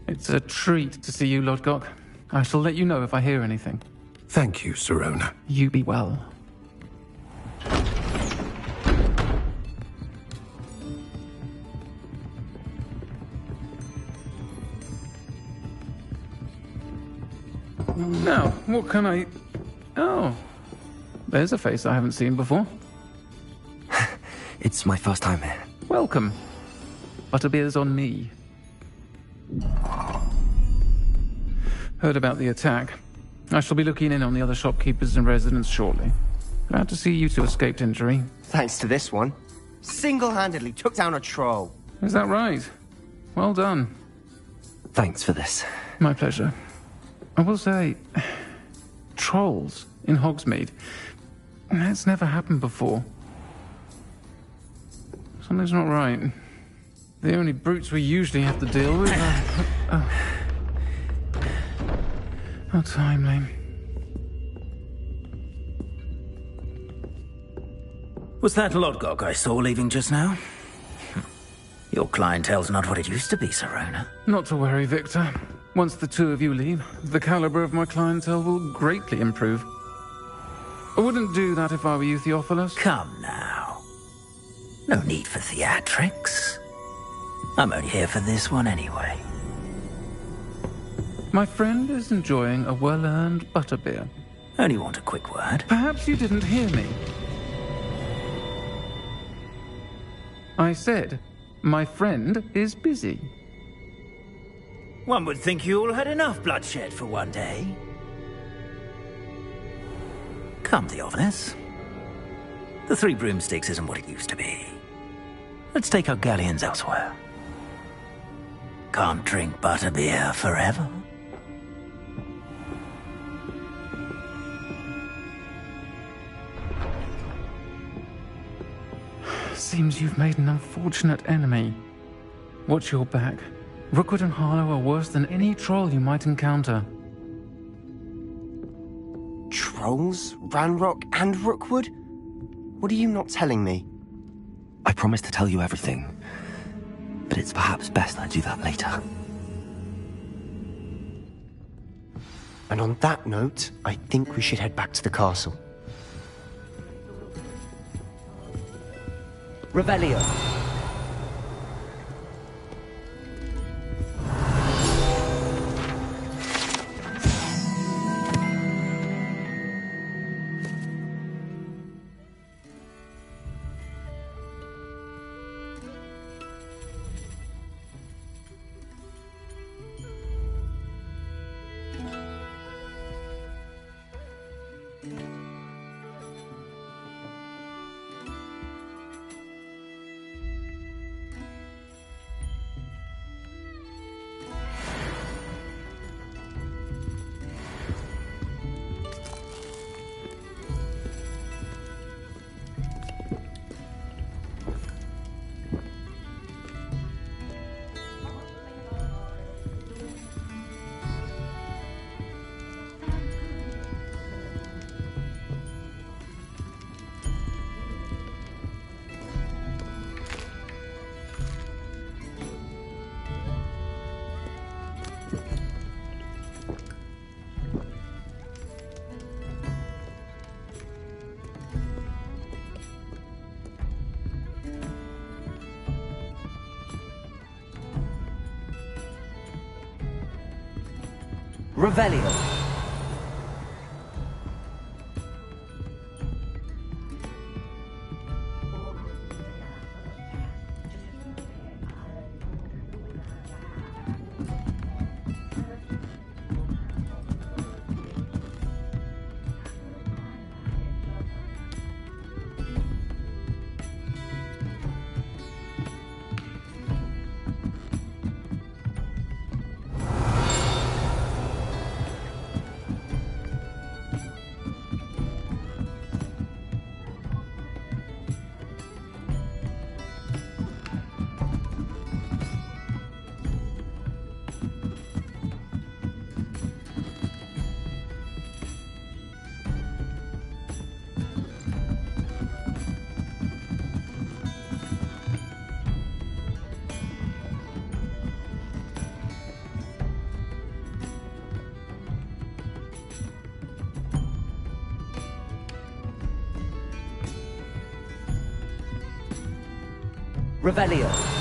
It's a treat to see you, Lodgok. I shall let you know if I hear anything. Thank you, Sirona. You be well. Now, what can I... Oh, there's a face I haven't seen before. It's my first time here. Welcome. Butterbeer's on me. Heard about the attack. I shall be looking in on the other shopkeepers and residents shortly. Glad to see you two escaped injury. Thanks to this one. Single-handedly took down a troll. Is that right? Well done. Thanks for this. My pleasure. I will say, trolls in Hogsmeade. That's never happened before. Something's not right. The only brutes we usually have to deal with are... How timely. Was that Lodgok I saw leaving just now? Your clientele's not what it used to be, Serona. Not to worry, Victor. Once the two of you leave, the caliber of my clientele will greatly improve. I wouldn't do that if I were you, Theophilus. Come now. No need for theatrics. I'm only here for this one anyway. My friend is enjoying a well-earned butterbeer. Only want a quick word. Perhaps you didn't hear me. I said, my friend is busy. One would think you all had enough bloodshed for one day. Come, Theophilus. The Three Broomsticks isn't what it used to be. Let's take our galleons elsewhere. Can't drink butterbeer forever. Seems you've made an unfortunate enemy. Watch your back. Rookwood and Harlow are worse than any troll you might encounter. Trolls? Ranrock and Rookwood? What are you not telling me? I promised to tell you everything, but it's perhaps best I do that later. And on that note, I think we should head back to the castle. Revelio. Revelio. Revelio.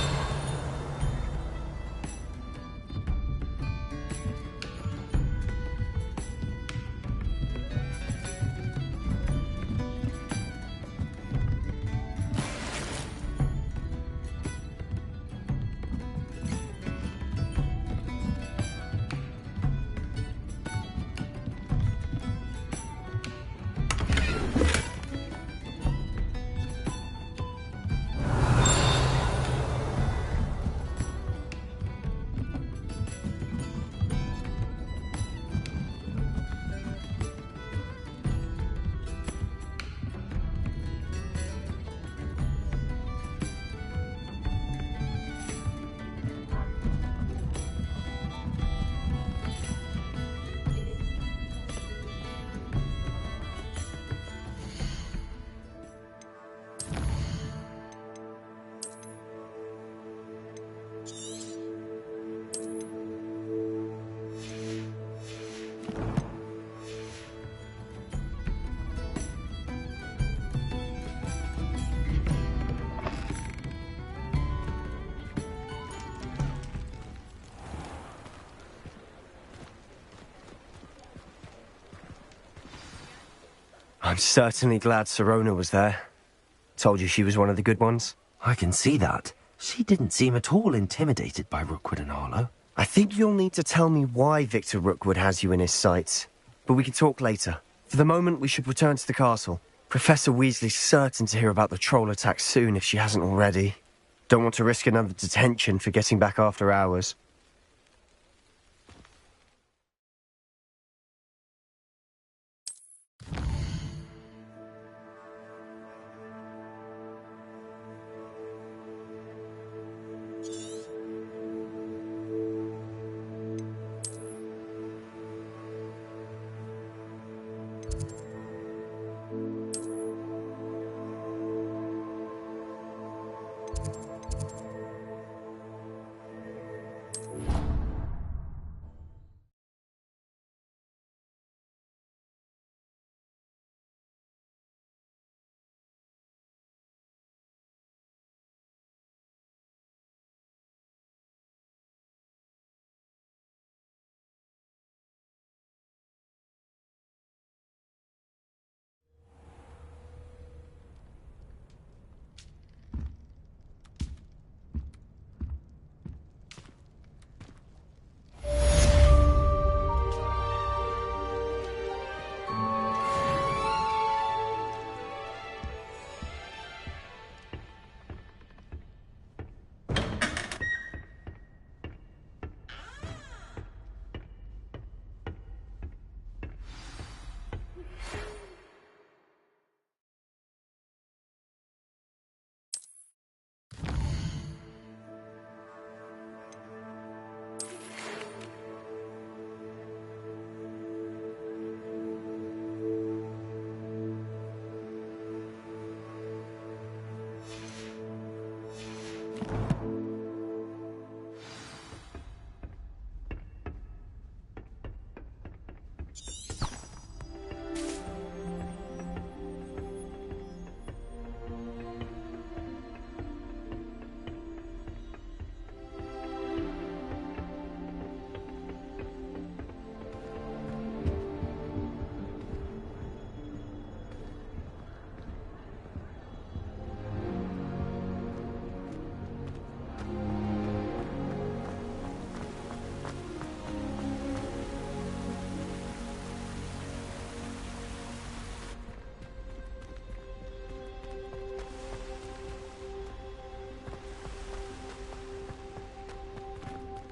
I'm certainly glad Sirona was there. Told you she was one of the good ones. I can see that. She didn't seem at all intimidated by Rookwood and Arlo. I think you'll need to tell me why Victor Rookwood has you in his sights. But we can talk later. For the moment, we should return to the castle. Professor Weasley's certain to hear about the troll attack soon if she hasn't already. Don't want to risk another detention for getting back after hours.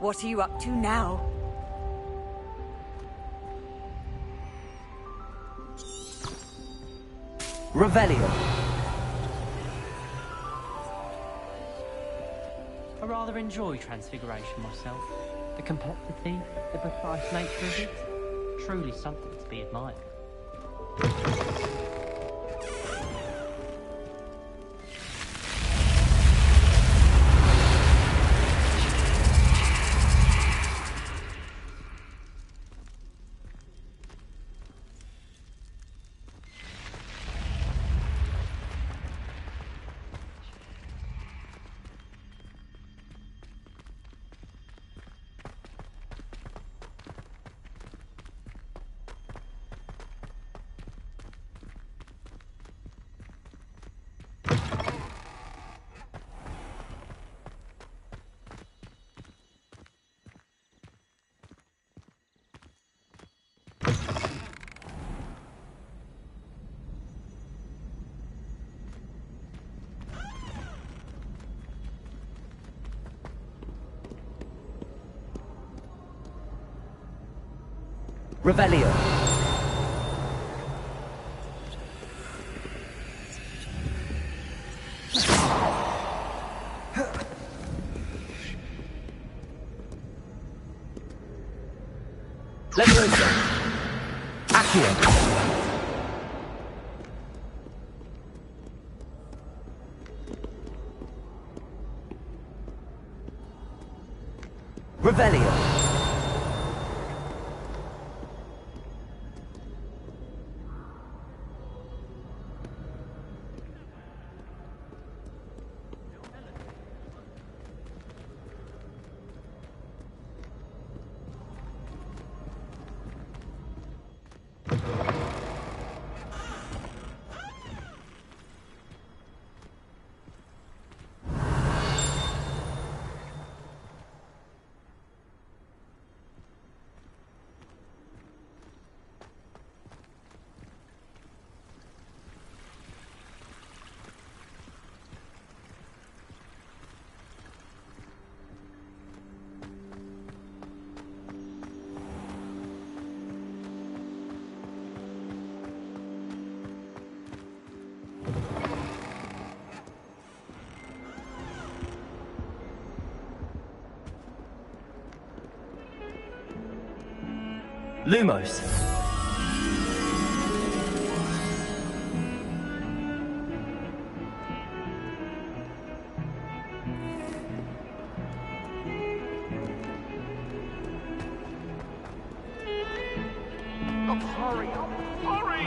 What are you up to now? Revelio. I rather enjoy Transfiguration myself. The complexity, the precise nature of it, truly something to be admired. Revelio. Leviosa. Accio. Revelio. Lumos. Hurry! Hurry!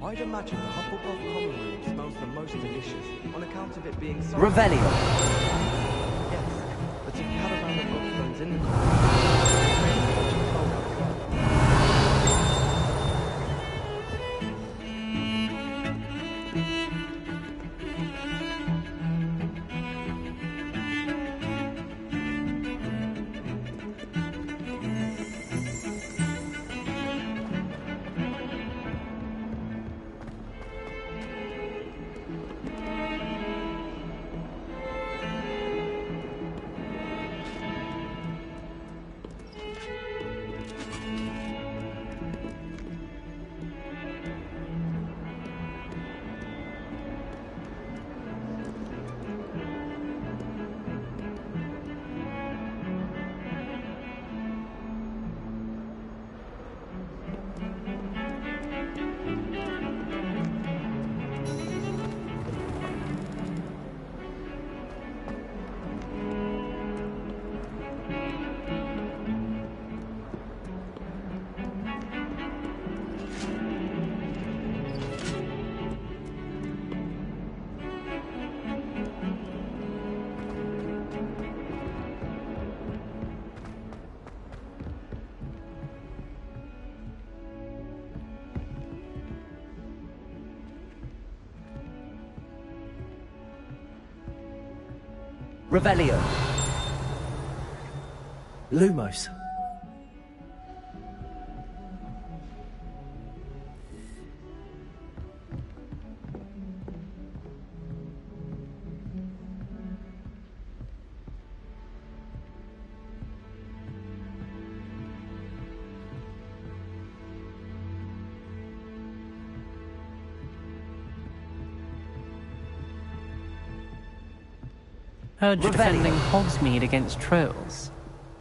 I'd imagine Hufflepuff Common Room smells the most delicious on account of it being so... Revelio. Yes, but if Caravan of Rockstones in the corner... Revelio. Lumos. Heard you defending Hogsmeade against trolls.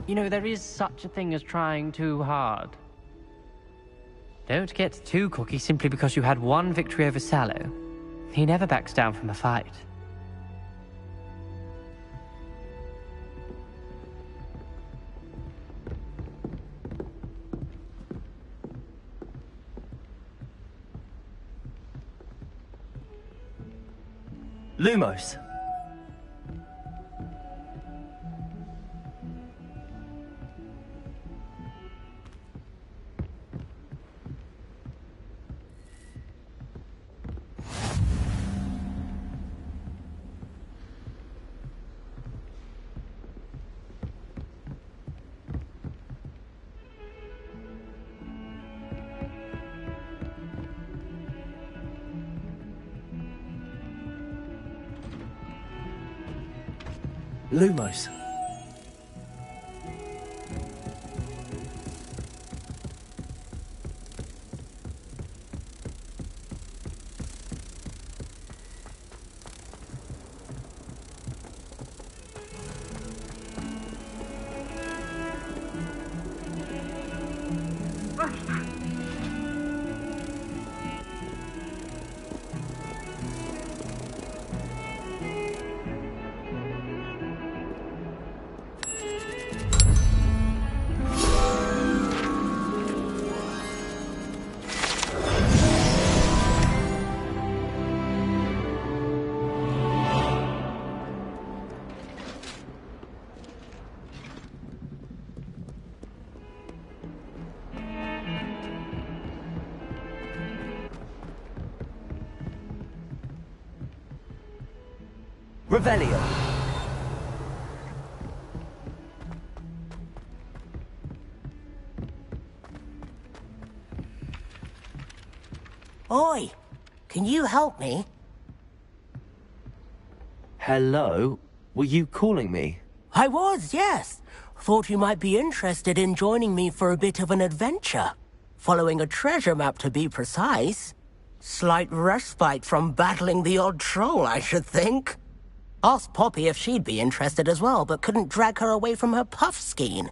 You know, there is such a thing as trying too hard. Don't get too cocky simply because you had one victory over Sallow. He never backs down from a fight. Lumos. Lumos. Revelio. Oi! Can you help me? Hello? Were you calling me? I was, yes. Thought you might be interested in joining me for a bit of an adventure. Following a treasure map, to be precise. Slight respite from battling the odd troll, I should think. Asked Poppy if she'd be interested as well, but couldn't drag her away from her puffskein.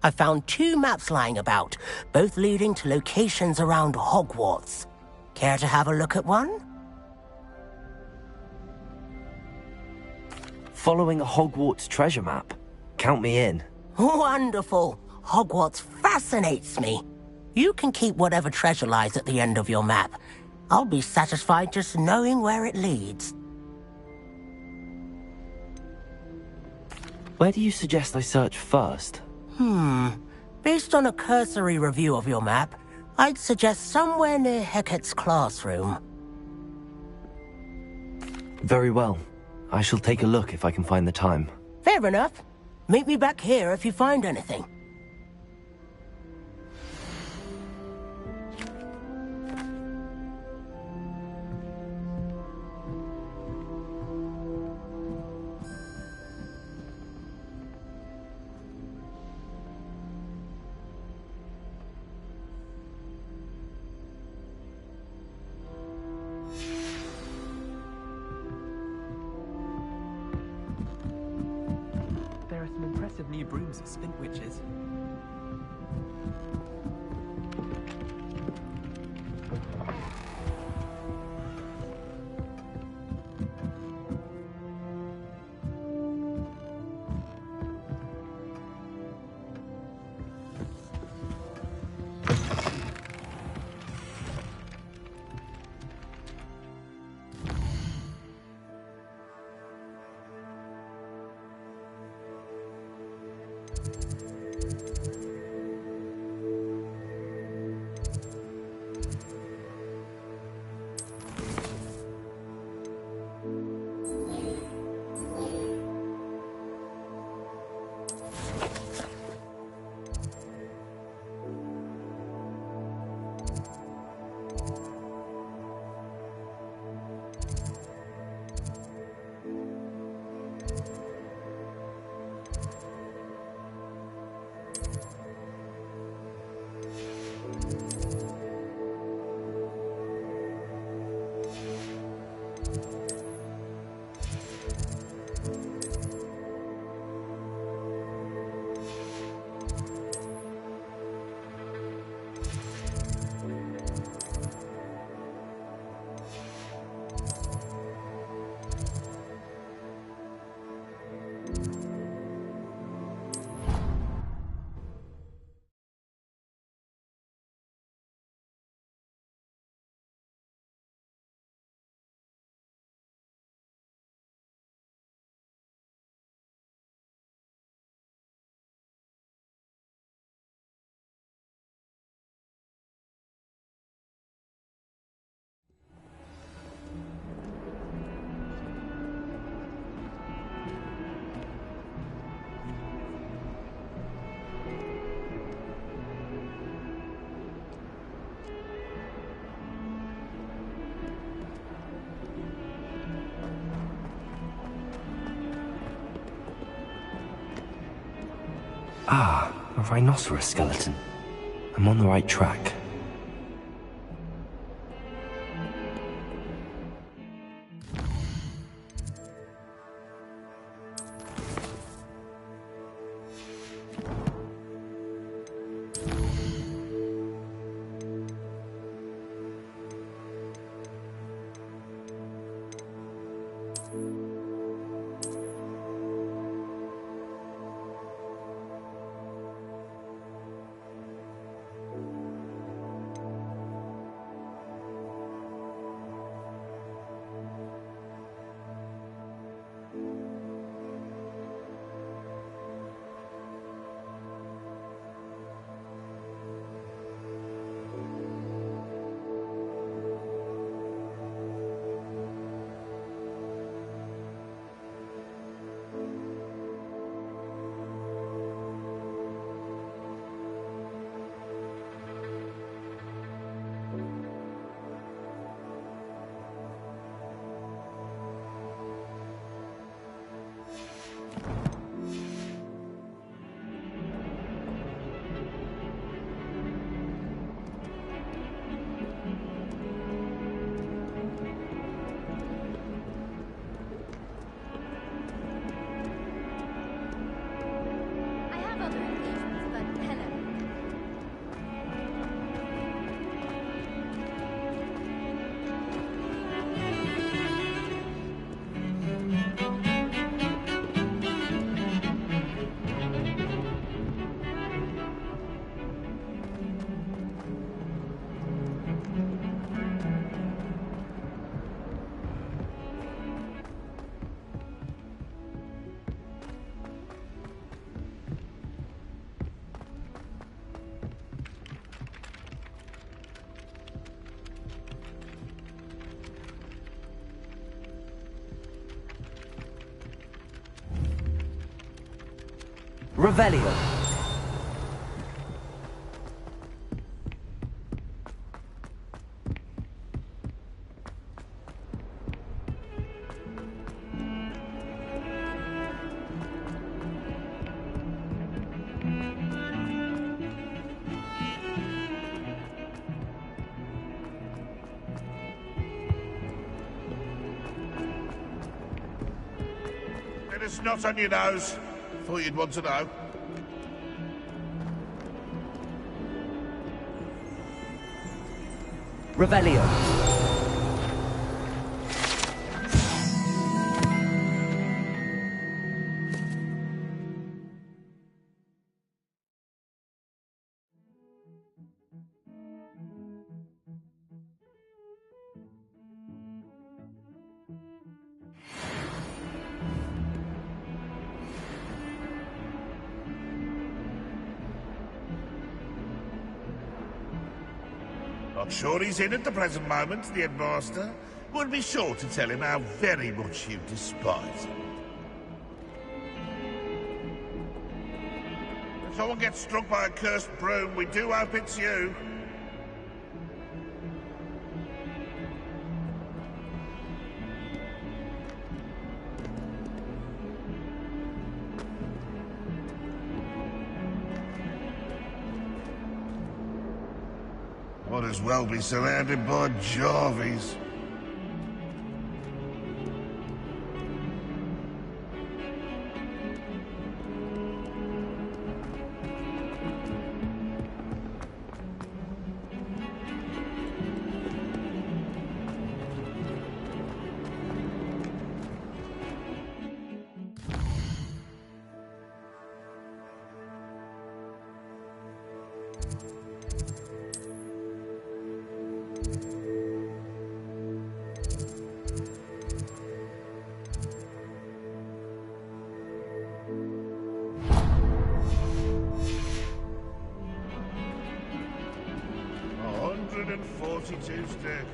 I found 2 maps lying about, both leading to locations around Hogwarts. Care to have a look at one? Following a Hogwarts treasure map? Count me in. Wonderful. Hogwarts fascinates me. You can keep whatever treasure lies at the end of your map. I'll be satisfied just knowing where it leads. Where do you suggest I search first? Based on a cursory review of your map, I'd suggest somewhere near Hecat's classroom. Very well. I shall take a look if I can find the time. Fair enough. Meet me back here if you find anything. There are some impressive new brooms at Spintwitch's. Ah, a rhinoceros skeleton. I'm on the right track. Revelio. It's not on your nose. Thought you'd want to know. Revelio. Not sure he's in at the present moment, the headmaster. Would be sure to tell him how very much you despise him. If someone gets struck by a cursed broom, we do hope it's you. Might as well be surrounded by Jarvies. Staircases.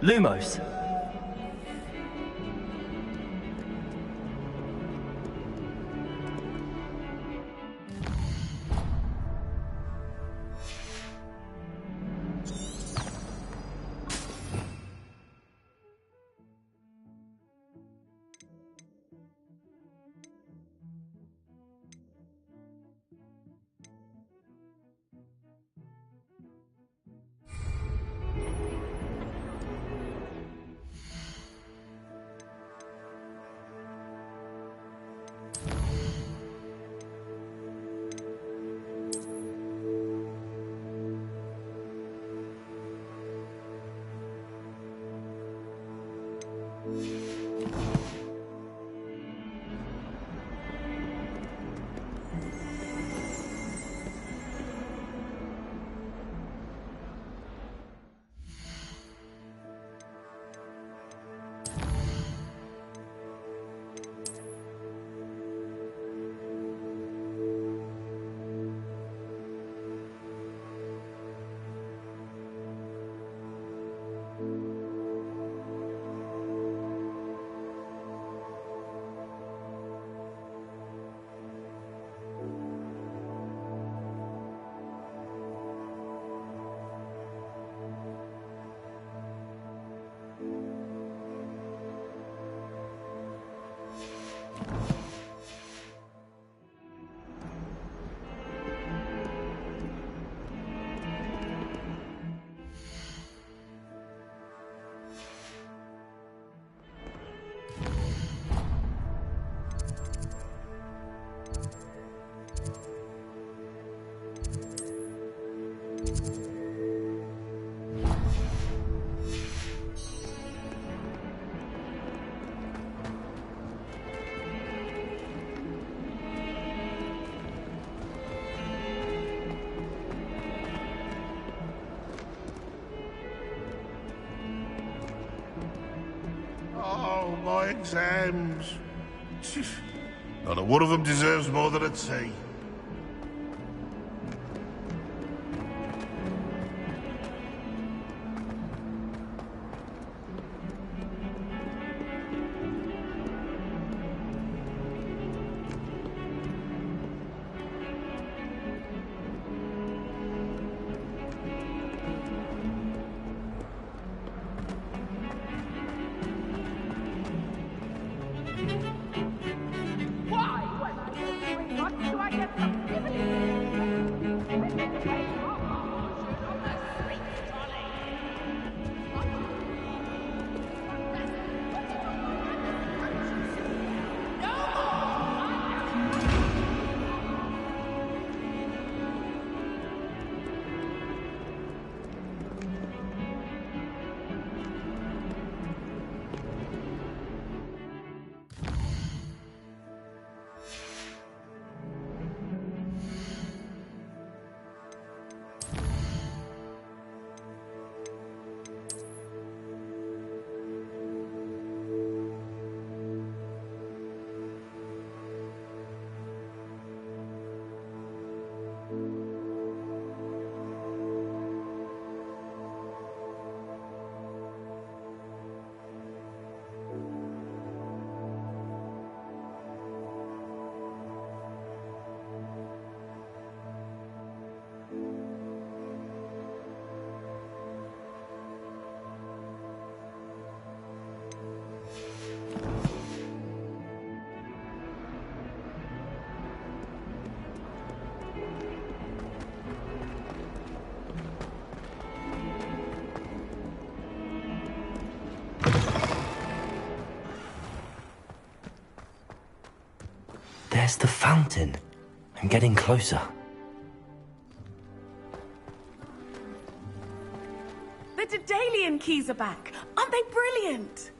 Lumos. my exams. Not a one of them deserves more than a T. There's the fountain. I'm getting closer. The Daedalian keys are back. Aren't they brilliant?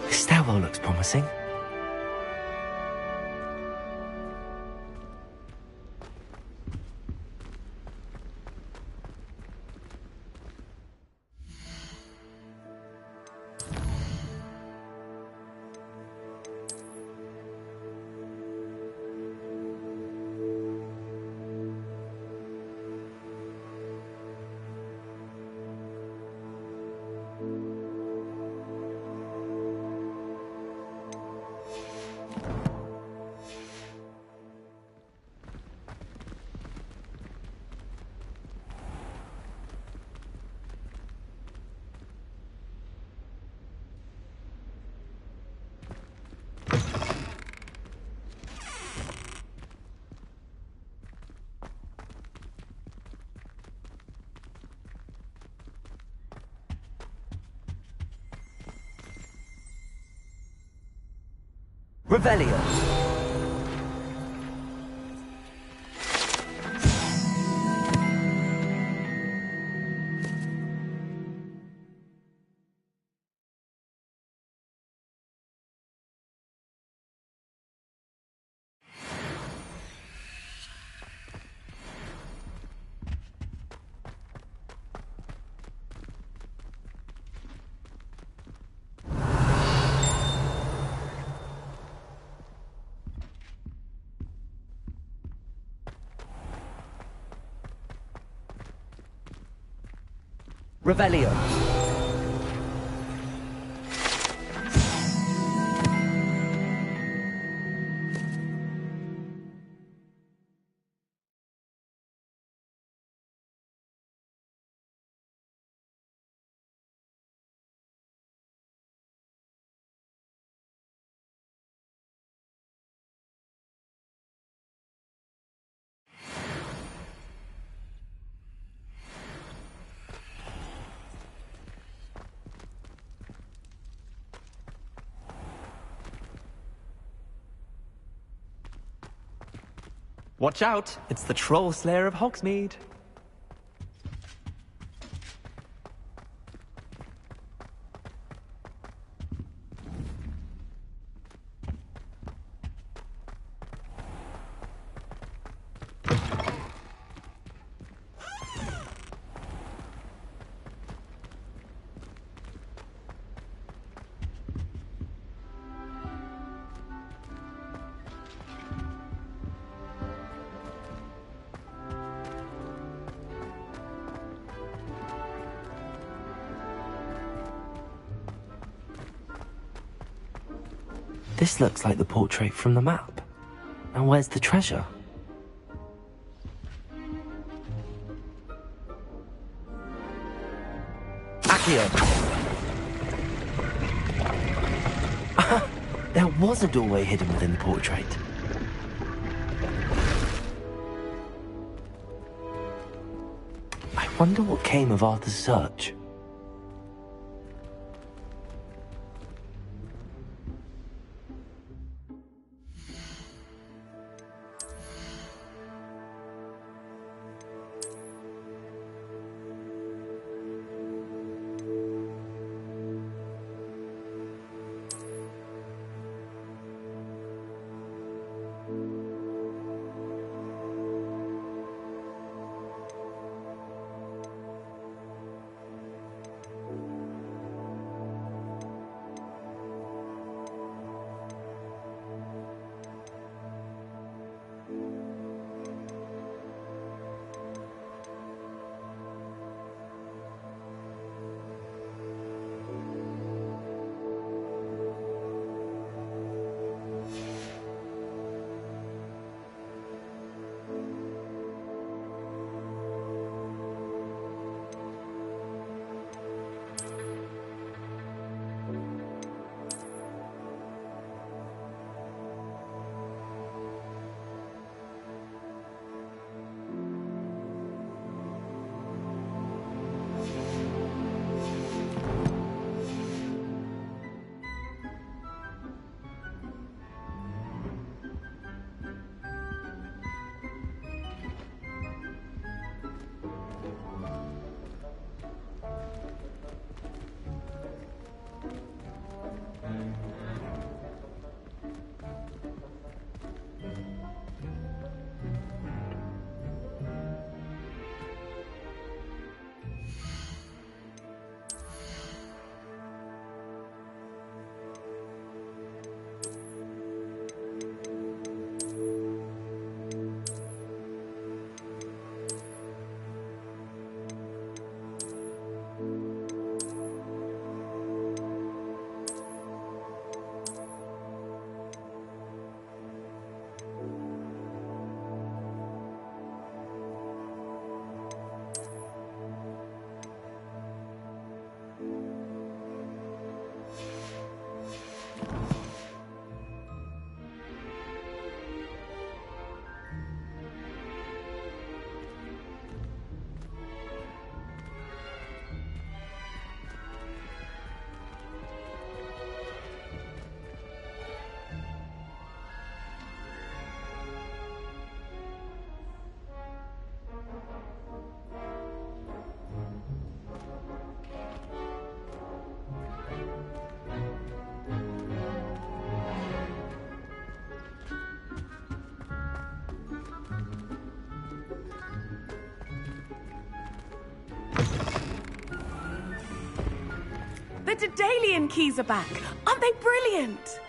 This stairwell looks promising. Revelio. Revelio. Watch out! It's the Troll Slayer of Hogsmeade. This looks like the portrait from the map. And where's the treasure? Accio! There was a doorway hidden within the portrait. I wonder what came of Arthur's search. The Daedalian keys are back. Aren't they brilliant?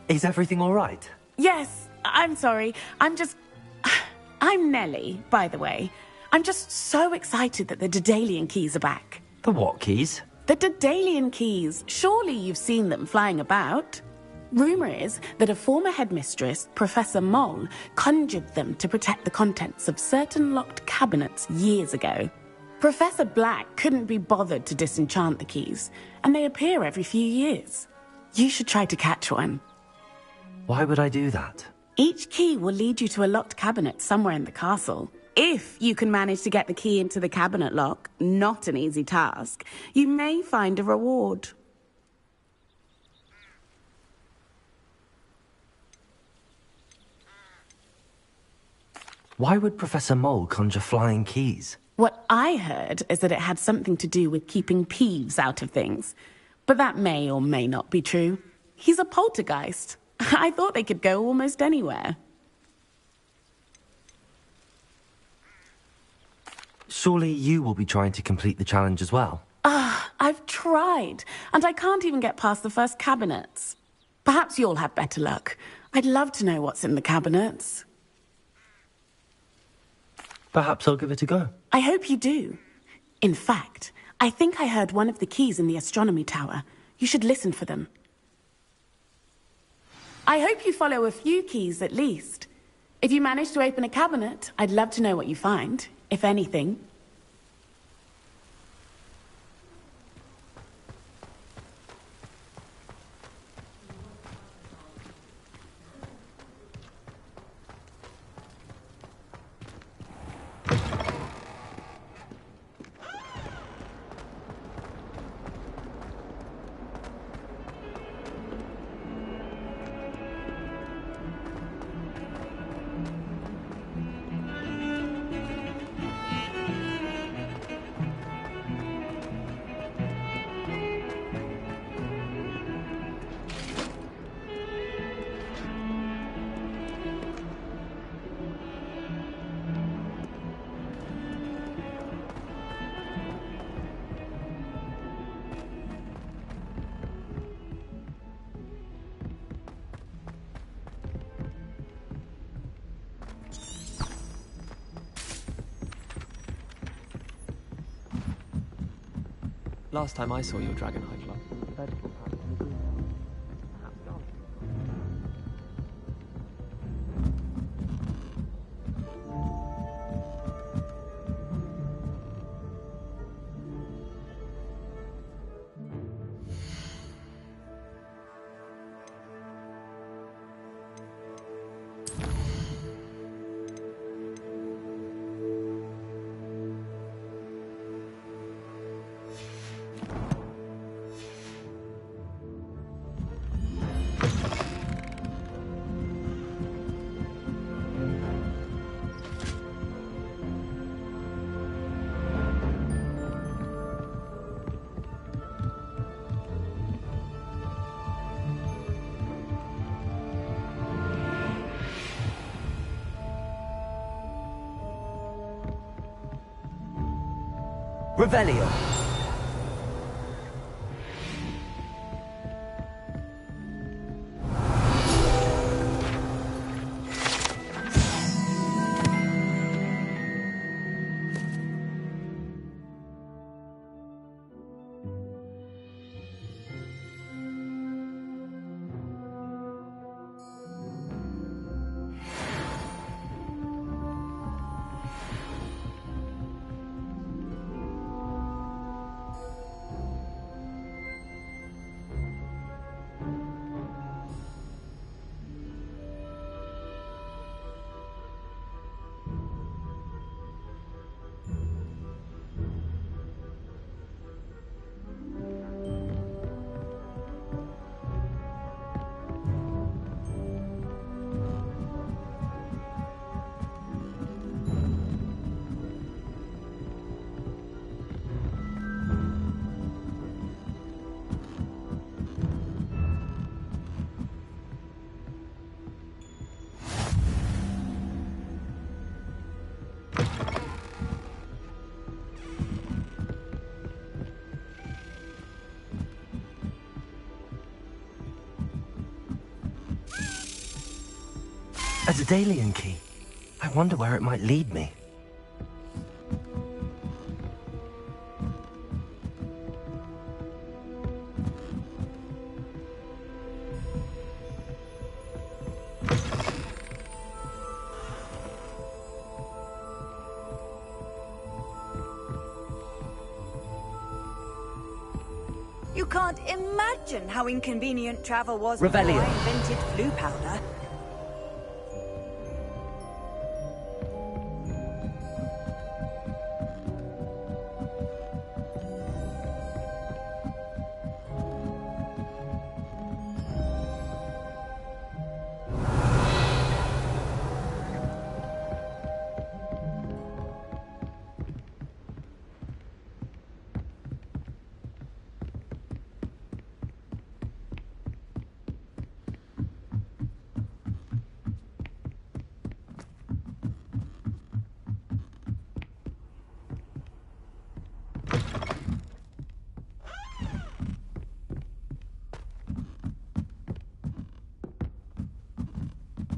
Is everything all right? Yes, I'm sorry. I'm Nellie, by the way. I'm just so excited that the Daedalian keys are back. The what keys? The Daedalian keys. Surely you've seen them flying about. Rumour is that a former headmistress, Professor Moll, conjured them to protect the contents of certain locked cabinets years ago. Professor Black couldn't be bothered to disenchant the keys, and they appear every few years. You should try to catch one. Why would I do that? Each key will lead you to a locked cabinet somewhere in the castle. If you can manage to get the key into the cabinet lock, not an easy task, you may find a reward. Why would Professor Mole conjure flying keys? What I heard is that it had something to do with keeping Peeves out of things. But that may or may not be true. He's a poltergeist. I thought they could go almost anywhere. Surely you will be trying to complete the challenge as well? I've tried, and I can't even get past the first cabinets. Perhaps you'll have better luck. I'd love to know what's in the cabinets. Perhaps I'll give it a go. I hope you do. In fact, I think I heard one of the keys in the astronomy tower. You should listen for them. I hope you follow a few keys at least. If you manage to open a cabinet, I'd love to know what you find, if anything. Last time I saw your Dragon High Club, the vegetable patch in the green. Perhaps gone. Revelio. A Daedalian key. I wonder where it might lead me. You can't imagine how inconvenient travel was Revelio. before I invented blue powder.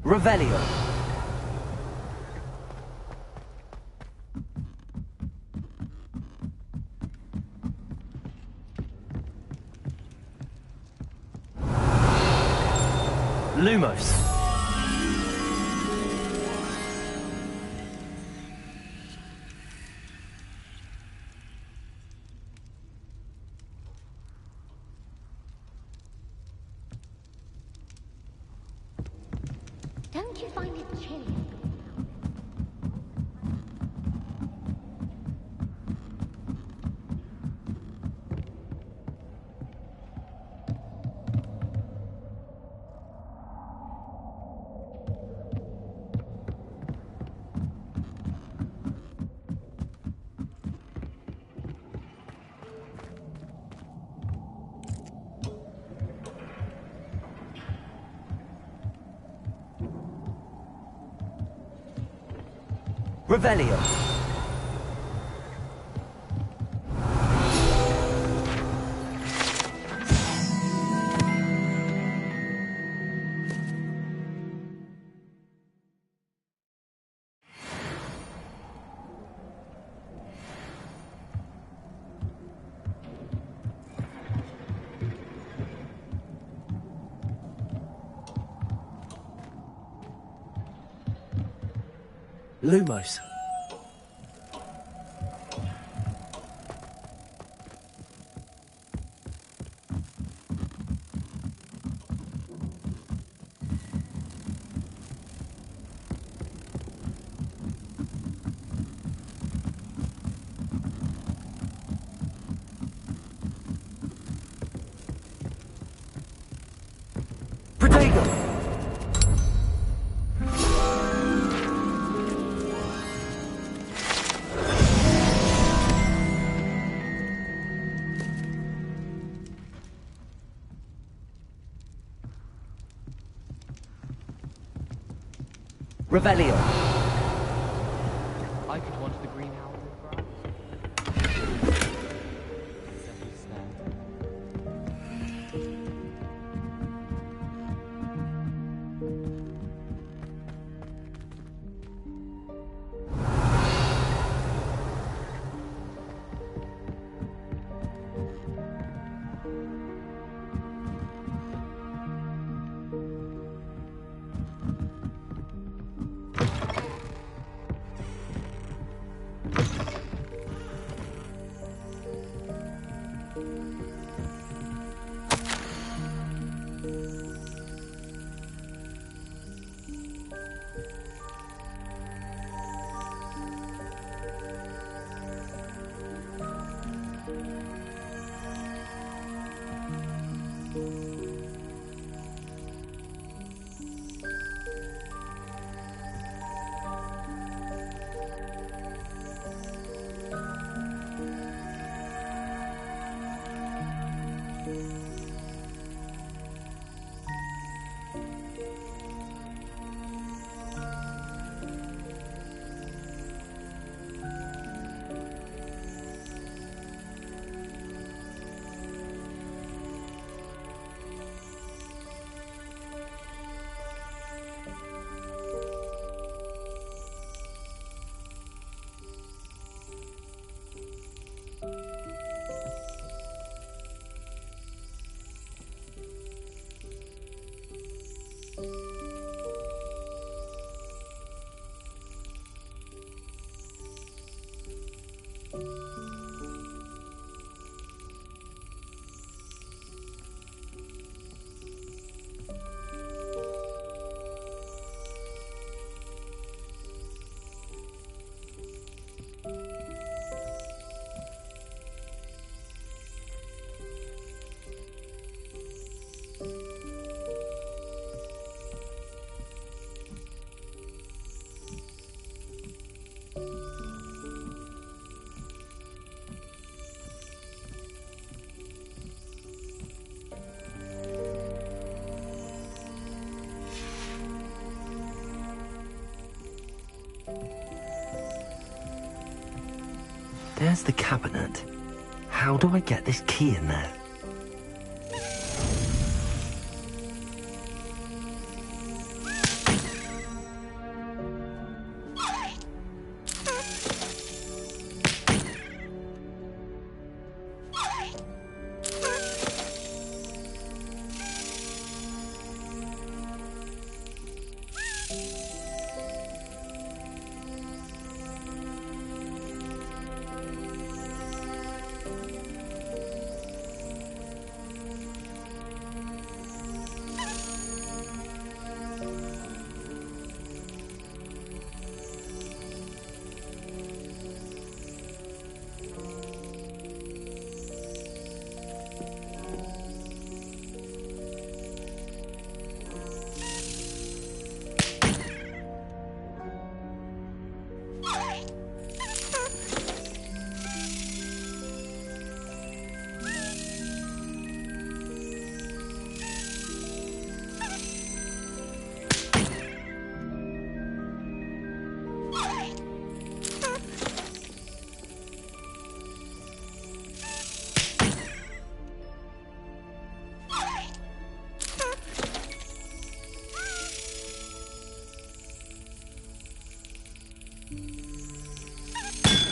Revelio. Lumos. Don't you find it chilly? Revelio. Lumos. Protego. Revelio. I could want the green owl with grass. Settle snare. There's the cabinet. How do I get this key in there?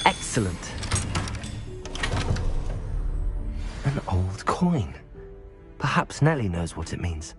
Excellent. An old coin. Perhaps Nellie knows what it means.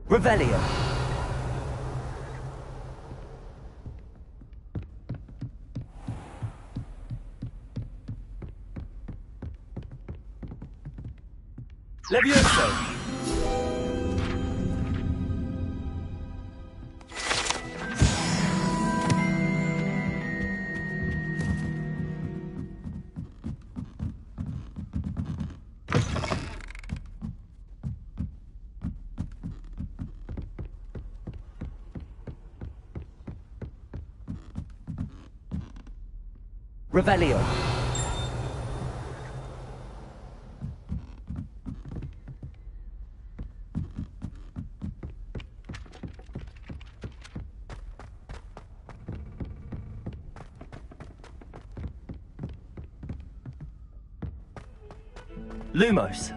Revelio. Levioso. Revelio. Lumos.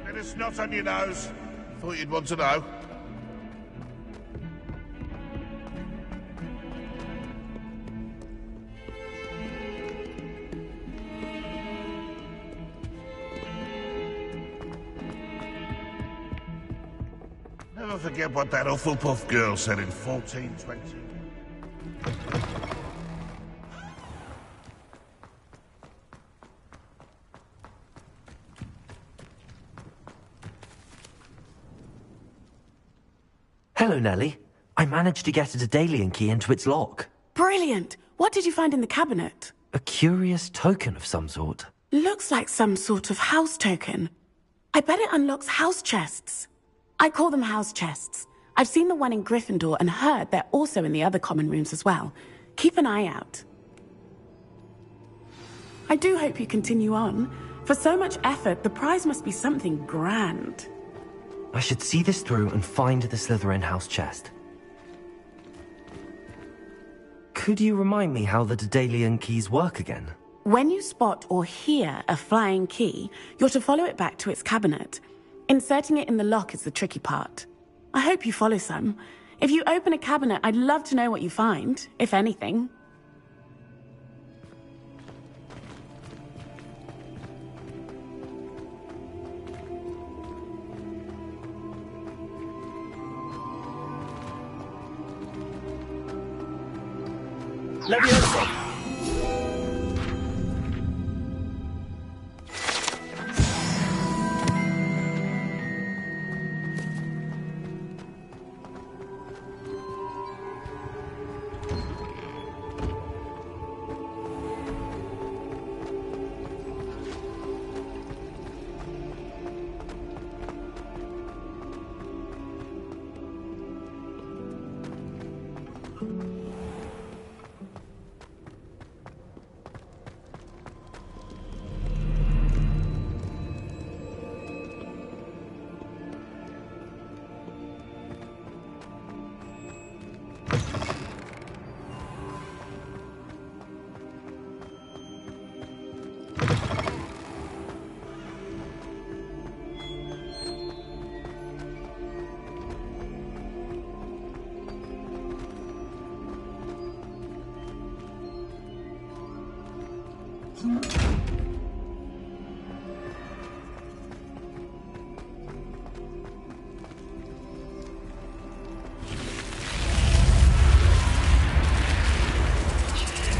Bit of snot on your nose. Thought you'd want to know. Never forget what that Hufflepuff girl said in 1420. Hello, Nellie. I managed to get a Daedalian key into its lock. Brilliant! What did you find in the cabinet? A curious token of some sort. Looks like some sort of house token. I bet it unlocks house chests. I call them house chests. I've seen the one in Gryffindor and heard they're also in the other common rooms as well. Keep an eye out. I do hope you continue on. For so much effort, the prize must be something grand. I should see this through and find the Slytherin house chest. Could you remind me how the Daedalian keys work again? When you spot or hear a flying key, you're to follow it back to its cabinet. Inserting it in the lock is the tricky part. I hope you follow some. If you open a cabinet, I'd love to know what you find, if anything. Leviosa!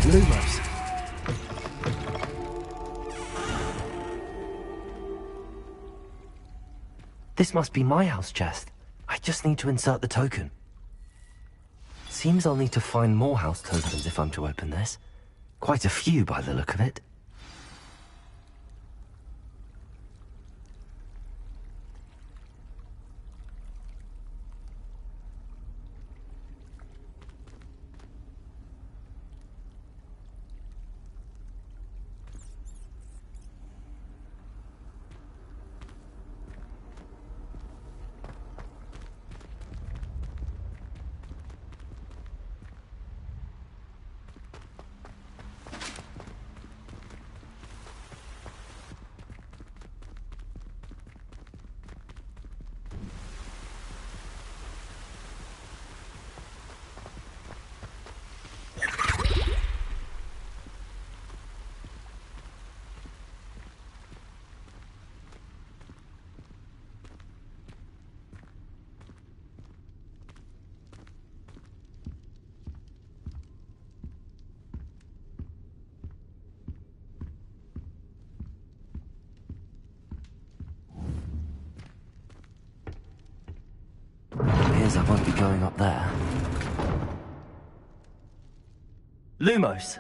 Lumos. This must be my house chest. I just need to insert the token. Seems I'll need to find more house tokens if I'm to open this. Quite a few by the look of it. I won't be going up there. Lumos!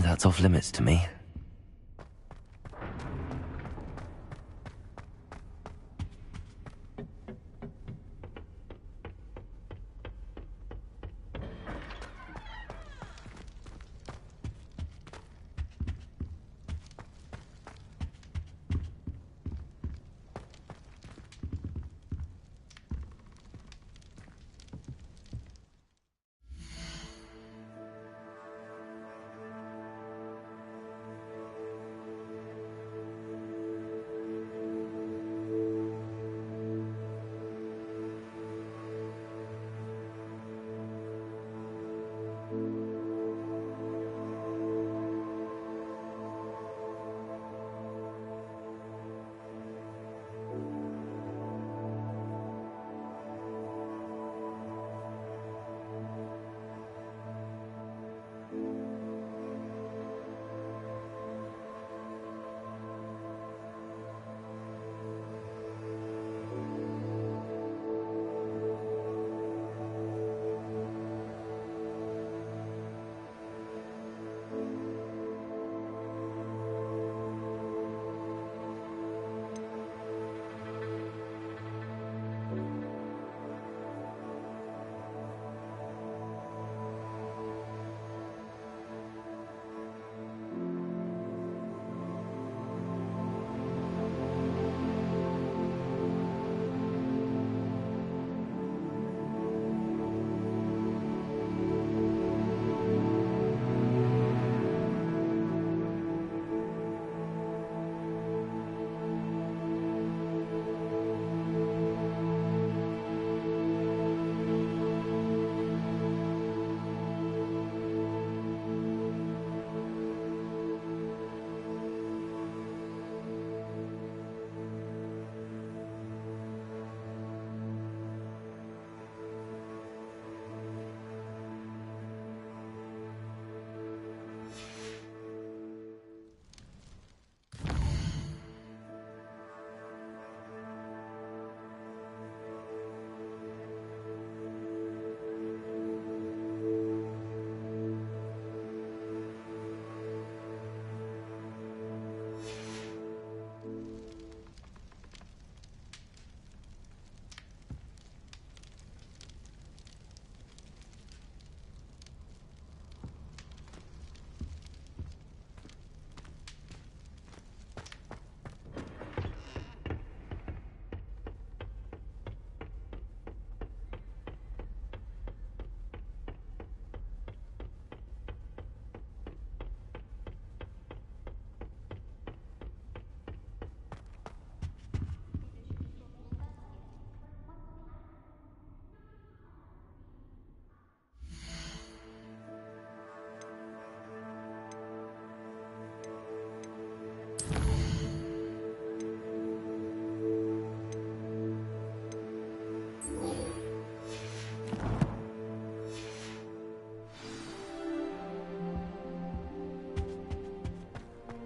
that's off limits to me.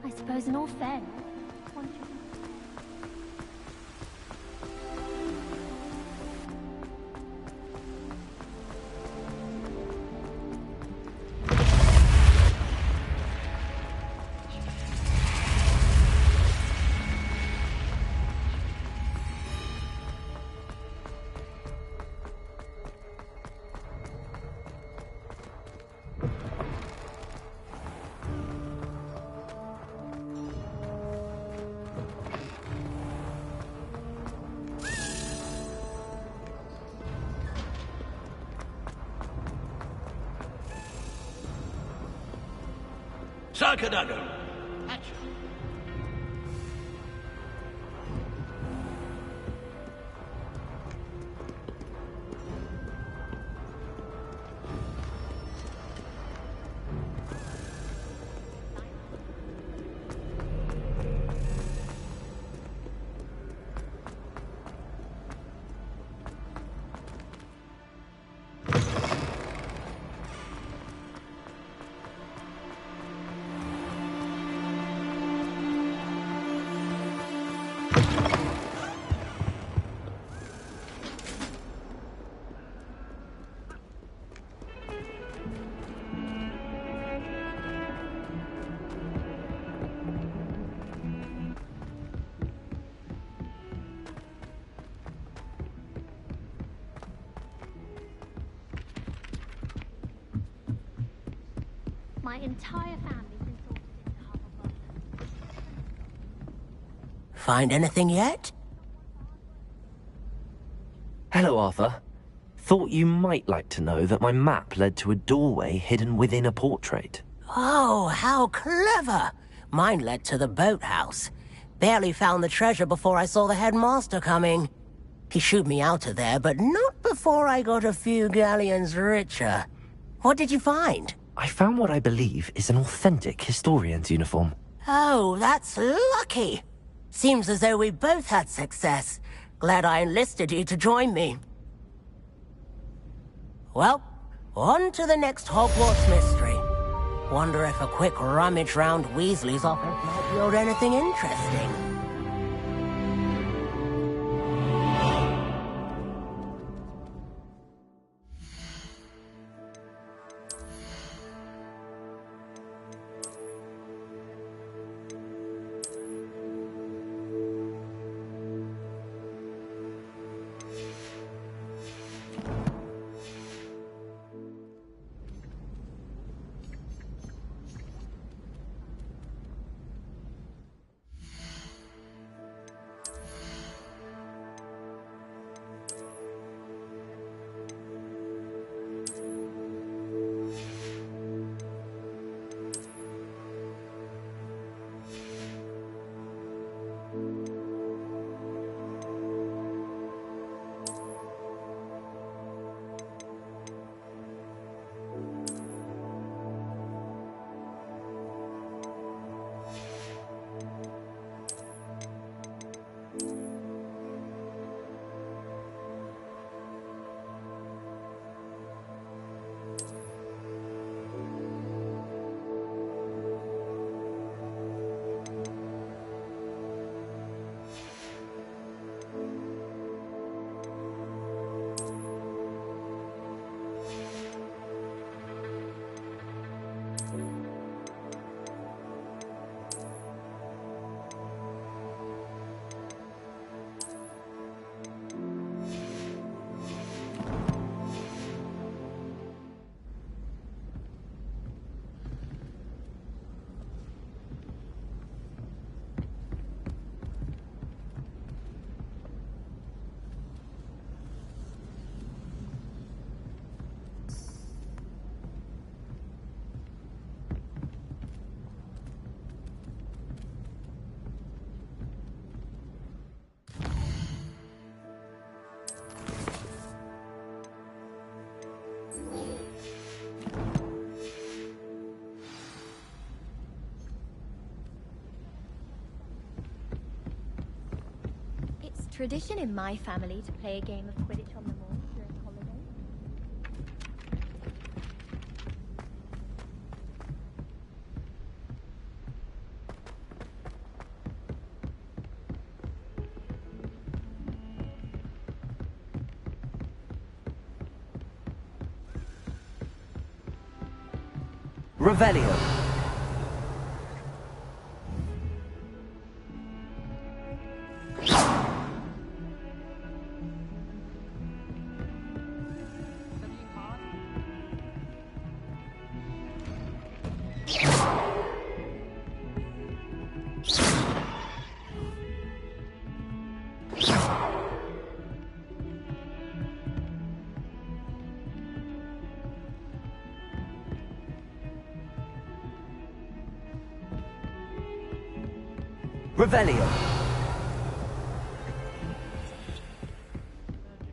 I suppose in all fairness, Sarkadado. My entire family's been sorted into Hufflepuff. Find anything yet? Hello, Arthur. Thought you might like to know that my map led to a doorway hidden within a portrait. Oh, how clever! Mine led to the boathouse. Barely found the treasure before I saw the headmaster coming. He shooed me out of there, but not before I got a few galleons richer. What did you find? I found what I believe is an authentic historian's uniform. Oh, that's lucky. Seems as though we both had success. Glad I enlisted you to join me. Well, on to the next Hogwarts mystery. Wonder if a quick rummage round Weasley's office might yield anything interesting. Tradition in my family to play a game of Quidditch on the moor during holidays. Revelio. Revelio.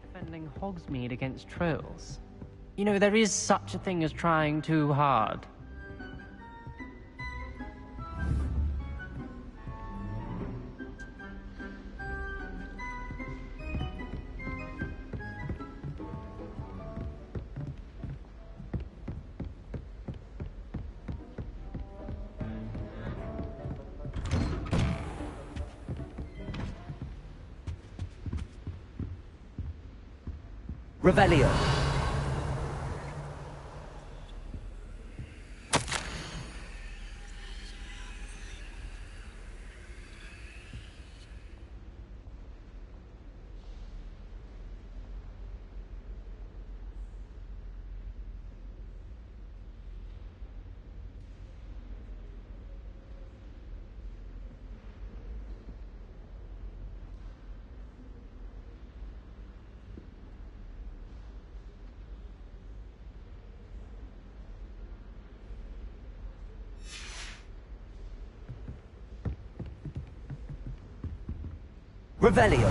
Defending Hogsmeade against trolls. You know, there is such a thing as trying too hard. Revelio. Revelio.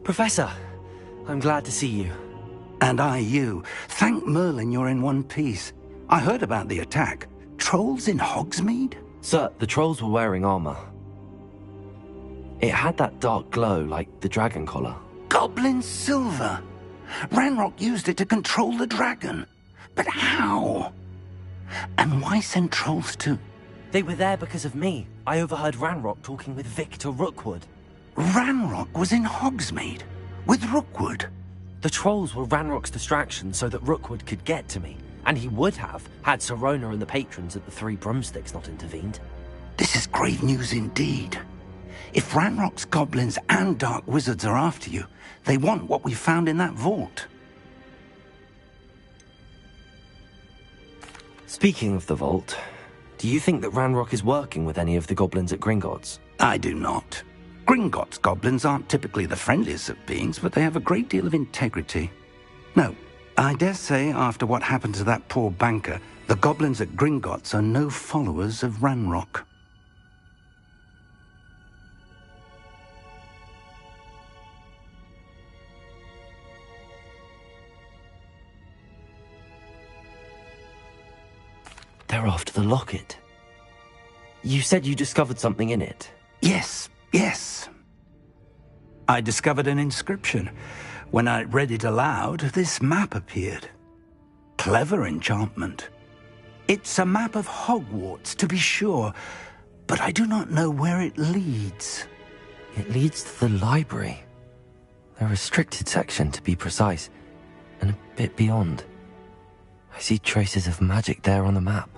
Professor, I'm glad to see you. And I you. Thank Merlin you're in one piece. I heard about the attack. Trolls in Hogsmeade? Sir, the trolls were wearing armor. It had that dark glow like the dragon collar. Goblin silver! Ranrock used it to control the dragon. But how? And why send trolls to... They were there because of me. I overheard Ranrock talking with Victor Rookwood. Ranrock was in Hogsmeade? With Rookwood? The trolls were Ranrock's distraction so that Rookwood could get to me. And he would have, had Sirona and the patrons at the Three Broomsticks not intervened. This is grave news indeed. If Ranrock's goblins and dark wizards are after you, they want what we found in that vault. Speaking of the vault, do you think that Ranrock is working with any of the goblins at Gringotts? I do not. Gringotts goblins aren't typically the friendliest of beings, but they have a great deal of integrity. No, I dare say after what happened to that poor banker, the goblins at Gringotts are no followers of Ranrock. They're after the locket. You said you discovered something in it. Yes. I discovered an inscription. When I read it aloud, this map appeared. Clever enchantment. It's a map of Hogwarts, to be sure, but I do not know where it leads. It leads to the library. The restricted section, to be precise, and a bit beyond. I see traces of magic there on the map.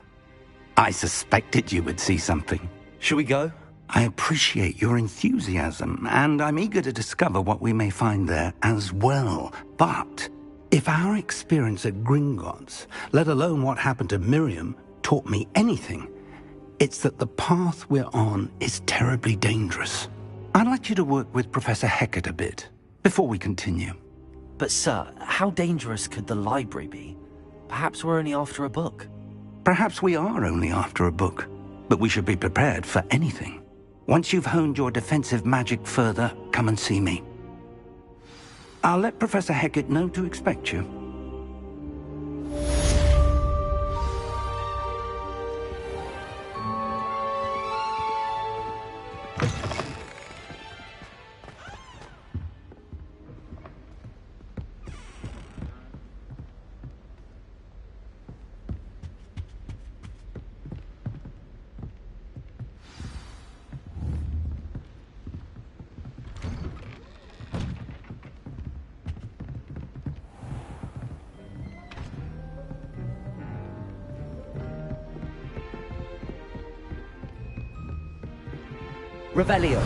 I suspected you would see something. Shall we go? I appreciate your enthusiasm, and I'm eager to discover what we may find there as well. But if our experience at Gringotts, let alone what happened to Miriam, taught me anything, it's that the path we're on is terribly dangerous. I'd like you to work with Professor Hecat a bit before we continue. But sir, how dangerous could the library be? Perhaps we're only after a book. Perhaps we are only after a book, but we should be prepared for anything. Once you've honed your defensive magic further, come and see me. I'll let Professor Hecat know to expect you. Revelio.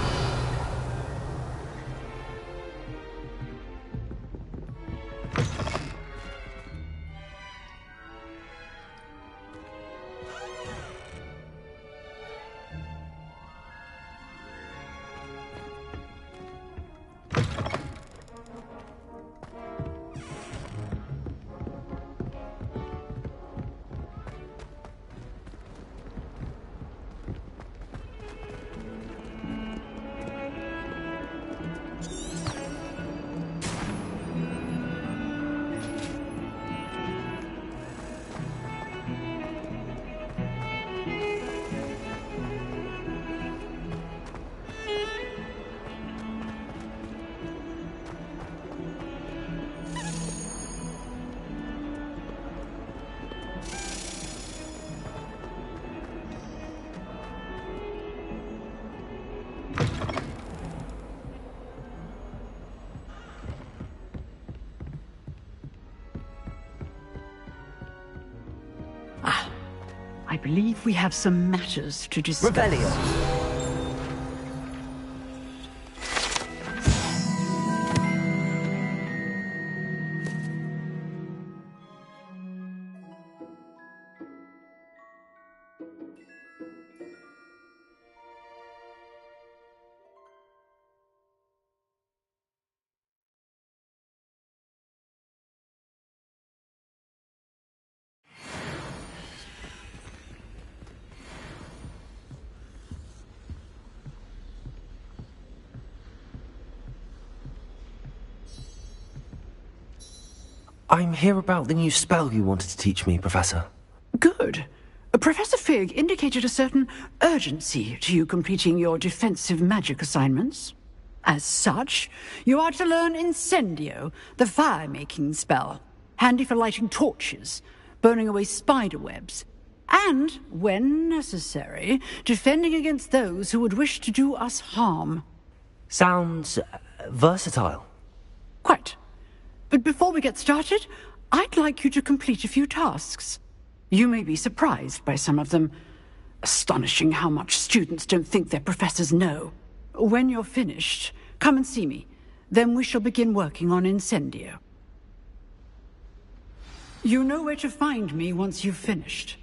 believe we have some matters to discuss. Rebellion. I'm here about the new spell you wanted to teach me, Professor. Good. Professor Fig indicated a certain urgency to you completing your defensive magic assignments. As such, you are to learn Incendio, the fire-making spell, handy for lighting torches, burning away spider webs, and, when necessary, defending against those who would wish to do us harm. Sounds versatile. Quite. But before we get started, I'd like you to complete a few tasks. You may be surprised by some of them. Astonishing how much students don't think their professors know. When you're finished, come and see me. Then we shall begin working on Incendio. You know where to find me once you've finished.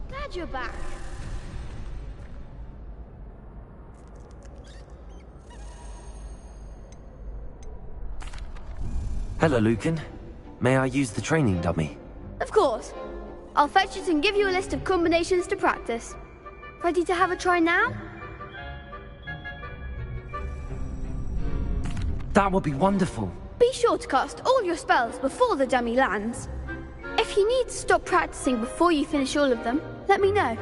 Glad you're back. Hello, Lucan. May I use the training dummy? Of course. I'll fetch it and give you a list of combinations to practice. Ready to have a try now? That would be wonderful. Be sure to cast all your spells before the dummy lands. If you need to stop practicing before you finish all of them, let me know.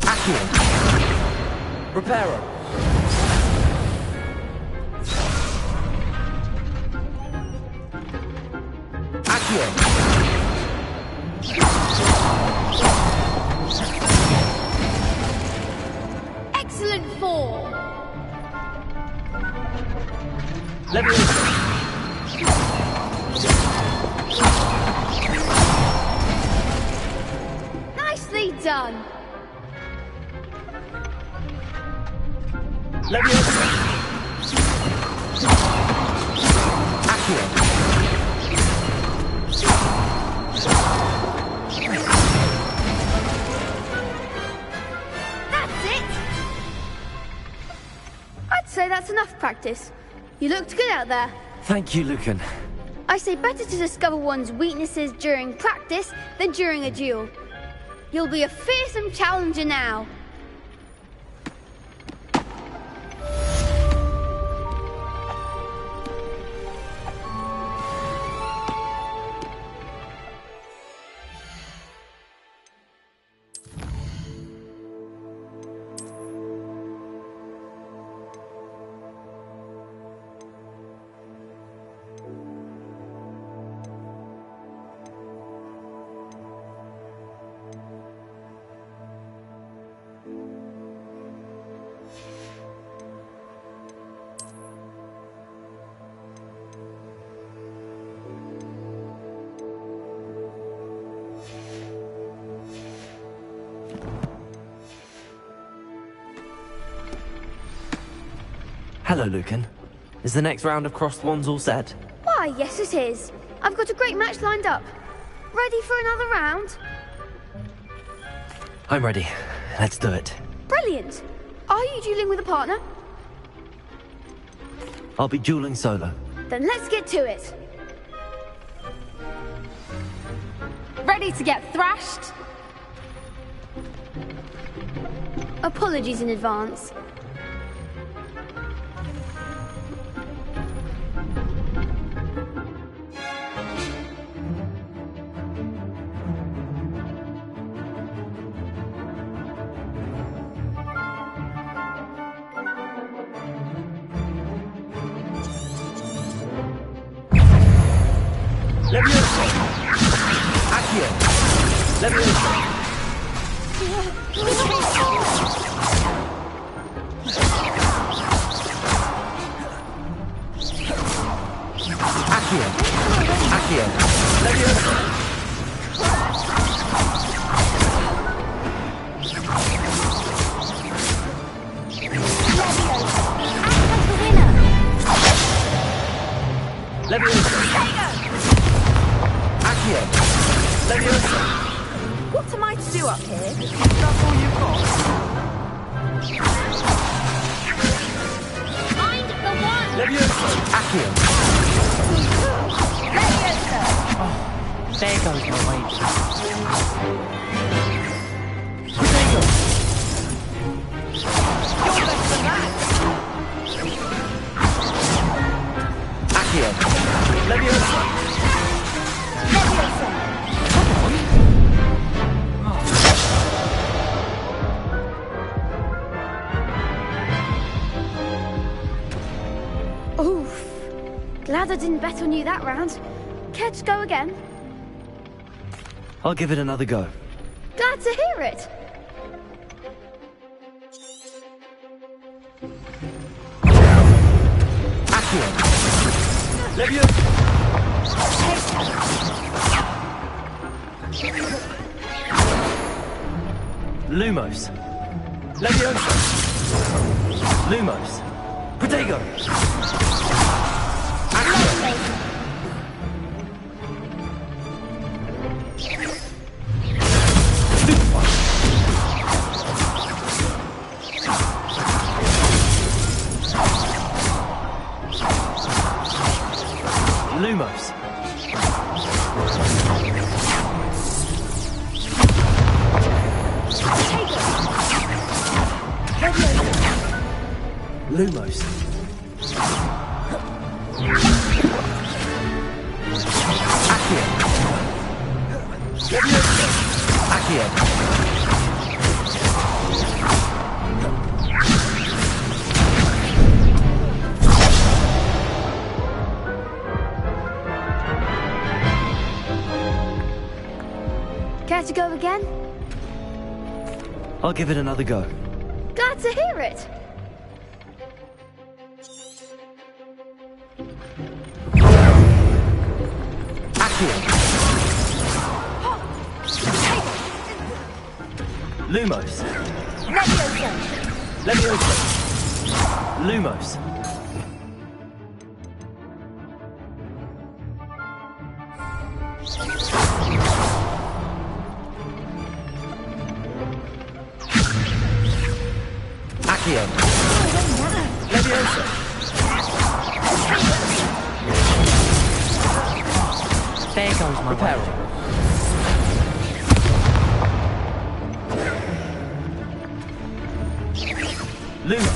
Accio. Reparo. Accio. Excellent form. Levitation. Nicely done. Levitation. Accio. That's it. I'd say that's enough practice. You looked good out there. Thank you, Lucan. I say better to discover one's weaknesses during practice than during a duel. You'll be a fearsome challenger now. Hello, Lucan. Is the next round of crossed wands all set? Why, yes it is. I've got a great match lined up. Ready for another round? I'm ready. Let's do it. Brilliant. Are you dueling with a partner? I'll be dueling solo. Then let's get to it. Ready to get thrashed? Apologies in advance. What am I to do up here? That's all you've got. Find the one! Levioso! Accio! Levioso! There goes my wage. Potato! You're better than that! Accio! Levioso! Levioso! Oof. Glad I didn't bet on you that round. Care to go again? I'll give it another go. Glad to hear it. Accio! Levioso! Lumos! Levioso! Lumos! Protego! Lumos! Lumos! Accio! Accio! Care to go again? I'll give it another go. Glad to hear it. Lumos! Levioso! Levioso! Lumos! Accio! Levioso! There goes my Reparo! Luma!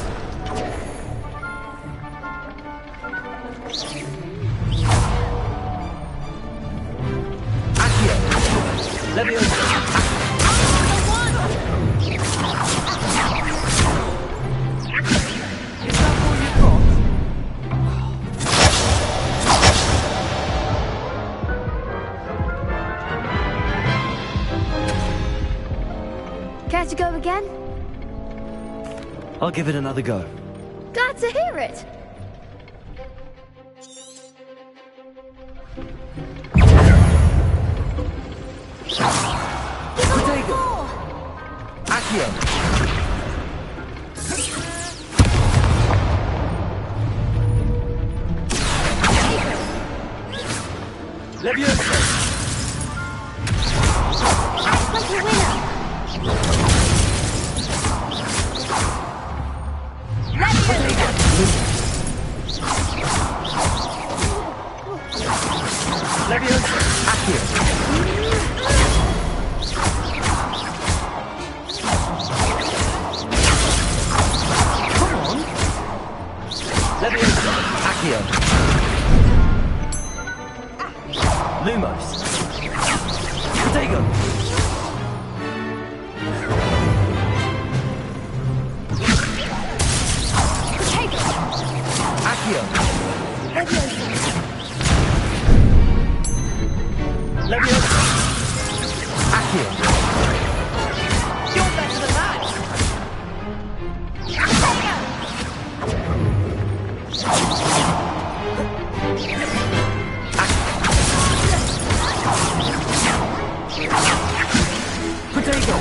Accio! Levioso! Is that all you've got? Care to go again? I'll give it another go. Glad to hear it. Protego! Accio! Leviosa! Act like a winner! Leviosa! Accio! Come on! Leviosa! Accio! Lumos! Protego! Accio! Leviosa! Accio! You're better than that! Protego!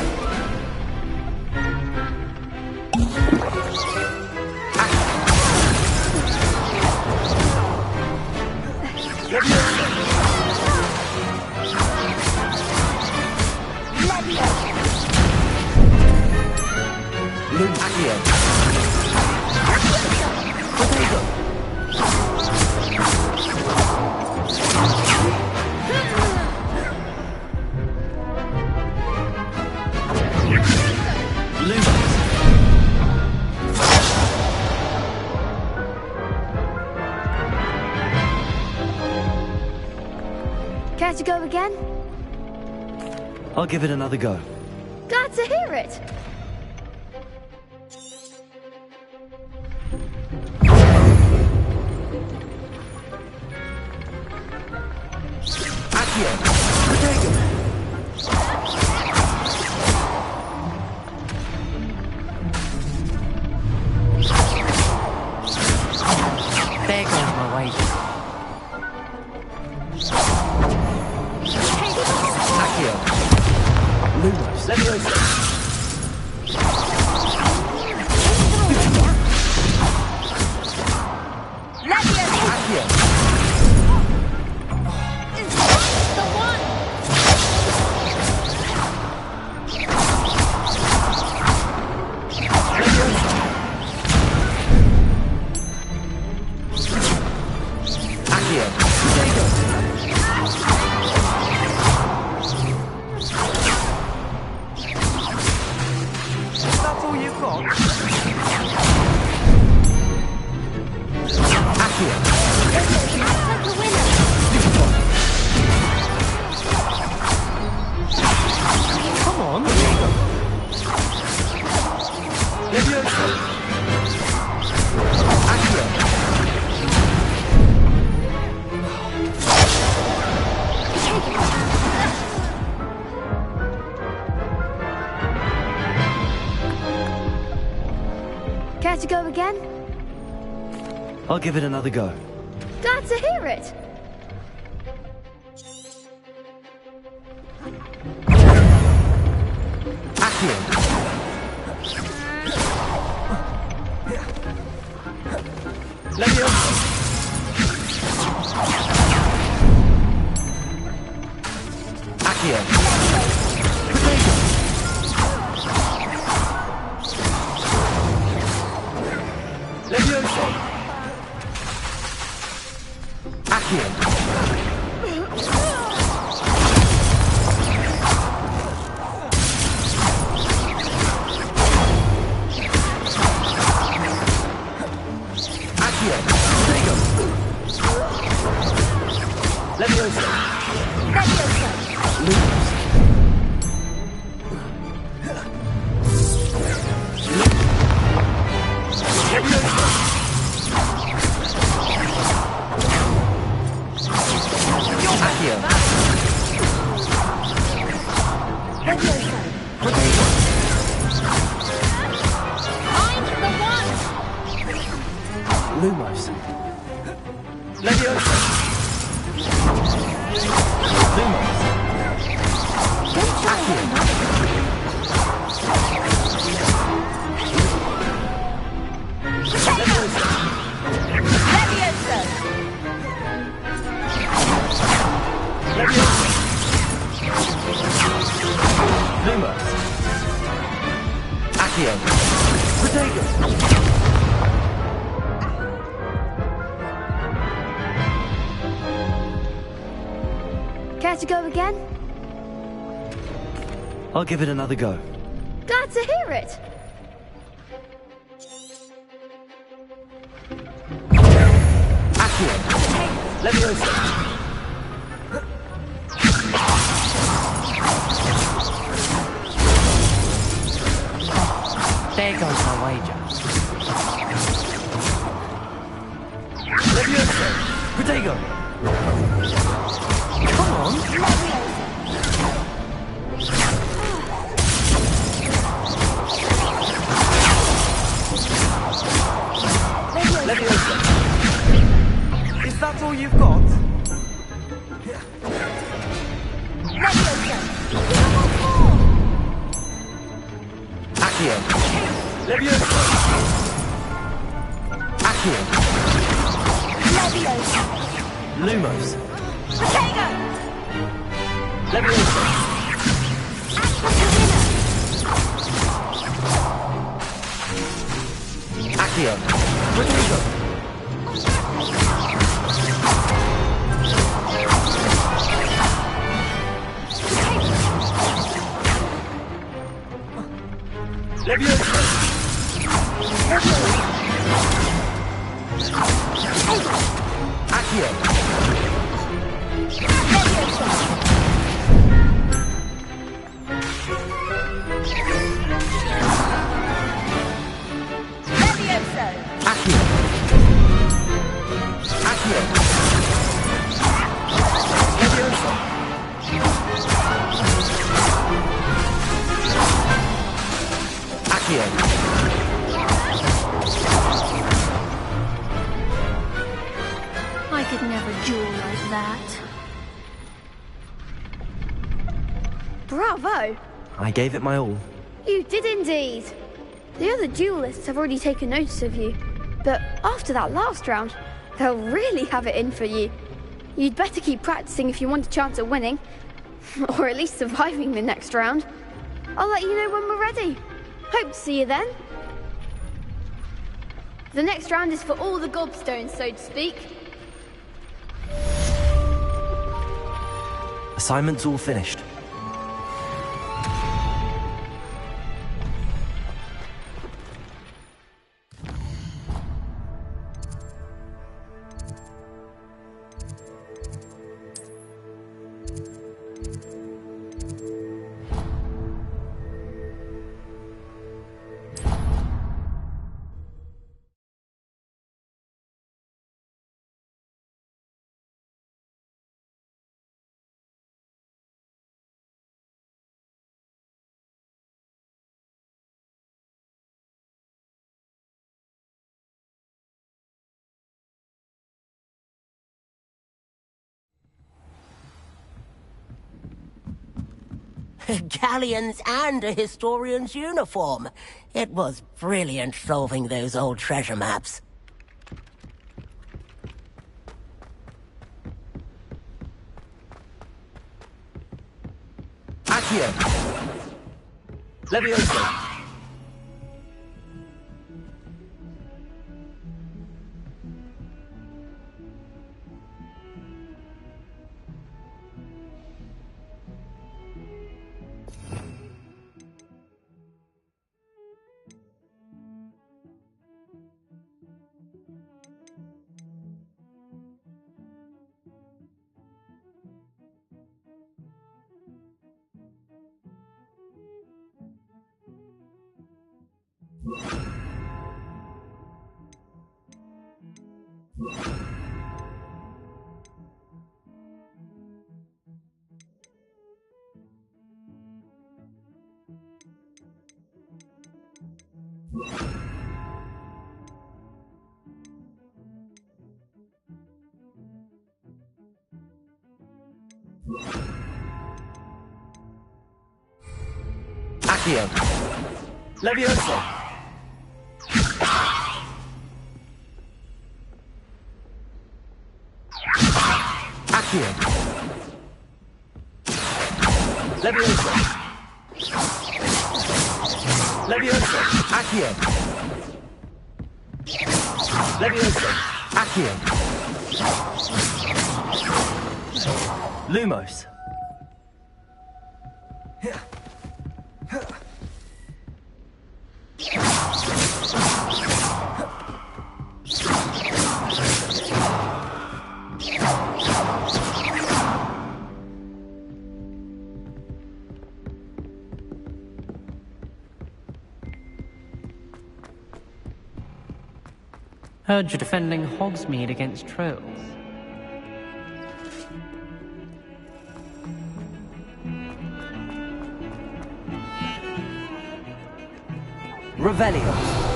Accio! Protego! Care to go again? I'll give it another go. Glad to hear it! Accio! Protego! There goes my wages. Accio! Lumos! Leviosa! Accio! Accio! Protego! That's all you've got? Accio! Come on! Leviosa! Accio! Care to go again? I'll give it another go. Glad to hear it! Accio! Leviosa! Accio! Protego! Leviosa! Accio! Accio! Accio. Protego. Care to go again? I'll give it another go. Glad to hear it. Accio. Leviosa. There goes my wager. Leviosa. Protego. Come on. Leviosa. Is that all you've got? Accio. Leviosa. Accio. Leviosa. Lumos. Protego. Leviosa. Accio. Protego. Leviosa. Accio. Accio. Accio. Leviosa. Accio. I could never duel like that. Bravo! I gave it my all. You did indeed. The other duelists have already taken notice of you, but after that last round, they'll really have it in for you. You'd better keep practicing if you want a chance at winning, or at least surviving the next round. I'll let you know when we're ready. Hope to see you then. The next round is for all the gobstones, so to speak. Assignment's all finished. Galleons and a historian's uniform. It was brilliant solving those old treasure maps. Accio. Leviosa. Accio. Leviosa. Accio. Leviosa. Leviosa! Accio! Leviosa! Accio! Lumos! Heard you're defending Hogsmeade against trolls. Revelio!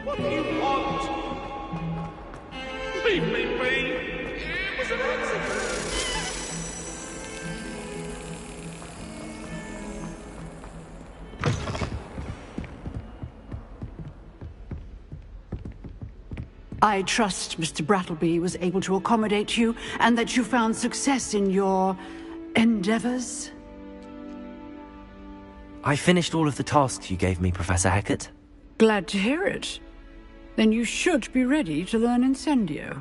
What do you want? Leave me be. It was an accident. I trust Mr. Brattleby was able to accommodate you and that you found success in your endeavors. I finished all of the tasks you gave me, Professor Hecat. Glad to hear it. Then you should be ready to learn Incendio.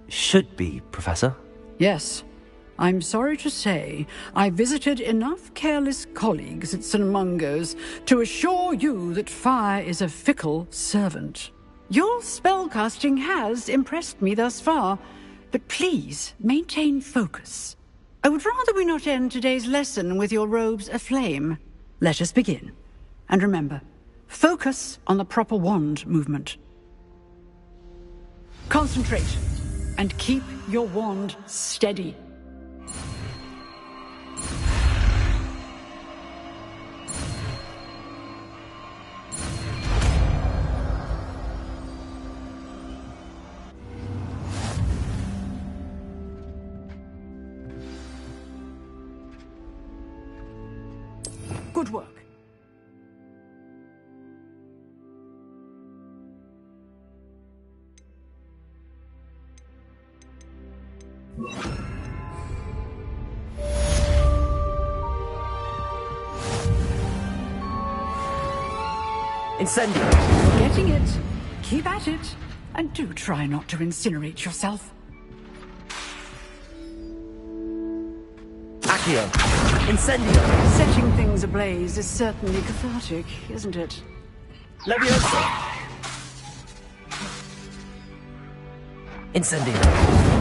Should be, Professor. Yes. I'm sorry to say, I visited enough careless colleagues at St. Mungo's to assure you that fire is a fickle servant. Your spellcasting has impressed me thus far, but please maintain focus. I would rather we not end today's lesson with your robes aflame. Let us begin. And remember, focus on the proper wand movement. Concentrate, and keep your wand steady. Good work. Incendio! Getting it. Keep at it. And do try not to incinerate yourself. Accio! Incendio! Setting things ablaze is certainly cathartic, isn't it? Leviosa! Incendio!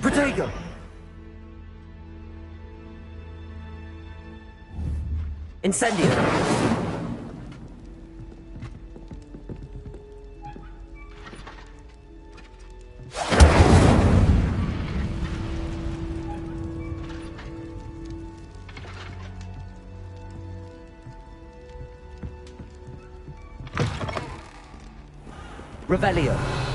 Protego! Incendio! Revelio.